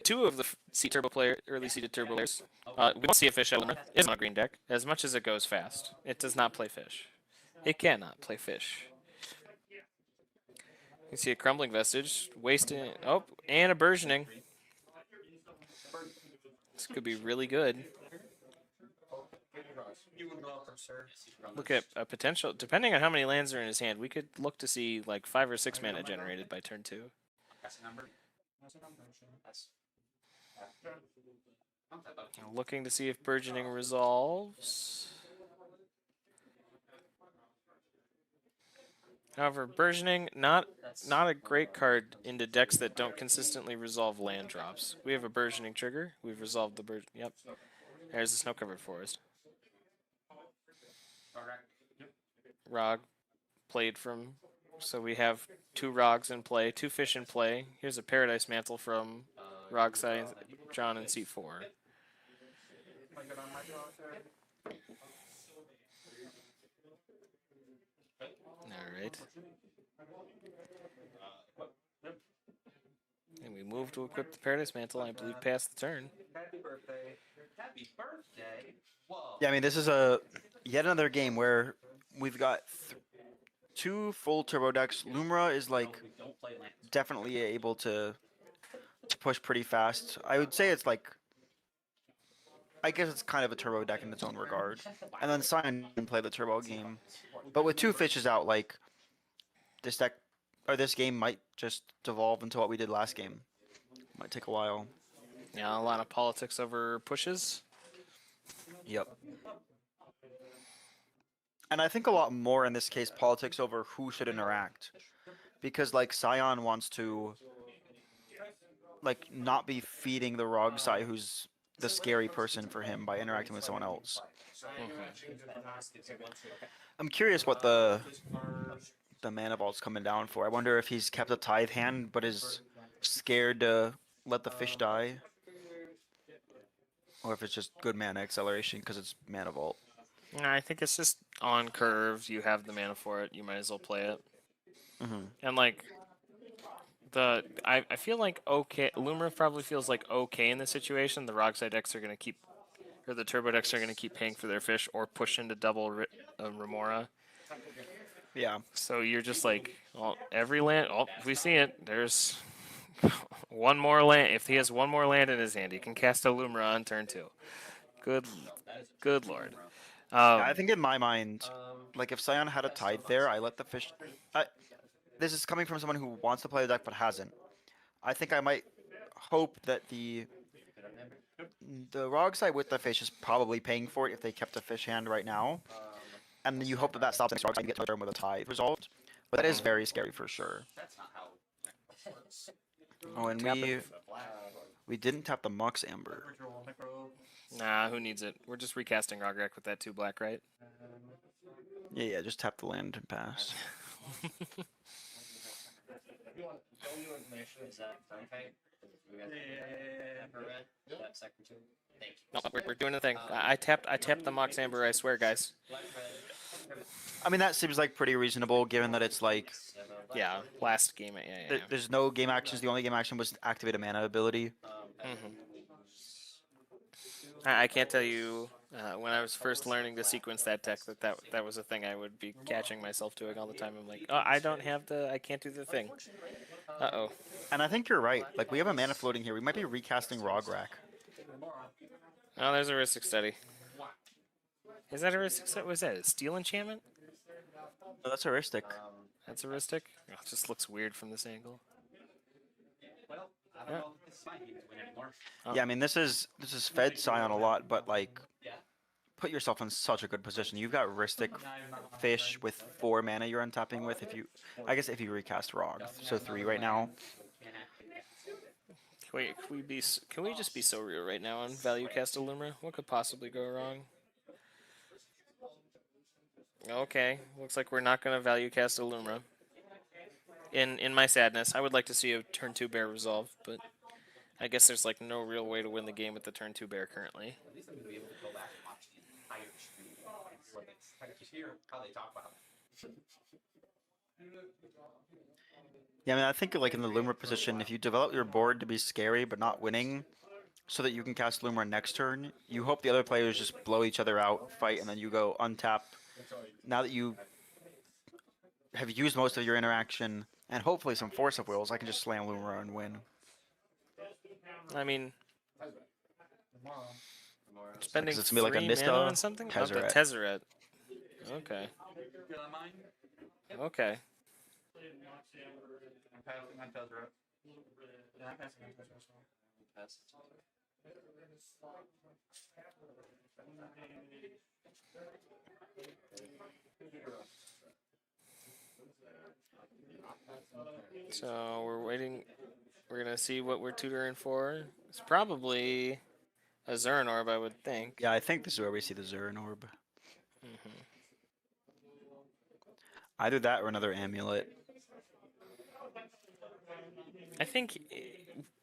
2 of the seed turbo player, early seeded turbo players. We don't see a fish element. It's not a green deck. As much as it goes fast, it does not play fish. It cannot play fish. You see a crumbling vestige, wasting. Oh, and a burgeoning. This could be really good. Look at a potential. Depending on how many lands are in his hand, we could look to see like 5 or 6 mana generated by turn 2. Looking to see if burgeoning resolves. However, burgeoning not a great card into decks that don't consistently resolve land drops. We have a burgeoning trigger. We've resolved the burgeon. Yep. There's the snow-covered forest. Rog played from. So we have 2 Rogs in play, 2 fish in play. Here's a Paradise Mantle from Rog side, John in seat 4. Alright. And we move to equip the Paradise Mantle, I believe, past the turn. Happy birthday. Happy birthday. Whoa. Yeah, I mean, this is a yet another game where we've got 2 full turbo decks. Lumra is like definitely able to push pretty fast. I would say it's like, I guess it's kind of a turbo deck in its own regard. And then Scion can play the turbo game. But with 2 fishes out, like, this deck, or this game might just devolve into what we did last game. Might take a while. Yeah, a lot of politics over pushes. Yep. And I think a lot more in this case politics over who should interact. Because, like, Scion wants to, like, not be feeding the Rog side who's the scary person for him by interacting with someone else. I'm curious what the mana vault's coming down for. I wonder if he's kept a Tithe hand but is scared to let the fish die. Or if it's just good mana acceleration because it's mana vault. I think it's just on curve. You have the mana for it. You might as well play it. Mm-hmm. And like I feel like okay. Lumra probably feels like okay in this situation. The Rockside decks are gonna keep, or the Turbo decks are gonna keep paying for their fish or push into double Remora. Yeah. So you're just like, well, every land. Oh, we see it. There's one more land. If he has one more land in his hand, he can cast a Lumra on turn 2. Good lord. Yeah, I think in my mind, like if Scion had a Tithe there, I let the fish. This is coming from someone who wants to play the deck but hasn't. I think I might hope that the Rog side with the fish is probably paying for it if they kept a fish hand right now. And you hope that that stops next Rog side and you get to a turn with a Tithe resolved. But that is very scary for sure. That's not how it works. Oh, and Tap we didn't tap the Mox Amber. Nah, who needs it? We're just recasting Rogrek with that 2 black, right? Yeah, just tap the land and pass. You want value information? Is that okay? That second two. Thank you. No, we're doing a thing. I tapped the Mox Amber, I swear, guys. I mean, that seems like pretty reasonable, given that it's like Yeah, last game. Yeah. there's no game actions. The only game action was activate a mana ability. I can't tell you when I was first learning to sequence that deck that was a thing I would be catching myself doing all the time. I'm like, oh, I can't do the thing. Uh-oh. And I think you're right. Like, we have a mana floating here. We might be recasting Rograk. Oh, there's a Rhystic Study. Is that a Rhystic Study? Was that a Steel Enchantment? No, that's heuristic. That's a Rhystic? Oh, it just looks weird from this angle. Well, I don't know if this might be the win anymore. Yeah, I mean, this is fed Scion a lot, but like, Yeah. put yourself in such a good position. You've got Rhystic Fish with 4 mana you're untapping with. I guess if you recast Rog, so 3 right now. Can we just be so real right now on value cast Illumina? What could possibly go wrong? Okay, looks like we're not going to value cast Illumina. In my sadness, I would like to see a turn 2 bear resolve, but I guess there's like no real way to win the game with the turn 2 bear currently. At least I'm gonna be able to go back and watch the entire stream where they hear how they talk about it. Yeah, I mean, I think like in the Loomer position, if you develop your board to be scary but not winning, so that you can cast Loomer next turn, you hope the other players just blow each other out, fight, and then you go untap. Now that you have used most of your interaction and hopefully some Force of Wills, I can just slam Loomer and win. I mean, spending It's gonna be like a 3 Nista mana on something? Oh, the Tezzeret. Tezzeret. Okay. Okay. I'm passing on Tezzeret. Yeah, I'm passing on this as well. So we're waiting. We're gonna see what we're tutoring for. It's probably a Zern Orb, I would think. Yeah, I think this is where we see the Zurin Orb. Either that or another amulet. I think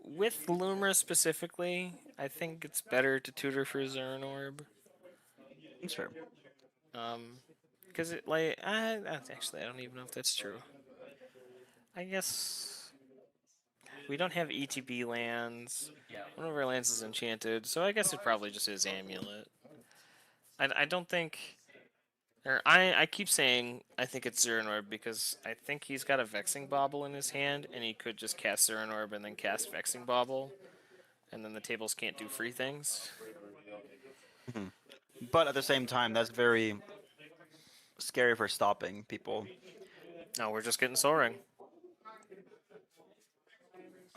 with Loomer specifically, I think it's better to tutor for Zern Orb. That's fair. Because it like actually I don't even know if that's true. I guess we don't have ETB lands. One of our lands is enchanted, so I guess it probably just is amulet. I don't think, or I keep saying I think it's Zern Orb because I think he's got a Vexing Bauble in his hand, and he could just cast Zern Orb and then cast Vexing Bauble, and then the tables can't do free things. But at the same time, that's very scary for stopping people. No, we're just getting Soul Ring.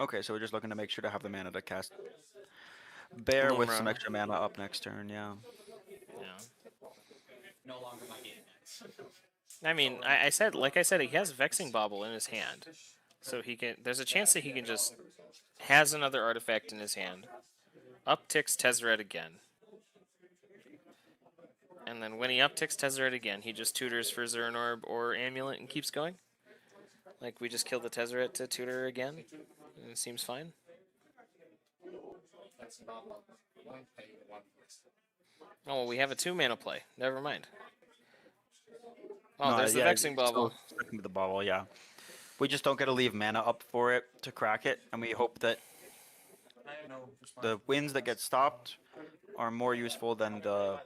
Okay, so we're just looking to make sure to have the mana to cast Bear with some Lumra. extra mana up next turn, yeah. Yeah. No longer my game next. I mean, I said, like I said, he has Vexing Bauble in his hand, so he can. There's a chance that he can just has another artifact in his hand, upticks Tezzeret again, and then when he upticks Tezzeret again, he just tutors for Zern Orb or Amulet and keeps going. Like we just kill the Tezzeret to tutor again, and it seems fine. That's not one pay, one place. Oh, well, we have a 2-mana play. Never mind. Oh, No, there's the yeah, Vexing it's still Bauble. sticking with the bubble, yeah. We just don't get to leave mana up for it to crack it, and we hope that I have no response. the wins that get stopped are more useful than the...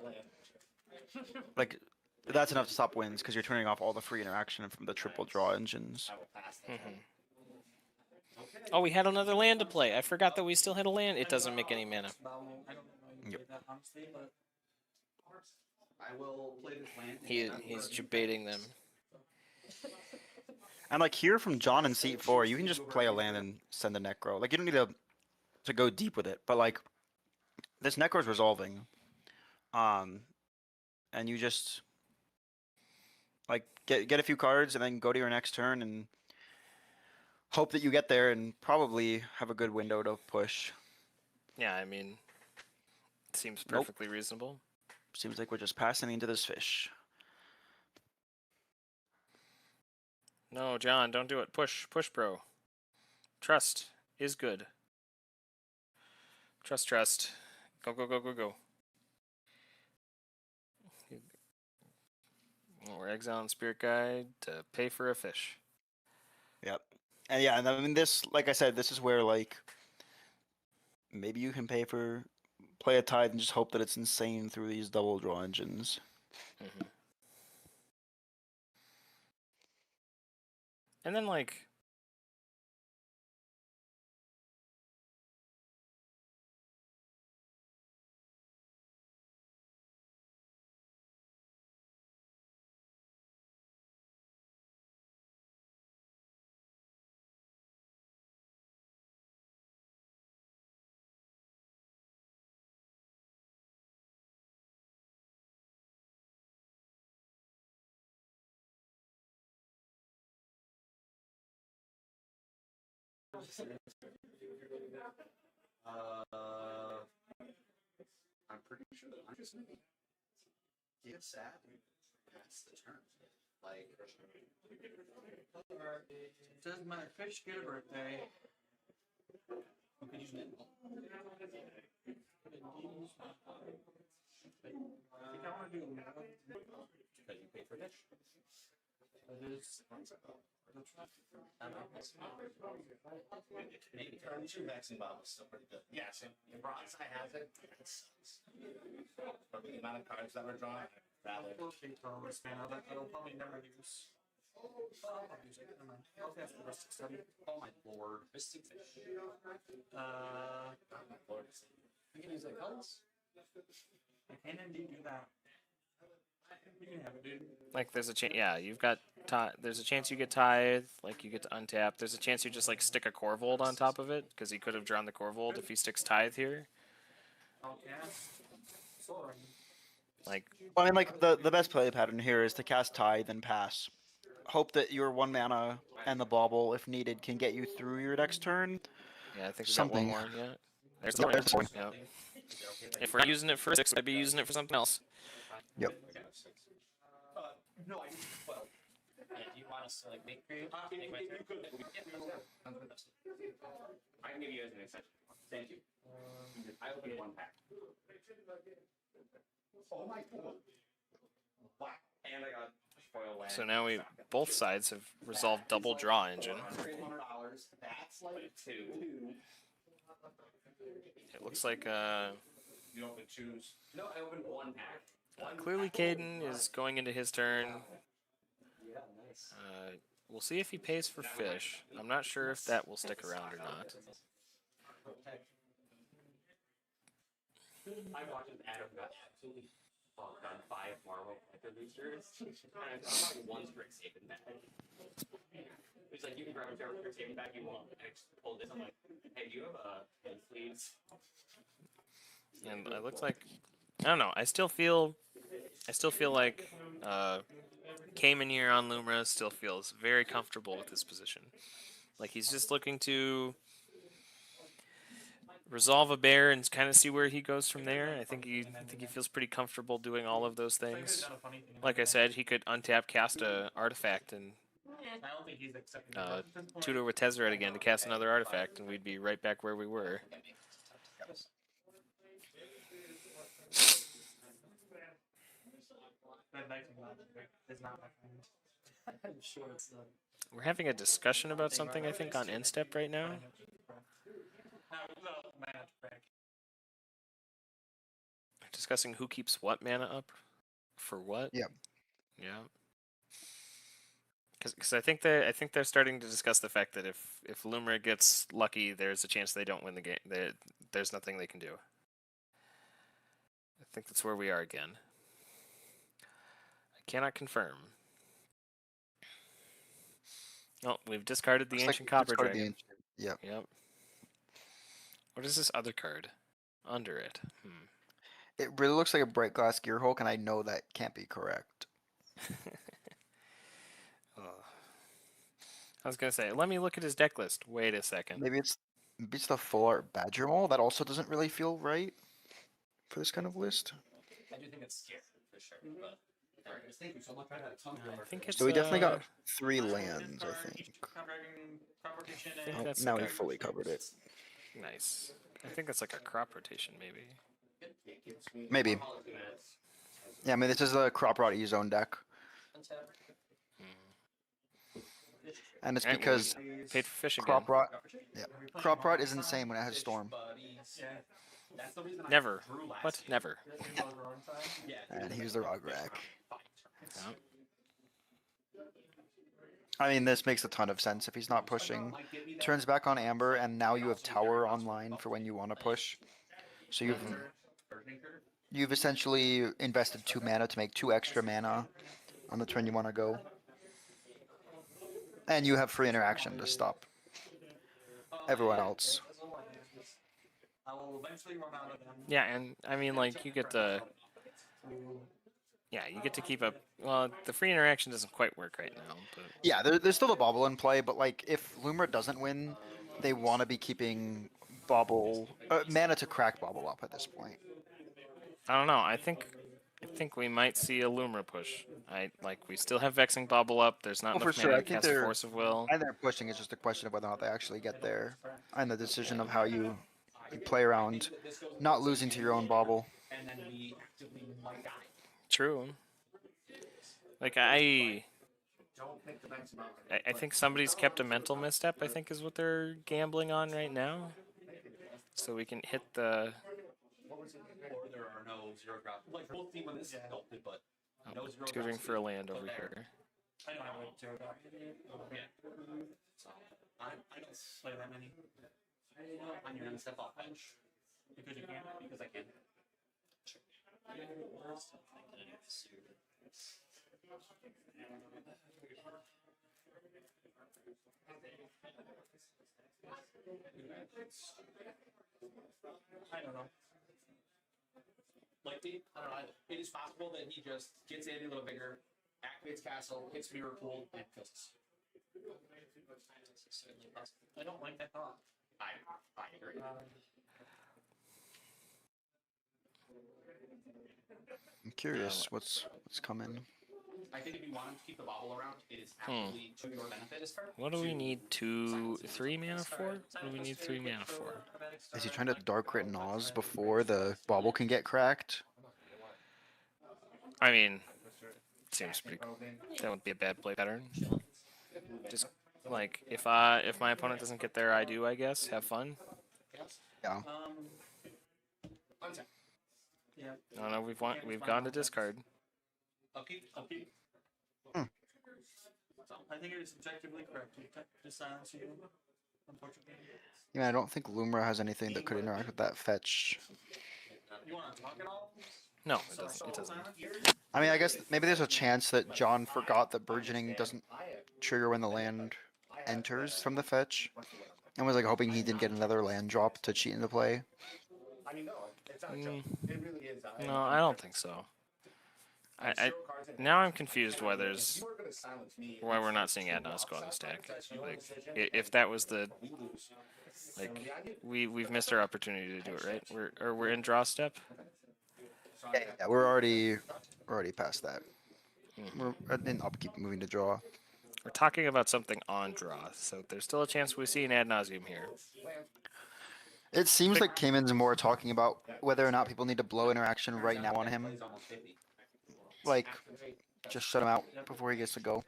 Like, that's enough to stop wins, because you're turning off all the free interaction from the triple draw engines. I will pass that. Oh, we had another land to play. I forgot that we still had a land. It doesn't make any mana. I don't know why you Yep. did that, honestly, but I will play this land. He's debating them. And like here from John in seat 4, you can just play a land and send a Necro. Like you don't need to go deep with it, but like this Necro's resolving. And you just like get a few cards and then go to your next turn and hope that you get there and probably have a good window to push. Yeah, I mean, it seems Nope. perfectly reasonable. Seems like we're just passing into this fish. No, John, don't do it. Push, bro. Trust is good. Trust. Go. We're exiling Spirit Guide to pay for a fish. Yep. And yeah, and I mean this, like I said, this is where like maybe you can play a tide and just hope that it's insane through these double draw engines. Mm-hmm. And then like I'm pretty sure that I'm just get sad. That's the term. Like, does my fish get a birthday? You can use it. I think I want to do it now because you pay for fish. It is. Maybe two vaccine bottles still pretty good. Yes, the Bronzai has it. It sucks. But the amount of cards that were drawn, rather. I'll probably never use. I'll use it. Never mind. I'll have the Mystic Study. Oh my lord. Mystic Fish. Oh my lord. You can use like colors. I can indeed do that. You can have it, dude. Like there's a chance, yeah, you've got there's a chance you get Tithe, like you get to untap. There's a chance you just like stick a Corvold on top of it because he could have drawn the Corvold if he sticks Tithe here. Like, Well, I mean, like the best play pattern here is to cast Tide and pass. Hope that your 1 mana and the bauble, if needed, can get you through your next turn. yeah, I think we Something. got one more. Yeah, there's the one. Yeah. If we're using it for 6, I'd be using it for something else. Yep. No, I use 12. Yeah, do you want us to like make create? Make my turn? I can give you as an exception. Thank you. I opened one pack. Oh my god. Wow. And I got foil land. So now both sides have resolved double draw engine. $400. That's like 2. It looks like You don't have to choose. No, I opened one pack. clearly Caden is going into his turn. Yeah, nice. We'll see if he pays for fish. I'm not sure if that will stick around or not. I watched Adam got absolutely fucked on 5 Marvel Panther boosters. And I got one Strixhaven back. It's like, you can grab whichever Strixhaven back you want. And I just pulled this. I'm like, hey, do you have a head sleeves? And it looks like, I don't know. I still feel like Cayman here on Lumra still feels very comfortable with this position. Like he's just looking to resolve a bear and kind of see where he goes from there. I think he feels pretty comfortable doing all of those things. Like I said, he could untap, cast a artifact, and tutor with Tezzeret again to cast another artifact, and we'd be right back where we were. I'm sure it's not. We're having a discussion about something, I think, on Instep right now. Discussing who keeps what mana up for what. Yeah. Yeah. Because I think they're starting to discuss the fact that if Lumra gets lucky, there's a chance they don't win the game. There's nothing they can do. I think that's where we are again. I cannot confirm. Oh, we've discarded the Ancient Copper Dragon. Yep. Yep. What is this other card? Under it. It really looks like a Bright Glass Gearhulk, and I know that can't be correct. I was gonna say, let me look at his deck list. Wait a second. Maybe it's the full art Badger Mole. That also doesn't really feel right for this kind of list. I do think it's scary for sure, but Thank you so much. I had a ton of I think it's. So we definitely got 3 lands, I think. I think Oh, that's now like we a- fully covered it. Nice. I think that's like a crop rotation, maybe. Maybe. Yeah, I mean, this is a Crop Rot E-Zone deck. And it's Alright, well, because we paid for fish again. Crop Rot, yeah, Crop Rot is insane when it has Storm. Never. What? Never. And here's the Rograk. Yeah. I mean, this makes a ton of sense if he's not pushing. Turns back on Amber, and now you have Tower online for when you want to push. So you've essentially invested 2 mana to make 2 extra mana on the turn you want to go. And you have free interaction to stop everyone else. Yeah, and I mean, like, you get to. Yeah, you get to keep up. Well, the free interaction doesn't quite work right now, but. Yeah, there's still a Bobble in play, but like if Lumra doesn't win, they want to be keeping Bobble mana to crack Bobble up at this point. I don't know. I think we might see a Lumra push. We still have Vexing Bobble up. There's not Oh, for enough sure. mana I to think cast they're Force of Will. and they're pushing. It's just a question of whether or not they actually get there, and the decision of how you play around not losing to your own Bobble. True. Like I think somebody's kept a mental misstep. I think is what they're gambling on right now. So we can hit the. Or there are no zero drop. Like we'll see when this is sculpted, but no zero Tutoring drops for a land but over there. here. I don't have a zero drop. Yeah. So I don't play that many. I'm gonna step off bench Because you can. because I can. I don't know. Like I don't know. It is possible that he just gets in a little bigger, activates castle, hits mirror pool, and fists. I don't like that thought. I agree. I'm curious what's coming. I think if you want him to keep the bobble around, it is absolutely to your benefit. What do we need 3 mana for? What do we need 3 mana for? Is he trying to Dark Rit Naws before the Bobble can get cracked? I mean, seems pretty cool. That wouldn't be a bad play pattern. Just like if my opponent doesn't get there, I do. I guess have fun. Yeah. Yeah. I don't know. We've gone to discard. Upkeep. I think it is objectively correct to silence you. Unfortunately. Yeah, I don't think Lumra has anything that could interact with that fetch. You want to talk at all? No, it doesn't. It doesn't. I mean, I guess maybe there's a chance that John forgot that Burgeoning doesn't trigger when the land enters from the fetch, and was like hoping he didn't get another land drop to cheat into play. I mean, no, it's not a joke. It really is. No, I don't think so. Now I'm confused why there's You were gonna silence me. why we're not seeing Adnos go on the stack. Like, if that was the we've missed our opportunity to do it, right? We're in draw step. Yeah, we're already past that. We're in upkeep, moving to draw. We're talking about something on draw, so there's still a chance we see an ad nauseum here. It seems like Cayman's more talking about whether or not people need to blow interaction right now on him. Like, just shut him out before he gets to go.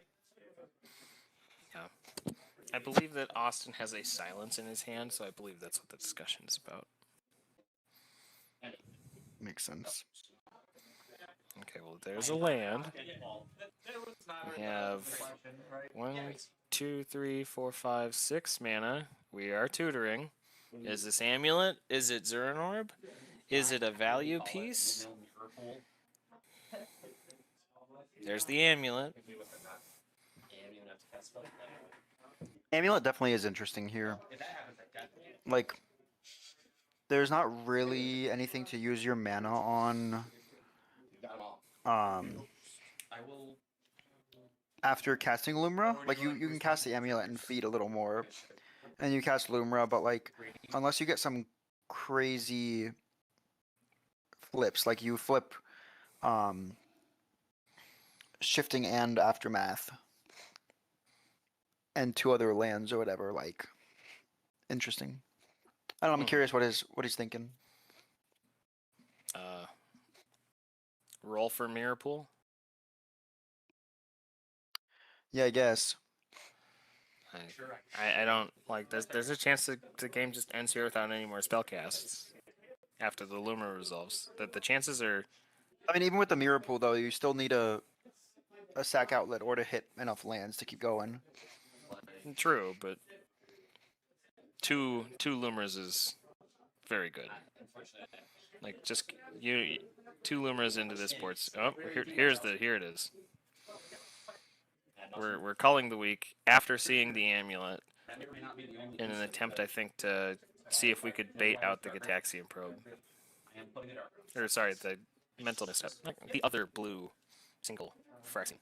Yeah. I believe that Austin has a silence in his hand, so I believe that's what the discussion is about. Makes sense. Okay, well, there's a land. We have 1, 2, 3, 4, 5, 6 mana. We are tutoring. Is this amulet? Is it Zuran Orb? Is it a value piece? There's the amulet. Amulet definitely is interesting here. Like, there's not really anything to use your mana on. after casting Lumra. Like you can cast the amulet and feed a little more, and you cast Lumra, but like unless you get some crazy flips, like you flip shifting and aftermath and 2 other lands or whatever, like interesting. I don't know, I'm curious what he's thinking. Roll for mirror pool. Yeah, I guess. I don't like. There's a chance that the game just ends here without any more spell casts after the Luma resolves. That the chances are. I mean, even with the mirror pool though, you still need a sack outlet or to hit enough lands to keep going. True, but two Lumers is very good. Like just you 2 Lumers into this board. Oh, here it is. We're calling the week after seeing the amulet in an attempt, I think, to see if we could bait out the Gataxian probe. Or sorry, the mental misstep. The other blue single fraction.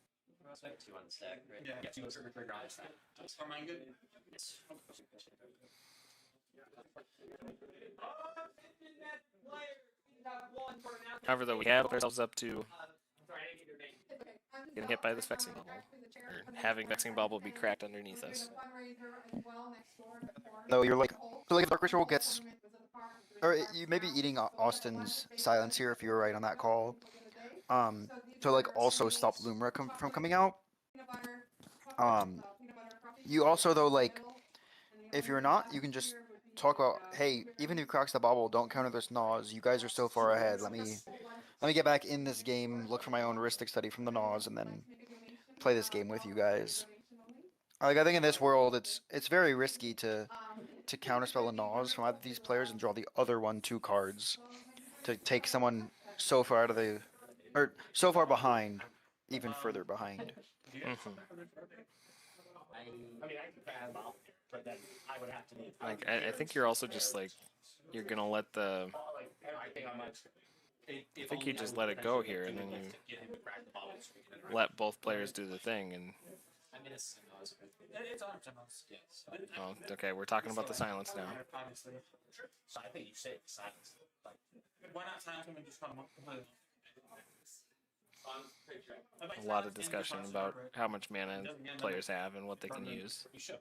2 on the stack, right? Yeah, 2 for mine good. However, though, we have ourselves up to getting hit by this vexing bubble, or having vexing bubble be cracked underneath us. No, you're like, so like if Dark Ritual gets, or you may be eating Austin's silence here if you were right on that call. To like also stop Lumra from coming out. You also though like, if you're not, you can just talk about, hey, even if he cracks the bubble, don't counter this Naws. You guys are so far ahead. Let me get back in this game, look for my own heuristic study from the Naws, and then play this game with you guys. Like I think in this world, it's very risky to counterspell a Naws from either of these players and draw the other 1/2 cards to take someone so far out of the, or so far behind, even further behind. Like I think you're also just like you're gonna let the. I think you just let it go here, and then you let both players do the thing, and. Oh, okay. We're talking about the silence now. So I think you say silence. Like, why not silence him and just cut him up completely? A lot of discussion about how much mana players have and what they can use. You should.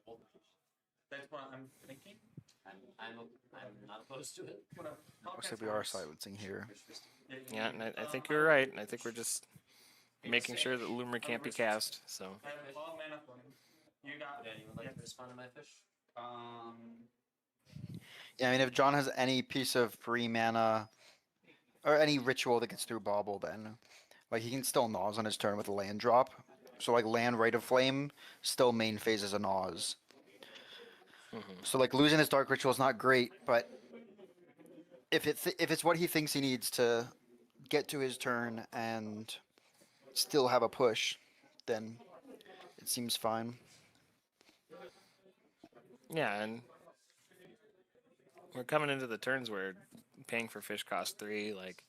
That's what I'm thinking. I'm not opposed to it. Looks like we are silencing here. Yeah, and I think you're right. And I think we're just making sure that Loomer can't be cast. So. You got it. You would like to respond to my fish? Yeah, I mean, if John has any piece of free mana, or any ritual that gets through Bauble, then, like, he can still Naws on his turn with a land drop. So, like, land Rite of Flame still main phases a Naws. So, like, losing his Dark Ritual is not great, but if it's what he thinks he needs to get to his turn and still have a push, then it seems fine. Yeah, and we're coming into the turns where paying for fish costs 3. Like,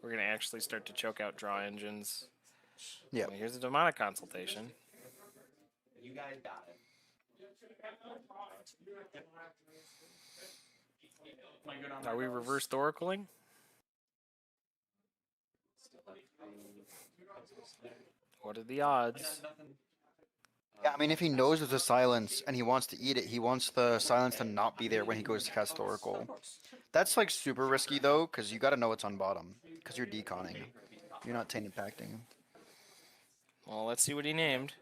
we're gonna actually start to choke out draw engines. Yeah. Well, here's a demonic consultation. You guys got it. Are we reverse Thoracling? What are the odds? Yeah, I mean, if he knows there's a silence and he wants to eat it, he wants the silence to not be there when he goes to cast Oracle. That's like super risky though, because you got to know it's on bottom, because you're deconning. You're not taint impacting. Well, let's see what he named.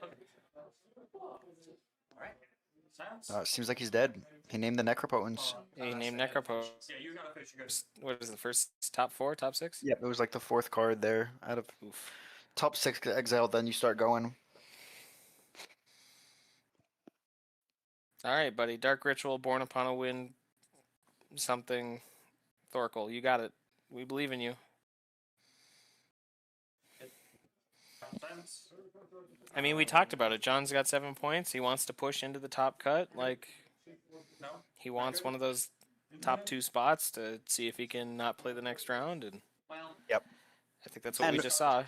Seems like he's dead. He named the Necropotence. He named Necropotence. What is the first top 4, top 6? Yep, it was like the 4th card there out of top 6 exiled. Then you start going. All right, buddy. Dark Ritual, Born Upon a Wind, something. Thorkel, you got it. We believe in you. I mean, we talked about it. John's got 7 points. He wants to push into the top cut. Like, he wants one of those top 2 spots to see if he can not play the next round. And yep. I think that's what we just saw.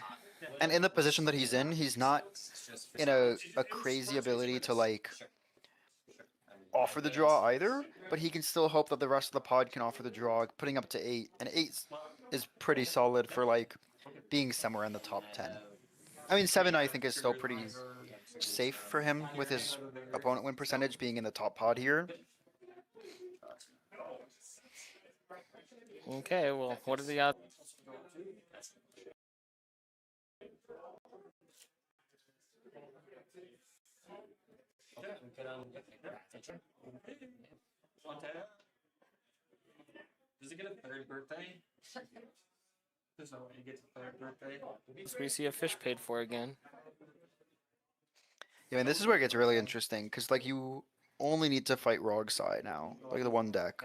And in the position that he's in, he's not in a crazy ability to like offer the draw either, but he can still hope that the rest of the pod can offer the draw, putting up to 8, and 8 is pretty solid for like being somewhere in the top 10. I mean, 7 I think is still pretty safe for him with his opponent win percentage being in the top pod here. Okay, well, what are the odds? Does he get a third birthday? There's no way he gets a third birthday. We see a fish paid for again. Yeah, and this is where it gets really interesting because like you only need to fight Rogsai now, like the one deck.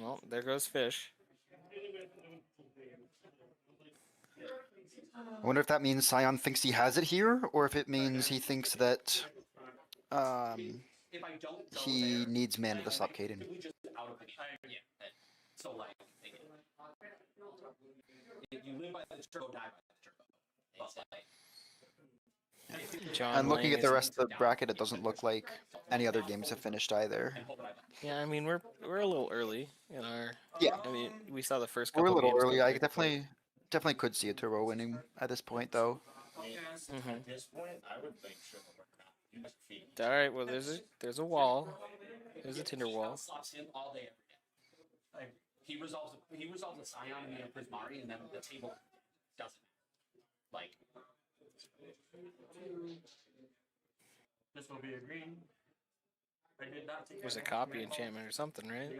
Well, there goes fish. I wonder if that means Scion thinks he has it here, or if it means he thinks that If I don't go he there, needs mana to stop Caden. we just out of the game. Yeah. So like, you live by the turbo, die by the turbo. But like, John And looking Lang at the is- rest of the bracket, it doesn't look like any other games have finished either. Yeah, I mean we're a little early in our. Yeah. I mean we saw the first We're couple a little games early. go I pretty definitely could see a turbo winning at this point, though. Mhm. At this point, I would think sure we're not. Feet. All right, well there's a wall. There's a Tinder wall. Slops him all day, every day. Like he resolves the Scion and the Prismari, and then the table doesn't. Like this will be a green. I did not take. It was a copy enchantment or something, right?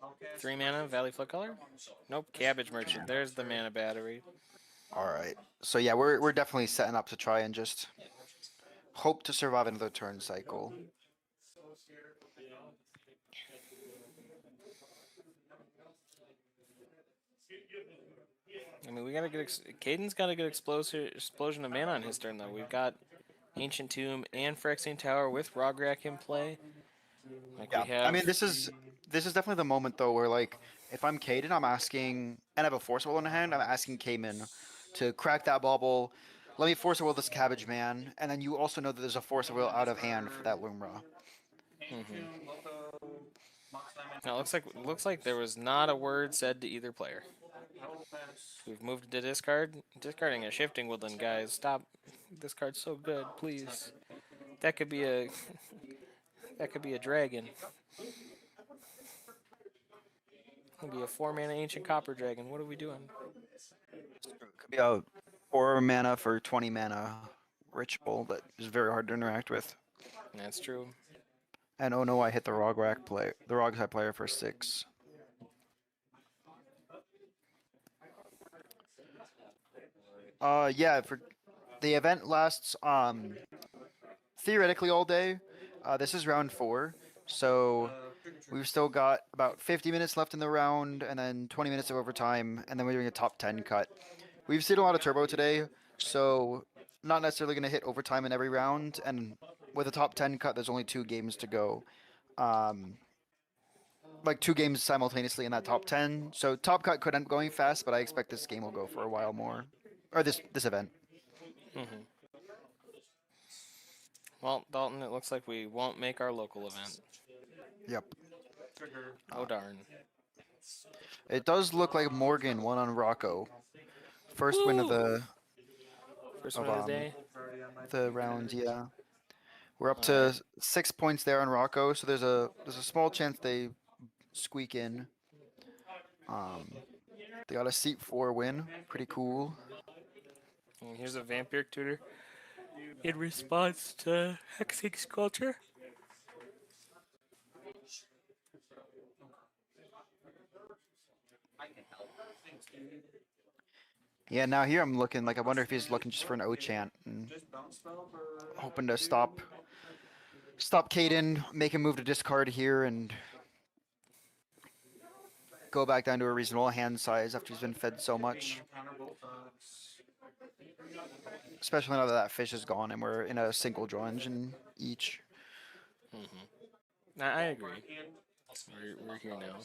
Okay. 3 mana, Valley Flood Color? Nope, Cabbage Merchant. There's the mana battery. All right. So yeah, we're definitely setting up to try and just hope to survive another turn cycle. I mean, we gotta get Caden's got a good explosion of mana on his turn though. We've got Ancient Tomb and Phyrexian Tower with Rograk in play. Like Yeah. we have. I mean, this is definitely the moment though where like if I'm Caden, I'm asking, and I have a Force Will in hand, I'm asking Cayman to crack that bubble. Let me Force Will this Cabbage Man, and then you also know that there's a Force Will out of hand for that Lumra. Now it looks like there was not a word said to either player. We've moved to discard. Discarding a Shifting Woodland, guys. Stop. This card's so good, please. That could be a that could be a dragon. Could be a 4-mana Ancient Copper Dragon. What are we doing? Could be a 4 mana for 20 mana ritual that is very hard to interact with. That's true. And oh no, I hit the Rogsai player for 6. Yeah, for the event lasts theoretically all day. This is round 4, so we've still got about 50 minutes left in the round, and then 20 minutes of overtime, and then we're doing a top 10 cut. We've seen a lot of turbo today, so not necessarily going to hit overtime in every round, and with a top 10 cut, there's only 2 games to go. Like 2 games simultaneously in that top 10, so top cut could end up going fast, but I expect this game will go for a while more, or this event. Mm-hmm. Well, Dalton, it looks like we won't make our local event. Yep. Oh darn. It does look like Morgan won on Rocco. First win of the First one of the day. round, yeah. We're up to 6 points there on Rocco, so there's a small chance they squeak in. They got a seat 4 win, pretty cool. And here's a Vampiric Tutor in response to Hexing Sculpture. Yeah, now here I'm looking like I wonder if he's looking just for an O-chant and hoping to stop Caden, make him move to discard here and go back down to a reasonable hand size after he's been fed so much. Especially now that that fish is gone and we're in a single draw engine each. I agree. We're here now.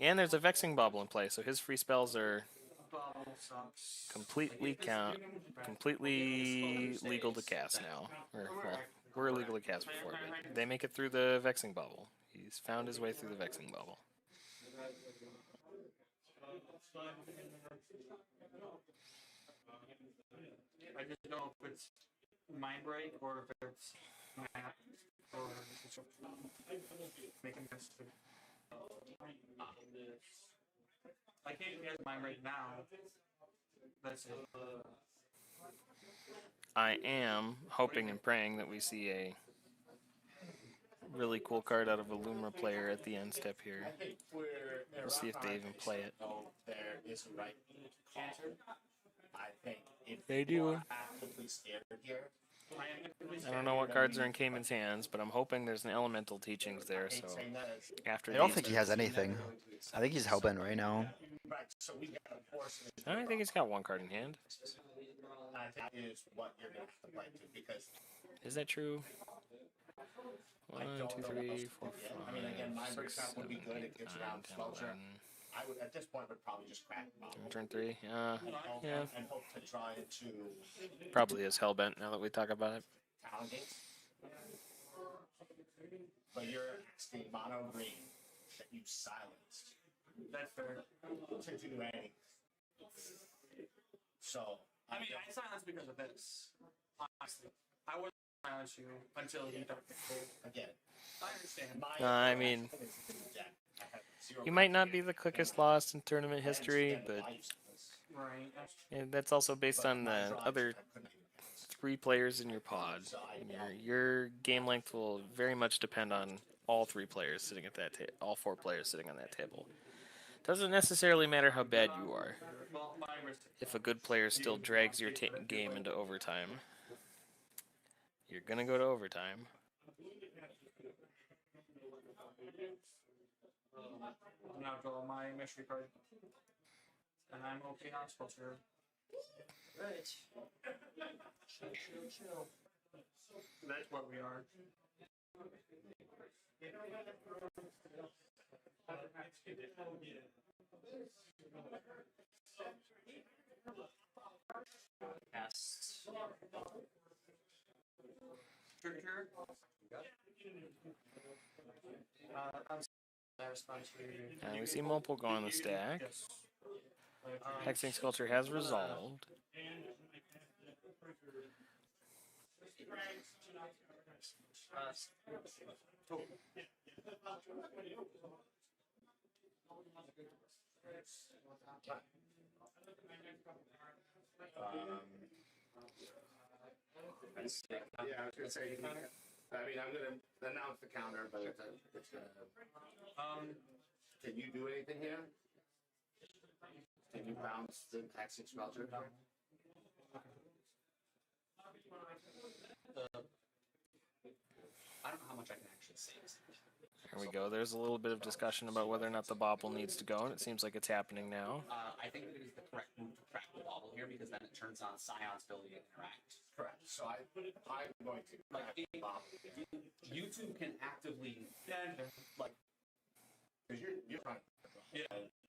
And there's a Vexing Bauble in play, so his free spells are completely legal to cast now. Or, well, were illegal to cast before, but they make it through the Vexing Bubble. He's found his way through the Vexing Bubble. I just don't know if it's Mind Break or if it's Map or making this. I can't get Mind Break now. That's it. I am hoping and praying that we see a really cool card out of a Lumra player at the end step here. I think We'll see if they even play it. There is a right answer. I think if They do. you are actively scared here, I don't know what cards are in Cayman's hands, but I'm hoping there's an Elemental Teachings there, so after I don't these- think he has anything. I think he's hellbent right now. right, so we got to force it. I think he's got one card in hand. I think that is what you're going to have to play to because Is that true? I 1, don't 2, know what 3, else 4, to do. I mean, again, Mind 5, Break 6, Trap would be 7, good. 8, It gets 9, around 10, Smelter. 11. I would, at this point, would probably just crack the bottle. Turn 3. Yeah, And hope to try to probably is Hellbent now that we talk about it. talent gates. But you're asking mono green that you silenced. That's fair. To do anything. So, I mean, I silenced because of this. Honestly, I wouldn't silence you until you don't. again, I understand. I mean, he might not be the quickest loss in tournament history, but Right. that's also based on the other 3 players in your pod. Your game length will very much depend on all 3 players sitting at that table, all 4 players sitting on that table. Doesn't necessarily matter how bad you are. Well, my risk. If a good player still drags your game into overtime, you're gonna go to overtime. Now draw my mystery card. And I'm okay on Sculpture. Right. That's what we are. Cast. Trigger. I respond to. And we see multiple go on the stack. Yes. Hexing Sculpture has resolved. yeah, I was gonna say. I mean, I'm gonna announce the counter, but it's can you do anything here? Can you bounce the Hexing Smelter? I don't know how much I can actually save. There we go. There's a little bit of discussion about whether or not the bobble needs to go, and it seems like it's happening now. I think that it is the correct move to crack the bobble here because then it turns on Scion's ability to interact. Correct. So I'm going to crack the bottle. You two can actively, like, Because you're trying. Yeah.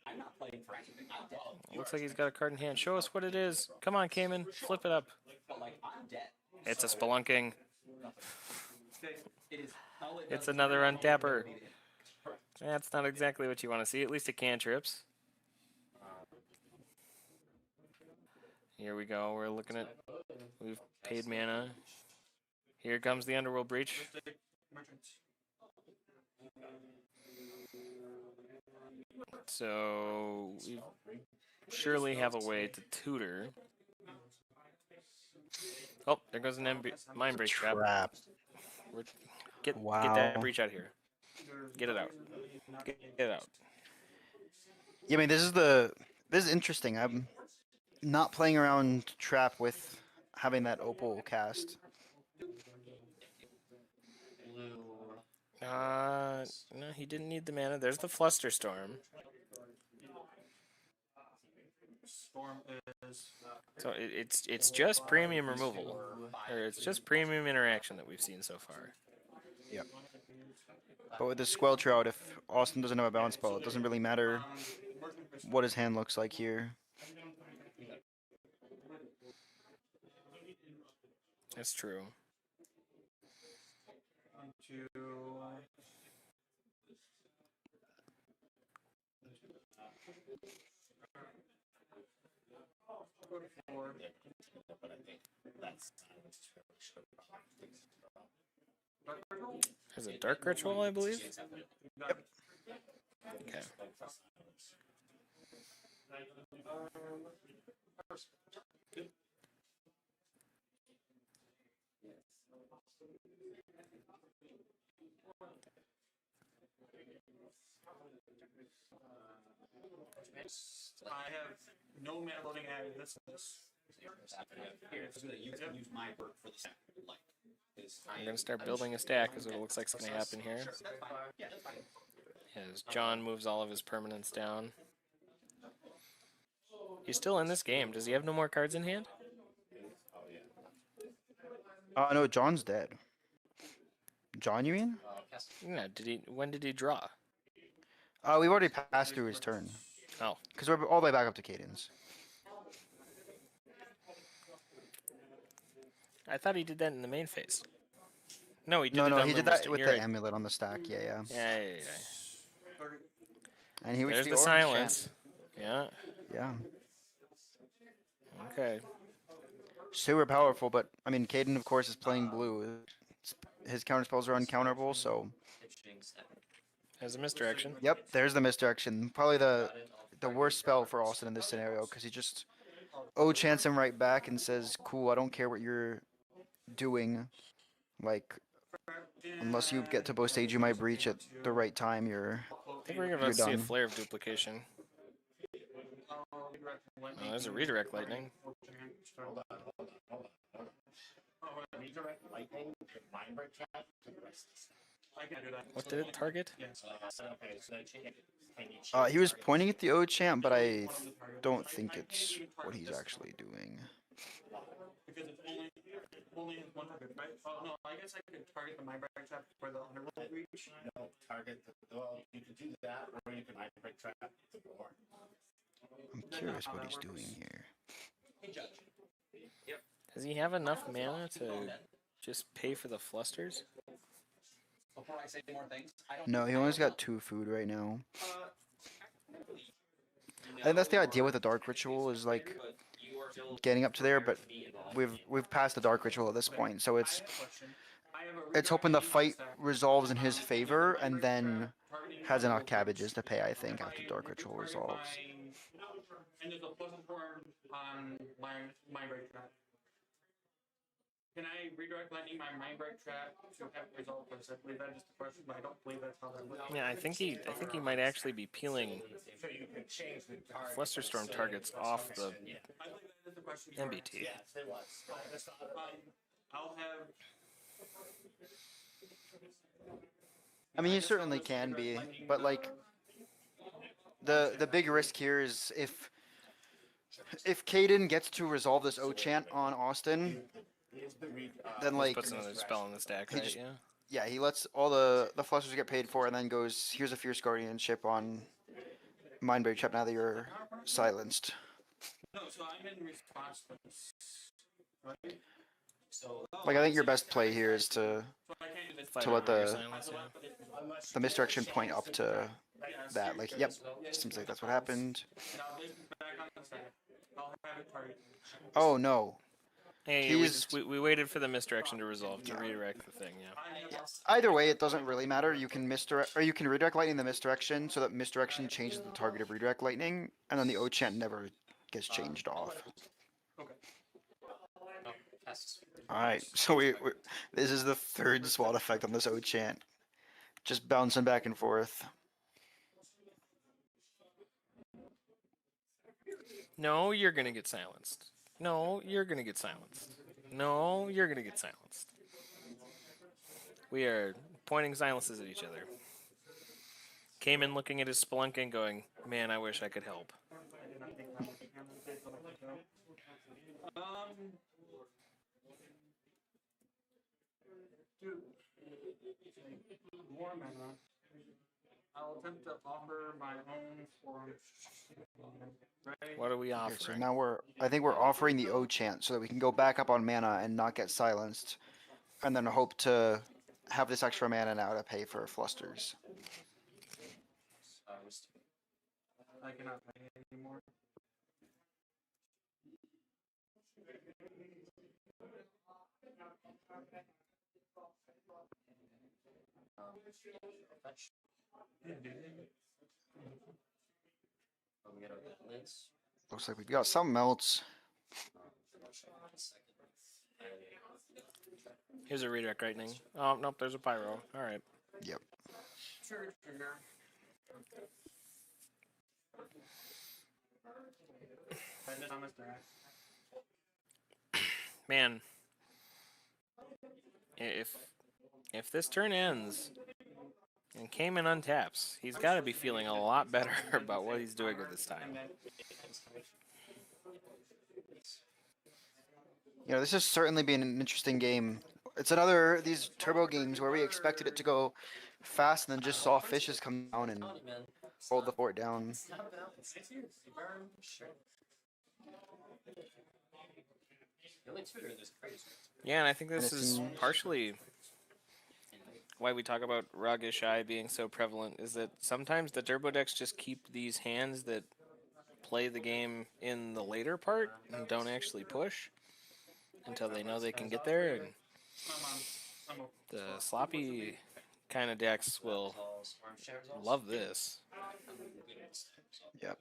I'm not playing for anything. I'm dead. Looks like he's got a card in hand. Show us what it is. Come on, Cayman. Flip it up. But, like, I'm dead. It's a spelunking. It is all it It's does is another turn on the untapper. ability to interact. That's not exactly what you want to see. At least it cantrips. Here we go. We're looking at. We've paid mana. Here comes the Underworld Breach. Merchants. So we surely have a way to tutor. Oh, there goes an Mind Break trap. Trap. Get Wow. that breach out of here. Get it out. Get it out. Yeah, I mean, this is interesting. I'm not playing around trap with having that opal cast. No, he didn't need the mana. There's the Flusterstorm. Storm is. So it's just premium removal, or it's just premium interaction that we've seen so far. Yep. But with the Squelch out, if Austin doesn't have a bounce ball, it doesn't really matter what his hand looks like here. That's true. Has a dark ritual, I believe. Yep. Okay. I have no mana loading at this. I'm gonna start building a stack, is what it looks like is gonna happen here. As John moves all of his permanents down. He's still in this game. Does he have no more cards in hand? No, John's dead. John, you mean? No. When did he draw? We've already passed through his turn. Oh. Because we're all the way back up to Cadence. I thought he did that in the main phase. No, he did. No, it on he the did that Mystic. with You're the right. amulet on the stack. Yeah. Yeah. And he There's reached the orange silence. Yeah. chant. Yeah. Okay. Super powerful, but I mean, Caden, of course, is playing blue. His counterspells are uncounterable, so. There's a misdirection. Yep, there's the misdirection. Probably the worst spell for Austin in this scenario, because he just chants him right back and says, "Cool, I don't care what you're doing. Like, unless you get to both stage, you might breach at the right time. I think we're about to see a done." flare of duplication. Oh, there's a redirect lightning. Redirect lightning to mind break trap to the rest of the stack. I can do that. What did it target? Okay, so He was pointing at the chant, but I don't think it's what he's actually doing. Because it's only has one target, right? Oh no, I guess I could target the mind break trap for the underworld reach. No, target well, you could do that, or you can mind break trap the door. I'm curious what he's doing here. Does he have enough mana to just pay for the flusters? Before I say more things, I don't No, he only's got 2 food right now. I think that's the idea with the Dark Ritual, is like getting up to there, but we've passed the Dark Ritual at this point, so it's hoping the fight resolves in his favor, and then has enough cabbages to pay, I think, after Dark Ritual resolves. And there's a plus form on my mind break trap. Can I redirect lightning my mind break trap to have it resolved? I believe that is the question, but I don't believe that's how that works. Yeah, I think he might actually be peeling So you can change the target. Flusterstorm targets off the I believe that is the question. MBT. Yes, it was. I'll have. I mean, he certainly can be, but like the big risk here is if Caden gets to resolve this chant on Austin, then like Puts another spell in the stack, right? just- Yeah. yeah, he lets all the flusters get paid for, and then goes, "Here's a Fierce Guardianship on Mindbreak Trap now that you're silenced." No, so I'm in response to this. Right? So, Like, I think your best play here is to so I can't do this. Fight To let over your the- silence, yeah. the misdirection point up to that. Like, yep, seems like that's what happened. And I'll leave it back on the stack. I'll have it target. Oh no. Hey, we waited for the misdirection to resolve to redirect the thing, yeah. Either way, it doesn't really matter. You can misdirect, or you can redirect lightning the misdirection, so that misdirection changes the target of redirect lightning, and then the chant never gets changed off. Okay. All right, so we this is the third SWAT effect on this chant, just bouncing back and forth. No, you're gonna get silenced. No, you're gonna get silenced. No, you're gonna get silenced. We are pointing silences at each other. Came in looking at his spelunk and going, "Man, I wish I could help." More mana. I'll attempt to offer my own form. Right? What are we Okay, offering? so now I think we're offering the O chant so that we can go back up on mana and not get silenced, and then hope to have this extra mana now to pay for flusters. I cannot play anymore. Fetch. We got our lids. Looks like we've got something else. Here's a redirect lightning. Oh, nope, there's a pyro. All right. Yep. Trigger. Man, if this turn ends and Cayman untaps, he's got to be feeling a lot better about what he's doing at this time. You know, this has certainly been an interesting game. It's another of these turbo games where we expected it to go fast and then just saw fishes come down and hold the fort down. Yeah, and I think this is partially why we talk about Ragish Eye being so prevalent, is that sometimes the turbo decks just keep these hands that play the game in the later part and don't actually push until they know they can get there, and the sloppy kind of decks will love this. Yep.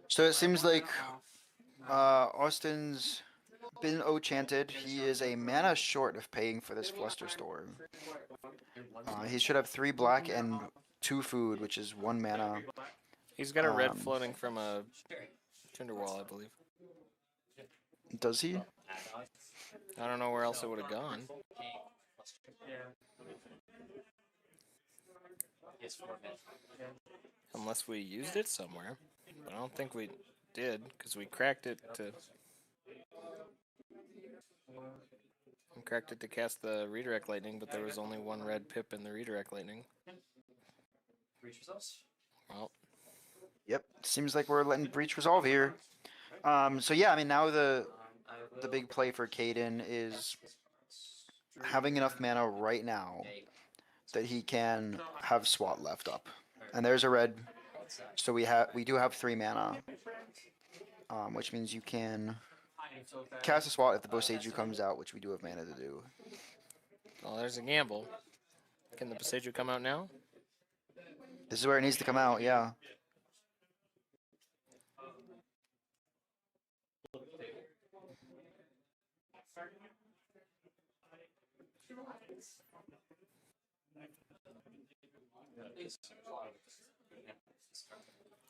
So it seems like Austin's been O-chanted. He is a mana short of paying for this Fluster Store. He should have 3 black and 2 food, which is 1 mana. He's got a red floating from a Tinderwall, I believe. Does he? I don't know where else it would have gone. Unless we used it somewhere. But I don't think we did, because we cracked it to... We cracked it to cast the redirect lightning, but there was only 1 red pip in the redirect lightning. Well. Yep, seems like we're letting Breach resolve here. So yeah, I mean, now the big play for Caden is having enough mana right now that he can have SWAT left up. And there's a red, so we do have 3 mana, which means you can cast a SWAT if the Boseiju comes out, which we do have mana to do. Well, there's a gamble. Can the Boseiju come out now? This is where it needs to come out, yeah.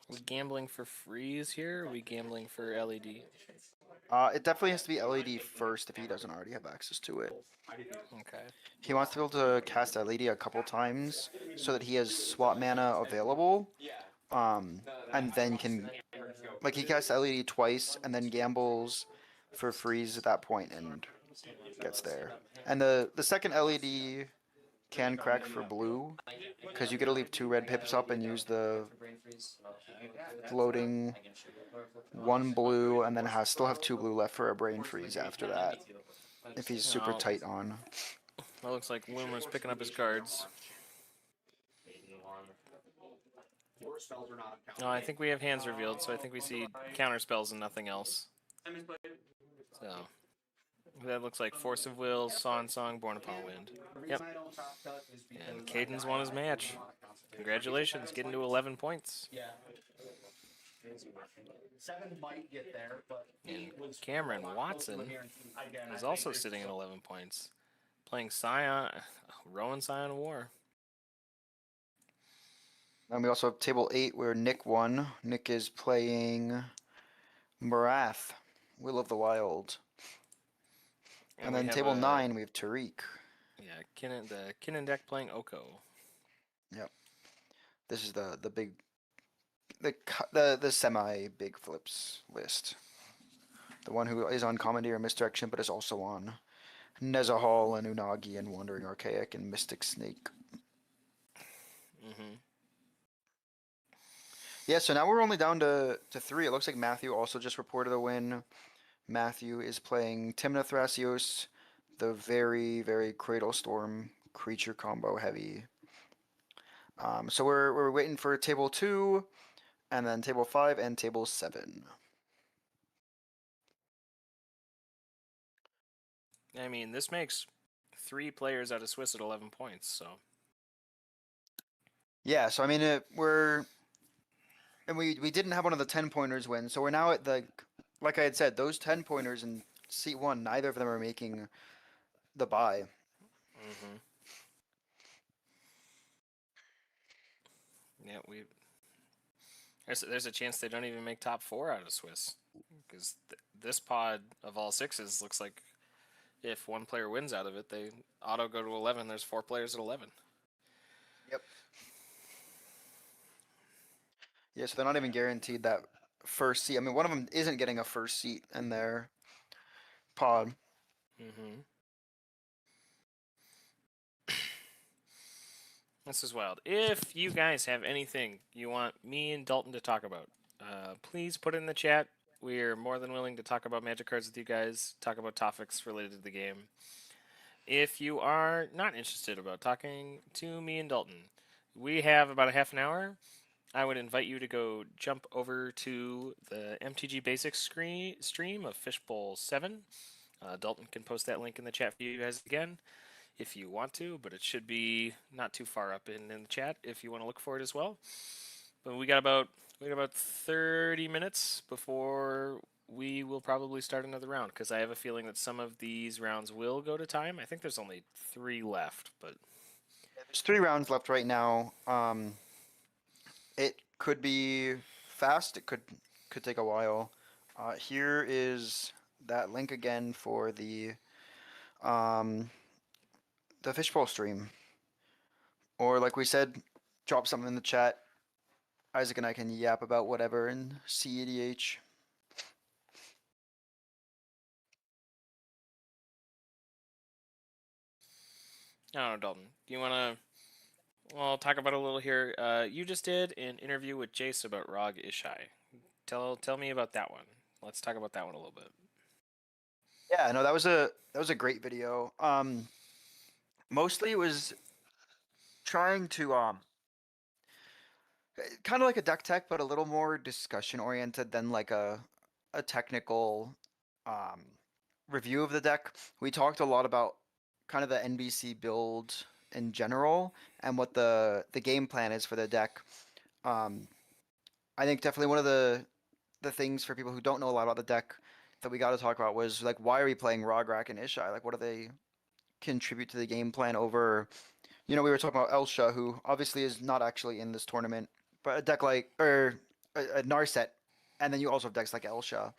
Are we gambling for freeze here? Or are we gambling for LED? It definitely has to be LED first if he doesn't already have access to it. Okay. He wants to be able to cast LED a couple times so that he has SWAT mana available, and then can, like, he casts LED twice and then gambles for freeze at that point and gets there. And the second LED can crack for blue, because you get to leave 2 red pips up and use the floating 1 blue, and then still have 2 blue left for a brain freeze after that, if he's super tight on. Well, looks like Loomer's picking up his cards. No, I think we have hands revealed, so I think we see counter spells and nothing else. So that looks like Force of Will, Song Song, Born Upon Wind. Yep. And Caden's won his match. Congratulations, getting to 11 points. Yeah. 7 might get there, but And Cameron Watson is also sitting at 11 points, playing Scion, Rowan Scion of War. And we also have table 8 where Nick won. Nick is playing Marath, Will of the Wild. And then table 9 we have Tariq. Yeah, the Kinnan deck playing Oko. Yep. This is the big, the semi big flips list. the one who is on Commandeer and Misdirection, but is also on Nezahal and Unagi and Wandering Archaic and Mystic Snake. Mm-hmm. Yeah, so now we're only down to 3. It looks like Matthew also just reported a win. Matthew is playing Timna Thrasios, the very, very Cradle Storm creature combo heavy. So we're waiting for table 2, and then table 5 and table 7. I mean, this makes 3 players out of Swiss at 11 points, so. Yeah, so I mean, we didn't have one of the 10-pointers win, so we're now at like I had said, those 10-pointers in seat 1, neither of them are making the bye. Mm-hmm. Yeah, there's a chance they don't even make top 4 out of Swiss, because this pod of all 6s looks like if one player wins out of it, they auto go to 11. There's 4 players at 11. Yep. Yeah, so they're not even guaranteed that first seat. I mean, one of them isn't getting a first seat in their pod. Mm-hmm. This is wild. If you guys have anything you want me and Dalton to talk about, please put it in the chat. We're more than willing to talk about Magic cards with you guys, talk about topics related to the game. If you are not interested about talking to me and Dalton, we have about a half an hour. I would invite you to go jump over to the MTG Basics stream of Fishbowl 7. Dalton can post that link in the chat for you guys again if you want to, but it should be not too far up in the chat if you want to look for it as well. But we got about 30 minutes before we will probably start another round, because I have a feeling that some of these rounds will go to time. I think there's only 3 left, but There's 3 rounds left right now. It could be fast. It could take a while. Here is that link again for the Fishbowl stream. Or like we said, drop something in the chat. Isaac and I can yap about whatever in CEDH. I don't know, Dalton. Do you want to? Well, talk about it a little here. You just did an interview with Jace about Rog Ishai. Tell me about that one. Let's talk about that one a little bit. Yeah, no, that was a great video. Mostly it was trying to kind of like a deck tech, but a little more discussion oriented than like a technical review of the deck. We talked a lot about kind of the NBC build in general and what the game plan is for the deck. I think definitely one of the things for people who don't know a lot about the deck that we got to talk about was like, why are we playing Rograk and Ishai? Like, what do they contribute to the game plan over? We were talking about Elsha, who obviously is not actually in this tournament, but a deck like, or a Narset, and then you also have decks like Elsha,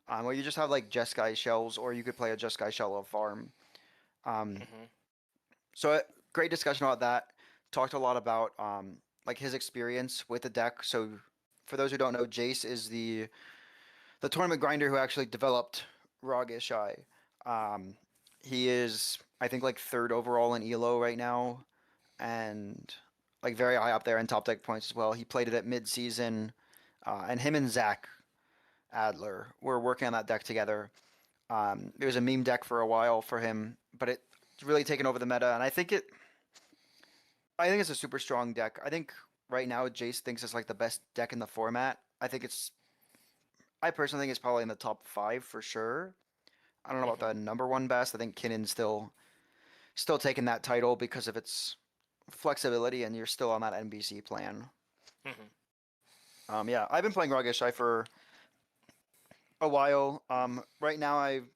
where you just have like Jeskai shells, or you could play a Jeskai shell of farm. So great discussion about that. Talked a lot about like his experience with the deck. So for those who don't know, Jace is the tournament grinder who actually developed Rog Ishai. He is, I think, like 3rd overall in ELO right now, and like very high up there in top deck points as well. He played it at mid-season, and him and Zach Adler were working on that deck together. It was a meme deck for a while for him, but it's really taken over the meta, and I think it's a super strong deck. I think right now Jace thinks it's like the best deck in the format. I personally think it's probably in the top 5 for sure. I don't know about the number 1 best. I think Kinnon's still taking that title because of its flexibility, and you're still on that NBC plan. Yeah, I've been playing Rog Ishai for a while. Right now I'm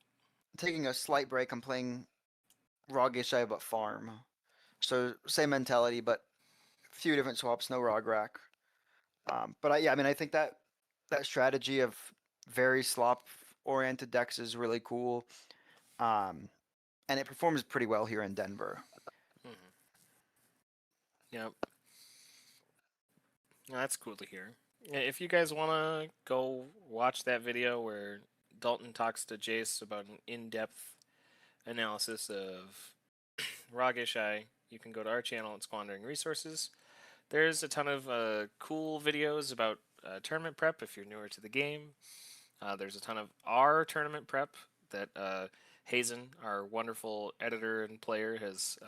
taking a slight break. I'm playing Rog Ishai but farm. So same mentality, but a few different swaps, no Rograk. But I think that strategy of very slop-oriented decks is really cool. And it performs pretty well here in Denver. Yep. That's cool to hear. If you guys want to go watch that video where Dalton talks to Jace about an in-depth analysis of Rog Ishai, you can go to our channel at Squandering Resources. There's a ton of cool videos about tournament prep if you're newer to the game. There's a ton of our tournament prep that Hazen, our wonderful editor and player, has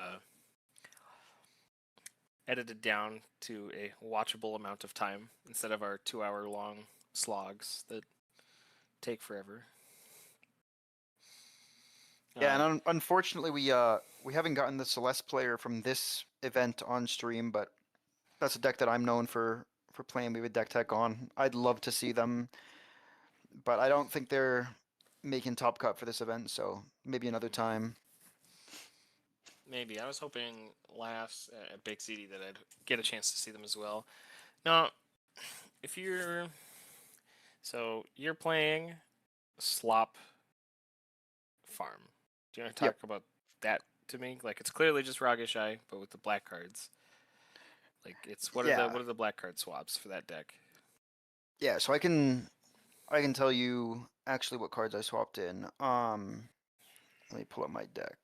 edited down to a watchable amount of time instead of our 2-hour-long slogs that take forever. Yeah, and unfortunately, we haven't gotten the Celeste player from this event on stream, but that's a deck that I'm known for playing with deck tech on. I'd love to see them, but I don't think they're making top cut for this event, so maybe another time. Maybe. I was hoping last at Big CD that I'd get a chance to see them as well. Now, if you're... So, you're playing Slop Farm. Do you want to talk about that to me? Like, it's clearly just Rogishai, but with the black cards. Like, it's what are the black card swaps for that deck? Yeah, so I can tell you actually what cards I swapped in. Let me pull up my deck.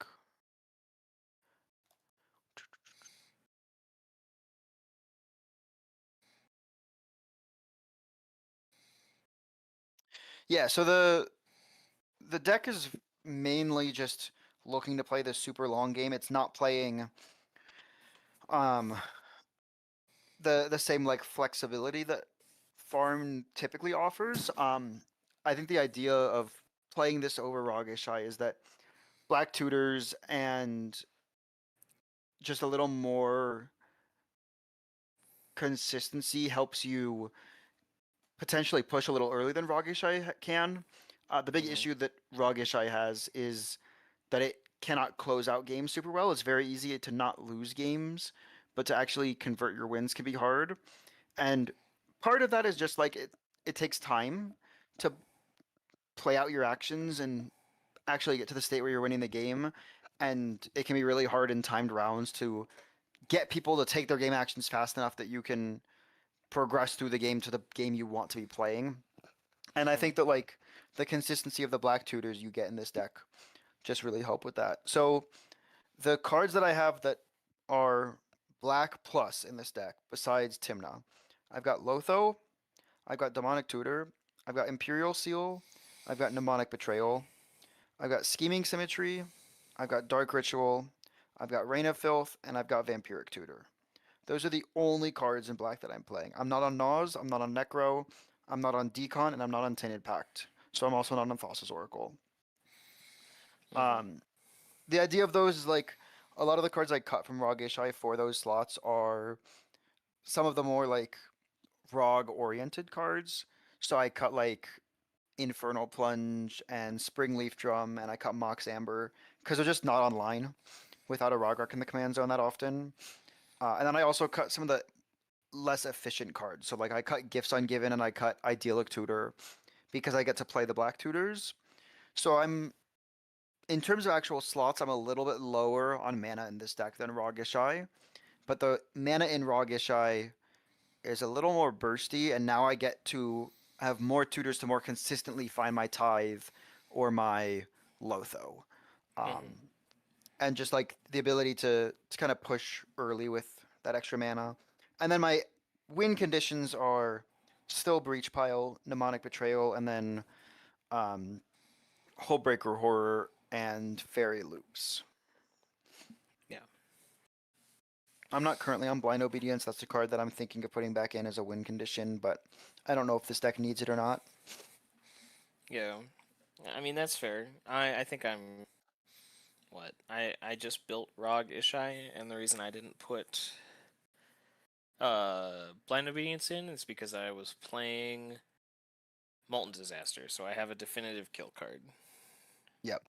Yeah, so the deck is mainly just looking to play the super long game. It's not playing the same like flexibility that Farm typically offers. I think the idea of playing this over Rogishai is that black tutors and just a little more consistency helps you potentially push a little earlier than Rogishai can. The big issue that Rogishai has is that it cannot close out games super well. It's very easy to not lose games, but to actually convert your wins can be hard. And part of that is just like it takes time to play out your actions and actually get to the state where you're winning the game. And it can be really hard in timed rounds to get people to take their game actions fast enough that you can progress through the game to the game you want to be playing. And I think that like the consistency of the black tutors you get in this deck just really help with that. So the cards that I have that are black plus in this deck, besides Timna, I've got Lotho, I've got Demonic Tutor, I've got Imperial Seal, I've got Mnemonic Betrayal, I've got Scheming Symmetry, I've got Dark Ritual, I've got Reign of Filth, and I've got Vampiric Tutor. Those are the only cards in black that I'm playing. I'm not on Naz, I'm not on Necro, I'm not on Decon, and I'm not on Tainted Pact. So I'm also not on Thassa's Oracle. The idea of those is like a lot of the cards I cut from Rog Ishai for those slots are some of the more like Rog oriented cards. So I cut like Infernal Plunge and Spring Leaf Drum, and I cut Mox Amber because they're just not online without a Rog Arc in the command zone that often. And then I also cut some of the less efficient cards. So like I cut Gifts Ungiven and I cut Idyllic Tutor because I get to play the black tutors. So in terms of actual slots, I'm a little bit lower on mana in this deck than Rog Ishai. But the mana in Rog Ishai is a little more bursty, and now I get to have more tutors to more consistently find my Tithe or my Lotho. And just like the ability to kind of push early with that extra mana. And then my win conditions are still Breach Pile, Mnemonic Betrayal, and then Hullbreaker Horror and Fairy Loops. Yeah. I'm not currently on Blind Obedience. That's a card that I'm thinking of putting back in as a win condition, but I don't know if this deck needs it or not. Yeah. I mean, that's fair. I think I'm... What? I just built Rog Ishai, and the reason I didn't put Blind Obedience in is because I was playing Molten Disaster, so I have a definitive kill card. Yep.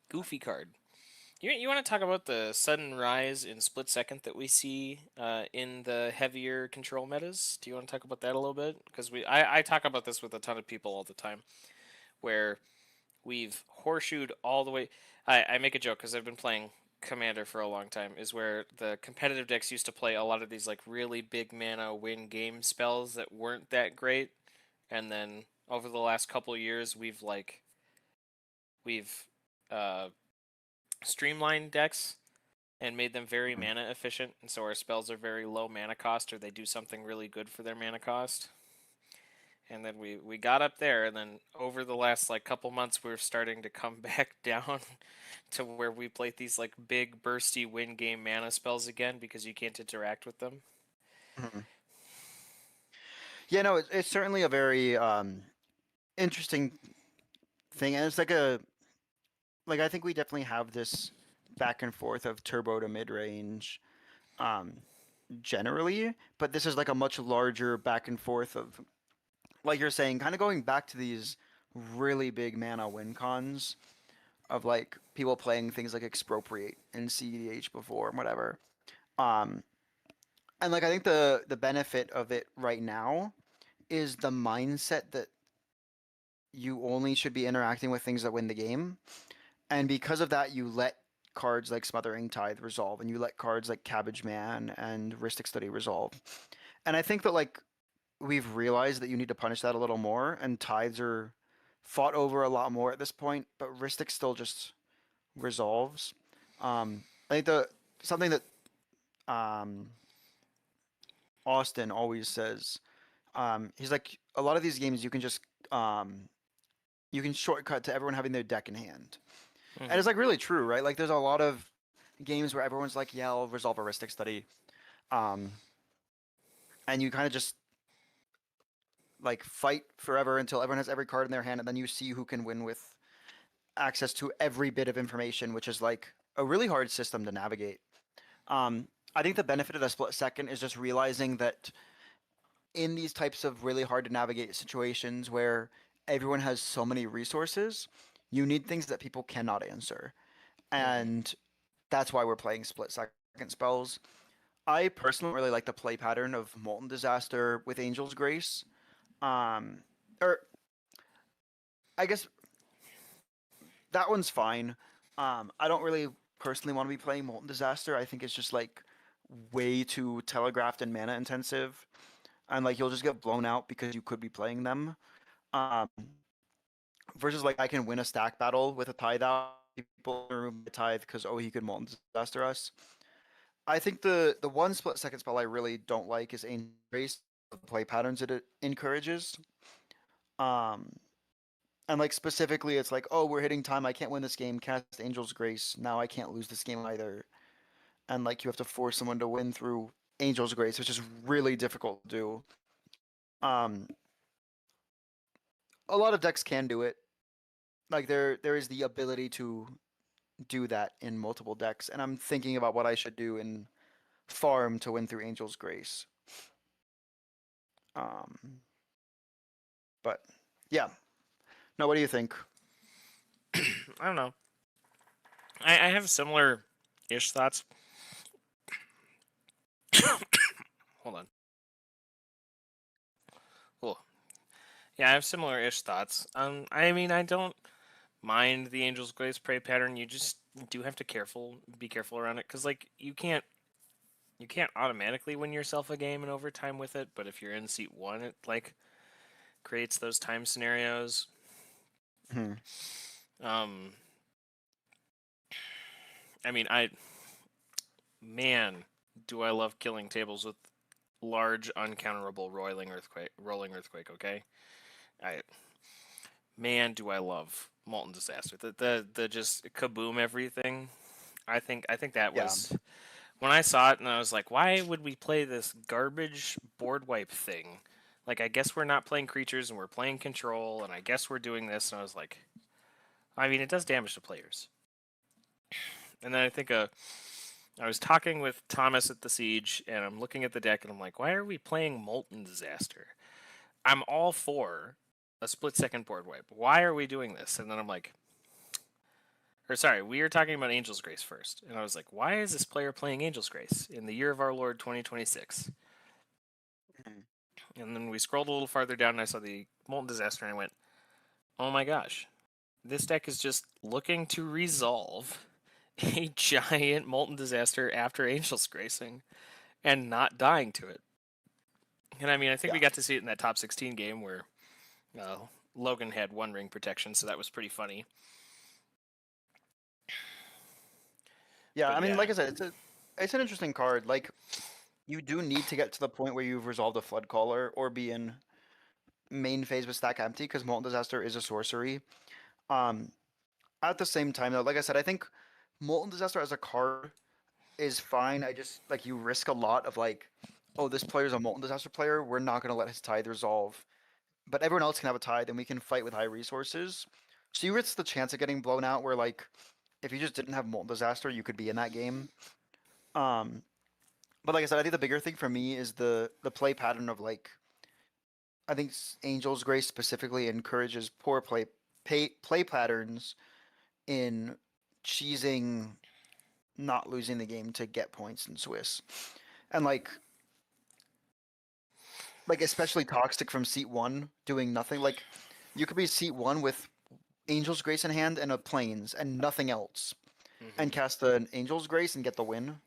Goofy card. You want to talk about the sudden rise in split second that we see in the heavier control metas? Do you want to talk about that a little bit? Because I talk about this with a ton of people all the time, where we've horseshoed all the way. I make a joke because I've been playing Commander for a long time, is where the competitive decks used to play a lot of these like really big mana win game spells that weren't that great, and then over the last couple of years, we've streamlined decks and made them very mana efficient, and so our spells are very low mana cost, or they do something really good for their mana cost. And then we got up there, and then over the last like couple months, we're starting to come back down to where we play these like big bursty win game mana spells again because you can't interact with them. Yeah, no, it's certainly a very interesting thing, and it's like I think we definitely have this back and forth of turbo to mid range, generally, but this is like a much larger back and forth of, like you're saying, kind of going back to these really big mana win cons of like people playing things like Expropriate and CDH before and whatever. And like I think the benefit of it right now is the mindset that you only should be interacting with things that win the game. And because of that, you let cards like Smothering Tithe resolve, and you let cards like Cabbage Man and Ristic Study resolve. And I think that like we've realized that you need to punish that a little more, and Tithes are fought over a lot more at this point, but Ristic still just resolves. I think something that Austin always says, he's like, a lot of these games you can just you can shortcut to everyone having their deck in hand. And it's like really true, right? Like there's a lot of games where everyone's like, yeah, I'll resolve a Ristic Study. And you kind of just like fight forever until everyone has every card in their hand, and then you see who can win with access to every bit of information, which is like a really hard system to navigate. I think the benefit of the split second is just realizing that in these types of really hard to navigate situations where everyone has so many resources, you need things that people cannot answer. And that's why we're playing split second spells. I personally really like the play pattern of Molten Disaster with Angel's Grace. Or I guess that one's fine. I don't really personally want to be playing Molten Disaster. I think it's just like way too telegraphed and mana intensive, and like you'll just get blown out because you could be playing them. Versus like I can win a stack battle with a Tithe out. People remove the Tithe because he could Molten Disaster us. I think the one split second spell I really don't like is Angel Grace. The play patterns it encourages. And like specifically, it's like, oh, we're hitting time. I can't win this game. Cast Angel's Grace. Now I can't lose this game either. And like you have to force someone to win through Angel's Grace, which is really difficult to do. A lot of decks can do it. Like there is the ability to do that in multiple decks, and I'm thinking about what I should do in farm to win through Angel's Grace. But yeah. No, what do you think? I don't know. I have similar-ish thoughts. Hold on. Cool. Yeah, I have similar-ish thoughts. I mean, I don't mind the Angel's Grace prey pattern. You just do have to be careful around it, because like you can't automatically win yourself a game in overtime with it. But if you're in seat 1, it like creates those time scenarios. I mean, man, do I love killing tables with large, uncounterable rolling earthquake. Okay, man, do I love Molten Disaster. The just kaboom everything. I think that was when I saw it, and I was like, why would we play this garbage board wipe thing? Like, I guess we're not playing creatures and we're playing control, and I guess we're doing this. And I was like, I mean, it does damage to players. And then I think I was talking with Thomas at the Siege, and I'm looking at the deck, and I'm like, why are we playing Molten Disaster? I'm all for a split-second board wipe. Why are we doing this? And then I'm like, we were talking about Angel's Grace first. And I was like, why is this player playing Angel's Grace in the year of our Lord 2026? And then we scrolled a little farther down, and I saw the Molten Disaster, and I went, oh my gosh. This deck is just looking to resolve a giant Molten Disaster after Angel's Gracing and not dying to it. And I mean, I think we got to see it in that top 16 game where Logan had one ring protection, so that was pretty funny. Yeah, But I mean, yeah. like I said, it's an interesting card. Like, you do need to get to the point where you've resolved a Flood Caller or be in main phase with stack empty, because Molten Disaster is a sorcery. Um, at the same time, though, like I said, I think Molten Disaster as a card is fine. I just like you risk a lot of like, oh, this player's a Molten Disaster player. We're not gonna let his tithe resolve, but everyone else can have a tithe, and we can fight with high resources. So you risk the chance of getting blown out. Where like, if you just didn't have Molten Disaster, you could be in that game. Um, but like I said, I think the bigger thing for me is the play pattern of like, I think Angel's Grace specifically encourages poor play patterns in cheesing, not losing the game to get points in Swiss, and like especially toxic from seat one doing nothing. Like, you could be seat one with Angel's Grace in hand and a Plains and nothing else, and cast an Angel's Grace and get the win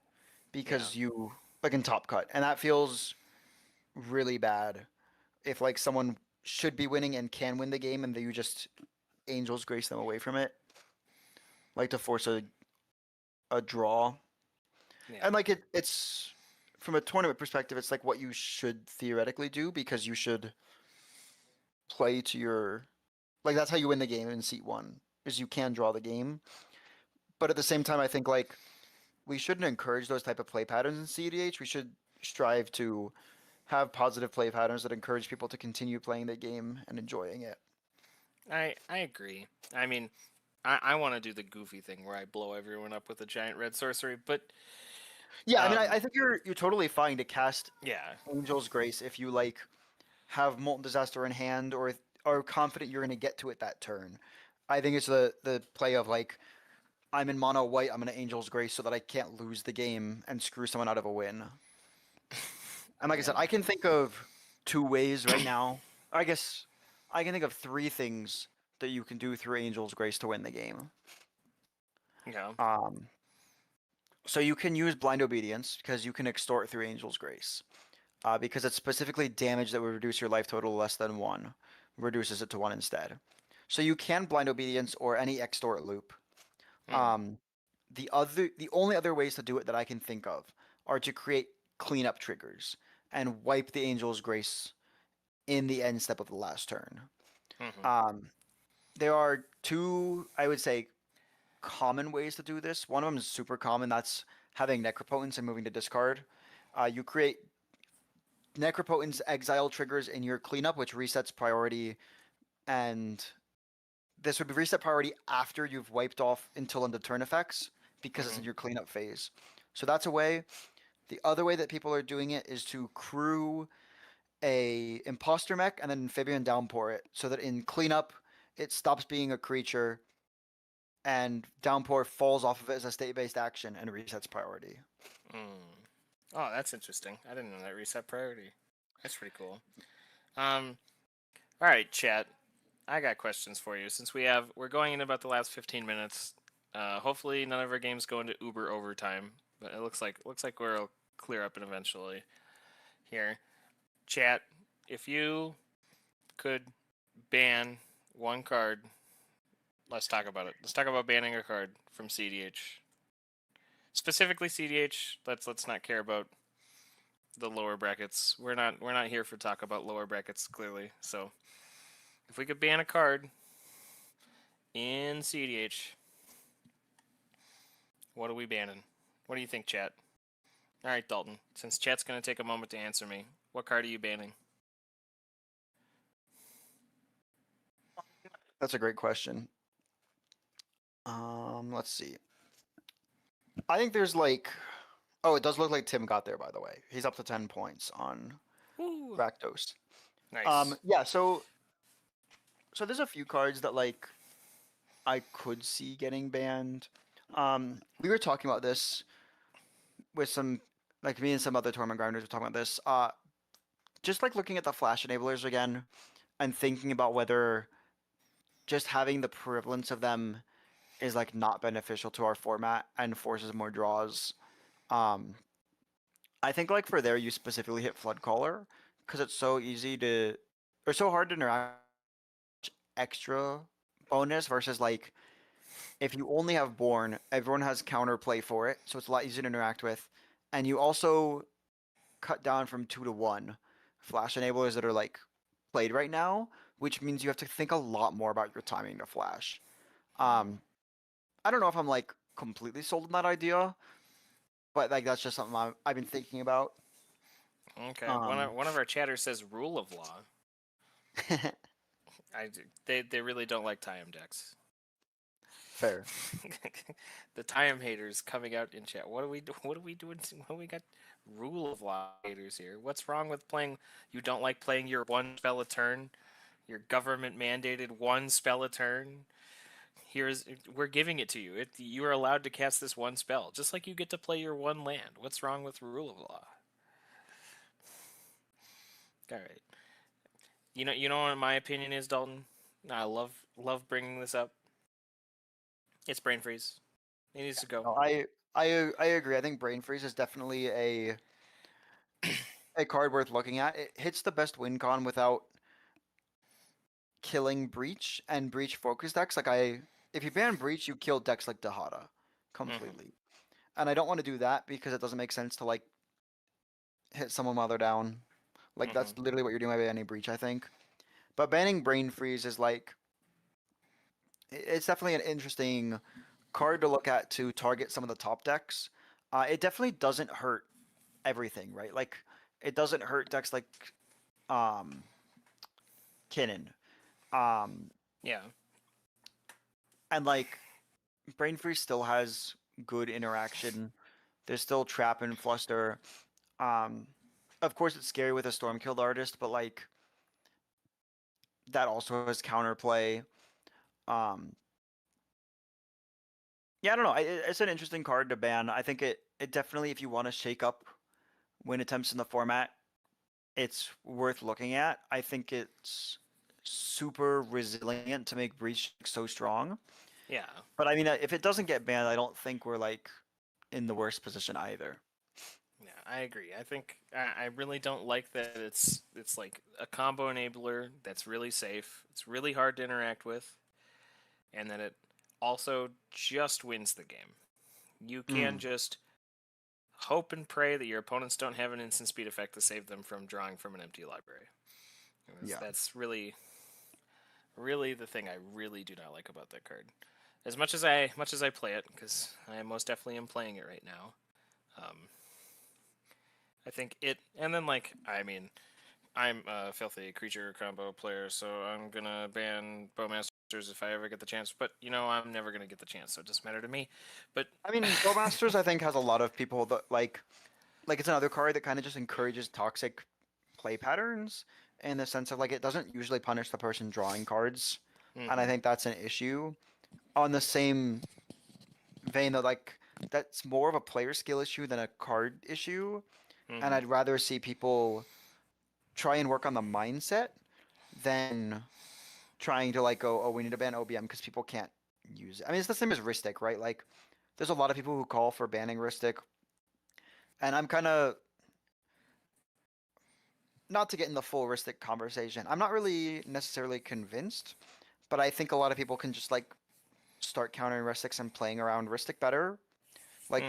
because you like in top cut, and that feels really bad if like someone should be winning and can win the game and you just Angel's Grace them away from it, like to force a draw. Yeah. And like it's from a tournament perspective, it's like what you should theoretically do, because you should play to your, like that's how you win the game in seat one, is you can draw the game. But at the same time, I think like we shouldn't encourage those type of play patterns in CDH. We should strive to have positive play patterns that encourage people to continue playing the game and enjoying it. I agree. I mean, I want to do the goofy thing where I blow everyone up with a giant red sorcery, but Yeah, I mean, I think you're totally fine to cast yeah, Angel's Grace if you like have Molten Disaster in hand or are confident you're going to get to it that turn. I think it's the play of like, I'm in mono white, I'm going to Angel's Grace so that I can't lose the game and screw someone out of a win. And like I said, I can think of two ways right now. I guess I can think of three things that you can do through Angel's Grace to win the game. yeah, So you can use Blind Obedience because you can extort through Angel's Grace. Because it's specifically damage that would reduce your life total less than 1. Reduces it to 1 instead. So you can Blind Obedience or any extort loop. The only other ways to do it that I can think of are to create cleanup triggers and wipe the Angel's Grace in the end step of the last turn. There are two, I would say, common ways to do this. One of them is super common. That's having Necropotence and moving to discard. You create Necropotence exile triggers in your cleanup, which resets priority, and this would be reset priority after you've wiped off until end of turn effects, because it's in your cleanup phase. So that's a way. The other way that people are doing it is to crew a imposter mech and then amphibian downpour it, so that in cleanup it stops being a creature and downpour falls off of it as a state-based action and resets priority. Oh, that's interesting. I didn't know that reset priority. That's pretty cool. All right, chat. I got questions for you since we're going in about the last 15 minutes. Hopefully none of our games go into uber overtime, but it looks like we'll clear up it eventually. Here, chat. If you could ban one card, let's talk about it. Let's talk about banning a card from CDH. Specifically CDH. Let's not care about the lower brackets. We're not here for talk about lower brackets clearly. So if we could ban a card in CDH, what are we banning? What do you think, chat? All right, Dalton. Since chat's gonna take a moment to answer me, what card are you banning? That's a great question. Let's see. I think there's like, oh, it does look like Tim got there, by the way. He's up to 10 points on Woo. Rakdos. Nice. Yeah, so there's a few cards that like I could see getting banned. We were talking about this with some, like me and some other tournament grinders were talking about this. Just like looking at the flash enablers again and thinking about whether just having the prevalence of them is like not beneficial to our format and forces more draws. I think like for there you specifically hit Flood Caller because it's so easy to, or so hard to interact extra bonus versus like if you only have Born, everyone has counterplay for it, so it's a lot easier to interact with, and you also cut down from 2 to 1 flash enablers that are like played right now, which means you have to think a lot more about your timing to flash. I don't know if I'm like completely sold on that idea, but like that's just something I've been thinking about. Okay. One of our chatters says rule of law. They really don't like Time decks. Fair. The Time haters coming out in chat. What are we doing? What we got? Rule of law haters here. What's wrong with playing? You don't like playing your one spell a turn? Your government mandated one spell a turn? We're giving it to you. You are allowed to cast this one spell, just like you get to play your one land. What's wrong with rule of law? All right. You know what my opinion is, Dalton? I love bringing this up. It's brain freeze. It needs to go. No, I agree. I think Brain Freeze is definitely a card worth looking at. It hits the best win con without killing Breach and Breach focus decks. If you ban Breach, you kill decks like Dahada completely. And I don't want to do that because it doesn't make sense to like hit someone while they're down. Like that's literally what you're doing by banning Breach, I think. But banning Brain Freeze is like it's definitely an interesting card to look at to target some of the top decks. It definitely doesn't hurt everything, right? Like it doesn't hurt decks like Kinnan. Yeah. And like Brain Freeze still has good interaction. There's still Trap and Fluster. Of course it's scary with a Storm-Killed artist, but like that also has counterplay. Yeah, I don't know. It's an interesting card to ban. I think it definitely, if you want to shake up win attempts in the format, it's worth looking at. I think it's super resilient to make Breach so strong. Yeah. But I mean, if it doesn't get banned, I don't think we're like in the worst position either. Yeah, I agree. I think I really don't like that it's like a combo enabler that's really safe. It's really hard to interact with, and that it also just wins the game. You can just hope and pray that your opponents don't have an instant speed effect to save them from drawing from an empty library. That's really the thing I really do not like about that card. As much as I play it, because I most definitely am playing it right now. I think it, and then like I mean, I'm a filthy creature combo player, so I'm gonna ban Bowmasters if I ever get the chance. But I'm never gonna get the chance, so it doesn't matter to me. But I mean, Bowmasters I think has a lot of people that like it's another card that kind of just encourages toxic play patterns in the sense of like it doesn't usually punish the person drawing cards, and I think that's an issue. On the same vein though, like that's more of a player skill issue than a card issue, and I'd rather see people try and work on the mindset than trying to like go, oh, we need to ban OBM because people can't use it. I mean, it's the same as Ristic, right? Like, there's a lot of people who call for banning Ristic, and I'm kind of not to get in the full Ristic conversation. I'm not really necessarily convinced, but I think a lot of people can just like start countering Ristics and playing around Ristic better. Like,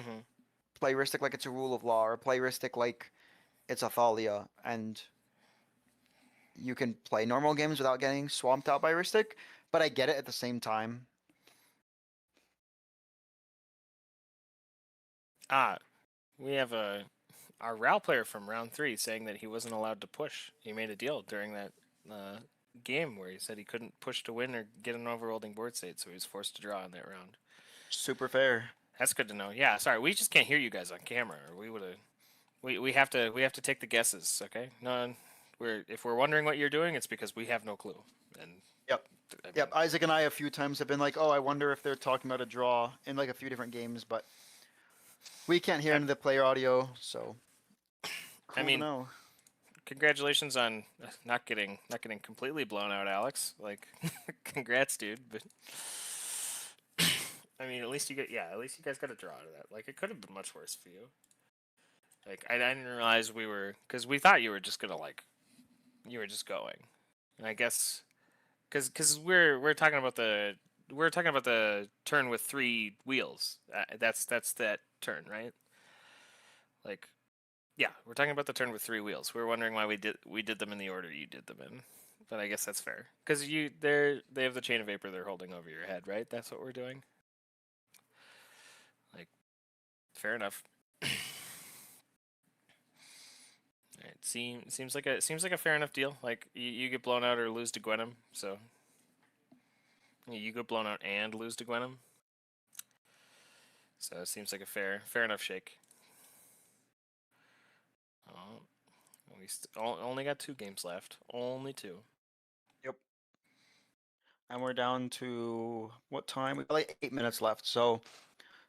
play Ristic like it's a rule of law, or play Ristic like it's a Thalia, and you can play normal games without getting swamped out by Ristic, but I get it at the same time. We have our RAL player from round 3 saying that he wasn't allowed to push. He made a deal during that game where he said he couldn't push to win or get an overholding board state, so he was forced to draw in that round. Super fair. That's good to know. Yeah, sorry, we just can't hear you guys on camera, or we would have. We have to take the guesses, okay? No, if we're wondering what you're doing, it's because we have no clue. And Yep. Isaac and I a few times have been like, oh, I wonder if they're talking about a draw in like a few different games, but we can't hear into the player audio, so. Cool, I mean, congratulations on not getting completely blown out, Alex. Like, congrats, dude. But I mean, at least you guys got a draw out of that. Like, it could have been much worse for you. Like, I didn't realize because we thought you were just gonna you were just going. And I guess because we're talking about the turn with 3 wheels. That's that turn, right? Like, yeah, we're talking about the turn with 3 wheels. We're wondering why we did them in the order you did them in, but I guess that's fair because they have the chain of vapor they're holding over your head, right? That's what we're doing. Like, fair enough. Alright, seems like a fair enough deal. Like you get blown out or lose to Gwenham, so you get blown out and lose to Gwenham. So it seems like a fair enough shake. Oh, we only got 2 games left. Only 2. Yep. And we're down to what time? We got like 8 minutes left, so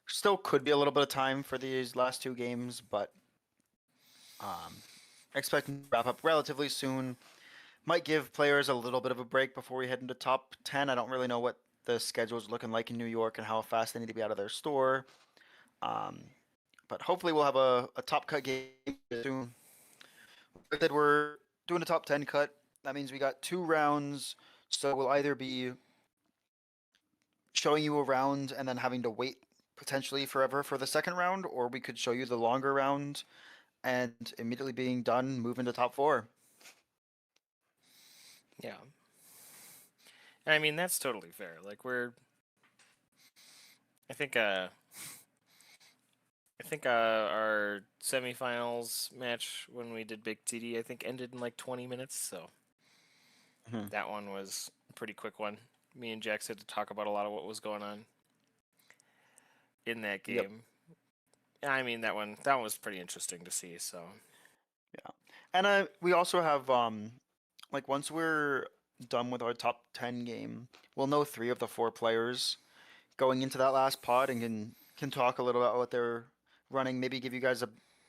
still could be a little bit of time for these last 2 games, but expecting to wrap up relatively soon. Might give players a little bit of a break before we head into top 10. I don't really know what the schedule is looking like in New York and how fast they need to be out of their store. But hopefully we'll have a top cut game soon. That we're doing a top 10 cut. That means we got 2 rounds. So we'll either be showing you a round and then having to wait potentially forever for the second round, or we could show you the longer round and immediately being done, move into top 4. Yeah. I mean, that's totally fair. Like I think our semifinals match when we did Big TD, I think ended in like 20 minutes, so that one was a pretty quick one. Me and Jax had to talk about a lot of what was going on in that game. Yep. I mean, that one was pretty interesting to see, so. Yeah. And we also have like once we're done with our top 10 game, we'll know 3 of the 4 players going into that last pod and can talk a little about what they're running, maybe give you guys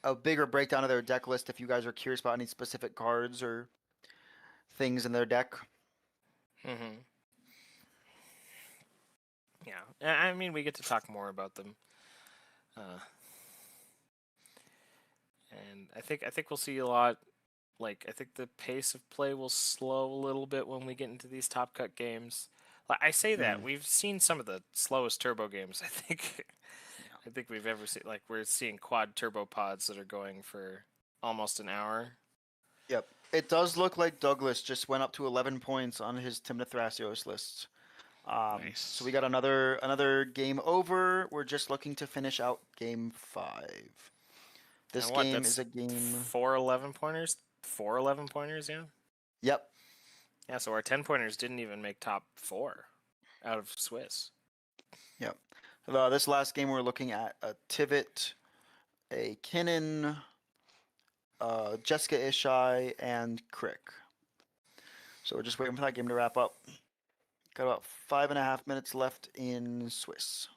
a bigger breakdown of their deck list if you guys are curious about any specific cards or things in their deck. Yeah, I mean, we get to talk more about them. And I think we'll see a lot. Like, I think the pace of play will slow a little bit when we get into these top cut games. Like, I say that we've seen some of the slowest turbo games. I think we've ever seen. Like, we're seeing quad turbo pods that are going for almost an hour. Yep, it does look like Douglas just went up to 11 points on his Timna Thrasios list. Nice. So we got another game over. We're just looking to finish out game 5. This game is a game 4 11-pointers. 4 11-pointers, yeah. Yep. Yeah, so our 10-pointers didn't even make top 4 out of Swiss. Yep. This last game we're looking at a Tivit, a Kinnan, Jessica Ishai, and Crick. So we're just waiting for that game to wrap up. Got about 5.5 minutes left in Swiss.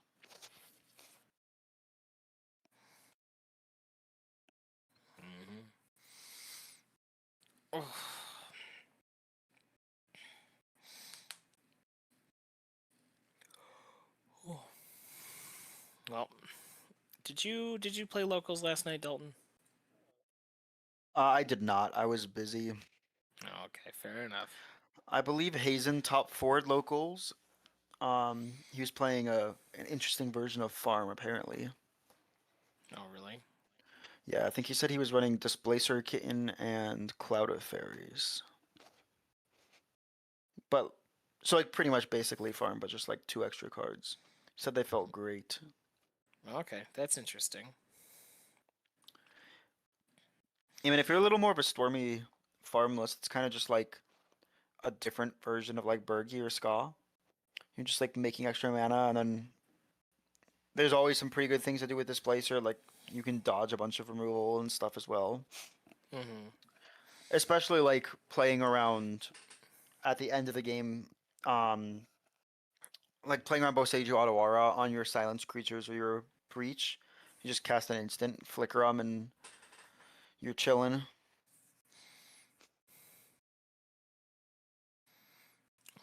Oh. Well, did you play locals last night, Dalton? I did not. I was busy. Okay, fair enough. I believe Hazen top 4 locals. He was playing an interesting version of Farm apparently. Oh, really? Yeah, I think he said he was running Displacer Kitten and Cloud of Fairies. But so like pretty much basically Farm, but just like 2 extra cards. Said they felt great. Okay, that's interesting. I mean, if you're a little more of a Stormy Farm list, it's kind of just like a different version of like Bergie or Ska. You're just like making extra mana, and then there's always some pretty good things to do with Displacer, like you can dodge a bunch of removal and stuff as well. Especially like playing around at the end of the game, like playing around Boseiju Otawara on your silence creatures or your breach. You just cast an instant, flicker them, and you're chilling.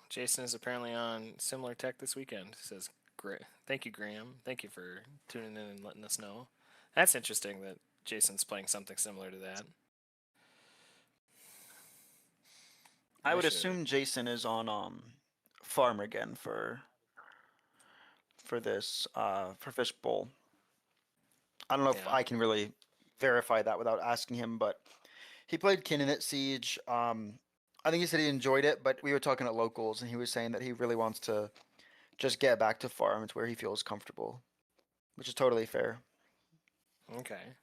Jason is apparently on similar tech this weekend. Says, "Great, thank you, Graham. Thank you for tuning in and letting us know." That's interesting that Jason's playing something similar to that. I would assume Jason is on farm again for this for Fishbowl. I don't know if Yeah. I can really verify that without asking him, but he played Kinnet Siege. I think he said he enjoyed it, but we were talking at locals, and he was saying that he really wants to just get back to farms where he feels comfortable, which is totally fair. Okay.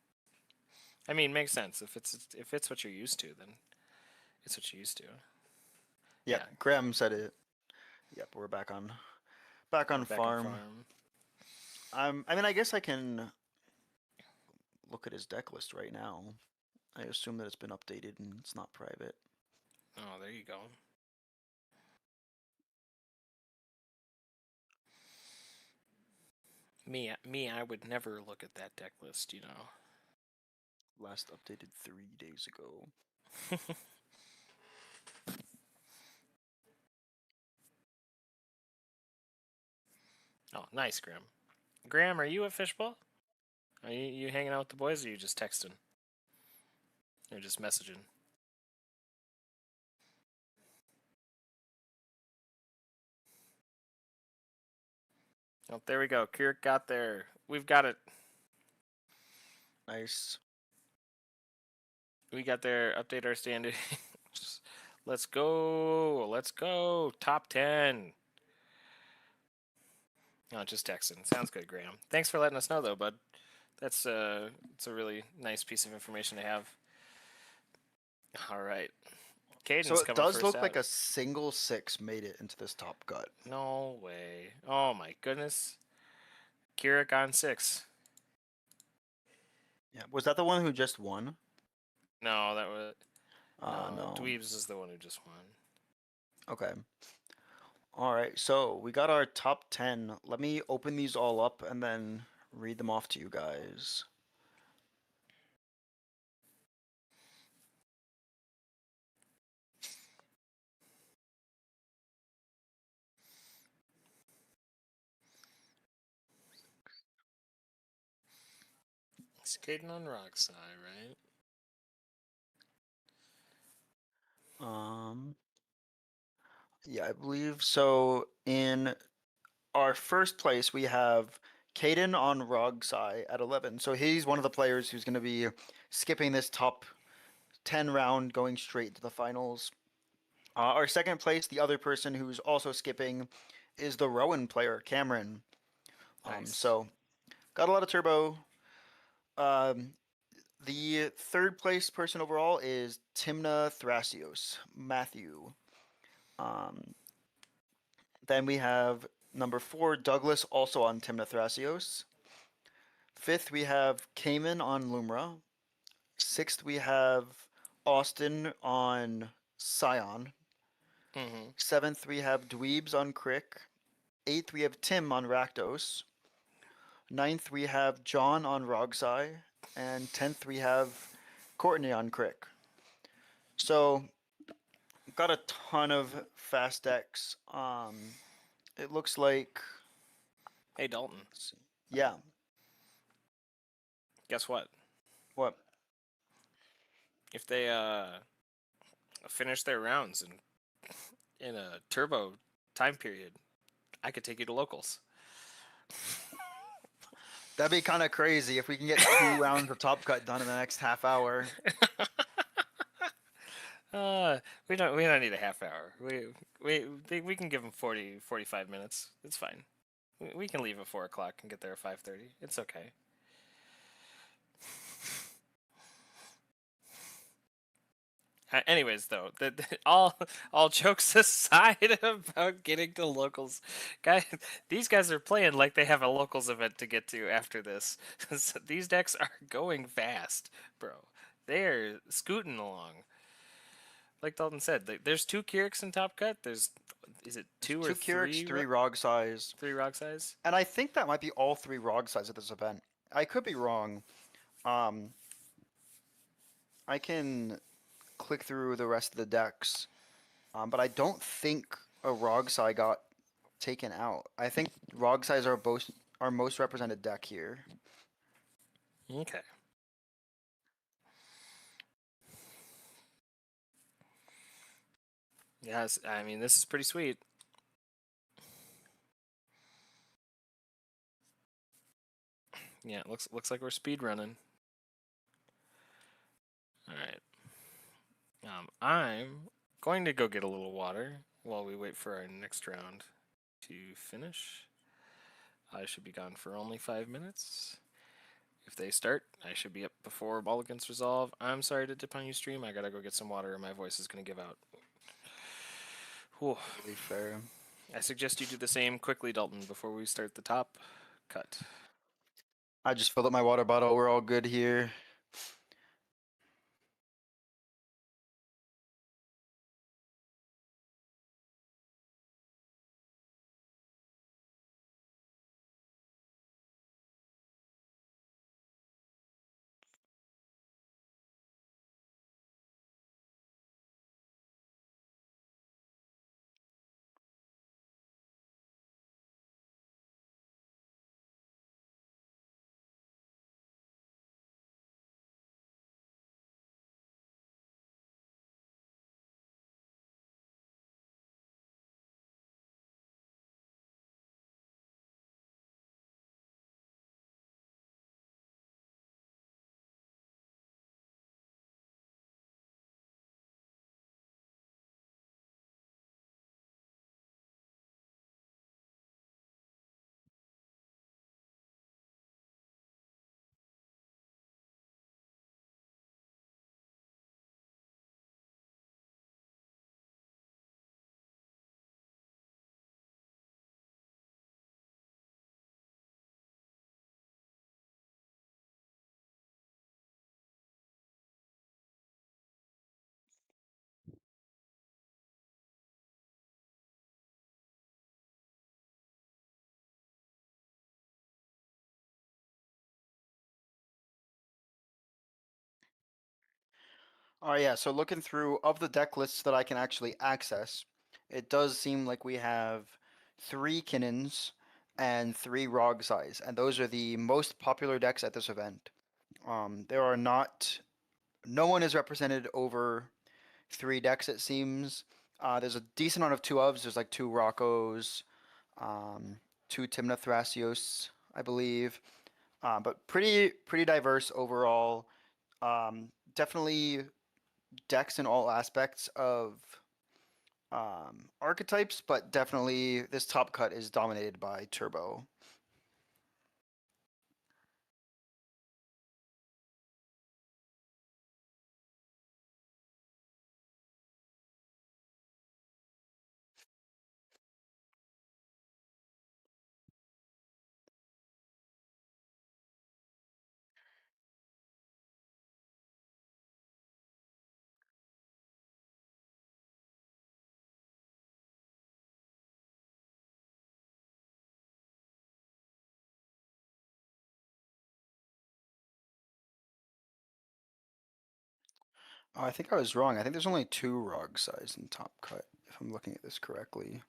I mean, makes sense. If it's what you're used to, then it's what you're used to. Yeah, Yeah. Graham said it. Yep, we're back on Back on farm. I mean, I guess I can look at his deck list right now. I assume that it's been updated and it's not private. Oh, there you go. Me, I would never look at that deck list, you know. Last updated 3 days ago. Oh, nice, Graham. Graham, are you at Fishbowl? Are you hanging out with the boys, or are you just texting? Or just messaging? Oh, there we go. Kirk got there. We've got it. Nice. We got there. Update our standing. Let's go. Let's go. Top 10. Oh, just texting. Sounds good, Graham. Thanks for letting us know, though, bud. It's a really nice piece of information to have. All right. Caden's So it coming does first look out. like a single 6 made it into this top cut. No way. Oh, my goodness. Kirik on 6. Yeah, was that the one who just won? No, that was... No. Dweebs is the one who just won. Okay. All right, so we got our top 10. Let me open these all up and then read them off to you guys. It's Caden on Rockside, right? Yeah, I believe so. In our first place, we have Caden on Rogsai at 11. So he's one of the players who's going to be skipping this top 10 round, going straight to the finals. Our second place, the other person who's also skipping, is the Rowan player, Cameron. Nice. So got a lot of turbo. The third place person overall is Timna Thrasios, Matthew. Then we have number 4, Douglas, also on Timna Thrasios. 5th, we have Cayman on Lumra. 6th, we have Austin on Scion. 7th, we have Dweebs on Crick. 8th, we have Tim on Rakdos. 9th, we have John on Rogsai. And 10th, we have Courtney on Crick. So, got a ton of fast decks. It looks like... Hey, Dalton. Yeah. Guess what? What? If they finish their rounds in a turbo time period, I could take you to locals. That'd be kind of crazy if we can get 2 rounds of Top Cut done in the next half hour. We don't need a half hour. We can give them 45 minutes. It's fine. We can leave at 4 o'clock and get there at 5:30. It's okay. Anyways, though, all jokes aside about getting to locals, guys, these guys are playing like they have a locals event to get to after this. So these decks are going fast, bro. They're scooting along. Like Dalton said, there's 2 Kiriks in Top Cut. Is it 2 or 3? 2 Kiriks, 3 Rogsais. 3 Rogsais? And I think that might be all 3 Rogsais at this event. I could be wrong. I can click through the rest of the decks, but I don't think a Rogsai got taken out. I think Rogsais are our most represented deck here. Okay. Yes, I mean, this is pretty sweet. Yeah, it looks like we're speed running. All right. I'm going to go get a little water while we wait for our next round to finish. I should be gone for only 5 minutes. If they start, I should be up before Mulligan's resolve. I'm sorry to dip on you, stream. I gotta go get some water, or my voice is gonna give out. Whew. Really fair. I suggest you do the same quickly, Dalton, before we start the top cut. I just filled up my water bottle. We're all good here. All right, yeah. So looking through of the deck lists that I can actually access, it does seem like we have 3 Kinnons and 3 Rog Size, and those are the most popular decks at this event. There are not, no one is represented over 3 decks. It seems. There's a decent amount of 2 ofs. There's like 2 Roccos, 2 Timna Thrasios, I believe, but pretty diverse overall. Definitely decks in all aspects of archetypes, but definitely this top cut is dominated by Turbo. Oh, I think I was wrong. I think there's only 2 Rog Size in top cut, if I'm looking at this correctly.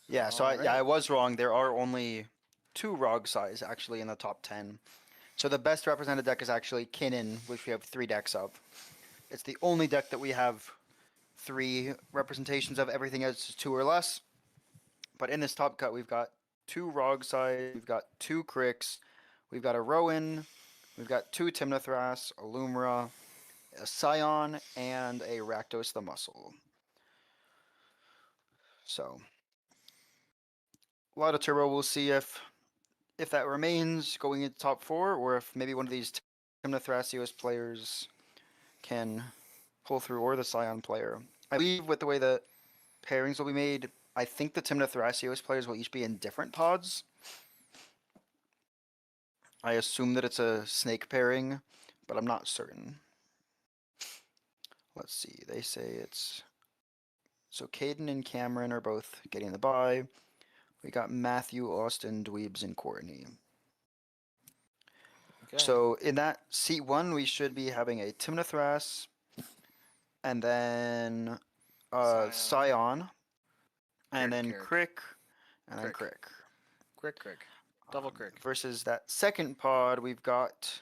Yeah, so I was wrong. There are only 2 Rog Size actually in the top 10. So the best represented deck is actually Kinnan, which we have 3 decks of. It's the only deck that we have 3 representations of. Everything else is 2 or less. But in this top cut, we've got 2 Rog Size, we've got 2 Cricks, we've got a Rowan, we've got 2 Timnathras, a Lumra, a Scion, and a Rakdos the Muscle. So a lot of Turbo. We'll see if that remains going into top 4, or if maybe one of these Timnathrasios players can pull through, or the Scion player. I believe with the way the pairings will be made, I think the Timnathrasios players will each be in different pods. I assume that it's a snake pairing, but I'm not certain. Let's see, they say it's... So Caden and Cameron are both getting the bye. We got Matthew, Austin, Dweebs, and Courtney. Okay. So in that seat 1, we should be having a Timnathras, and then Scion, and then Crick, and then Crick. Crick. Double Crick. Versus that second pod, we've got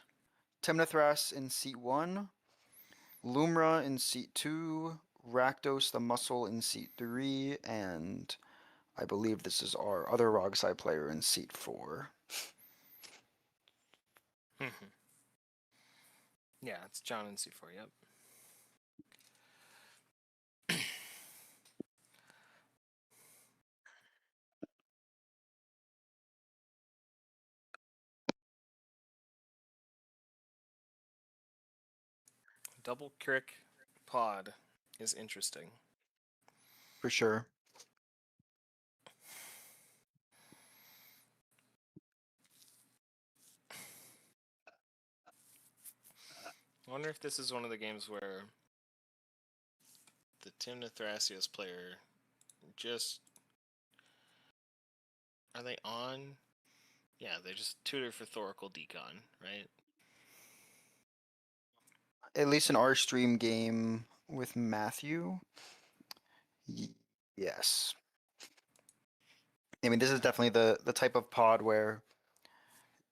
Timnathras in seat 1, Lumra in seat 2, Rakdos the Muscle in seat 3, and I believe this is our other Rogsai player in seat 4. Yeah, it's John in C4, yep. Double Crick pod is interesting. For sure. I wonder if this is one of the games where the Timnathrasios player just... Are they on? Yeah, they just tutor for Thoracle Decon, right? At least in our stream game with Matthew. Yes. I mean, this is definitely the type of pod where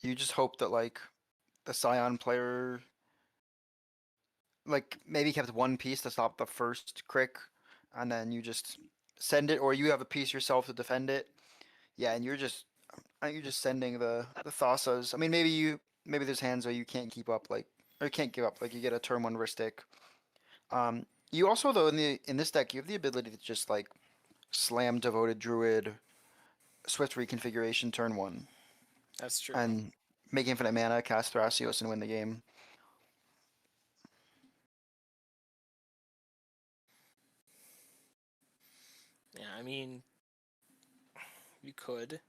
you just hope that, like, the Scion player, like, maybe kept one piece to stop the first Crick, and then you just send it, or you have a piece yourself to defend it. Yeah, and you're just sending the Thasas. I mean, maybe there's hands where you can't keep up, like, or can't give up, like you get a turn 1 Ristic. You also, though, in this deck, you have the ability to just, like, slam Devoted Druid, Swift Reconfiguration turn 1. That's true. And make infinite mana, cast Thrasios, and win the game. Yeah, I mean, you could.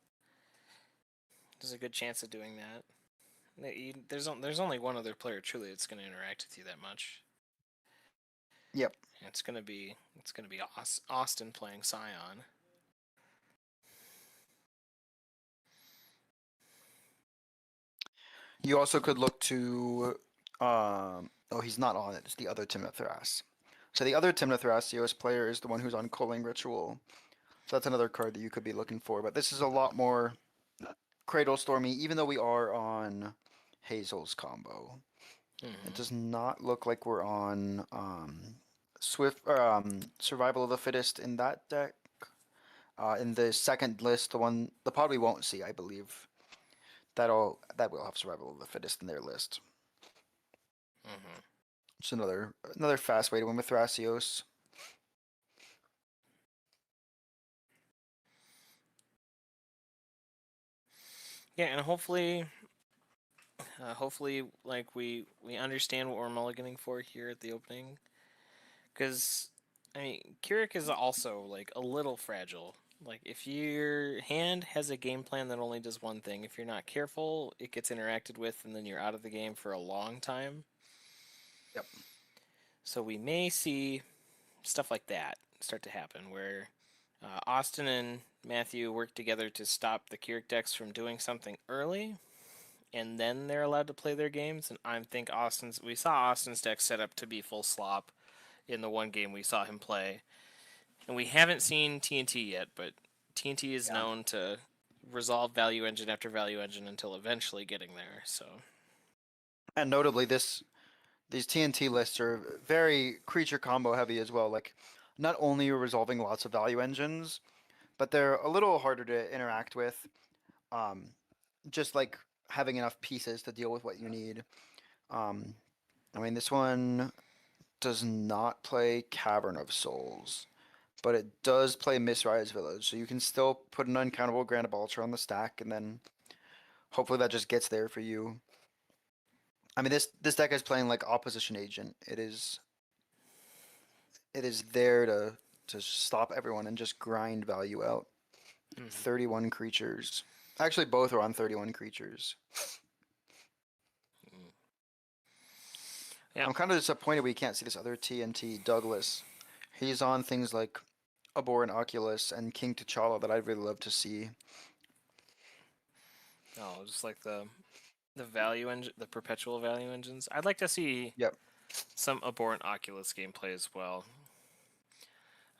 There's a good chance of doing that. There's only one other player truly that's going to interact with you that much. Yep. It's gonna be Austin playing Scion. You also could look to, oh, he's not on it. It's the other Timnathras. So the other Timnathrasios player is the one who's on Culling Ritual. So that's another card that you could be looking for. But this is a lot more Cradle Stormy, even though we are on Hazel's combo. It does not look like we're on Survival of the Fittest in that deck. In the second list, the pod we won't see, I believe. That will have Survival of the Fittest in their list. Just another fast way to win with Thrasios. Yeah, and hopefully, like we understand what we're mulliganing for here at the opening, because I mean, Keurig is also like a little fragile. Like if your hand has a game plan that only does one thing, if you're not careful, it gets interacted with, and then you're out of the game for a long time. Yep. So we may see stuff like that start to happen, where Austin and Matthew work together to stop the Keurig decks from doing something early, and then they're allowed to play their games. And I think we saw Austin's deck set up to be full slop in the one game we saw him play. And we haven't seen TNT yet, but TNT is known to resolve value engine after value engine until eventually getting there. So, and notably, these TNT lists are very creature combo heavy as well. Like, not only are resolving lots of value engines, but they're a little harder to interact with. Just like having enough pieces to deal with what you need. I mean, this one does not play Cavern of Souls, but it does play Misrise Village, so you can still put an uncountable Grand of Ultra on the stack, and then hopefully that just gets there for you. I mean, this deck is playing like Opposition Agent. It is there to stop everyone and just grind value out. 31 creatures. Actually, both are on 31 creatures. yeah. I'm kind of disappointed we can't see this other TNT, Douglas. He's on things like Abor and Oculus and King T'Challa that I'd really love to see. Oh, just like the the value engine, the perpetual value engines. I'd like to see Yep. some Abhorrent Oculus gameplay as well.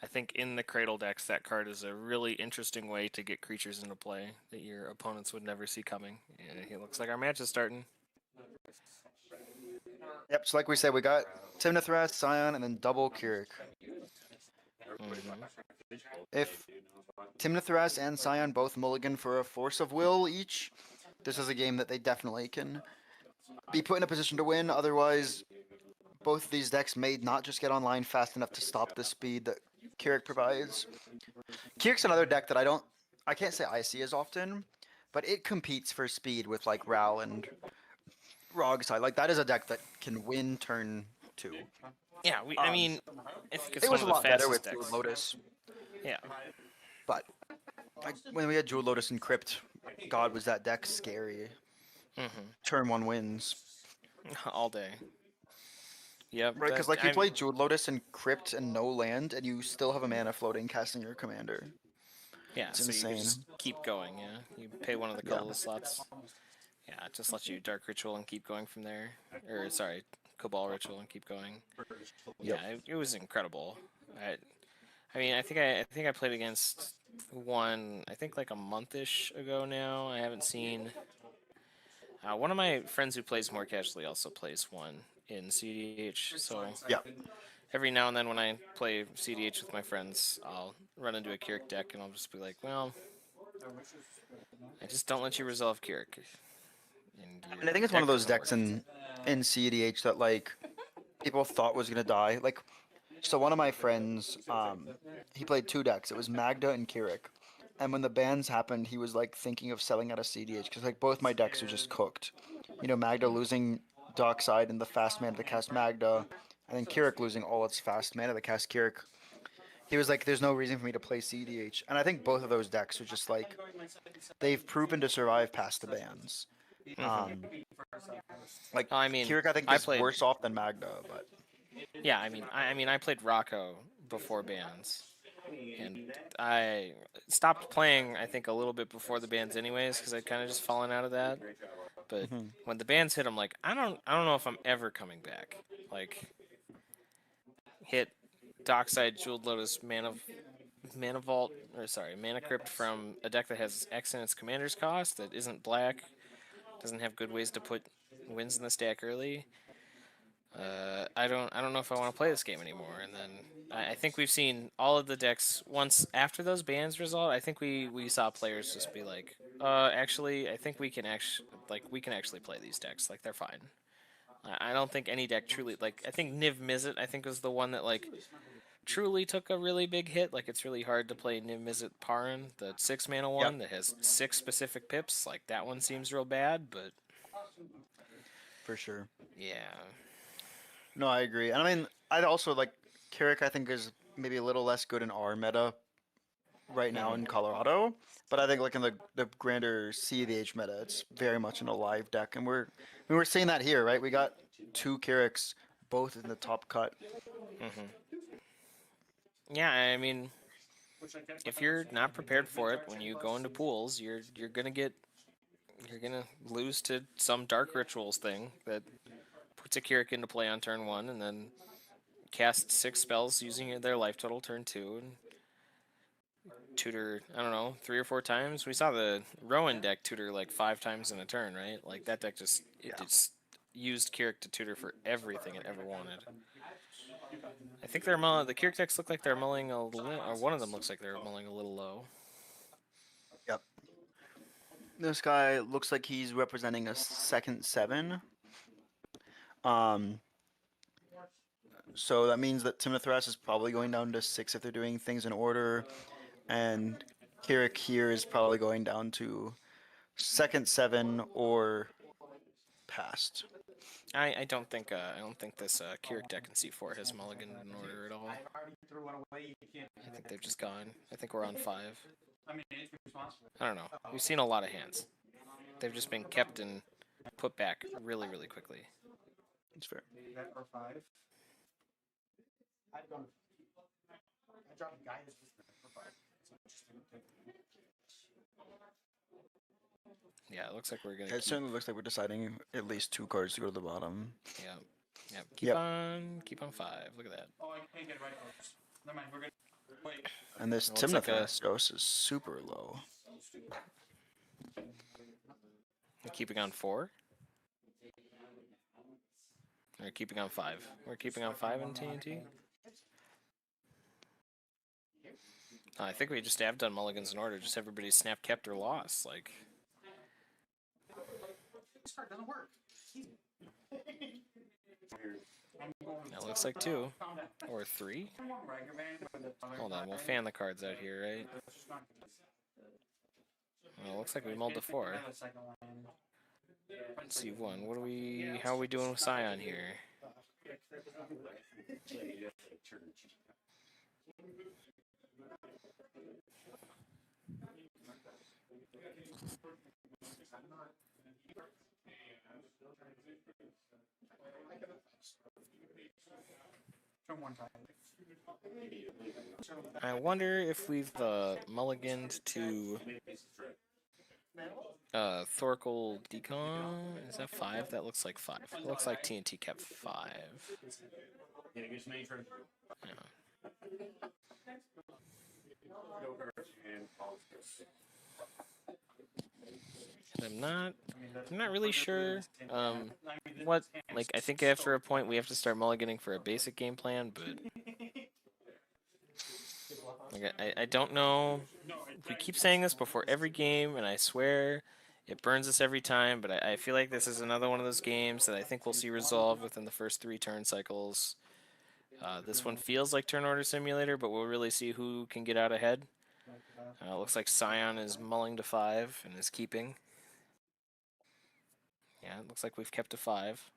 I think in the Cradle decks, that card is a really interesting way to get creatures into play that your opponents would never see coming. And it looks like our match is starting. Yep, so like we said, we got Timnathras, Scion, and then double Keurig. If Timnathras and Scion both mulligan for a Force of Will each, this is a game that they definitely can be put in a position to win. Otherwise, both of these decks may not just get online fast enough to stop the speed that Keurig provides. Keurig's another deck that I can't say I see as often, but it competes for speed with like Ral and Rogside. Like that is a deck that can win turn 2. Yeah, I mean, I think it's It one was a of the lot better fastest with decks. Jeweled Lotus, Yeah. but like, when we had Jeweled Lotus and Crypt, God, was that deck scary. Turn 1 wins. All day. Yep. Right, because like you play Jeweled Lotus and Crypt and no land, and you still have a mana floating casting your commander. Yeah, It's so insane. you can just keep going, yeah. You pay one of the colorless slots. Yeah, it just lets you Dark Ritual and keep going from there. Or, sorry, Cabal Ritual and keep going. Yeah, it was incredible. I mean, I think I played against one, I think like a month-ish ago now. I haven't seen... one of my friends who plays more casually also plays one in CDH, so... Yeah. Every now and then when I play CDH with my friends, I'll run into a Keurig deck and I'll just be like, well, I just don't let you resolve Keurig. And I think it's one of those decks in CDH that like people thought was gonna die. Like, so one of my friends, he played 2 decks. It was Magda and Keurig. And when the bans happened, he was like thinking of selling out of CDH because like both my decks are just cooked. You know, Magda losing Dockside and the fast mana to cast Magda, and then Keurig losing all its fast mana to cast Keurig. He was like, "There's no reason for me to play CDH," and I think both of those decks are just like they've proven to survive past the bans. Like I mean, Keurig, I think is worse off than Magda, but yeah, I mean, I played Rocco before bans, and I stopped playing. I think a little bit before the bans, anyways, because I'd kind of just fallen out of that. But when the bans hit, I'm like, I don't know if I'm ever coming back. Like, hit Dockside, Jeweled Lotus, Mana Vault, or sorry, Mana Crypt from a deck that has X in its commander's cost that isn't black, doesn't have good ways to put wins in the stack early. I don't know if I want to play this game anymore. And then I think we've seen all of the decks once after those bans resolved. I think we saw players just be like, actually, I think we can actually play these decks. Like, they're fine. I don't think any deck truly, like, I think Niv Mizzet, I think, was the one that, like, truly took a really big hit. Like, it's really hard to play Niv Mizzet Paran, the 6-mana one that has 6 specific pips. Like, that one seems real bad, but... for sure. Yeah. No, I agree. And I mean, I'd also like Keurig, I think, is maybe a little less good in our meta right now in Colorado. But I think like in the grander CDH meta, it's very much an alive deck. And we're seeing that here, right? We got 2 Keurigs both in the top cut. Yeah, I mean, if you're not prepared for it when you go into pools, you're gonna lose to some Dark Rituals thing that puts a Keurig into play on turn 1 and then cast 6 spells using their life total turn 2 and tutor, I don't know, 3 or 4 times. We saw the Rowan deck tutor like 5 times in a turn, right? Like that deck just used Keurig to tutor for everything it ever wanted. I think the Keurig decks look like they're mulling a little, or one of them looks like they're mulling a little low. Yep. This guy looks like he's representing a second 7. So that means that Timnathras is probably going down to 6 if they're doing things in order, and Keurig here is probably going down to second 7 or past. I don't think this Keurig deck in C4 has mulligan in order at all. I think they've just gone. I think we're on 5. I don't know. We've seen a lot of hands. They've just been kept and put back really, really quickly. That's fair. Yeah, it looks like we're gonna It certainly looks like we're deciding at least 2 cards to go to the bottom. Yeah. Yep. Keep Yep. keep on 5. Look at that. Oh, I can't get it right. Never mind. We're gonna wait. And this It looks like a- Timnathras dose is super low. We're keeping on 4. We're keeping on 5. We're keeping on 5 in TNT. I think we just have done mulligans in order. Just everybody snap, kept, or lost. Like. This card doesn't work. That looks like 2 or 3. Hold on, we'll fan the cards out here, right? Well, it looks like we mulled to 4. Let's see, 1. What are we? How are we doing with Scion here? I wonder if we've mulliganed to Thorkel Decon. Is that 5? That looks like 5. It looks like TNT kept 5. Yeah. And I'm not really sure what, like, I think after a point we have to start mulliganing for a basic game plan, but like, I don't know. We keep saying this before every game, and I swear it burns us every time, but I feel like this is another one of those games that I think we'll see resolved within the first 3 turn cycles. This one feels like Turn Order Simulator, but we'll really see who can get out ahead. It looks like Scion is mulling to 5 and is keeping. Yeah, it looks like we've kept to 5.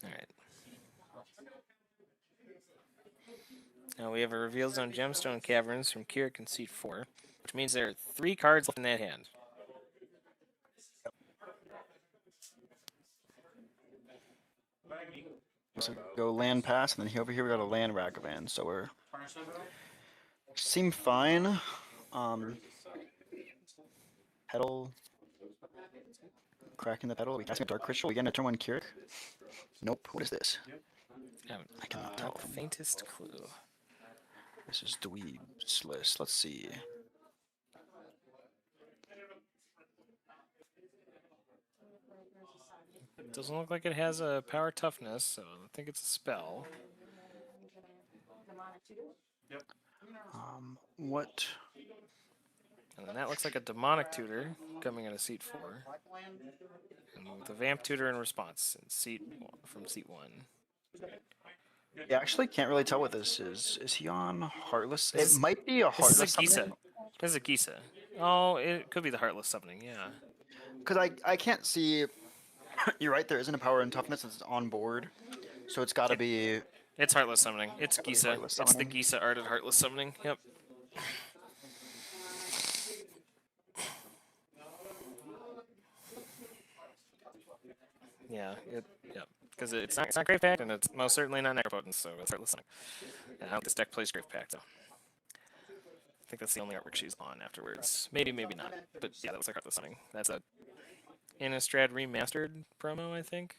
Alright. Now we have a Reveal Zone Gemstone Caverns from Kirik and Seat 4, which means there are 3 cards left in that hand. So go land pass, and then over here we got a land Ragavan, so we're seem fine. Pedal, cracking the pedal. We casting a Dark Crystal. We get a turn 1 Kirik. Nope. What is this? I cannot tell. Not the faintest clue. This is Dweeb's list. Let's see. It doesn't look like it has a power toughness, so I think it's a spell. What? And then that looks like a demonic tutor coming in a seat 4. And with a vamp tutor in response in from seat 1. Yeah, I actually can't really tell what this is. Is he on Heartless? This It might be a Heartless. This is a Gisa. This is a Gisa. Oh, it could be the Heartless summoning, yeah. Because I can't see. You're right. There isn't a power and toughness that's on board, so it's got to be. It's Heartless summoning. It's Gisa. Heartless It's the summoning. Gisa arted Heartless summoning. Yep. Yeah. Yep. Because it's not Grave Pact, and it's most certainly not Necropotent, so it's Heartless summoning. And I don't think this deck plays Grave Pact, though. I think that's the only artwork she's on afterwards. Maybe not. But yeah, that looks like Heartless summoning. That's a Innistrad remastered promo, I think.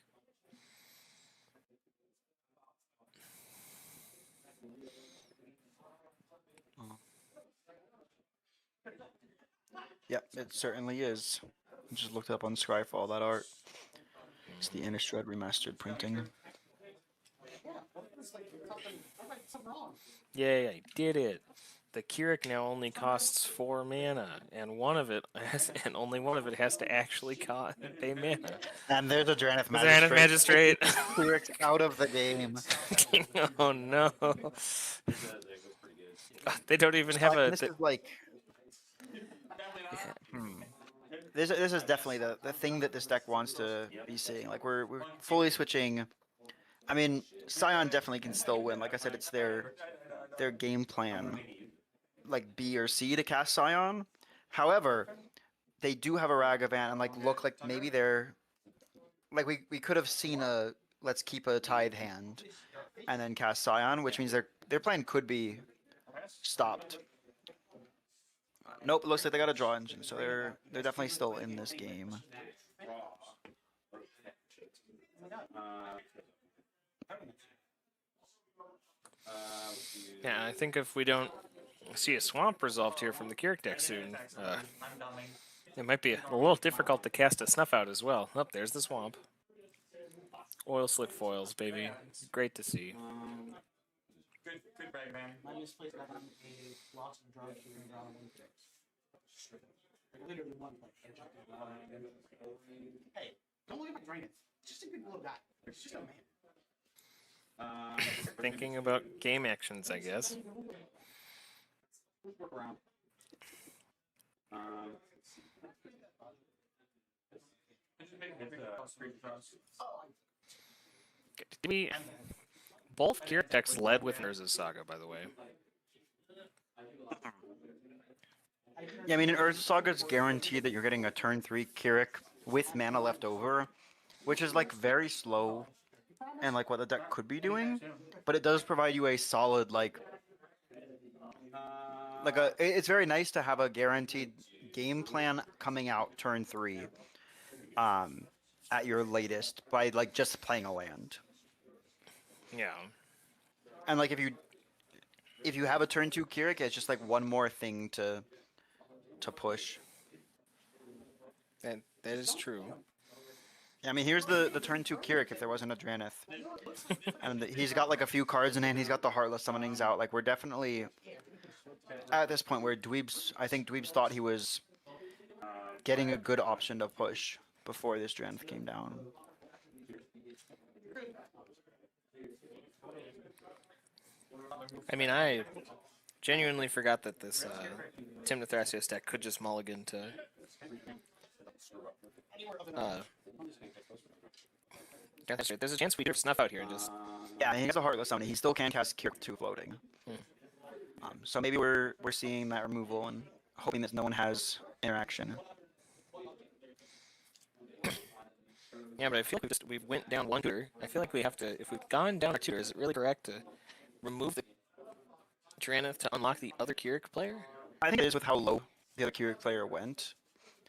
Yep, it certainly is. I just looked up on Scryfall that art. It's the Innistrad remastered printing. Yeah, I did it. The Kirik now only costs 4 mana, and only one of it has to actually pay mana. And there's a Drannith Xanath Magistrate. Magistrate. Kirik's out of the game. Oh no. They don't even have a. This is like. This is definitely the thing that this deck wants to be seeing. Like we're fully switching. I mean, Scion definitely can still win. Like I said, it's their game plan, like B or C to cast Scion. However, they do have a Ragavan and like look like maybe they're like we could have seen a let's keep a Tithe hand and then cast Scion, which means their plan could be stopped. Nope, it looks like they got a draw engine, so they're definitely still in this game. Yeah, I think if we don't see a swamp resolved here from the Keurig deck soon, it might be a little difficult to cast a snuff out as well. Oh, there's the swamp. Oil slick foils, baby. Great to see. Good bag, man. My misplaced got on a loss and draw two and draw one fix. Literally one play. Hey, don't look at my drain. It's just a good little guy. It's just a man. Thinking about game actions, I guess. Did we... Both Keurig decks led with Urza's Saga, by the way. Yeah, I mean, in Urza Saga, it's guaranteed that you're getting a turn 3 Keurig with mana left over, which is like very slow and like what the deck could be doing, but it does provide you a solid it's very nice to have a guaranteed game plan coming out turn 3 at your latest by like just playing a land. Yeah. And like if you have a turn 2 Keurig, it's just like one more thing to push. That is true. Yeah, I mean, here's the turn 2 Keurig if there wasn't a Dranith. And he's got like a few cards in hand, he's got the Heartless Summonings out. Like, we're definitely at this point where I think Dweebs thought he was getting a good option to push before this Dranith came down. I mean, I genuinely forgot that this Timna Thrasios deck could just mulligan to... there's a chance we could snuff out here and just... Yeah, he has a Heartless Summon. He still can cast Keurig 2 floating. So maybe we're seeing that removal and hoping that no one has interaction. Yeah, but I feel like we went down one tutor. I feel like we have to... If we've gone down a tutor, is it really correct to remove the Dranith to unlock the other Keurig player? I think it is with how low the other Keurig player went.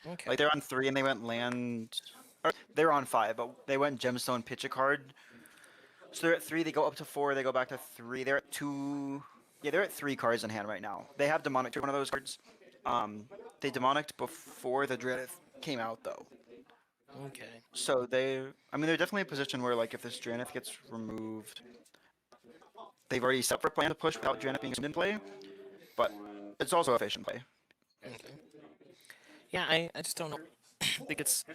Okay. Like, they're on 3 and they went land... Or, they were on 5, but they went Gemstone, pitch a card. So they're at 3, they go up to 4, they go back to 3. They're at 2... Yeah, they're at 3 cards in hand right now. They have Demonic to one of those cards. They Demonicked before the Dranith came out, though. Okay. So they're definitely in a position where, like, if this Dranith gets removed, they've already set up a plan to push without Dranith being in play, but it's also a efficient play. Okay. Yeah, I just don't know. I think it's...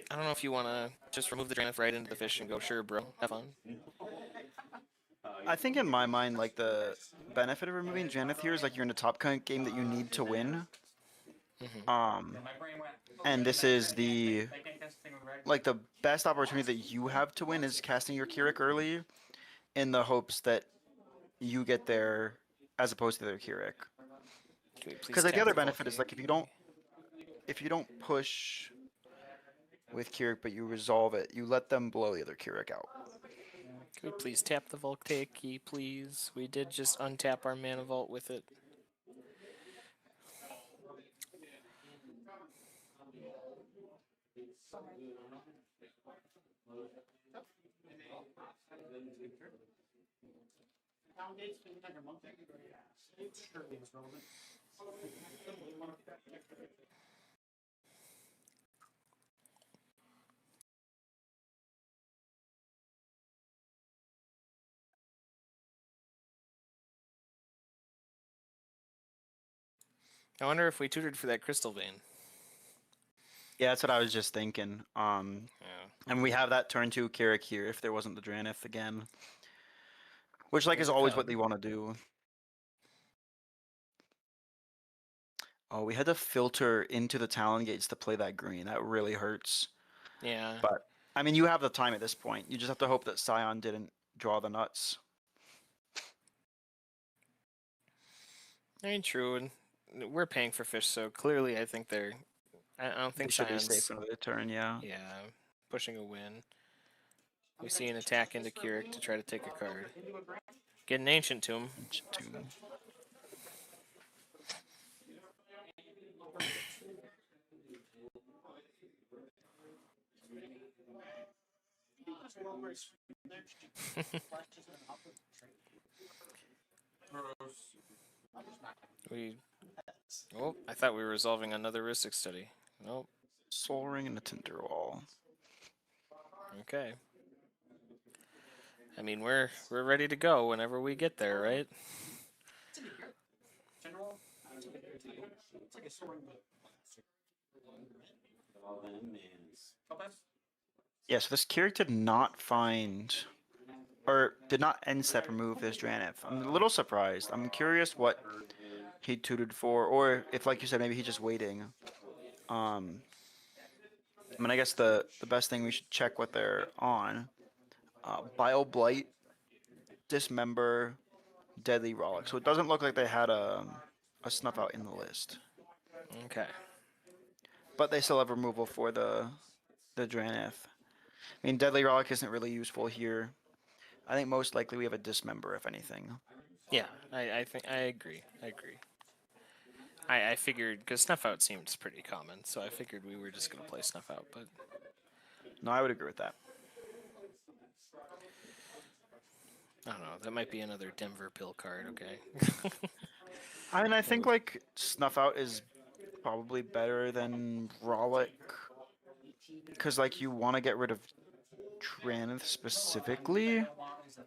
I don't know if you want to just remove the Dranith right into the fish and go, sure, bro, have fun. I think in my mind, like, the benefit of removing Dranith here is, like, you're in a top game that you need to win. And this is the best opportunity that you have to win is casting your Keurig early in the hopes that you get there as opposed to their Keurig. Because like, the other benefit is, like, if you don't push with Keurig but you resolve it, you let them blow the other Keurig out. Could we please tap the Voltaic key, please? We did just untap our Mana Vault with it. I wonder if we tutored for that Crystal Vein. Yeah, that's what I was just thinking. And we have that turn 2 Keurig here if there wasn't the Dranith again. Which, like, is always what they want to do. Oh, we had to filter into the Talon Gates to play that green. That really hurts. Yeah. But, I mean, you have the time at this point. You just have to hope that Scion didn't draw the nuts. I mean, true, and we're paying for fish, so clearly I think they're I don't They think should be Scion's. safe for another turn, yeah. Yeah, pushing a win. We see an attack into Keurig to try to take a card. Get an Ancient Tomb. Ancient Tomb. Oh, I thought we were resolving another Rhystic study. Nope. Soul Ring and a Tinderwall. Okay. I mean, we're ready to go whenever we get there, right? Yeah, so this Keurig did not find, or did not end step remove this Drannith. I'm a little surprised. I'm curious what he tutored for, or if, like you said, maybe he's just waiting. I mean, I guess the best thing we should check what they're on. Bile Blight, Dismember, Deadly Rollick. So it doesn't look like they had a Snuff Out in the list. Okay. But they still have removal for the Drannith. I mean, Deadly Rollick isn't really useful here. I think most likely we have a Dismember, if anything. Yeah, I think I agree. I figured, because Snuff Out seems pretty common, so I figured we were just going to play Snuff Out, but... No, I would agree with that. I don't know, that might be another Denver Pill card, okay? I mean, I think, like, Snuff Out is probably better than Rollick. Because, like, you want to get rid of Drannith specifically,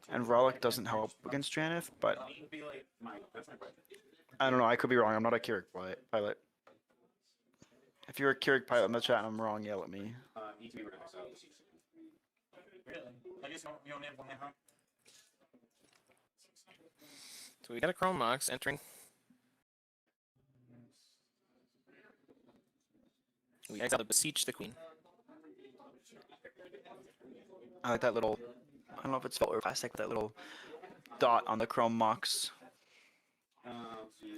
and Rollick doesn't help against Drannith, but... I don't know, I could be wrong. I'm not a Keurig pilot. If you're a Keurig pilot in the chat and I'm wrong, yell at me. So we got a Chrome Mox entering. We exile to Beseech the Queen. I like that little... I don't know if it's felt or plastic, but that little dot on the Chrome Mox.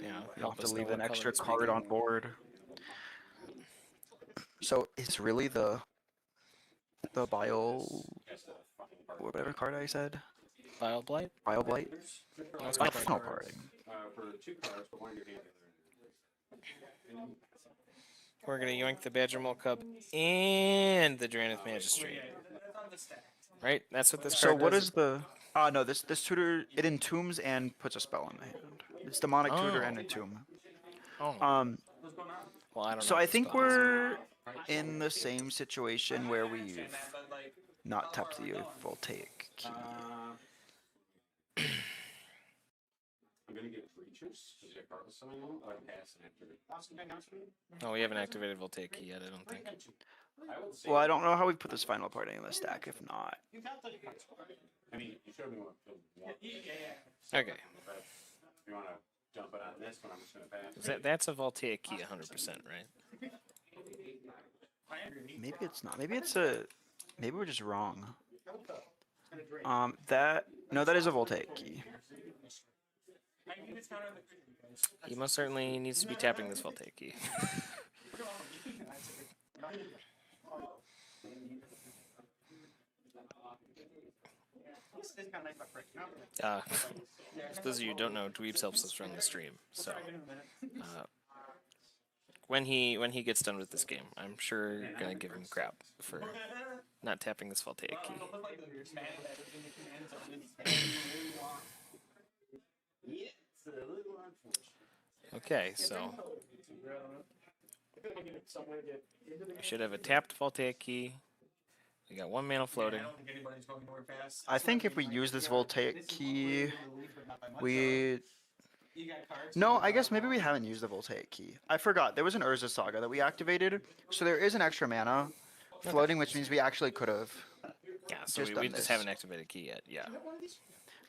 Yeah, You'll have to leave an extra card on board. So it's really the Bile... whatever card I said? Bile Blight? Bile Blight? No, it's Final Bile Blight. parting. We're going to yoink the Badger Mole Cub and the Drannith Magistrate. Right? That's what this So card what does. is the... no, this tutor, it entombs and puts a spell in the hand. It's Demonic Tutor and Entomb. Oh. Well, I don't know. So I what the think spell is. we're in the same situation where we've not tapped the Voltaic key. I'm gonna get creatures because your card was something or pass and activate. Oh, we haven't activated Voltaic key yet, I don't think. Well, I don't know how we put this final parting in the stack, if not. I mean, you showed me what one. Okay. If you want to jump it on this one, I'm just gonna pass. That's a Voltaic key 100%, right? Maybe it's not. Maybe it's a... Maybe we're just wrong. No, that is a Voltaic key. He most certainly needs to be tapping this Voltaic key. For those of you who don't know, Dweebs helps us run the stream, so when he gets done with this game, I'm sure you're gonna give him crap for not tapping this Voltaic key. Okay, so we should have a tapped Voltaic key. We got 1 mana floating. I think if we use this Voltaic key, we... No, I guess maybe we haven't used the Voltaic key. I forgot. There was an Urza Saga that we activated, so there is an extra mana floating, which means we actually could have. Yeah, so we just haven't activated key yet, yeah.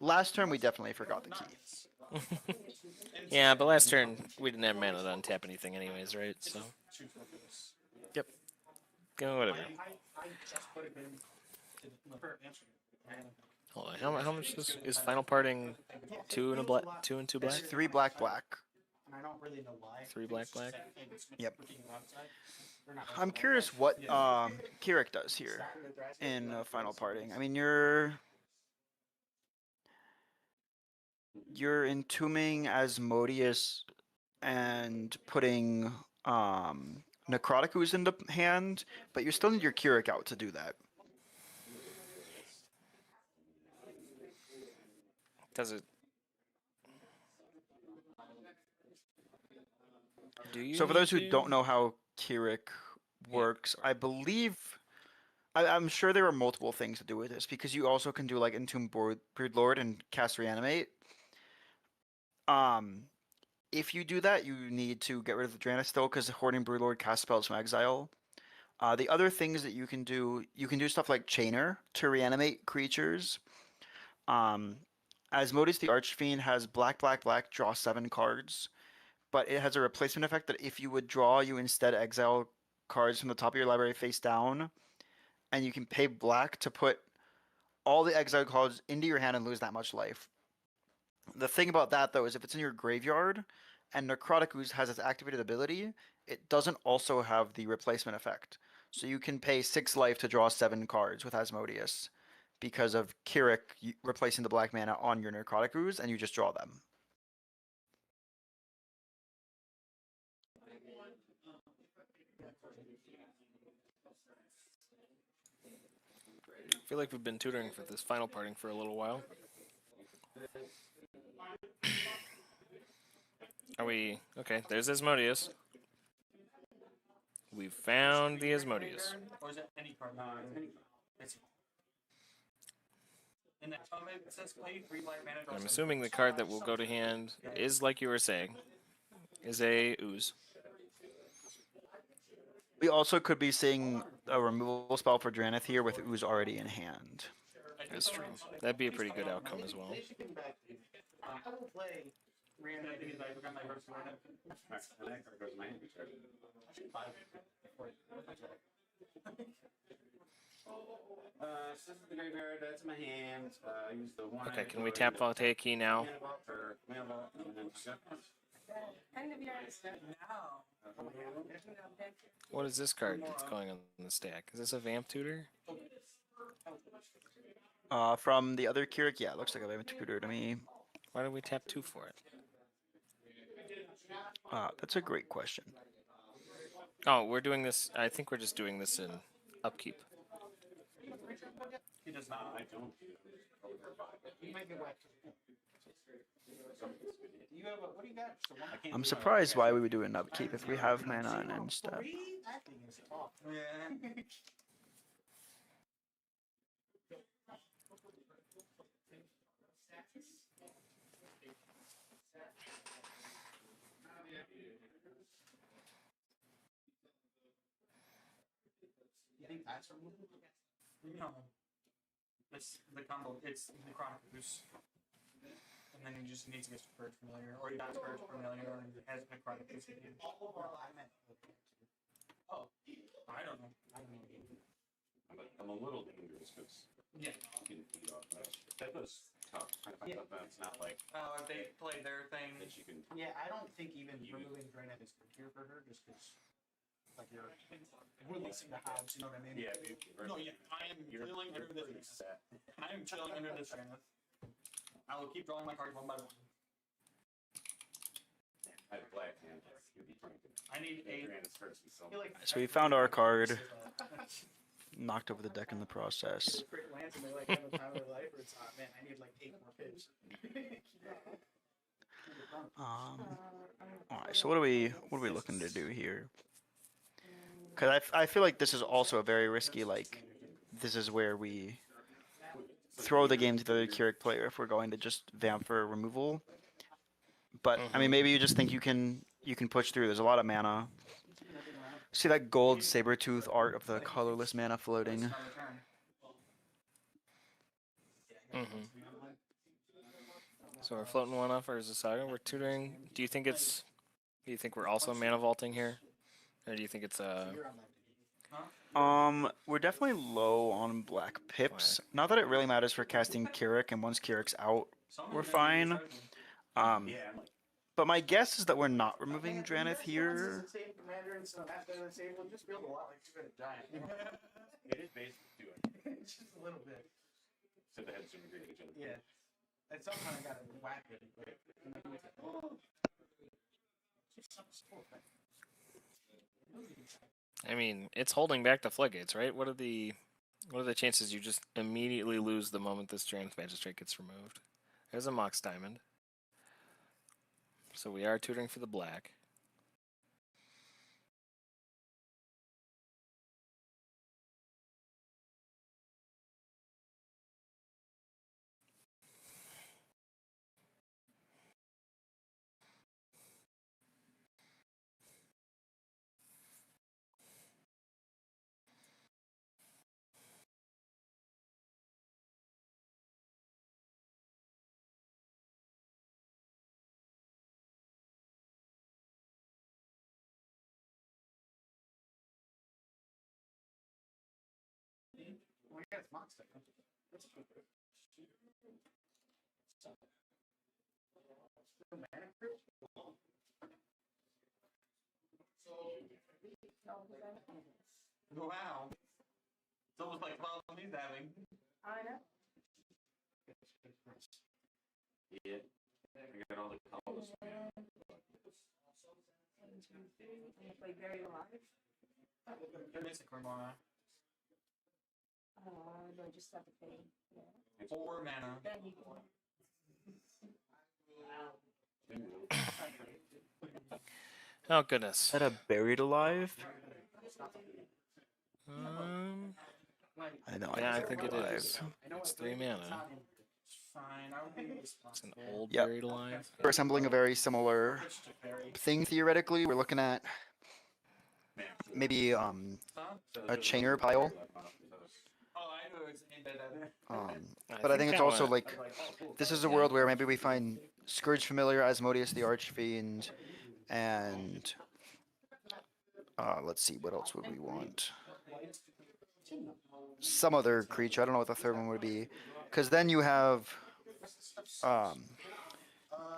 Last turn, we definitely forgot the key. Yeah, but last turn, we didn't have mana to untap anything anyways, right? So, yep. Whatever. Hold on, how much is final parting? 2 and 2 black? It's 3 black, black. and I don't really know why. 3 black, black. Yep. I'm curious what Kirik does here in final parting. I mean, you're entombing Asmodeus and putting Necroticus into hand, but you still need your Kirik out to do that. Does it? Do you? So for those who don't know how Kirik works, I believe I'm sure there are multiple things to do with this because you also can do like Entomb Broodlord and cast Reanimate. If you do that, you need to get rid of the Draenei still because the Hoarding Broodlord casts spells from exile. The other things that you can do stuff like Chainer to reanimate creatures. Asmodeus the Archfiend has black, black, black, draw 7 cards, but it has a replacement effect that if you withdraw, you instead exile cards from the top of your library face down, and you can pay black to put all the exiled cards into your hand and lose that much life. The thing about that, though, is if it's in your graveyard and Necroticus has its activated ability, it doesn't also have the replacement effect. So you can pay 6 life to draw 7 cards with Asmodeus because of Kirik replacing the black mana on your Necroticus, and you just draw them. I feel like we've been tutoring for this final parting for a little while. Are we... Okay, there's Asmodeus. We found the Asmodeus. Or is it any card? In that comment, it says play 3 black mana. I'm assuming the card that will go to hand is, like you were saying, is a ooze. We also could be seeing a removal spell for Dranith here with ooze already in hand. That's true. That'd be a pretty good outcome as well. I will play Reanimate. So this is the graveyard, that's my hand. Use the one. Okay, can we tap Voltaic Key now? End of your What is this card that's going on the stack? Is this a Vamp Tutor? From the other Kirik, yeah, it looks like a Vamp Tutor to me. Why did we tap 2 for it? That's a great question. Oh, we're doing this... I think we're just doing this in upkeep. He does not. I don't. You might be wet. You have a, what do you got? So one, I'm surprised why we would do an upkeep if we have mana and end step. that thing is tough. Yeah. You think that's removable? No. It's the combo. It's the Necroticus. And then he just needs to get Scourge Familiar. Or he got Scourge Familiar and has Necroticus. I meant. Oh. I don't know. I'm a little dangerous because Yeah. you can feed off that. That was tough. Trying to find something that's not like If they play their thing. that you can. Yeah, I don't think even removing Draenei is good here for her, just because, like, you're releasing the house, you know what I mean? Yeah. No, yeah. I am chilling under this. I am chilling under this Draenei. I will keep drawing my cards one by one. I have black hand. You'd be trying to. I need a. So we found our card. Knocked over the deck in the process. Crit lands and they like have a time of their life, or it's man, I need like 8 more pitch. Alright, so what are we looking to do here? Because I feel like this is also a very risky, like, this is where we throw the game to the other Kirik player if we're going to just vamp for removal. But I mean, maybe you just think you can push through. There's a lot of mana. See that gold saber-tooth art of the colorless mana floating. So we're floating one off, or is it Saga? We're tutoring. Do you think we're also mana vaulting here? Or do you think it's We're definitely low on black pips. Not that it really matters for casting Kirik, and once Kirik's out, we're fine. But my guess is that we're not removing Dranith here. Just build a lot like a giant. It is basically doing. Just a little bit. So they had some agreement. Yeah. At some point I got to whack it. I mean, it's holding back the floodgates, right? What are the chances you just immediately lose the moment this Drannith Magistrate gets removed? There's a Mox Diamond. So we are tutoring for the black. Well, yeah, it's monster. Wow. It's almost like problem he's having. I know. Yeah. I got all the colors. Play Buried Alive. Mystic Ramona. Do I just have to pay? Yeah. 4 mana. Then you can. Oh, goodness. Is that a Buried Alive? I know. Yeah, I it's think it Buried is. Alive. It's 3 mana. Fine. I would be It's an old Yep. Buried Alive. We're assembling a very similar thing theoretically. We're looking at maybe a chainer pile. Oh, I know it's But I think it's also kinda- like this is a world where maybe we find Scourge Familiar, Asmodeus the Archfiend, and let's see, what else would we want? Some other creature. I don't know what the third one would be, because then you have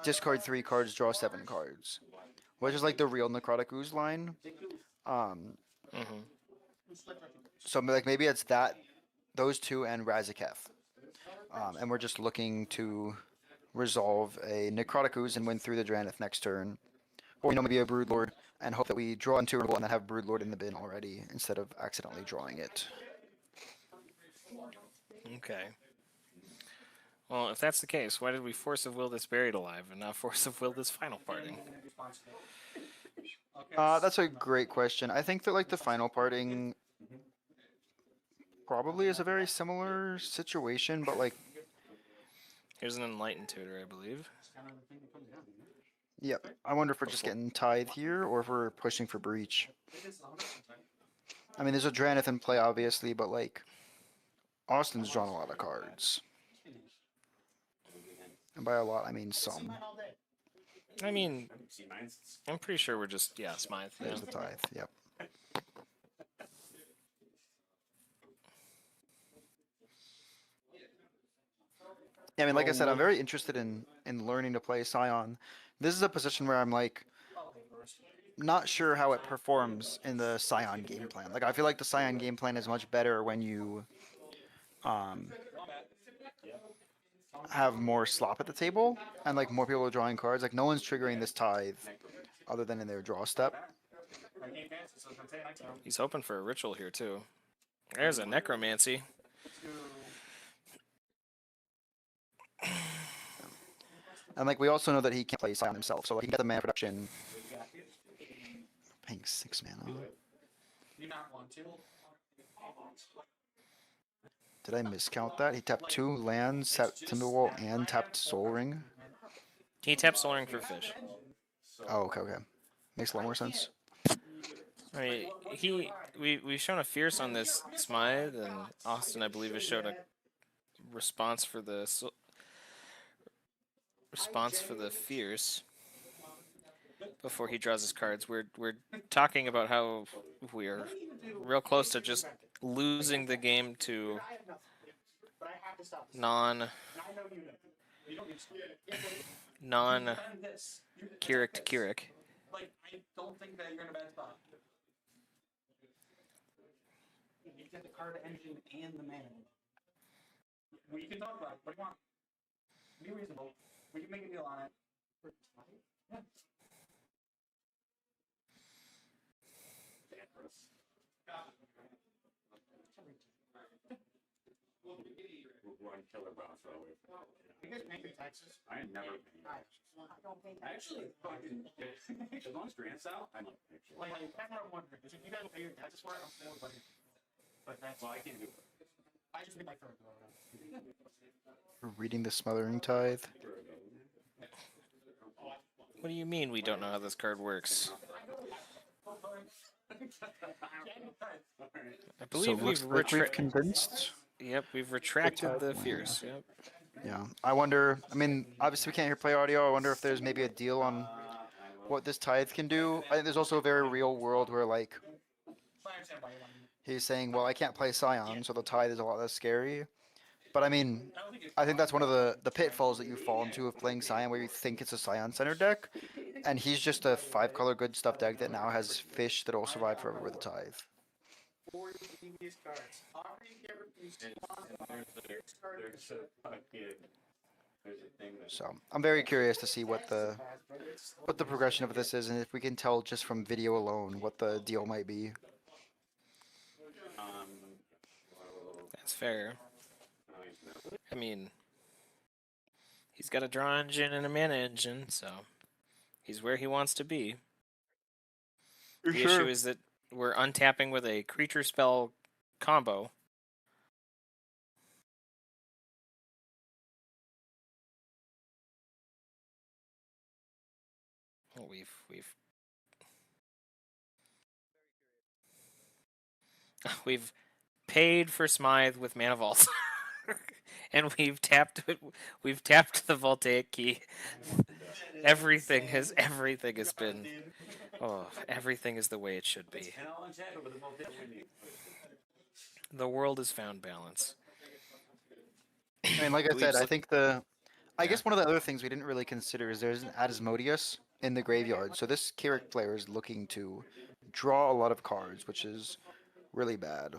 discard 3 cards, draw 7 cards, which is like the real Necrotic Ooze line. So like maybe it's those two and Razaketh. And we're just looking to resolve a Necrotic Ooze and win through the Dranith next turn. Or, maybe a Broodlord and hope that we draw into it and then have Broodlord in the bin already instead of accidentally drawing it. Okay. Well, if that's the case, why did we Force of Will this Buried Alive and not Force of Will this Final Parting? That's a great question. I think that like the Final Parting probably is a very similar situation, but like Here's an Enlightened Tutor, I believe. yep. I wonder if we're just getting Tithe here or if we're pushing for Breach. I mean, there's a Dranith in play, obviously, but like Austin's drawn a lot of cards. And by a lot, I mean some. I mean, I'm pretty sure we're just, Smythe. Yeah. There's the Tithe, yep. Yeah, I mean, like I said, I'm very interested in learning to play Scion. This is a position where I'm like not sure how it performs in the Scion game plan. Like I feel like the Scion game plan is much better when you have more slop at the table and like more people are drawing cards. Like no one's triggering this Tithe other than in their draw step. He's hoping for a ritual here, too. There's a Necromancy. And like we also know that he can't play Scion himself, so he can get the mana production. Paying 6 mana. Do you not want to? Did I miscount that? He tapped 2 lands, tapped Timberwolf, and tapped Soul Ring. He taps Soul Ring for fish. Oh, okay. Makes a lot more sense. I mean, we've shown a Fierce on this Smythe, and Austin, I believe, has shown a response for the Fierce before he draws his cards. We're talking about how we're real close to just losing the game to You don't need stuff. Non Defend this. Keurig to Keurig. Like, I don't think that you're in a bad spot. You get the card engine and the mana. We can talk about it. What do you want? Be reasonable. We can make a deal on it. Yeah. One killer boss away. You guys paying your taxes? I never paid. I don't think. I actually fucking as long as grants out, I'm like actually. Like, that's what I'm wondering. Is if you guys will pay your taxes for it, I'm still budget. But that's Well, I can't do it. I just made my third go around. Reading the Smothering Tithe. What do you mean we don't know how this card works? I believe So it looks we've like we've convinced. Yep, we've retracted the fears. Yep. Yeah, I wonder. I mean, obviously we can't hear play audio. I wonder if there's maybe a deal on what this tithe can do. I think there's also a very real world where like he's saying, well, I can't play Scion, so the tithe is a lot less scary. But I mean, I think that's one of the pitfalls that you fall into of playing Scion, where you think it's a Scion center deck, and he's just a 5-color good stuff deck that now has fish that'll survive forever with a tithe. So I'm very curious to see what the progression of this is, and if we can tell just from video alone what the deal might be. That's fair. I mean, he's got a draw engine and a mana engine, so he's where he wants to be. The issue is that we're untapping with a creature spell combo. Well, we've paid for Smythe with Mana Vault. And we've tapped the Voltaic key. Everything has been everything is the way it should be. The world has found balance. I mean, like I said, I think I guess one of the other things we didn't really consider is there's an Asmodeus in the graveyard. So this Keurig player is looking to draw a lot of cards, which is really bad.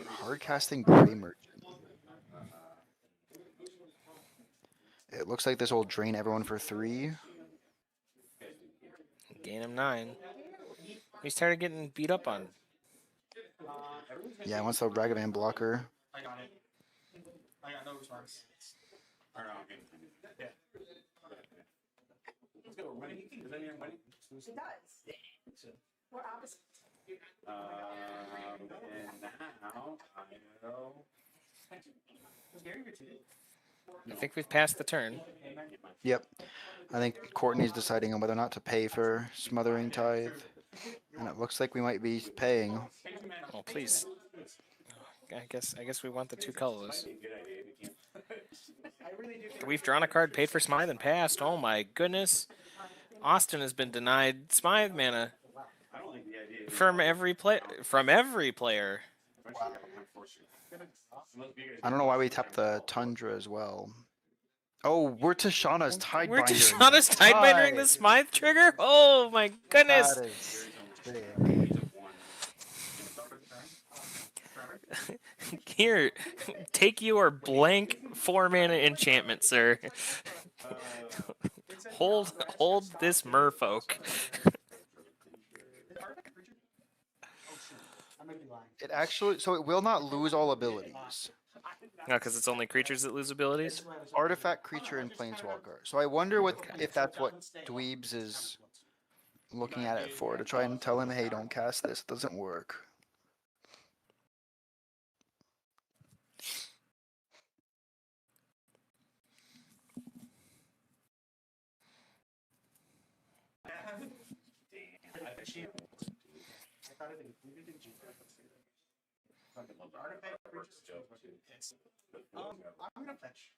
Hard casting Bloody Merchant. It looks like this will drain everyone for 3. Gain him 9. We started getting beat up on. Yeah, once the Ragavan blocker. I got it. I got no response. Yeah. Let's go. Winning. Is anyone winning? It does. We're opposite. And now I know. I think we've passed the turn. Yep. I think Courtney's deciding on whether or not to pay for Smothering Tithe. And it looks like we might be paying. Oh, please. I guess we want the 2 colors. We've drawn a card, paid for Smythe, and passed. Oh my goodness. Austin has been denied Smythe mana from every player. I don't know why we tapped the Tundra as well. Oh, we're Tashana's Tidebindering. We're Tashana's Tidebindering the Smythe trigger? Oh my goodness. That is big. Here, take your blank 4-mana enchantment, sir. hold this merfolk. It actually, so it will not lose all abilities. No, because it's only creatures that lose abilities? Artifact, creature, and planeswalker. So I wonder if that's what Dweebs is looking at it for, to try and tell him, hey, don't cast this, it doesn't work. I'm gonna fetch.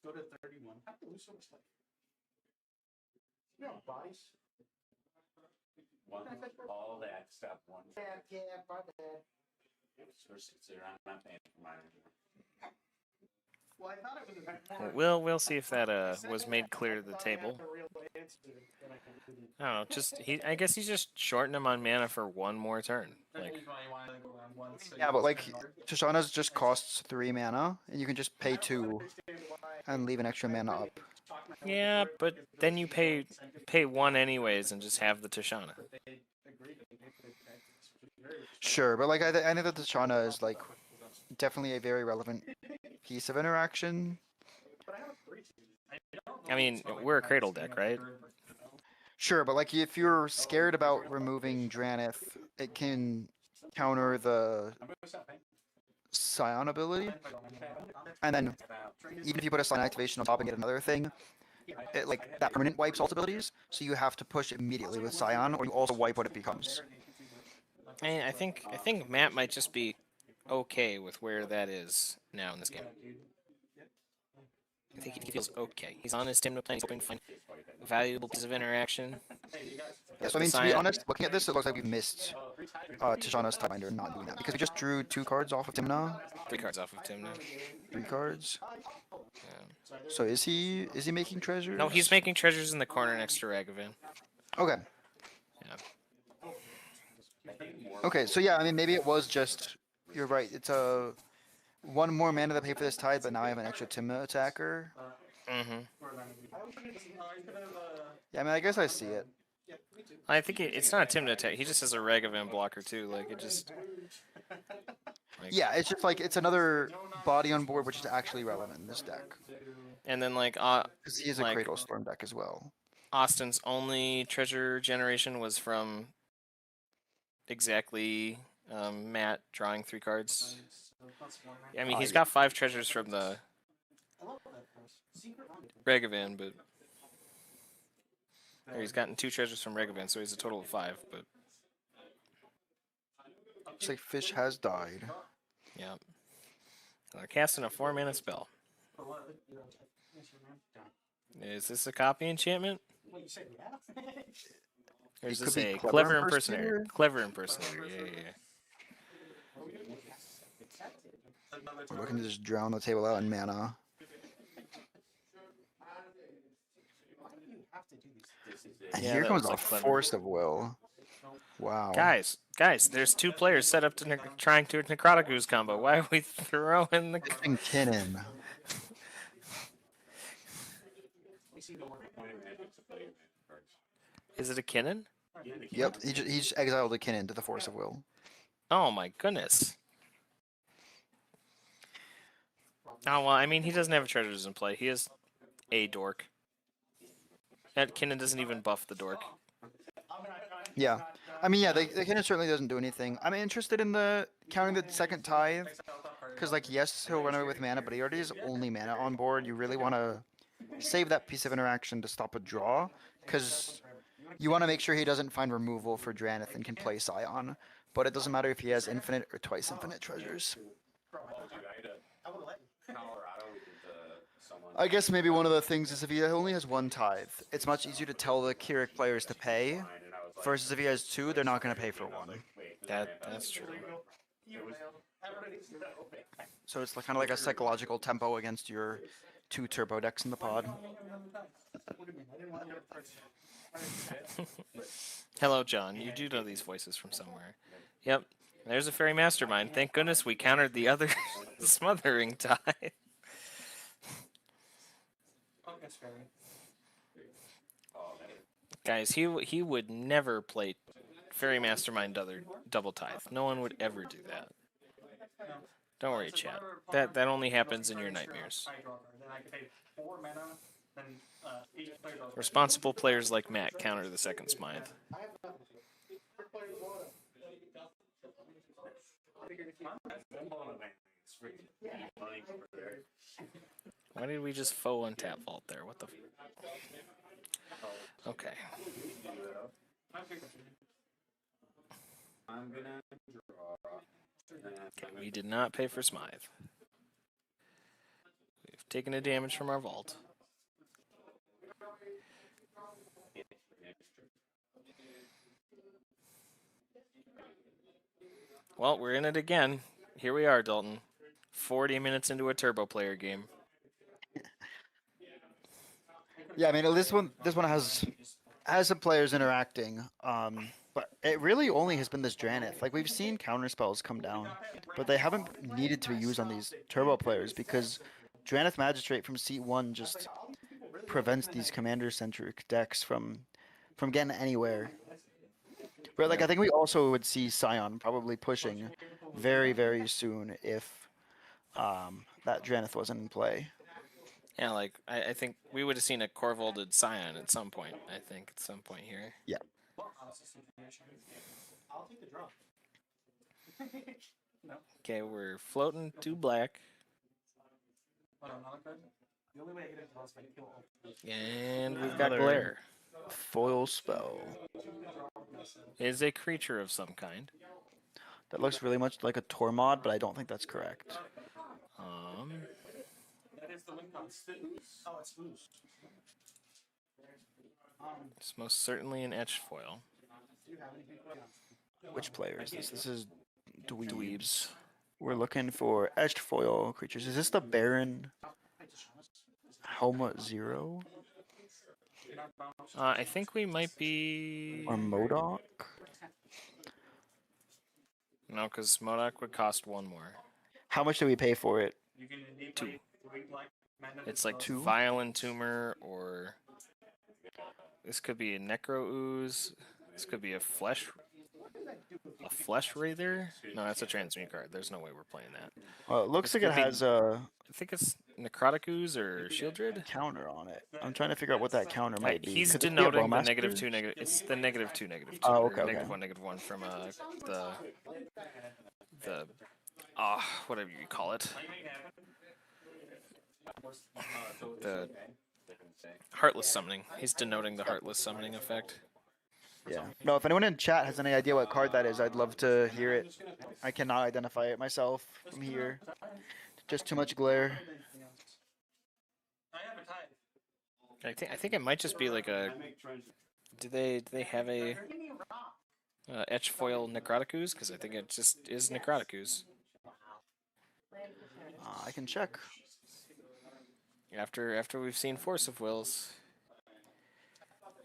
Go to 31. I have to lose so much life. You know, bodies. All that stuff. One. Yeah, my bad. I'm not paying for mine. Well, I thought it was a bit We'll see if that was made clear to the table. I don't know. I guess he's just shorting him on mana for one more turn. Like, Yeah, but like Tishana's just costs 3 mana, and you can just pay 2 and leave an extra mana up. yeah, but then you pay 1 anyways and just have the Tishana. Sure, but like I think that Tishana is like definitely a very relevant piece of interaction. I mean, we're a Cradle deck, right? Sure, but like if you're scared about removing Dranith, it can counter the Scion ability, and then even if you put a Scion activation on top and get another thing, it like that permanent wipes alt abilities. So you have to push immediately with Scion, or you also wipe what it becomes. I think Matt might just be okay with where that is now in this game. I think he feels okay. He's on his Timno plan. He's hoping to find a valuable piece of interaction. Yeah, so I mean, to be honest, looking at this, it looks like we've missed Tishana's Tidebinder not doing that, because we just drew 2 cards off of Timna. 3 cards off of Timna. 3 cards. Yeah. So is he making treasures? No, he's making treasures in the corner next to Ragavan. Okay. Yeah. Okay, so yeah, I mean, maybe it was just, you're right, it's a 1 more mana to pay for this Tide, but now I have an extra Timna attacker. Mm-hmm. Yeah, I mean, I guess I see it. I think it's not a Timna attack. He just has a Ragavan blocker too. Like it just. Like, Yeah, it's just like it's another body on board which is actually relevant in this deck. And then like Because he is a like, Cradle Storm deck as well. Austin's only treasure generation was from exactly Matt drawing 3 cards. I mean, he's got 5 treasures from the Ragavan, but or he's gotten 2 treasures from Ragavan, so he's a total of 5. But looks like Fish has died. yeah, they're casting a 4-mana spell. Is this a copy enchantment? Or is It this could be a Clever clever Impersonator? impersonator? Clever impersonator, yeah. We're looking to just drown the table out in mana. And Yeah, here that comes was a like clever. Force of Will. Wow. Guys, there's 2 players set up to trying to Necrotic Ooze combo. Why are we throwing the... And Kinnan. Is it a Kinnan? Yep, he just exiled a Kinnan to the Force of Will. Oh my goodness. Oh, well, I mean, he doesn't have treasures in play. He has a dork. That Kinnan doesn't even buff the dork. Yeah. I mean, yeah, the Kinnan certainly doesn't do anything. I'm interested in the counting the second Tithe. Because, like, yes, he'll run away with mana, but he already has only mana on board. You really want to save that piece of interaction to stop a draw. Because you want to make sure he doesn't find removal for Dranith and can play Scion. But it doesn't matter if he has infinite or twice infinite treasures. I guess maybe one of the things is if he only has 1 Tithe, it's much easier to tell the Keurig players to pay. Versus if he has 2, they're not going to pay for 1. That's true. So it's kind of like a psychological tempo against your 2 turbo decks in the pod. Hello, John. You do know these voices from somewhere. Yep. There's a fairy mastermind. Thank goodness we countered the other smothering tide. Guys, he would never play Fairy Mastermind double tithe. No one would ever do that. Don't worry, chat. That only happens in your nightmares. Responsible players like Matt counter the second Smythe. Why did we just faux untap vault there? What the okay. I'm gonna draw. Okay, we did not pay for Smythe. We've taken a damage from our vault. Well, we're in it again. Here we are, Dalton. 40 minutes into a turbo player game. Yeah, I mean this one has some players interacting. But it really only has been this Dranith. Like we've seen counter spells come down, but they haven't needed to be used on these turbo players because Dranith Magistrate from seat 1 just prevents these commander centric decks from getting anywhere. But like I think we also would see Scion probably pushing very, very soon if that Dranith wasn't in play. Yeah, like I think we would have seen a Corvolded Scion at some point. I think at some point here. Yeah. I'll take the draw. Okay, we're floating 2 black, The only way I get it is if I kill all. and we've got Another- Glare. Foil spell. Is a creature of some kind. That looks really much like a Tormod, but I don't think that's correct. That is the win cost. Oh, it's loose. It's most certainly an etched foil. Do you have anything? Yeah. Which player is this? This is Dweebs. Dweebs. We're looking for etched foil creatures. Is this the Baron Helma 0 I think we might be. or Modok? No, because Modoc would cost 1 more. How much do we pay for it? You can need 2. 3 black mana. It's like Two? Violent Tumor, or this could be a Necro Ooze. This could be a Flesh Wraither. No, that's a transmute card. There's no way we're playing that. Well, it looks This like it could be- has a I think it's Necrotic Ooze or Shieldred. counter on it. I'm trying to figure out what that counter might be. He's Could it be a denoting the Bowmaster? -2, negative. It's the -2, -2. Oh, or okay, okay. -1 from the whatever you call it. The Heartless Summoning. He's denoting the Heartless Summoning effect. Yeah. No, if anyone in chat has any idea what card that is, I'd love to hear it. I cannot identify it myself from here. Just too much glare. I have a tie. I think it might just be like a. Do they have a etch foil Necrotic Ooze? Because I think it just is Necrotic Ooze. I can check. After we've seen Force of Wills,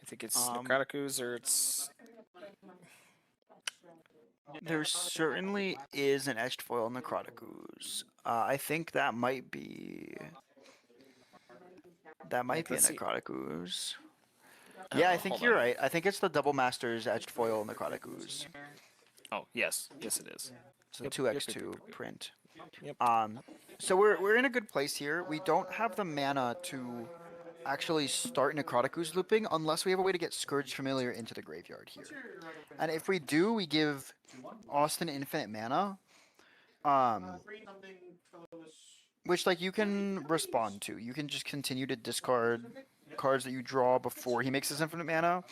I think it's Necrotic Ooze or it's. There certainly is an etched foil Necrotic Ooze. I think that might be. That might be a Let's see. Necrotic Ooze. Yeah, I think hold you're on. right. I think it's the Double Masters etched foil Necrotic Ooze. Oh yes, yes it is. It's a Yep, 2x2 yep. print. Yep. So we're in a good place here. We don't have the mana to actually start Necrotic Ooze looping unless we have a way to get Scourge Familiar into the graveyard here. And if we do, we give Austin infinite mana, which like you can respond to. You can just continue to discard cards that you draw before he makes his infinite mana.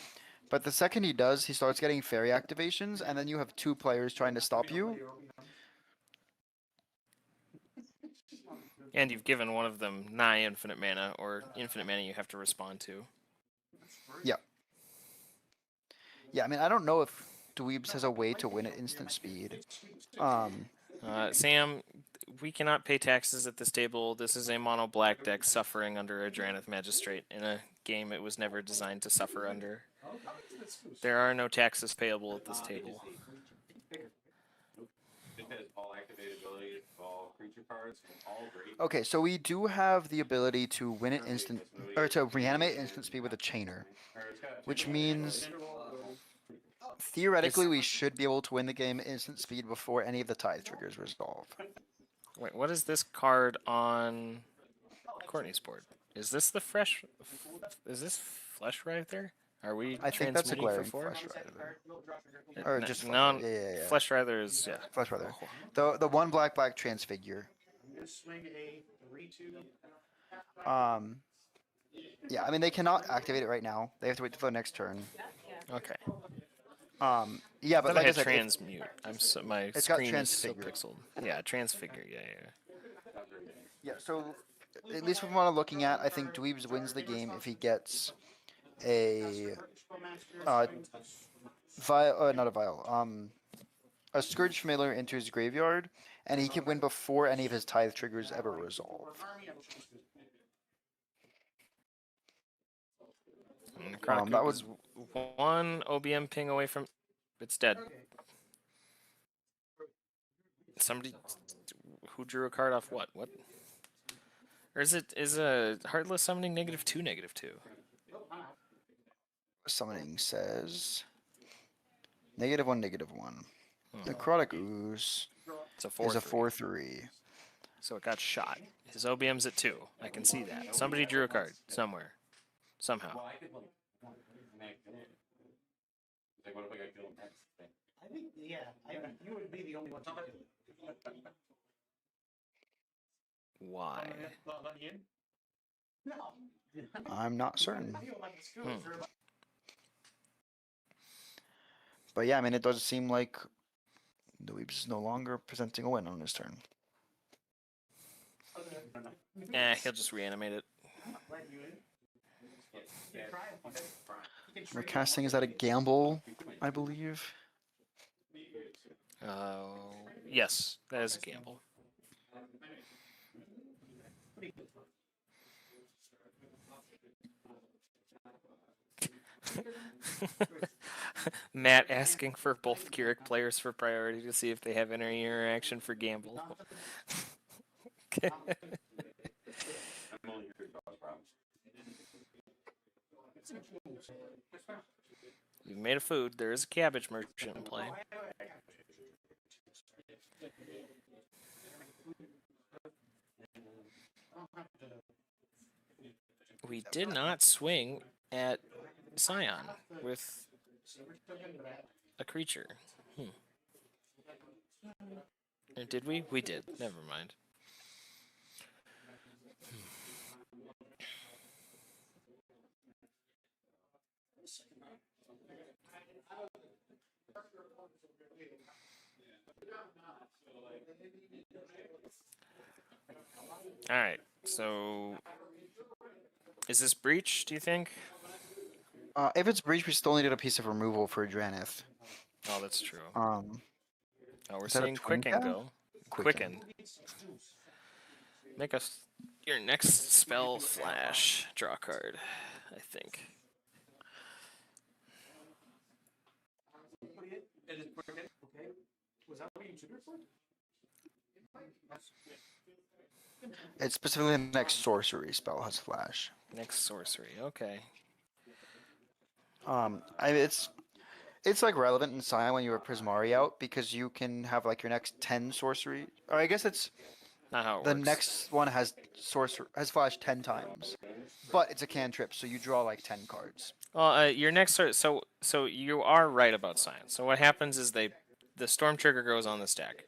But the second he does, he starts getting fairy activations, and then you have 2 players trying to stop you. And you've given one of them nigh infinite mana, or infinite mana you have to respond to. Yeah. Yeah, I mean, I don't know if Dweebs has a way to win at instant speed. Sam, we cannot pay taxes at this table. This is a mono black deck suffering under a Dranith Magistrate in a game it was never designed to suffer under. There are no taxes payable at this table. It has all activated ability, all creature cards, and all great. Okay, so we do have the ability to win at instant, or to reanimate instant speed with a chainer, which means theoretically we should be able to win the game at instant speed before any of the tithe triggers resolve. Wait, what is this card on Courtney's board? Is this the fresh? Is this Flesh right there? Are we I think that's a transmuting glaring for 4? Flesh Rider. Or just no, Flesh, yeah. Flesh Rider is Flesh Rider. The one black transfigure. Swing a 3/2. Yeah, I mean they cannot activate it right now. They have to wait till the next turn. Okay. Yeah, but like I had said, transmute. My it's got screen is so transfigure. pixeled. Yeah, transfigure. Yeah. yeah. So at least from what I'm looking at, I think Dweebs wins the game if he gets a a Scourge Familiar into his graveyard, and he can win before any of his tithe triggers ever resolve. Necrotic that Goop would- is one OBM ping away from. It's dead. Somebody who drew a card off what? What? Or is a Heartless summoning -2, -2? Summoning says -1, -1. Hmm. Necrotic Ooze It's a is a 4/3. 4/3. So it got shot. His OBM's at 2. I can see that. Somebody drew a card somewhere, somehow. Well, I could like make it. Like, what if I got killed? I think, yeah, I think you would be the only one to do it. Why? Let me in. No. I'm not certain. I feel like the skills Hmm. are about- But yeah, I mean, it does seem like Dweebs is no longer presenting a win on his turn. He'll just reanimate it. let you in. You try it. You can We're trade casting is that a gamble, I believe. Yes, that is a gamble. Matt asking for both Keurig players for priority to see if they have any interaction for gamble. I'm only here to cause problems. We've made a food. There is a cabbage merchant in play. We did not swing at Scion with a creature. And did we? We did. Never mind. All right. So, is this breach? Do you think? If it's breach, we still needed a piece of removal for Dranith. Oh, that's true. Oh, We're is that a seeing twin Quicken cat? go. Quicken. Make us your next spell flash. Draw a card. I think. It is Quicken. Okay. Was that what you tutored for? It's specifically the next sorcery spell has flash. Next sorcery. Okay. It's like relevant in Scion when you have Prismari out because you can have like your next 10 sorcery. Or I guess it's Not how it the works. next one has flash 10 times, but it's a cantrip, so you draw like 10 cards. Well, your next so you are right about science. So what happens is the storm trigger goes on the stack,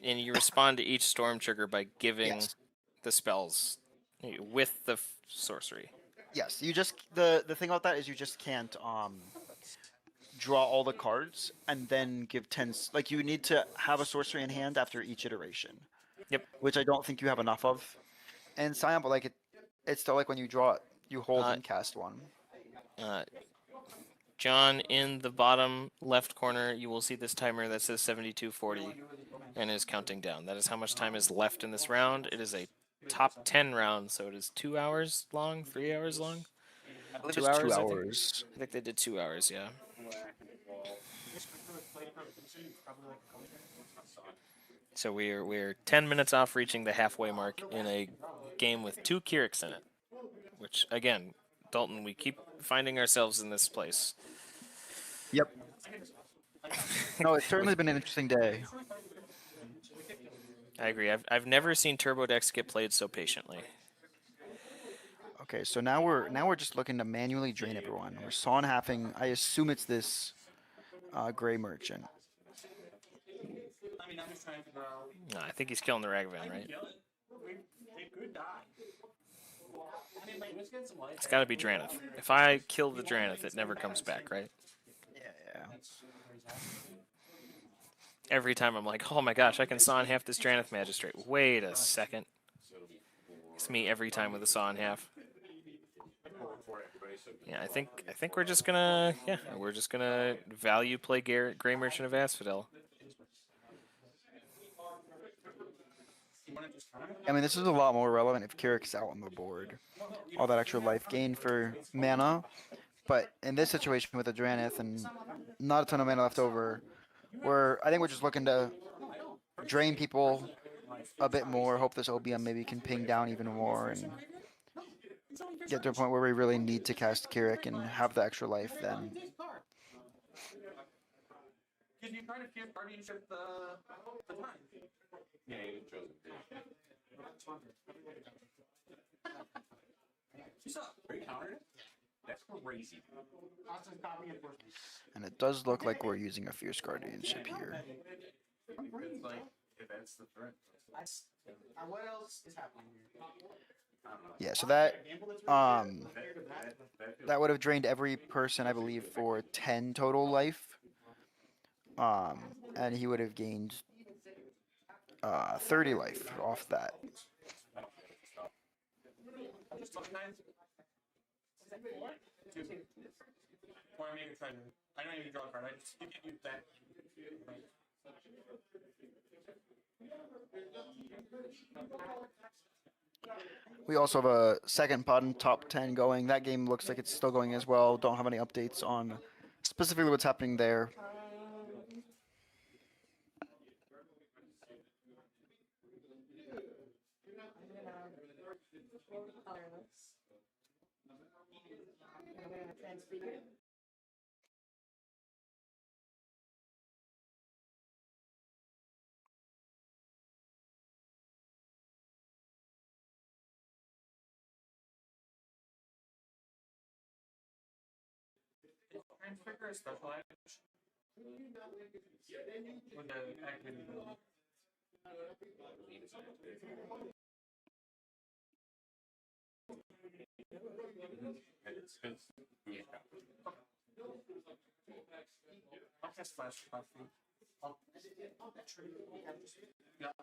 and you respond to each storm trigger by giving Yes. the spells with the sorcery. Yes, you just the thing about that is you just can't draw all the cards and then give 10 like you need to have a sorcery in hand after each iteration. Yep. Which I don't think you have enough of. And Scion, but like it's still like when you draw it, you hold and cast one. John, in the bottom left corner, you will see this timer that says 72:40 and is counting down. That is how much time is left in this round. It is a top 10 round, so it is 2 hours long, 3 hours long. I believe 2 it's hours. 2 I think. hours. I think they did 2 hours. Yeah. So we're 10 minutes off reaching the halfway mark in a game with 2 Kyrix in it. Which again, Dalton, we keep finding ourselves in this place. Yep. No, it's certainly been an interesting day. I agree. I've never seen Turbo decks get played so patiently. Okay, so now we're just looking to manually drain everyone. We're sawn halving. I assume it's this gray merchant. I mean, I'm just trying to figure out. No, I think he's killing the Ragavan, right? It could die. I mean, like, let's get some light. It's got to be Dranith. If I kill the Dranith, it never comes back, right? Yeah. Every time I'm like, oh my gosh, I can saw in half this Dranith Magistrate. Wait a second. It's me every time with a saw in half. Yeah, I think we're just gonna value play Gray Merchant of Asphodel. You want I mean, this is a lot more relevant if Kirik's out on the board. All that extra life gain for mana. But in this situation with the Dranith and not a ton of mana left over, I think we're just looking to drain people a bit more, hope this OBM maybe can ping down even more, and get to a point where we really need to cast Kirik and have the extra life then. Because you try to fierce guardianship the time. Yeah, you chose it. You saw it. Countered it? That's crazy. And it does look like we're using a Fierce Guardianship here. It's like, if that's the threat. What else is happening here? Yeah, so that would have drained every person, I believe, for 10 total life. And he would have gained 30 life off that. Or maybe try to. I don't even draw a card. You can use that. We also have a second pod in top 10 going. That game looks like it's still going as well. Don't have any updates on specifically what's happening there. Transfigure is special action. With the activity ability. I'll cast flash coffee. Yeah.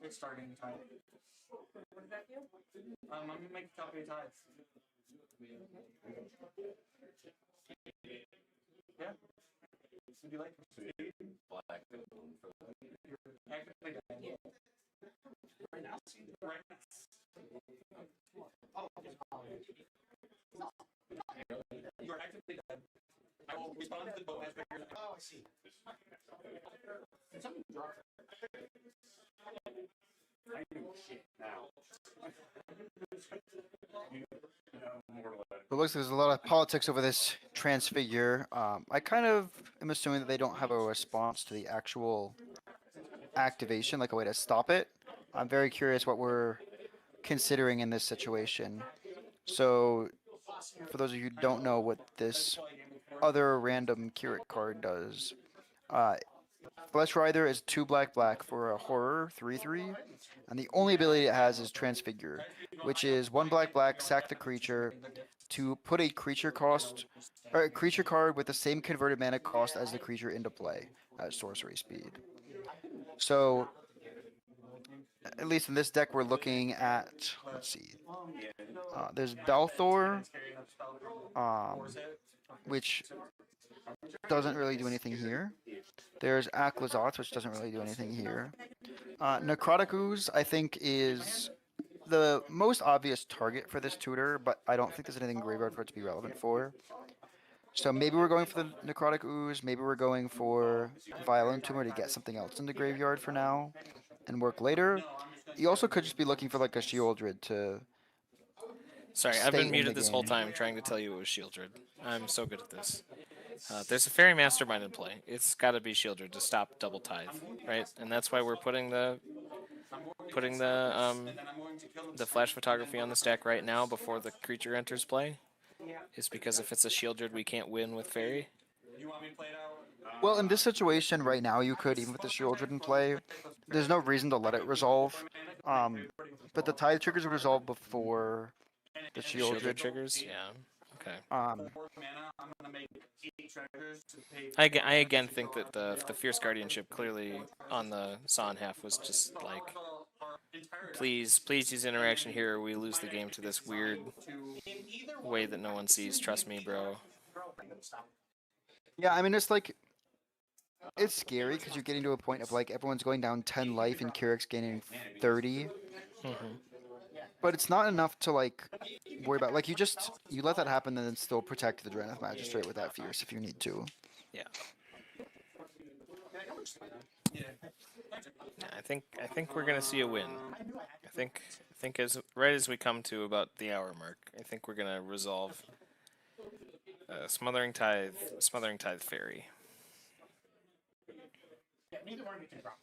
It's starting time. I'm gonna make a copy of tides. Yeah. Would you like Black. actively dead? Right now? Right. You're actively dead. I will respond to the boat as figures. Oh, I see. Something dropped. I do shit now. It looks like there's a lot of politics over this transfigure. I kind of am assuming that they don't have a response to the actual activation, like a way to stop it. I'm very curious what we're considering in this situation. So, for those of you who don't know what this other random Kirik card does, Flesh Rider is 2 black for a horror 3/3, and the only ability it has is Transfigure, which is 1 black, sack the creature to put a creature card with the same converted mana cost as the creature into play at sorcery speed. So, at least in this deck, we're looking at, let's see, there's Balthor, which doesn't really do anything here. There's Aklazotz, which doesn't really do anything here. Necrotic Ooze, I think, is the most obvious target for this tutor, but I don't think there's anything graveyard for it to be relevant for. So maybe we're going for the Necrotic Ooze, maybe we're going for Violent Tumor to get something else in the graveyard for now and work later. You also could just be looking for like a Shieldred to Sorry, I've stay been in muted the this whole game. time trying to tell you it was Shieldred. I'm so good at this. There's a Fairy Mastermind in play. It's got to be Shieldred to stop Double Tithe, right? And that's why we're putting the flash photography on the stack right now before the creature enters play. Is because if it's a Shieldred, we can't win with Fairy. Well, in this situation right now, you could, even with the Shieldred in play, there's no reason to let it resolve. But the Tithe triggers would resolve before the Shieldred. Triggers? Yeah. Okay. I I again think that the Fierce Guardianship clearly on the Son half was just like, please use interaction here or we lose the game to this weird way that no one sees. Trust me, bro. Yeah, I mean, it's like, it's scary because you're getting to a point of like everyone's going down 10 life and Keurig gaining 30. But it's not enough to like worry about. Like you let that happen and then still protect the Draneth Magistrate with that Fierce if you need to. Yeah. Yeah, I think we're gonna see a win. I think as right as we come to about the hour mark, I think we're gonna resolve Smothering Tithe Fairy. Yeah, neither one of you can promise.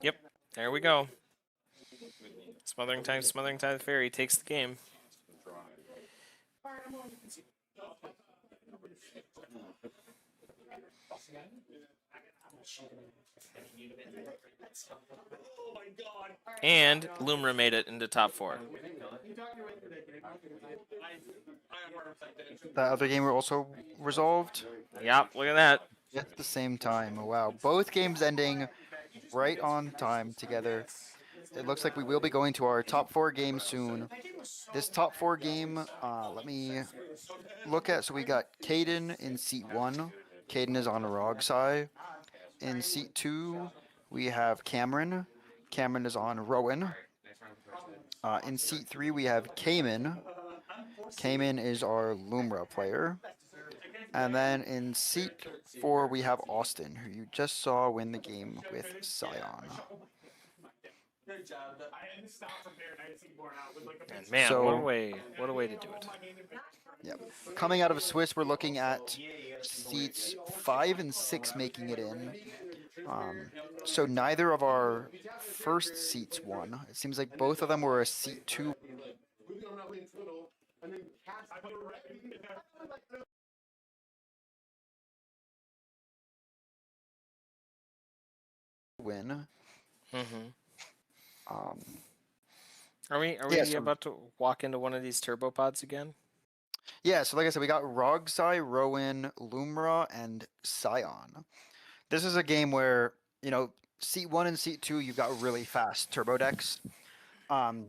Yep, there we go. Smothering Tithe Fairy takes the game. And Lumra made it into top 4. That other game were also resolved Yep, look at that. at the same time. Oh, wow. Both games ending right on time together. It looks like we will be going to our top 4 game soon. This top 4 game, let me look at. So we got Caden in seat 1. Caden is on Rogsai. In seat 2, we have Cameron. Cameron is on Rowan. In seat 3, we have Cayman. Cayman is our Lumra player. And then in seat 4, we have Austin, who you just saw win the game with Scion. And man, So- what a way to do it. Yep. Coming out of Swiss, we're looking at seats 5 and 6 making it in. So neither of our first seats won. It seems like both of them were a seat 2. Win. Are we Yeah, so- about to walk into one of these turbo pods again? Yeah, so like I said, we got Rogsai, Rowan, Lumra, and Scion. This is a game where, you know, seat 1 and seat 2, you've got really fast turbo decks. Lumra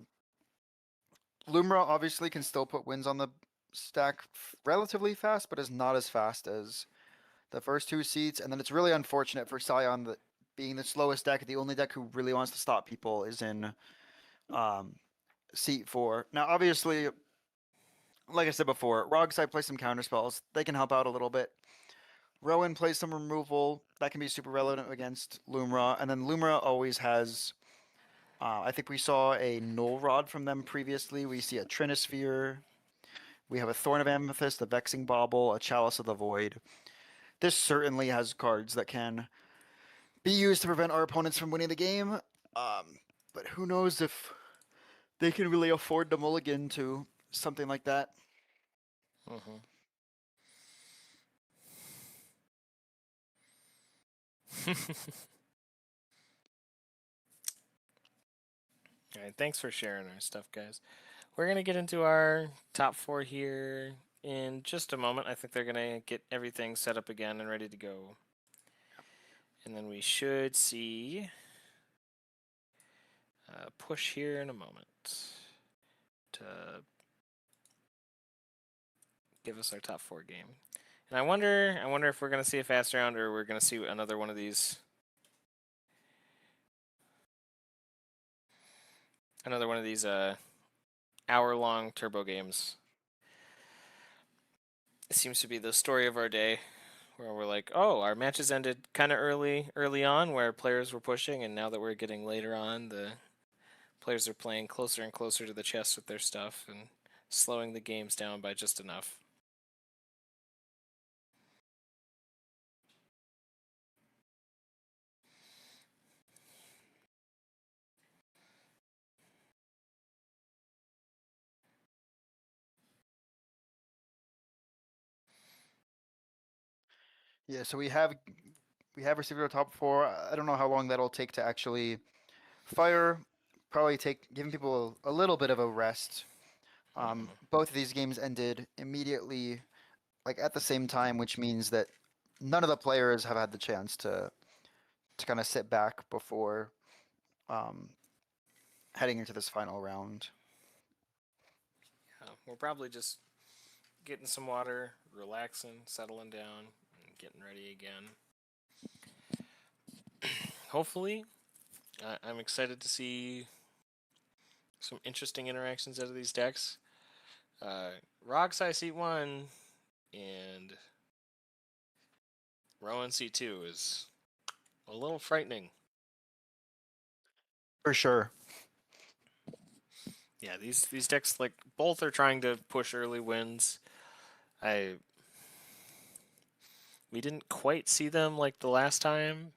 obviously can still put wins on the stack relatively fast, but is not as fast as the first 2 seats. And then it's really unfortunate for Scion that being the slowest deck, the only deck who really wants to stop people is in seat 4. Now, obviously, like I said before, Rogside plays some counterspells. They can help out a little bit. Rowan plays some removal. That can be super relevant against Lumra. And then Lumra always has... I think we saw a Null Rod from them previously. We see a Trinisphere. We have a Thorn of Amethyst, a Vexing Bauble, a Chalice of the Void. This certainly has cards that can be used to prevent our opponents from winning the game. But who knows if they can really afford to mulligan to something like that. All right, thanks for sharing our stuff, guys. We're going to get into our top 4 here in just a moment. I think they're going to get everything set up again and ready to go. And then we should see a push here in a moment to give us our top 4 game. And I wonder if we're going to see a fast round or we're going to see another one of these. Another one of these hour-long turbo games. It seems to be the story of our day, where we're like, oh, our matches ended kind of early on, where players were pushing, and now that we're getting later on, the players are playing closer and closer to the chest with their stuff and slowing the games down by just enough. Yeah, so we have received our top 4. I don't know how long that'll take to actually fire. Probably giving people a little bit of a rest. Both of these games ended immediately, like at the same time, which means that none of the players have had the chance to kind of sit back before heading into this final round. We're probably just getting some water, relaxing, settling down, and getting ready again. Hopefully, I'm excited to see some interesting interactions out of these decks. Roxai C1 and Rowan C2 is a little frightening. For sure. Yeah, these decks, like, both are trying to push early wins. We didn't quite see them like the last time.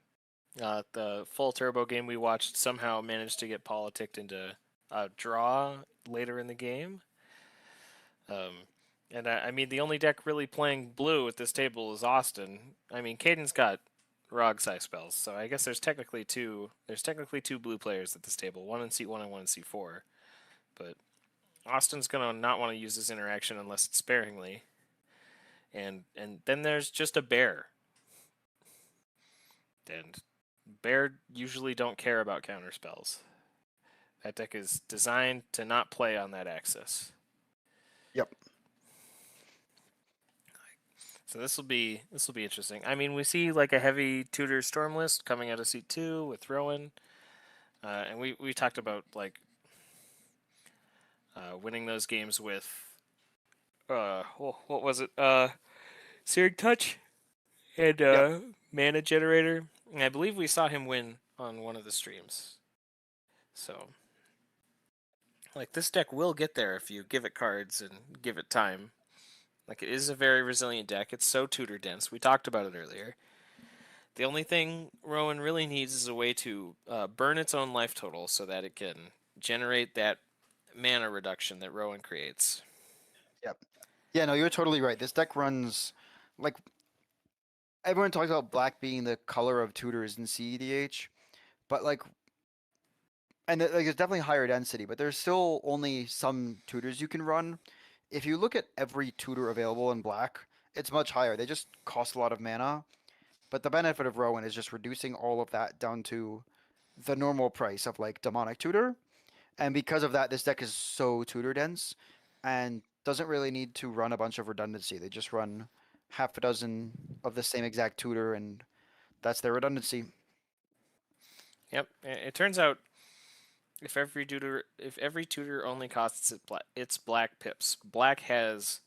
The full turbo game we watched somehow managed to get politicked into a draw later in the game. And I mean, the only deck really playing blue at this table is Austin. I mean, Caden's got Rogsai spells, so I guess there's technically two. There's technically two blue players at this table, one in C1 and one in C4. But Austin's gonna not want to use this interaction unless it's sparingly. And then there's just a bear. And bear usually don't care about counter spells. That deck is designed to not play on that axis. Yep. So this will be interesting. I mean, we see like a heavy tutor storm list coming out of C2 with Rowan, and we talked about like winning those games with what was it? Searing Touch and Yep. Mana Generator. And I believe we saw him win on one of the streams. So, like, this deck will get there if you give it cards and give it time. Like, it is a very resilient deck. It's so tutor dense. We talked about it earlier. The only thing Rowan really needs is a way to burn its own life total so that it can generate that mana reduction that Rowan creates. Yep. Yeah, no, you're totally right. This deck runs like everyone talks about black being the color of tutors in CEDH, but like, and like it's definitely higher density, but there's still only some tutors you can run. If you look at every tutor available in black, it's much higher. They just cost a lot of mana, but the benefit of Rowan is just reducing all of that down to the normal price of like demonic tutor. And because of that, this deck is so tutor dense and doesn't really need to run a bunch of redundancy. They just run half a dozen of the same exact tutor, and that's their redundancy. Yep. It turns out if every tutor only costs its black pips, black has,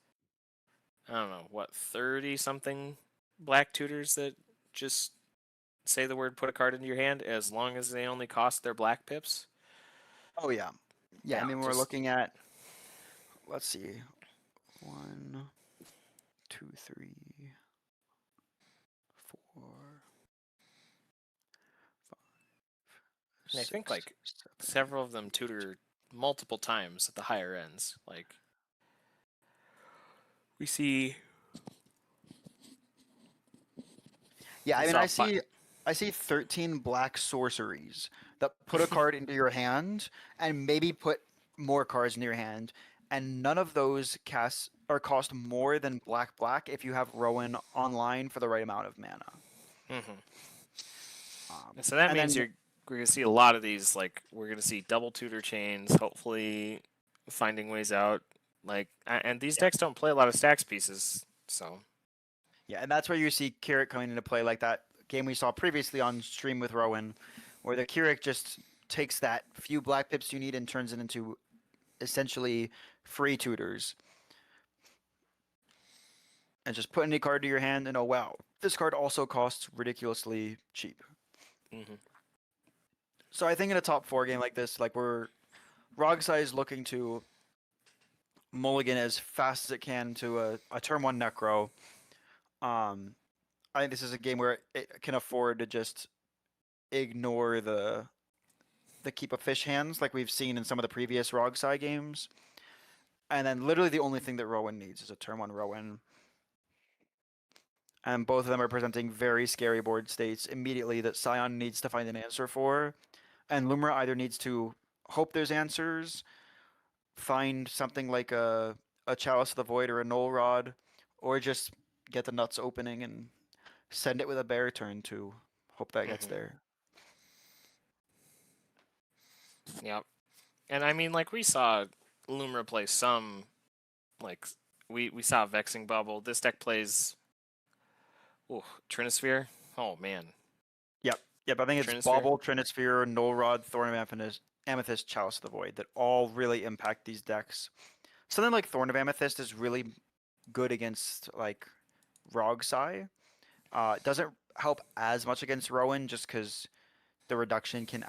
I don't know, what, 30 something black tutors that just say the word put a card into your hand as long as they only cost their black pips. Oh yeah. Yeah, I Yeah, mean we're just- looking at, let's see, 1, 2, 3, 4, 5, And I 6, think like 7. several of them tutor multiple times at the higher ends. Like we see. Yeah, I we mean saw I see 13 black sorceries that put a card into your hand and maybe put more cards into your hand, and none of those casts or cost more than black if you have Rowan online for the right amount of mana. Mm-hmm. So that and means then we're gonna see a lot of these. Like we're gonna see double tutor chains. Hopefully, finding ways out. Like and these decks don't play a lot of stacks pieces. So yeah, and that's where you see Kirik coming into play, like that game we saw previously on stream with Rowan, where the Kirik just takes that few black pips you need and turns it into essentially free tutors. And just put any card to your hand and oh wow, this card also costs ridiculously cheap. mm-hmm. So I think in a top 4 game like this, like Rogsai is looking to mulligan as fast as it can to a turn 1 Necro. I think this is a game where it can afford to just ignore the keep of fish hands like we've seen in some of the previous Rogsai games. And then literally the only thing that Rowan needs is a turn 1 Rowan. And both of them are presenting very scary board states immediately that Scion needs to find an answer for. And Lumra either needs to hope there's answers, find something like a Chalice of the Void or a Null Rod, or just get the nuts opening and send it with a bear turn to hope that gets there. Yep. And I mean, like we saw Lumra play some like we saw Vexing Bubble. This deck plays Trinisphere. Oh man. Yep, I think it's Trinisphere? Bauble, Trinisphere, Null Rod, Thorn of Amethyst, Chalice of the Void that all really impact these decks. Something like Thorn of Amethyst is really good against like Rogsai. It doesn't help as much against Rowan just because the reduction can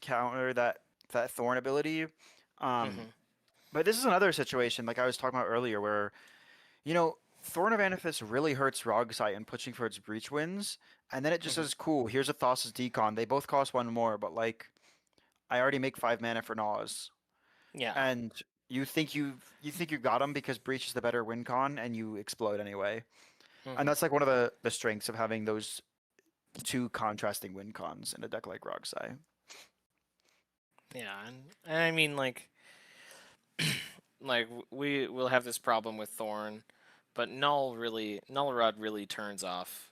counter that Thorn ability. Mhm. But this is another situation like I was talking about earlier where, Thorn of Amethyst really hurts Rogsite and pushing for its Breach wins, and then it just Mhm. says, cool, here's a Thassa's Decon. They both cost 1 more, but like, I already make 5 mana for Naws. Yeah. And you think you got him because Breach is the better win con, and you explode anyway. Mhm. And that's like one of the strengths of having those two contrasting win cons in a deck like Rogsai. Yeah, and I mean like we will have this problem with Thorn, but Null Rod really turns off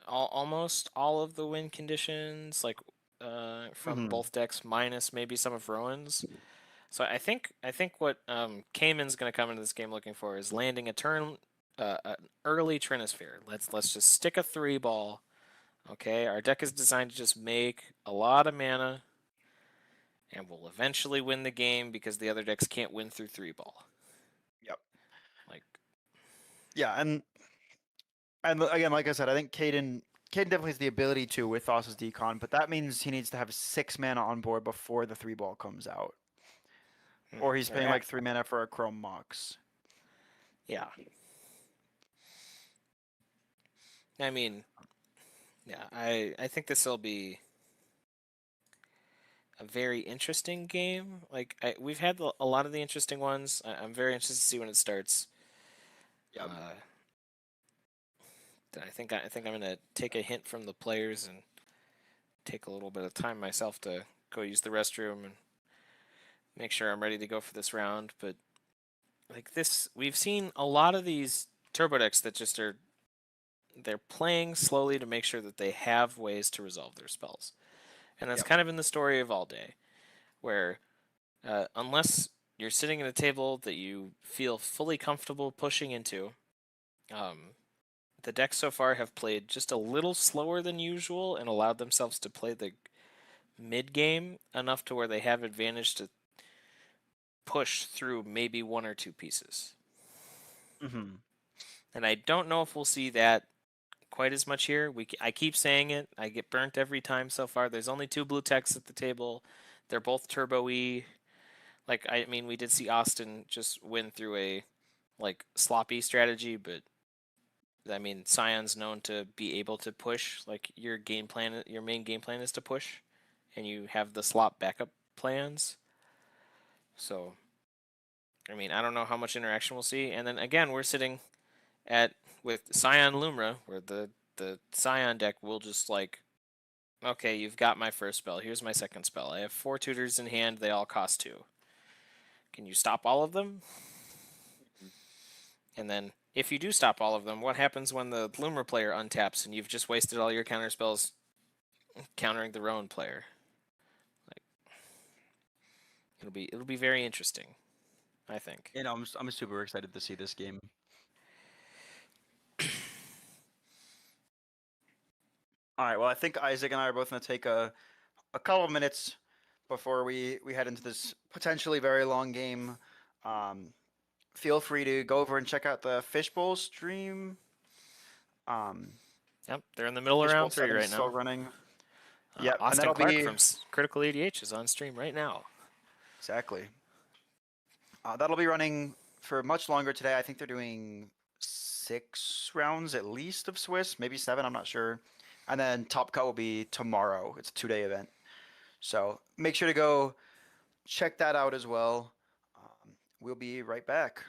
almost all of the win conditions, like from both decks minus maybe some of Rowan's. So I think what Cayman's going to come into this game looking for is landing an early Trinisphere. Let's just stick a 3-ball. Okay, our deck is designed to just make a lot of mana, and we'll eventually win the game because the other decks can't win through 3-ball. Yep. Like, yeah, and again, like I said, I think Caden definitely has the ability to with Thassa's Decon, but that means he needs to have 6 mana on board before the 3-ball comes out. Or he's paying like 3 mana for a Chrome Mox. Yeah. I mean, yeah, I think this will be a very interesting game. Like we've had a lot of the interesting ones. I'm very interested to see when it starts. Yep. I think I'm gonna take a hint from the players and take a little bit of time myself to go use the restroom and make sure I'm ready to go for this round. But like this, we've seen a lot of these turbo decks that just they're playing slowly to make sure that they have ways to resolve their spells, and that's kind of in the story of All Day, where unless you're sitting at a table that you feel fully comfortable pushing into, the decks so far have played just a little slower than usual and allowed themselves to play the mid game enough to where they have advantage to push through maybe 1 or 2 pieces. Mm-hmm. And I don't know if we'll see that quite as much here. I keep saying it. I get burnt every time so far. There's only 2 blue techs at the table. They're both turbo-y. Like, I mean, we did see Austin just win through a like sloppy strategy, but I mean, Scion's known to be able to push. Like your main game plan is to push, and you have the slop backup plans. So, I mean, I don't know how much interaction we'll see. And then again, we're sitting with Scion Lumra, where the Scion deck will just like, okay, you've got my first spell. Here's my second spell. I have 4 tutors in hand. They all cost 2. Can you stop all of them? And then, if you do stop all of them, what happens when the Lumra player untaps and you've just wasted all your counter spells countering the Rowan player? Like, it'll be very interesting, I think. I'm super excited to see this game. All right, well, I think Isaac and I are both going to take a couple of minutes before we head into this potentially very long game. Feel free to go over and check out the Fishbowl stream. Yep, they're in the middle of round 3 right now. Still running. Yeah, and Austin that'll Clark be from Critical EDH is on stream right now. exactly. That'll be running for much longer today. I think they're doing 6 rounds at least of Swiss, maybe 7. I'm not sure. And then Top Cut will be tomorrow. It's a 2-day event. So make sure to go check that out as well. We'll be right back.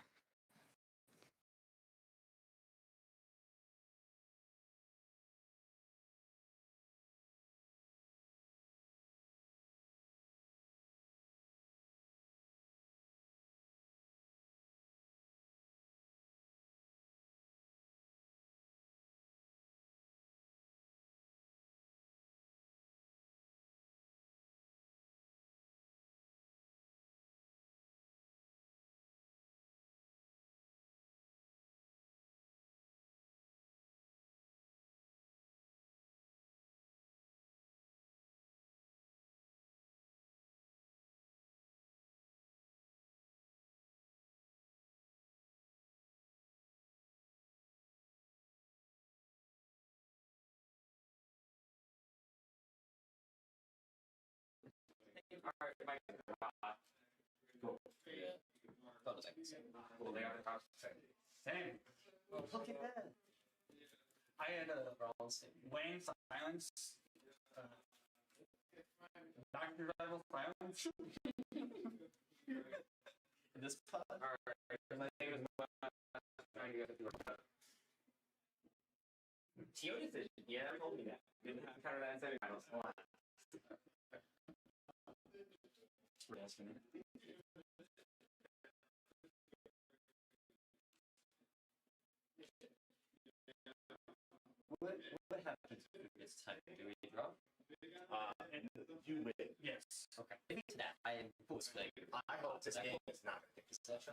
Alright, my Thought it was like the same. Well, they are the top same. Oh, look at that. I had a Bronze. Wayne Silence. Dr. Level Silence. In this pod? Alright, my name is trying to get through that. TO decision. Yeah, never told me that. Didn't have to counter that in semifinals. Hold on. What happens this time? Do we draw? You win. Yes. Okay. Maybe to that. I am like, I hope this game is not a kick.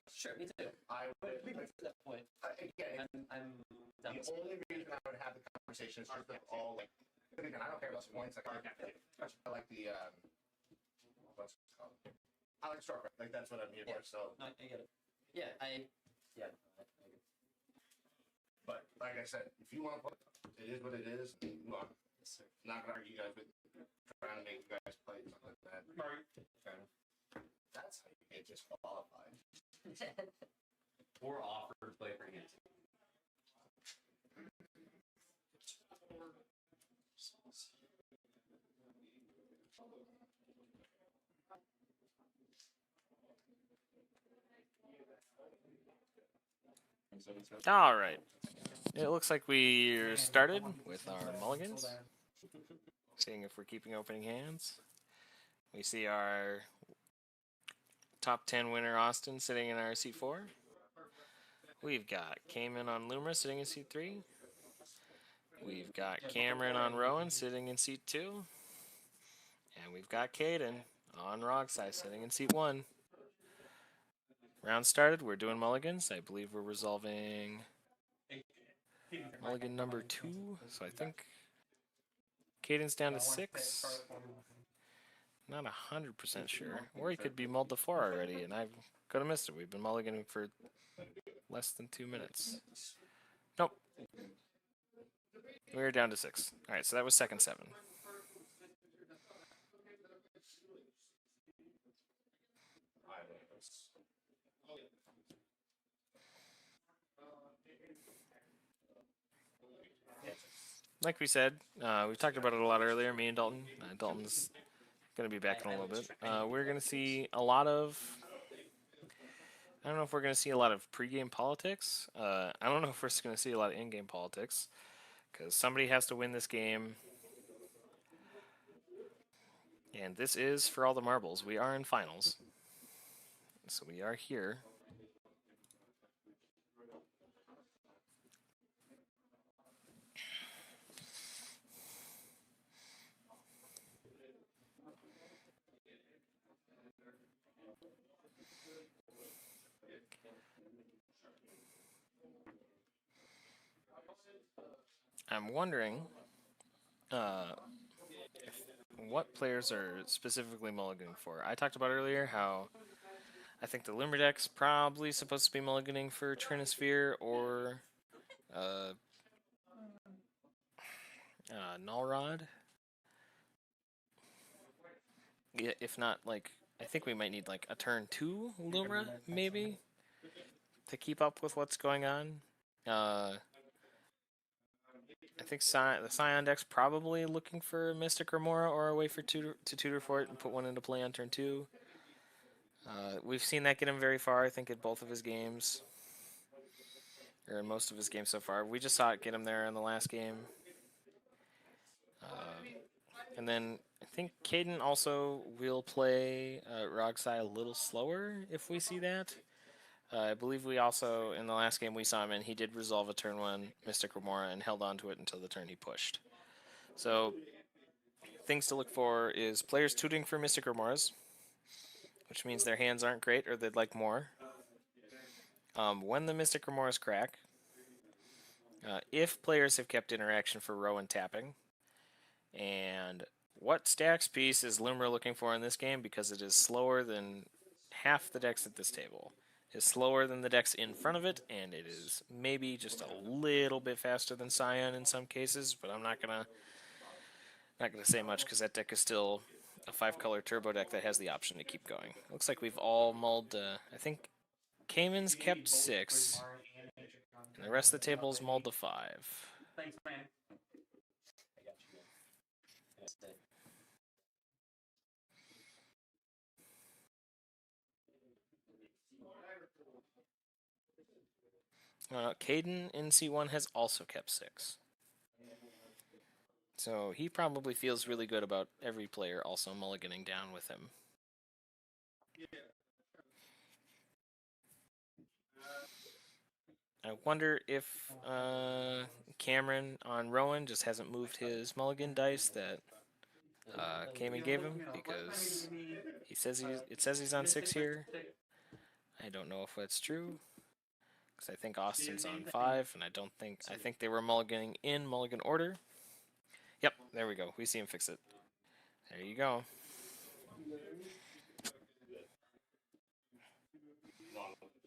sure, me too. I But would. to that point, Again, I'm done. the only reason I would have the conversation is just of all like. Again, I don't care about points. Like, I like the what's it called? I like Starcraft. Like that's what I'm here for. So, No, I get it. Yeah, I get it. but like I said, if you want to play, it is what it is. Move on. Yes, sir. I'm not gonna argue you guys with trying to make you guys play something like that. Right. Fair enough. That's how you get disqualified. Or offered to play for hands. All right. It looks like we're started with our mulligans. Seeing if we're keeping opening hands. We see our top 10 winner Austin sitting in our seat 4. We've got Cayman on Loomer sitting in seat 3. We've got Cameron on Rowan sitting in seat 2. And we've got Caden on Rogside sitting in seat 1. Round started. We're doing mulligans. I believe we're resolving mulligan number 2. So I think Caden's down to 6. Not 100% sure. Or he could be mulled to 4 already, and I could have missed it. We've been mulliganing for less than 2 minutes. Nope. We're down to 6. All right, so that was second 7. Like we said, we talked about it a lot earlier, me and Dalton. Dalton's going to be back in a little bit. We're going to see a lot of... I don't know if we're going to see a lot of pregame politics. I don't know if we're going to see a lot of in-game politics. Because somebody has to win this game. And this is for all the marbles. We are in finals. So we are here. I'm wondering what players are specifically mulliganing for. I talked about earlier how I think the Limber deck's probably supposed to be mulliganing for Trinisphere or Nullrod. Yeah, if not, like, I think we might need like a turn 2 Lumra, maybe, to keep up with what's going on. I think the Scion deck's probably looking for Mystic Remora or a way for to tutor for it and put one into play on turn 2. We've seen that get him very far, I think, in both of his games. Or in most of his games so far. We just saw it get him there in the last game. And then I think Caden also will play Rogsai a little slower if we see that. I believe we also, in the last game we saw him in, he did resolve a turn 1 Mystic Remora and held on to it until the turn he pushed. So, things to look for is players tutoring for Mystic Remoras, which means their hands aren't great or they'd like more. When the Mystic Remoras crack, if players have kept interaction for Rowan tapping, and what stacks piece is Loomer looking for in this game, because it is slower than half the decks at this table. It's slower than the decks in front of it, and it is maybe just a little bit faster than Scion in some cases, but I'm not gonna say much because that deck is still a 5-color turbo deck that has the option to keep going. Looks like we've all mulled. I think Cayman's kept 6, and the rest of the table's mulled to 5. Thanks, man. I got you, man. Yes, thank Caden in C1 has also kept 6. So he probably feels really good about every player also mulliganing down with him. I wonder if Cameron on Rowan just hasn't moved his mulligan dice that Cayman gave him, because it says he's on 6 here. I don't know if that's true, because I think Austin's on 5, and I think they were mulliganing in mulligan order. Yep, there we go. We see him fix it. There you go.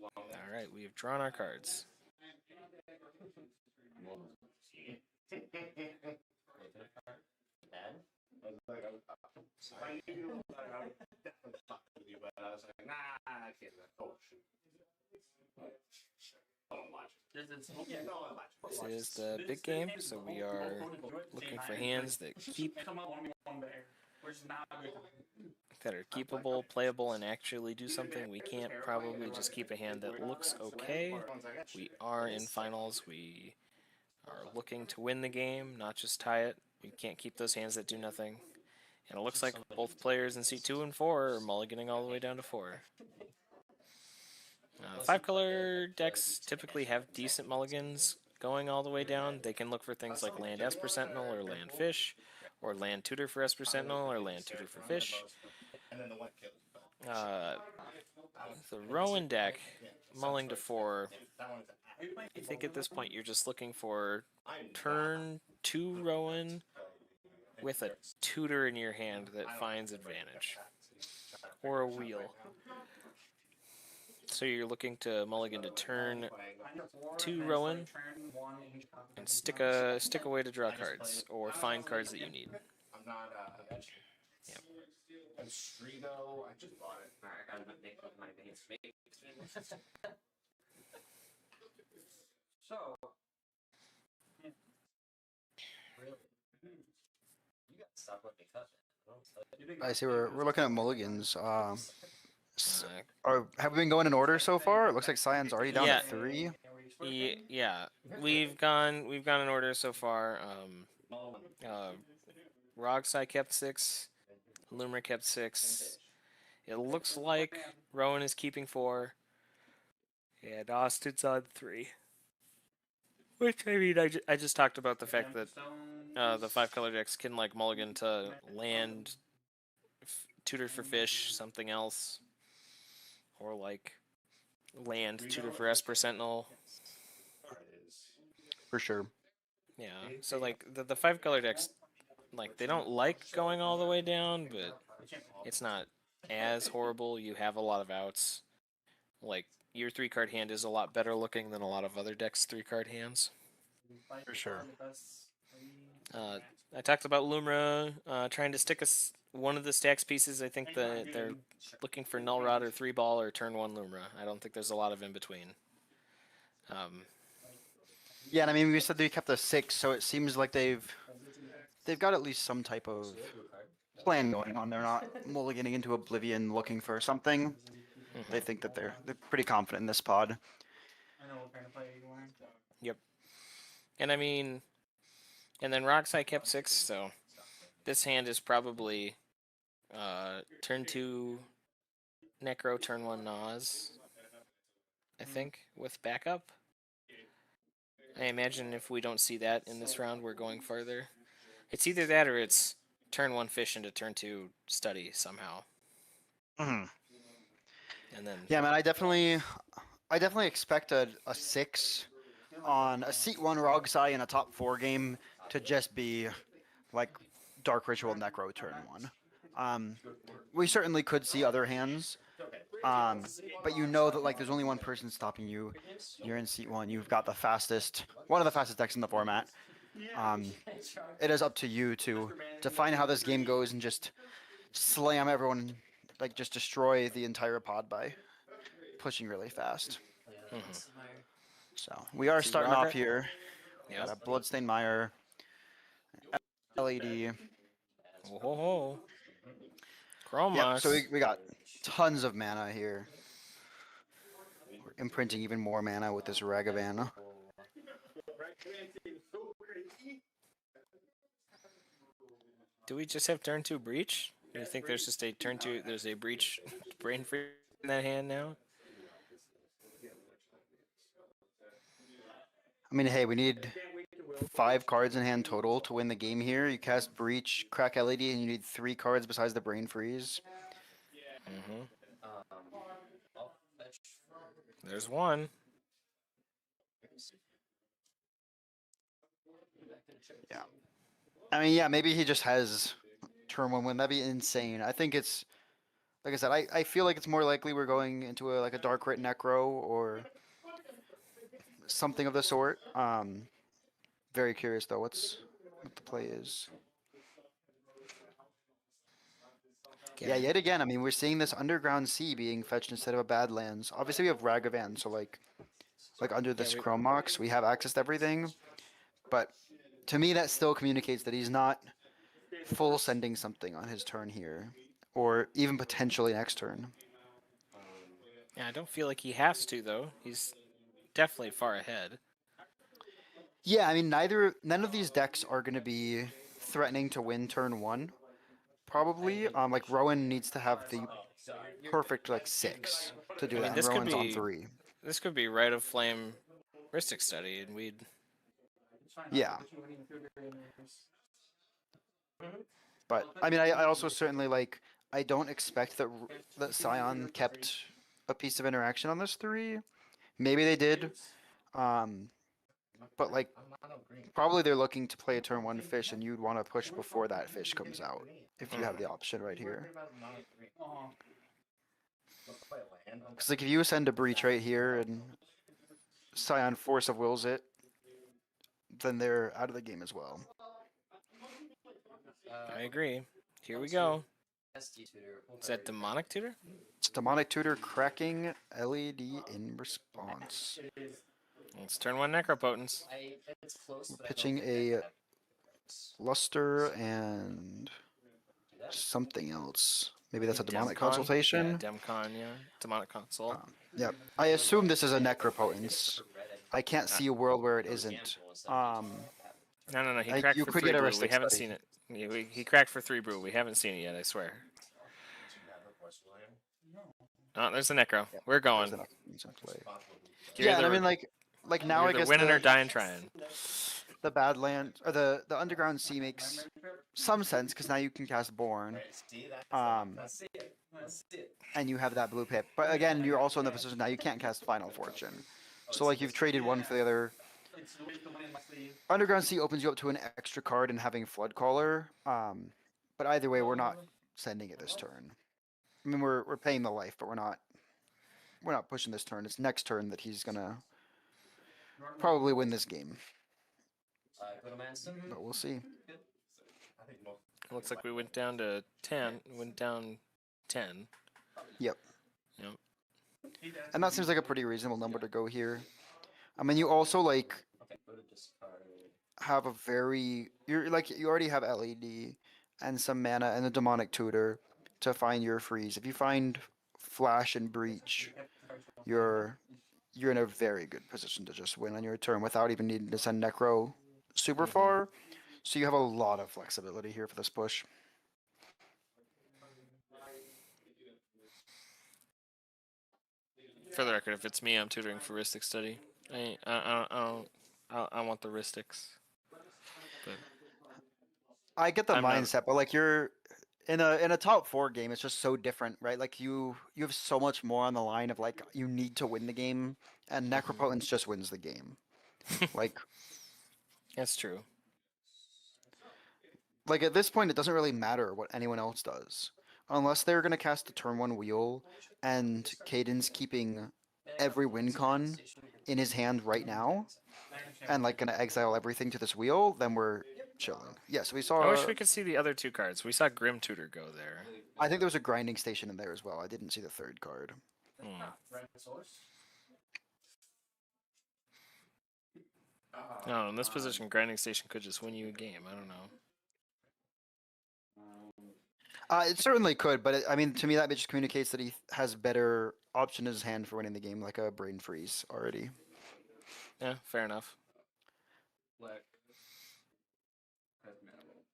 All right, we have drawn our cards. Bad? I was like, I knew I would definitely talk with you, but I was like, nah, I can't do that. Oh, shoot. Don't watch it. This is the big game, so we are looking for hands that are keepable, playable, and actually do something. We can't probably just keep a hand that looks okay. We are in finals. We are looking to win the game, not just tie it. We can't keep those hands that do nothing. And it looks like both players in C2 and 4 are mulliganing all the way down to 4. 5-color decks typically have decent mulligans going all the way down. They can look for things like land Esper Sentinel or land Fish, or land Tutor for Esper Sentinel or land Tutor for Fish. The Rowan deck, mulling to 4, I think at this point you're just looking for turn 2 Rowan with a Tutor in your hand that finds advantage, or a wheel. So you're looking to mulligan to turn 2 Rowan and stick a way to draw cards or find cards that you need. I'm not, Yep. I'm Strigo, I just bought it. Alright, I gotta make my veins make. So, Really? You got to stop letting me cut, man. I see we're looking at mulligans. Have we been going in order so far? It looks like Cyan's already down Yeah. to 3. Yeah, we've gone in order so far. Rogsai kept 6, Lumra kept 6. It looks like Rowan is keeping 4, and Austin's on 3. Which, I mean, I just talked about the fact that the 5-color decks can like mulligan to land, Tutor for Fish, something else, or like land Tutor for Esper Sentinel. For sure. Yeah, so like the 5-color decks, like they don't like going all the way down, but it's not as horrible. You have a lot of outs. Like your 3-card hand is a lot better looking than a lot of other decks' 3-card hands. For sure. I talked about Lumra trying to stick one of the stacks pieces. I think that they're looking for Null Rod or 3-ball or turn 1 Lumra. I don't think there's a lot of in between. Yeah, and I mean we said they kept a 6, so it seems like they've got at least some type of plan going on. They're not mulliganing into oblivion looking for something. They think that they're pretty confident in this pod. I know what kind of play you want. Yep. And I mean, and then Roxai kept 6, so this hand is probably turn 2 Necro, turn 1 Nas, I think, with backup. I imagine if we don't see that in this round, we're going further. It's either that or it's turn 1 Fish into turn 2 Study somehow. Mm-hmm. And then yeah, man, I definitely expect a 6 on a seat 1 Rogsai in a top 4 game to just be like Dark Ritual Necro turn 1. We certainly could see other hands, but you know that like there's only one person stopping you. You're in seat 1. You've got one of the fastest decks in the format. It is up to you to find how this game goes and just slam everyone, like just destroy the entire pod by pushing really fast. Yeah, Mhm. So we are See starting off Roderick? here. We Yep. got a Bloodstained Mire, LED. Oh, Yep. So Chromas. we got tons of mana here. We're imprinting even more mana with this Ragavan. Do we just have turn 2 breach? Do you think there's just a turn 2? There's a breach brain free in that hand now. I mean, hey, we need 5 cards in hand total to win the game here. You cast Breach, crack LED, and you need 3 cards besides the Brain Freeze. Mm-hmm. I'll fetch. There's one. Yeah. I mean, yeah, maybe he just has turn 1 win. That'd be insane. I think it's, like I said, I feel like it's more likely we're going into a Dark Rit Necro or something of the sort. Very curious though, what the play is. Yeah, yet again, I mean, we're seeing this Underground Sea being fetched instead of a Badlands. Obviously, we have Ragavan, so like under this we- Chrome Mox, we have access to everything. But to me, that still communicates that he's not full sending something on his turn here, or even potentially next turn. Yeah, I don't feel like he has to though. He's definitely far ahead. Yeah, I mean, none of these decks are going to be threatening to win turn 1. Probably, like Rowan needs to have the perfect like 6 to do I that, mean, and this could Rowan's on be 3. this could be Rite of Flame, Rhystic Study, and we'd. Yeah. But I mean, I also certainly like. I don't expect that Scion kept a piece of interaction on this 3. Maybe they did. But like probably they're looking to play a turn 1 fish, and you'd want to push before that fish comes out if you have the option right here. Because like if you send a breach right here and Scion Force of Wills it, then they're out of the game as well. I agree. Here we go. Is that Demonic Tutor? It's Demonic Tutor cracking LED in response. It's turn 1 Necropotence. We're pitching a Luster and something else. Maybe that's a Demonic Demcon? Consultation. Yeah, Demcon, yeah. Demonic Consult. Yep. I assume this is a Necropotence. I can't see a world where it isn't. No. He I- cracked you for could 3 get a brew. We Rhystic haven't Study. seen it. He cracked for 3 brew. We haven't seen it yet, I swear. Oh, there's the Necro. We're going. There's enough in play. You're Yeah, and I either- mean like now you're I either guess winning or dying trying. the Badland or the Underground Sea makes some sense because now you can cast Born. And you have that blue pip. But again, you're also in the position now you can't cast Final Fortune. So like you've traded one for the other. Underground Sea opens you up to an extra card and having Flood Caller. But either way, we're not sending it this turn. I mean, we're paying the life, but we're not pushing this turn. It's next turn that he's gonna probably win this game. But we'll see. Looks like we went down to 10. Went down 10. Yep. Yep. And that seems like a pretty reasonable number to go here. I mean, you also like have a very you already have LED and some mana and a Demonic Tutor to find your freeze. If you find Flash and Breach, you're in a very good position to just win on your turn without even needing to send Necro super far. So you have a lot of flexibility here for this push. For the record, if it's me, I'm tutoring for Rhystic Study. I want the Rhystics. But I get the I'm not- mindset, but like you're in a top 4 game, it's just so different, right? Like you have so much more on the line of like you need to win the game, and Necropotence just wins the game. Like that's true. like at this point, it doesn't really matter what anyone else does, unless they're gonna cast a turn 1 wheel, and Caden's keeping every win con in his hand right now, and like gonna exile everything to this wheel. Then we're chilling. Yes, we saw. I wish we could see the other two cards. We saw Grim Tutor go there. I think there was a grinding station in there as well. I didn't see the third card. Hmm. No, in this position, Grinding Station could just win you a game. I don't know. It certainly could, but I mean, to me, that just communicates that he has better option in his hand for winning the game, like a brain freeze already. Yeah, fair enough. Black has mana vault.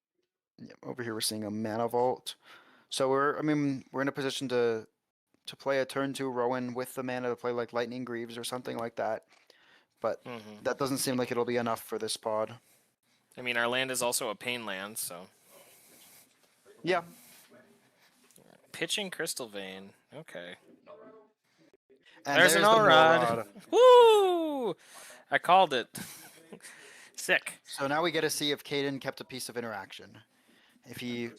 Yep, over here we're seeing a mana vault. So we're in a position to play a turn 2 Rowan with the mana to play like Lightning Greaves or something like that. But that doesn't seem like it'll be enough for this pod. I mean, our land is also a pain land, so. Yeah. Pitching Crystal Vein. Okay. And there's an the Null-Rod. Woo! I called it. Sick. So now we get to see if Caden kept a piece of interaction. If he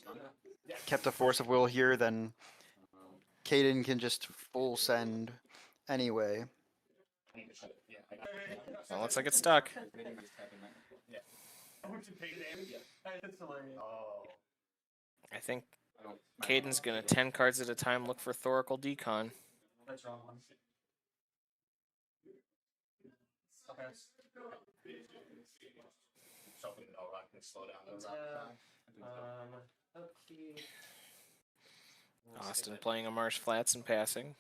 kept a Force of Will here, then Caden can just full send anyway. Well, looks like it's stuck. I think Caden's gonna 10 cards at a time look for Thoracle Decon. That's wrong one. Okay. So we know I can slow down those. Okay. Austin playing a Marsh Flats and passing.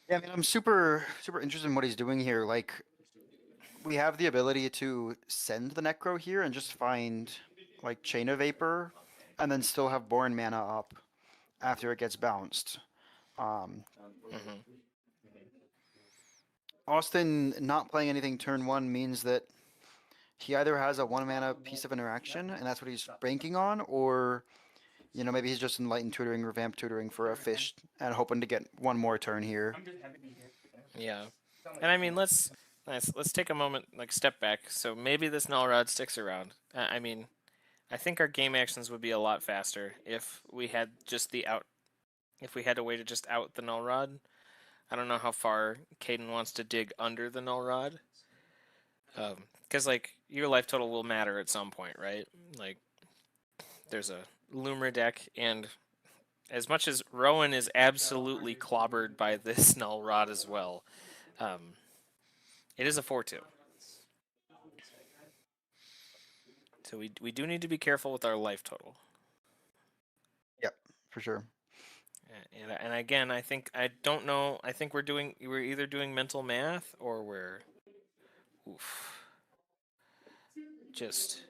Yeah, I mean, I'm super interested in what he's doing here. Like, we have the ability to send the Necro here and just find, like, Chain of Vapor, and then still have Born mana up after it gets bounced. Austin not playing anything turn 1 means that he either has a 1 mana piece of interaction, and that's what he's banking on, or, you know, maybe he's just enlightened tutoring or vamp tutoring for a fish and hoping to get one more turn here. Yeah. And I mean, let's take a moment, like, step back. So maybe this Null-Rod sticks around. I mean, I think our game actions would be a lot faster if we had just if we had a way to just out the Null-Rod. I don't know how far Caden wants to dig under the Null-Rod. Because, like, your life total will matter at some point, right? Like, there's a Lumra deck, and as much as Rowan is absolutely clobbered by this Null-Rod as well, it is a 4/2. So we do need to be careful with our life total. Yep, for sure. And again, I think we're either doing mental math or we're just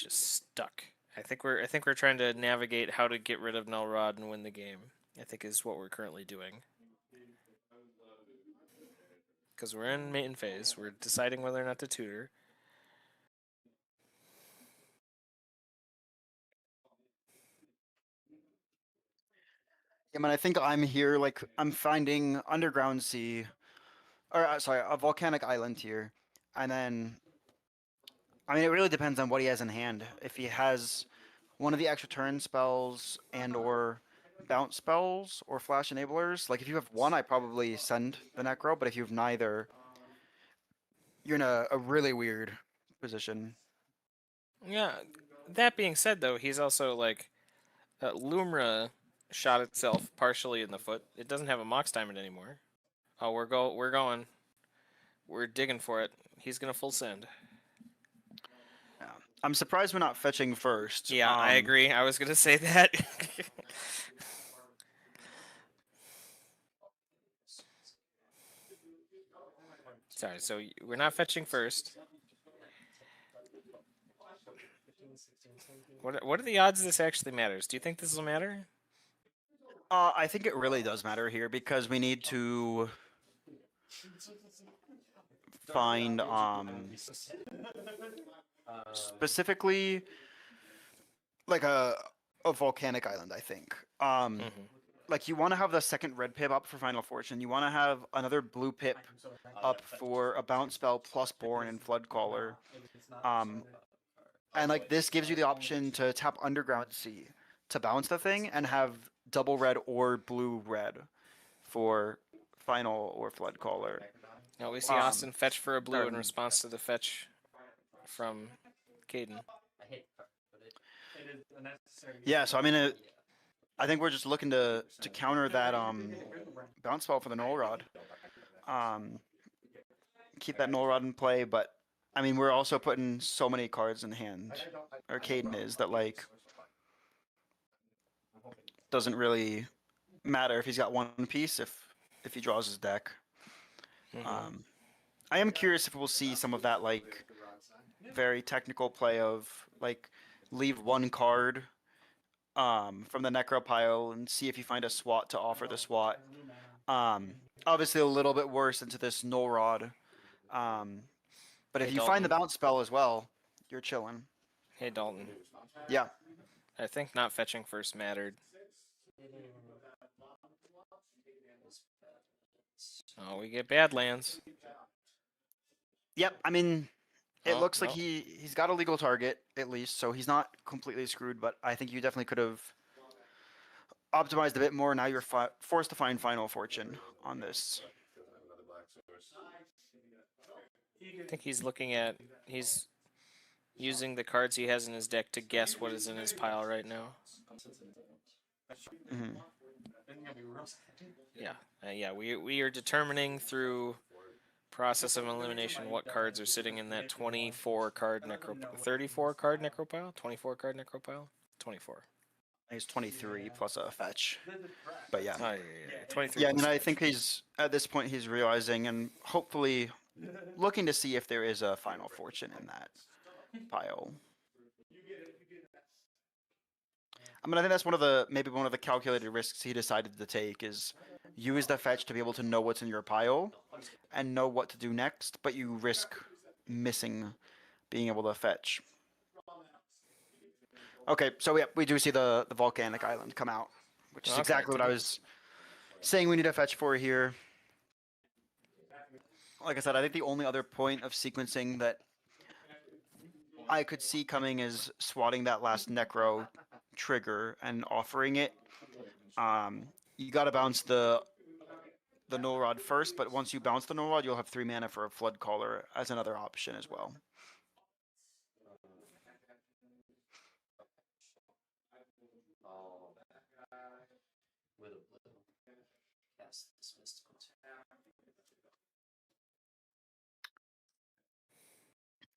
stuck. I think we're trying to navigate how to get rid of Null-Rod and win the game. I think is what we're currently doing. Because we're in main phase, we're deciding whether or not to tutor. Yeah, man, I think I'm here, like, I'm finding Underground Sea, or, sorry, a Volcanic Island here, and then, I mean, it really depends on what he has in hand. If he has one of the extra turn spells and or bounce spells or flash enablers, like, if you have one, I probably send the Necro, but if you have neither, you're in a really weird position. Yeah, that being said, though, he's also, like, Lumra shot itself partially in the foot. It doesn't have a Mox Diamond anymore. Oh, we're going. We're digging for it. He's gonna full send. Yeah. I'm surprised we're not fetching first. Yeah, I agree. I was gonna say that. Sorry, so we're not fetching first. What are the odds this actually matters? Do you think this will matter? I think it really does matter here because we need to find specifically like a volcanic island, I think. Like, you want to have the second red pip up for Final Fortune. You want to have another blue pip up for a bounce spell plus Born and Flood Caller. And, like, this gives you the option to tap Underground Sea to bounce the thing and have double red or blue red for Final or Flood Caller. Now we see Austin fetch for a blue in response to the fetch from Caden. I hate the card, but It is a necessary. Yeah, so I mean, I think we're just looking to counter that bounce spell for the null rod. Keep that null rod in play, but I mean, we're also putting so many cards in hand, or Caden is, that like doesn't really matter if he's got one piece if he draws his deck. I am curious if we'll see some of that like very technical play of like leave one card from the necro pile and see if you find a SWAT to offer the SWAT. Obviously a little bit worse into this null rod. But if Hey, you find the Dalton. bounce spell as well, you're chilling. Hey, Dalton. Yeah. I think not fetching first mattered. Oh, we get Badlands. Yep. I mean, it Oh, looks like no. he's got a legal target at least, so he's not completely screwed. But I think you definitely could have optimized a bit more. Now you're forced to find Final Fortune on this. I think he's using the cards he has in his deck to guess what is in his pile right now. Mm-hmm. Yeah, we are determining through process of elimination what cards are sitting in that 34 card necro 34 card necro pile, 24 card necro pile, 24. He's 23 plus a fetch. But yeah. Oh, yeah, 23. Yeah, I plus mean, I fetch. think he's at this point he's realizing and hopefully looking to see if there is a Final Fortune in that pile. I mean, I think that's maybe one of the calculated risks he decided to take is use the fetch to be able to know what's in your pile and know what to do next, but you risk missing being able to fetch. Okay, so yeah, we do see the volcanic island come out, which is Okay, exactly what I was saying we need a fetch for here. Like I said, I think the only other point of sequencing that I could see coming is swatting that last necro trigger and offering it. You got to bounce the null rod first, but once you bounce the null rod, you'll have 3 mana for a flood caller as another option as well. with a blue. Cast this mystical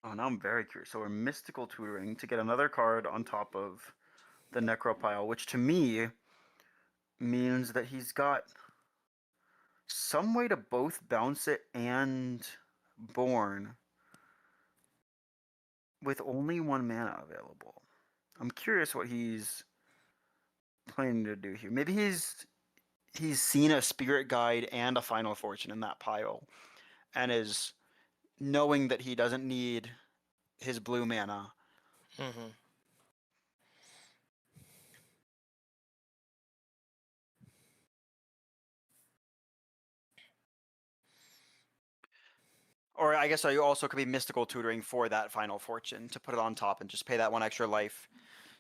Oh, now I'm very curious. So we're mystical tutoring to get another card on top of the necro pile, which to me means that he's got some way to both bounce it and born with only 1 mana available. I'm curious what he's planning to do here. Maybe he's seen a spirit guide and a Final Fortune in that pile and is knowing that he doesn't need his blue mana. Mm-hmm. Or I guess you also could be mystical tutoring for that Final Fortune to put it on top and just pay that 1 extra life.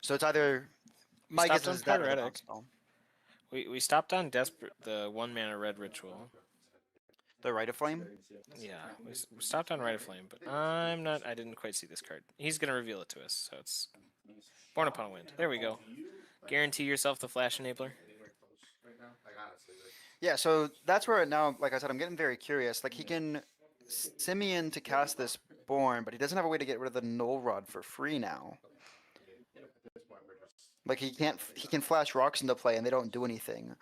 So it's either my guess is that or the bounce spell. We stopped on the 1 mana red ritual. The Rite of Flame? Yeah, we stopped on Rite of Flame, but I didn't quite see this card. He's going to reveal it to us, so it's Born Upon a Wind. There we go. Guarantee yourself the Flash Enabler. Yeah, so that's where now, like I said, I'm getting very curious. Like, he can Simeon to cast this Born, but he doesn't have a way to get rid of the Null Rod for free now. Like, he can flash rocks into play and they don't do anything.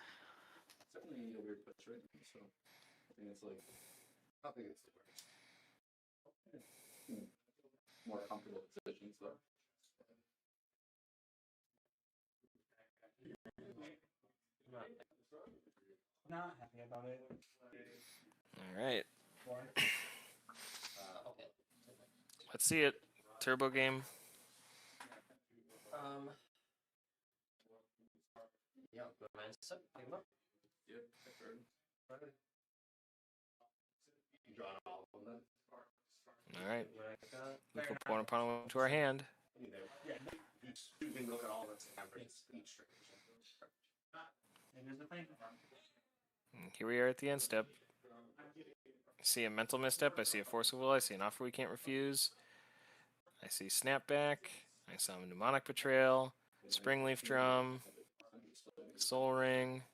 I think it's more comfortable positions though. Not happy about it. All right. okay. Let's see it. Turbo game. Yeah, go to mindset. Pick him up. Yep, you draw all of them. All right. What I got. We put Born Upon a Wind to our hand. You can look at all the average each trigger. And there's the thing. And here we are at the end step. I see a mental misstep. I see a force of will. I see an offer we can't refuse. I see Snapback. I saw Mnemonic Betrayal, Springleaf Drum, Soul Ring.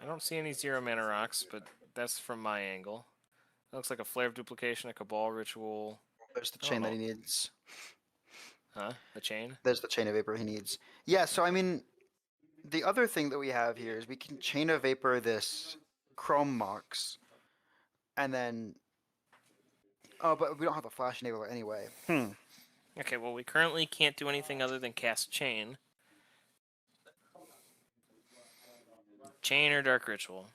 I don't see any 0 mana rocks, but that's from my angle. It looks like a Flare of Duplication, a Cabal Ritual. There's the I don't chain that he know. needs. Huh? The chain? There's the chain of vapor he needs. Yeah, so I mean, the other thing that we have here is we can chain of vapor this Chrome Mox, and then. Oh, but we don't have the flash enabler anyway. Okay, well, we currently can't do anything other than cast Chain. Chain or Dark Ritual.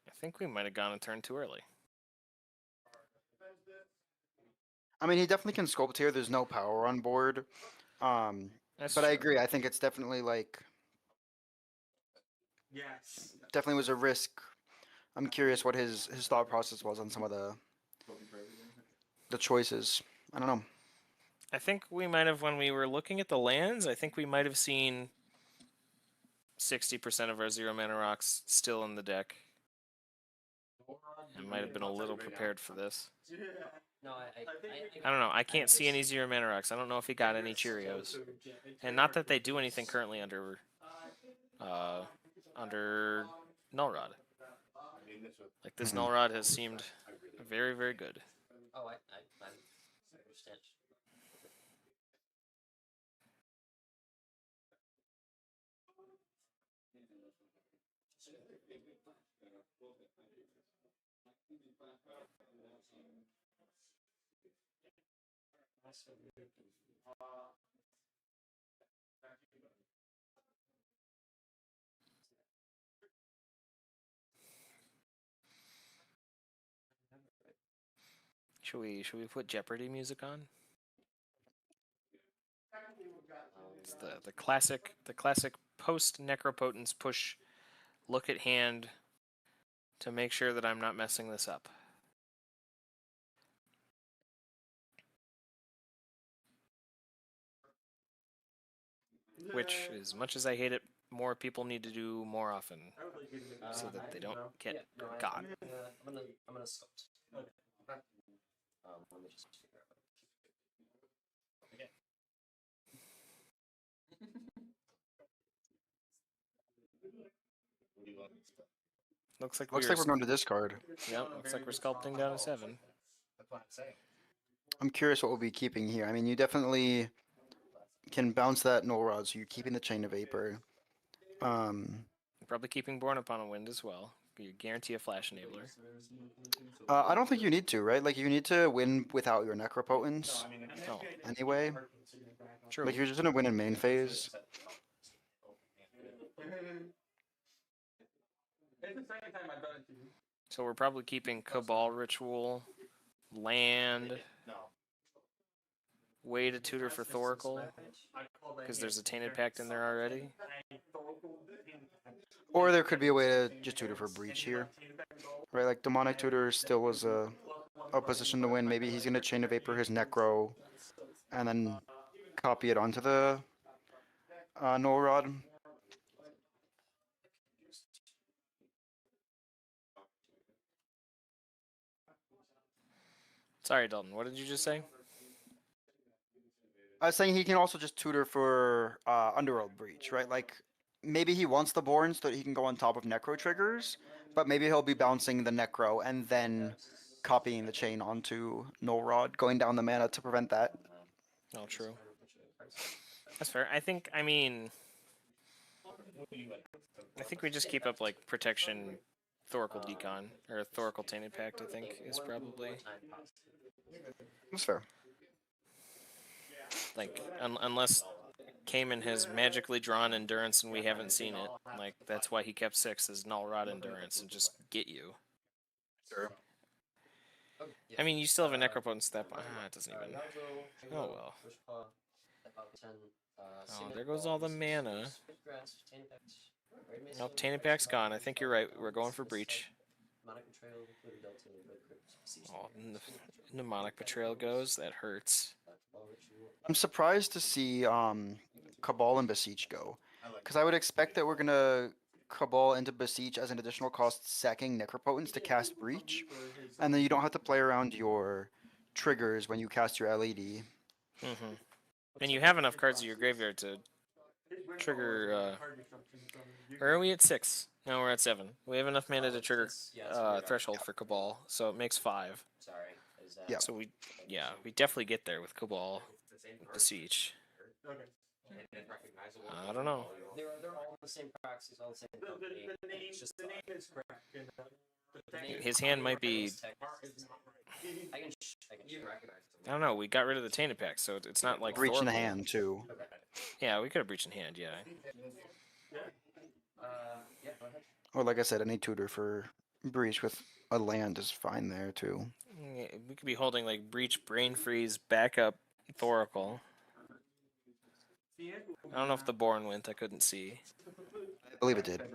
I think we might have gone a turn too early. I mean, he definitely can sculpt here. There's no power on board. That's But I true. agree. I think it's definitely like Yes. definitely was a risk. I'm curious what his thought process was on some of the choices. I don't know. I think we might have, when we were looking at the lands, I think we might have seen 60% of our 0 mana rocks still in the deck. I might have been a little prepared for this. No, I don't know. I can't see any 0 mana rocks. I don't know if he got any Cheerios. And not that they do anything currently under Null Rod. Like, this Null Rod has seemed very, very good. Oh, I understand. Should we put Jeopardy music on? It's the classic post Necropotence push look at hand to make sure that I'm not messing this up. Which, as much as I hate it, more people need to do more often so that they don't get got. I'm gonna sculpt. Let me just figure out. Looks like Looks like we're going to discard. Yep, looks like we're sculpting down to 7. That's what I'm saying. I'm curious what we'll be keeping here. I mean, you definitely can bounce that Null Rod, so you're keeping the chain of vapor. Probably keeping Born Upon a Wind as well. You guarantee a Flash Enabler. I don't think you need to, right? Like, you need to win without your Necropotence No, anyway. true. Like, you're just going to win in main phase. It's the second time I've done it to you. So we're probably keeping Cabal Ritual, Land, way to tutor for Thoracle, because there's a Tainted Pact in there already. Or there could be a way to just tutor for Breach here. Right, like, Demonic Tutor still was a position to win. Maybe he's going to Chain of Vapor his Necro, and then copy it onto the Null Rod. Sorry, Dalton, what did you just say? I was saying he can also just tutor for Underworld Breach, right? Like, maybe he wants the Born so that he can go on top of Necro triggers, but maybe he'll be bouncing the Necro and then copying the chain onto Null Rod, going down the mana to prevent that. Oh, true. That's fair. I think we just keep up, like, Protection, Thoracle Decon, or Thoracle Tainted Pact, I think, is probably... That's fair. Like, unless Cayman has magically drawn Endurance and we haven't seen it. Like, that's why he kept 6 as Null Rod Endurance and just get you. Sure. I mean, you still have a Necropotence step. It doesn't even... Oh, well. Oh, there goes all the mana. Nope, Tainted Pact's gone. I think you're right. We're going for Breach. Oh, Mnemonic Betrayal goes. That hurts. I'm surprised to see Cabal and Beseech go. Because I would expect that we're gonna Cabal into Beseech as an additional cost, sacking Necropotence to cast Breach, and then you don't have to play around your triggers when you cast your LED. Mm-hmm. And you have enough cards in your graveyard to trigger. Or are we at 6? No, we're at 7. We have enough mana to trigger Threshold for Cabal, so it makes 5. Sorry. Is that Yeah. So we definitely get there with Cabal, Beseech. I don't know. they're all the same proxies, all the same company. It's just The name is correct. His hand might be. I can recognize I don't know. We got rid of the Tainted Pack, so it's not like Breach in Thorple. hand too. Yeah, we could have Breach in hand. Yeah. yeah, go ahead. Or like I said, any tutor for Breach with a land is fine there too. Yeah, we could be holding like Breach, Brain Freeze, backup, Thoracle. I don't know if the Born went. I couldn't see. I believe it did. Okay.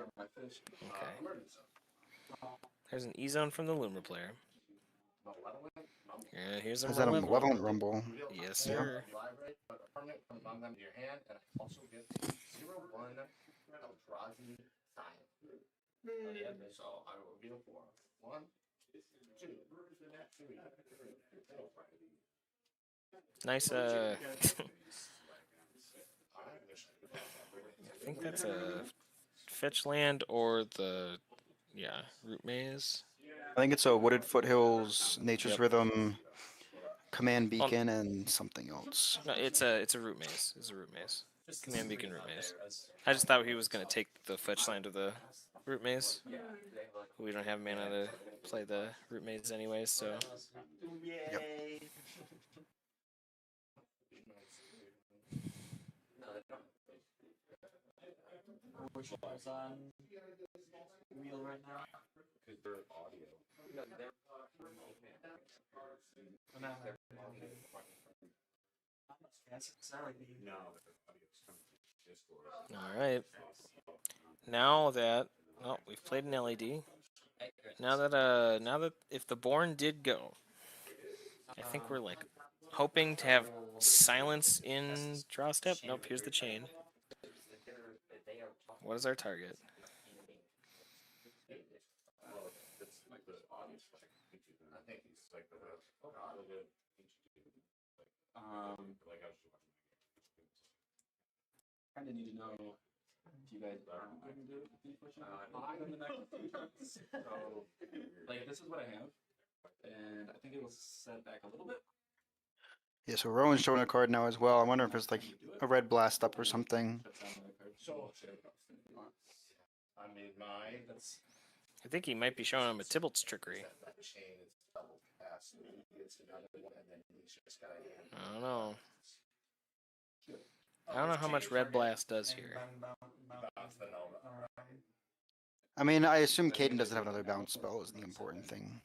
There's an E-Zone from the Loomer player. Yeah, here's a Is that a Malevolent. Malevolent Rumble? Yes, sir. Library, put a permanent from among them to your hand, and I also get 0/1 Eldrazi Sign. So I will reveal 4. 1, 2, 3. Nice. I think that's a fetch land or the Root Maze. I think it's a Wooded Foothills, Nature's Yep. Rhythm, Command Beacon, and something else. No, it's a Root Maze. It's a Root Maze. Command Beacon Root Maze. I just thought he was gonna take the fetch land of the Root Maze. We don't have mana to play the Root Maze anyways, so. Yep. Which one's on wheel right now? Because they're audio. No, they're No, their audio's coming from Discord. All right. Now that we've played an LED. Now that if the Born did go, I think we're like hoping to have silence in draw step. Nope. Here's the chain. What is our target? It's like the audience, like, I think he's like the like I was just Kind of need to know if you guys are going to do in the next few turns. So, like, this is what I have, and I think it will set back a little bit. Yeah, so Rowan's showing a card now as well. I wonder if it's like a red blast up or something. So, I made mine. I think he might be showing him a Tybalt's trickery. That chain is double pass. He gets another one, and then he's just got a I don't know. I don't know how much Red Blast does here. I mean, I assume Caden doesn't have another bounce spell is the important thing.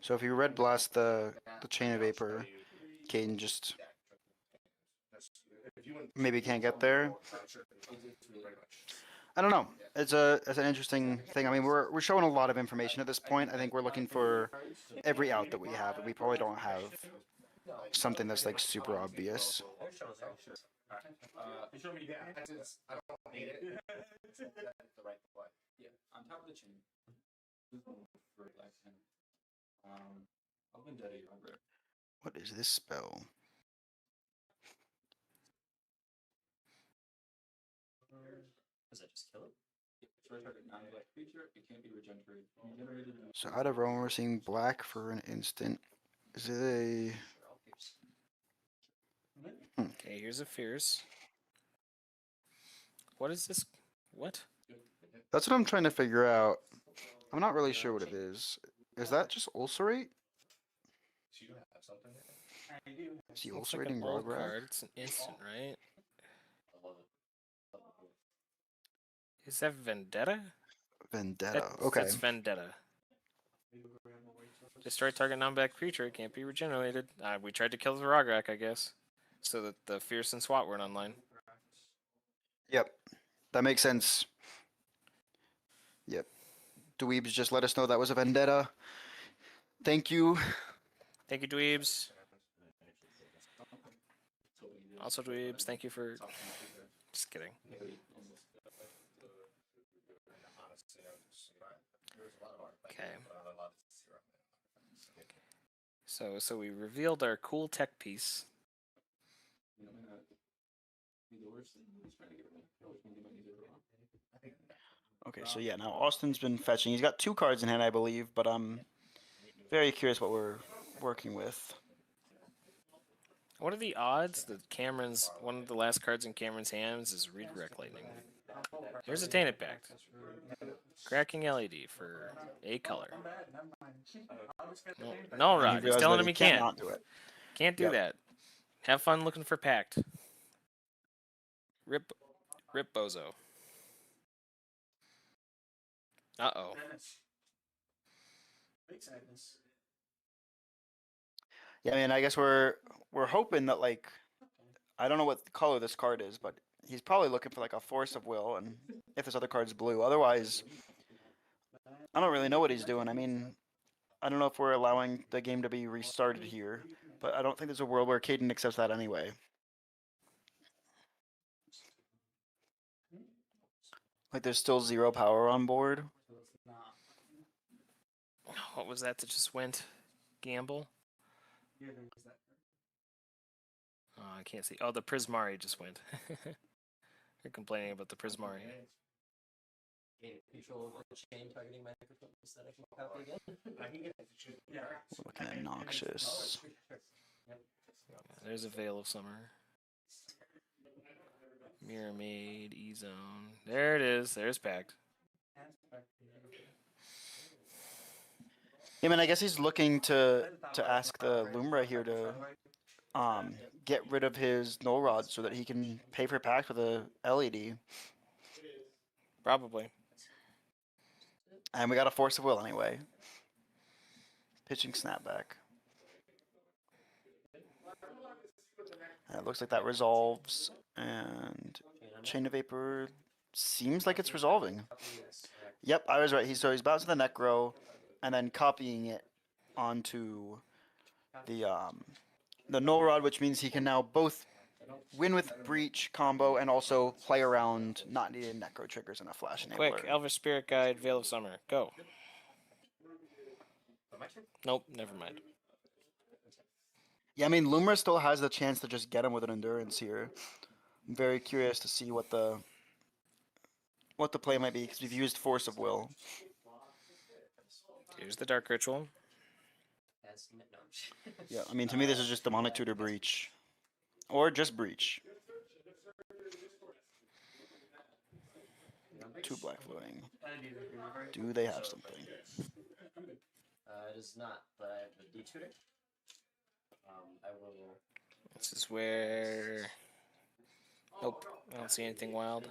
So if you red blast the Chain of Vapor, Caden just maybe can't get there. I don't know. It's an interesting thing. I mean, we're showing a lot of information at this point. I think we're looking for every out that we have, and we probably don't have something that's like super obvious. You show me that. I don't need it. That's the right play. Yeah, on top of the chain. For black hand. I'll Vendetta your Hungry. What is this spell? Does that just kill it? First target non-black creature, it can't be regenerated. So out of Rome, we're seeing black for an instant. Is it a... Okay, here's a Fierce. What is this? What? That's what I'm trying to figure out. I'm not really sure what it is. Is that just ulcerate? So you have something there? I do. Is he Looks like ulcerating an old Rograg? card. It's an instant, right? Is that Vendetta? Vendetta. Okay. That's Vendetta. Destroy target non-black creature. It can't be regenerated. We tried to kill the Rograk, I guess, so that the Fierce and SWAT weren't online. Yep. That makes sense. Yep. Dweebs just let us know that was a Vendetta. Thank you. Thank you, Dweebs. Also, Dweebs, thank you for... Just kidding. Okay. So we revealed our cool tech piece. Okay, so yeah, now Austin's been fetching. He's got 2 cards in hand, I believe, but I'm very curious what we're working with. What are the odds that Cameron's one of the last cards in Cameron's hands is Redirect Lightning? Here's a Tainted Pact. Cracking LED for a color. No, And he Rod. He's realized telling that him he he can't. cannot do it. Can't do Yep. that. Have fun looking for Pact. Rip Bozo. Uh-oh. Big sadness. Yeah, I mean, I guess we're hoping that, like, I don't know what color this card is, but he's probably looking for like a Force of Will, and if this other card's blue. Otherwise, I don't really know what he's doing. I mean, I don't know if we're allowing the game to be restarted here, but I don't think there's a world where Caden accepts that anyway. Like, there's still 0 power on board. What was that just went? Gamble? Oh, I can't see. Oh, the Prismari just went. You're complaining about the Prismari. Gain control of the chain targeting microphone so that I can copy again. Looking obnoxious. There's a Veil of Summer. Mirror Maid, E-Zone. There it is. There's Pact. Yeah, man, I guess he's looking to ask the Lumra here to get rid of his Null Rod so that he can pay for Pact with a LED. Probably. And we got a Force of Will anyway. Pitching Snapback. And it looks like that resolves, and Chain of Vapor seems like it's resolving. Yep, I was right. He's bouncing the Necro, and then copying it onto the Null Rod, which means he can now both win with Breach combo and also play around not needing Necro triggers and a Flash Enabler. Quick, Elvish Spirit Guide, Veil of Summer. Go. Nope, never mind. Yeah, I mean, Lumra still has the chance to just get him with an Endurance here. I'm very curious to see what the play might be, because we've used Force of Will. Here's the Dark Ritual. Yeah, I mean, to me, this is just Demonic Tutor Breach. Or just Breach. 2 black floating. Do they have something? It is not, but I have the D-tutor. I will. This is where. Nope, I don't see anything wild.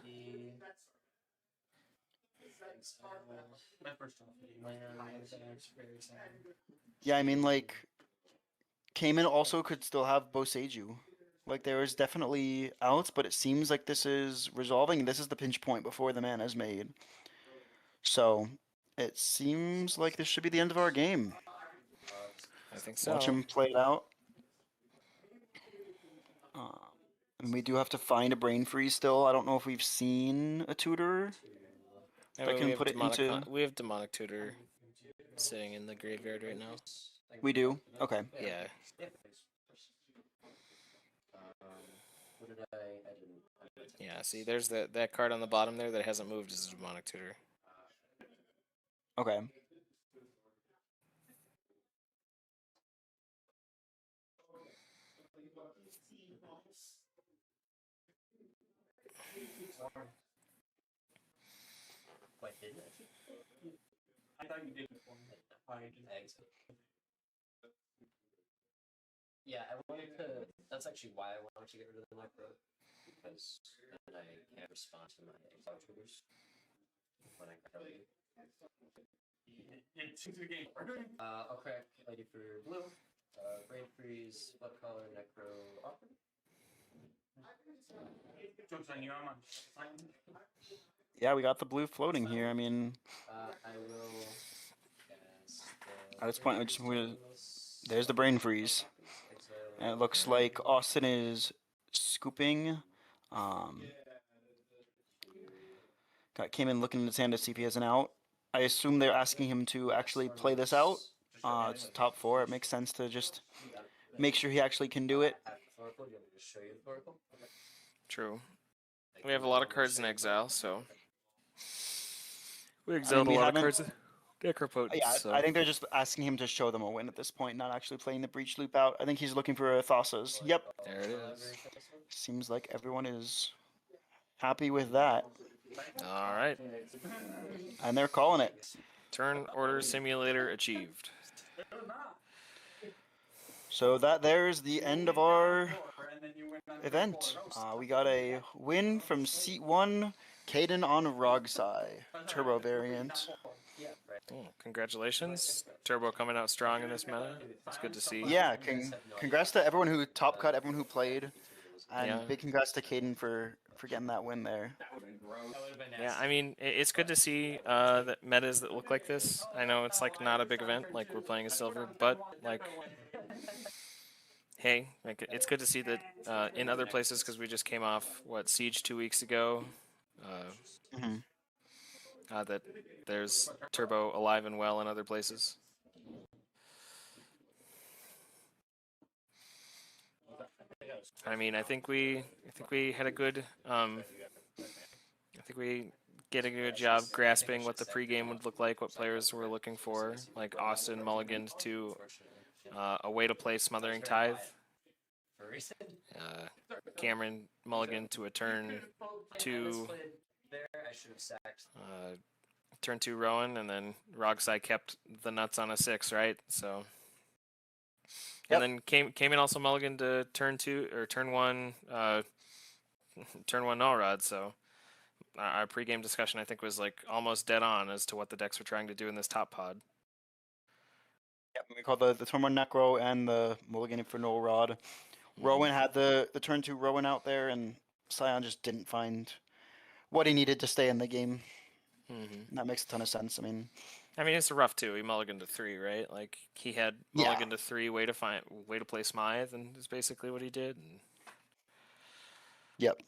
Yeah, I mean, like, Cayman also could still have Boseiju. Like, there is definitely outs, but it seems like this is resolving. This is the pinch point before the mana is made. So, it seems like this should be the end of our game. I think so. Watch him play it out. And we do have to find a Brain Freeze still. I don't know if we've seen a tutor that can put it into... We have Demonic Tutor sitting in the graveyard right now. We do? Okay. Yeah. Yeah, see, there's that card on the bottom there that hasn't moved is a Demonic Tutor. Okay. Wait, didn't it? I thought you did before. Yeah, I wanted to. That's actually why I wanted to get rid of the Necro, because then I can't respond to my exile triggers when I grab you. It's a game. I'll crack Lady for blue. Brain Freeze, what color Necro offer? Joke's on you, I'm on. Yeah, we got the blue floating here. I mean... I will cast at this point, there's the Brain Freeze. And it looks like Austin is scooping. Gonna came in looking in his hand to see if he has an out. I assume they're asking him to actually play this out. It's top 4. It makes sense to just make sure he actually can do it. True. We have a lot of cards in exile, so we I mean, exiled we a lot of haven't. cards. Necropotence. Yeah, So. I think they're just asking him to show them a win at this point, not actually playing the breach loop out. I think he's looking for a Thassa's. Yep. There it is. Seems like everyone is happy with that, All right. and they're calling it. Turn order simulator achieved. So that there's the end of our event. We got a win from seat 1, Caden on Rogsai, turbo variant. Oh, congratulations. Turbo coming out strong in this meta. It's good to see. Yeah, congrats to everyone who top cut, everyone who played, and Yeah. big congrats to Caden for getting that win there. Yeah, I mean, it's good to see that metas that look like this. I know it's like not a big event, like we're playing a silver, but like, hey, like it's good to see that in other places because we just came off Siege 2 weeks ago. That there's Turbo alive and well in other places. I mean, I think we had a good. I think we did a good job grasping what the pregame would look like, what players were looking for. Like Austin mulliganed to a way to play Smothering Tithe. Cameron mulliganed to a turn 2. Turn 2 Rowan, and then Rogsai kept the nuts on a 6, right? So. Yep. And then came in also mulligan to turn 2 or turn 1 Nullrod. So our pregame discussion I think was like almost dead on as to what the decks were trying to do in this top pod. Yep, we called the turn 1 Necro and the mulligan for Nullrod. Rowan had the turn 2 Rowan out there, and Scion just didn't find what he needed to stay in the game. Mm-hmm. That makes a ton of sense. I mean, it's a rough 2. He mulliganed to 3, right? Like he had mulligan to 3, way to play Smythe, and is basically what he did. And... Yep.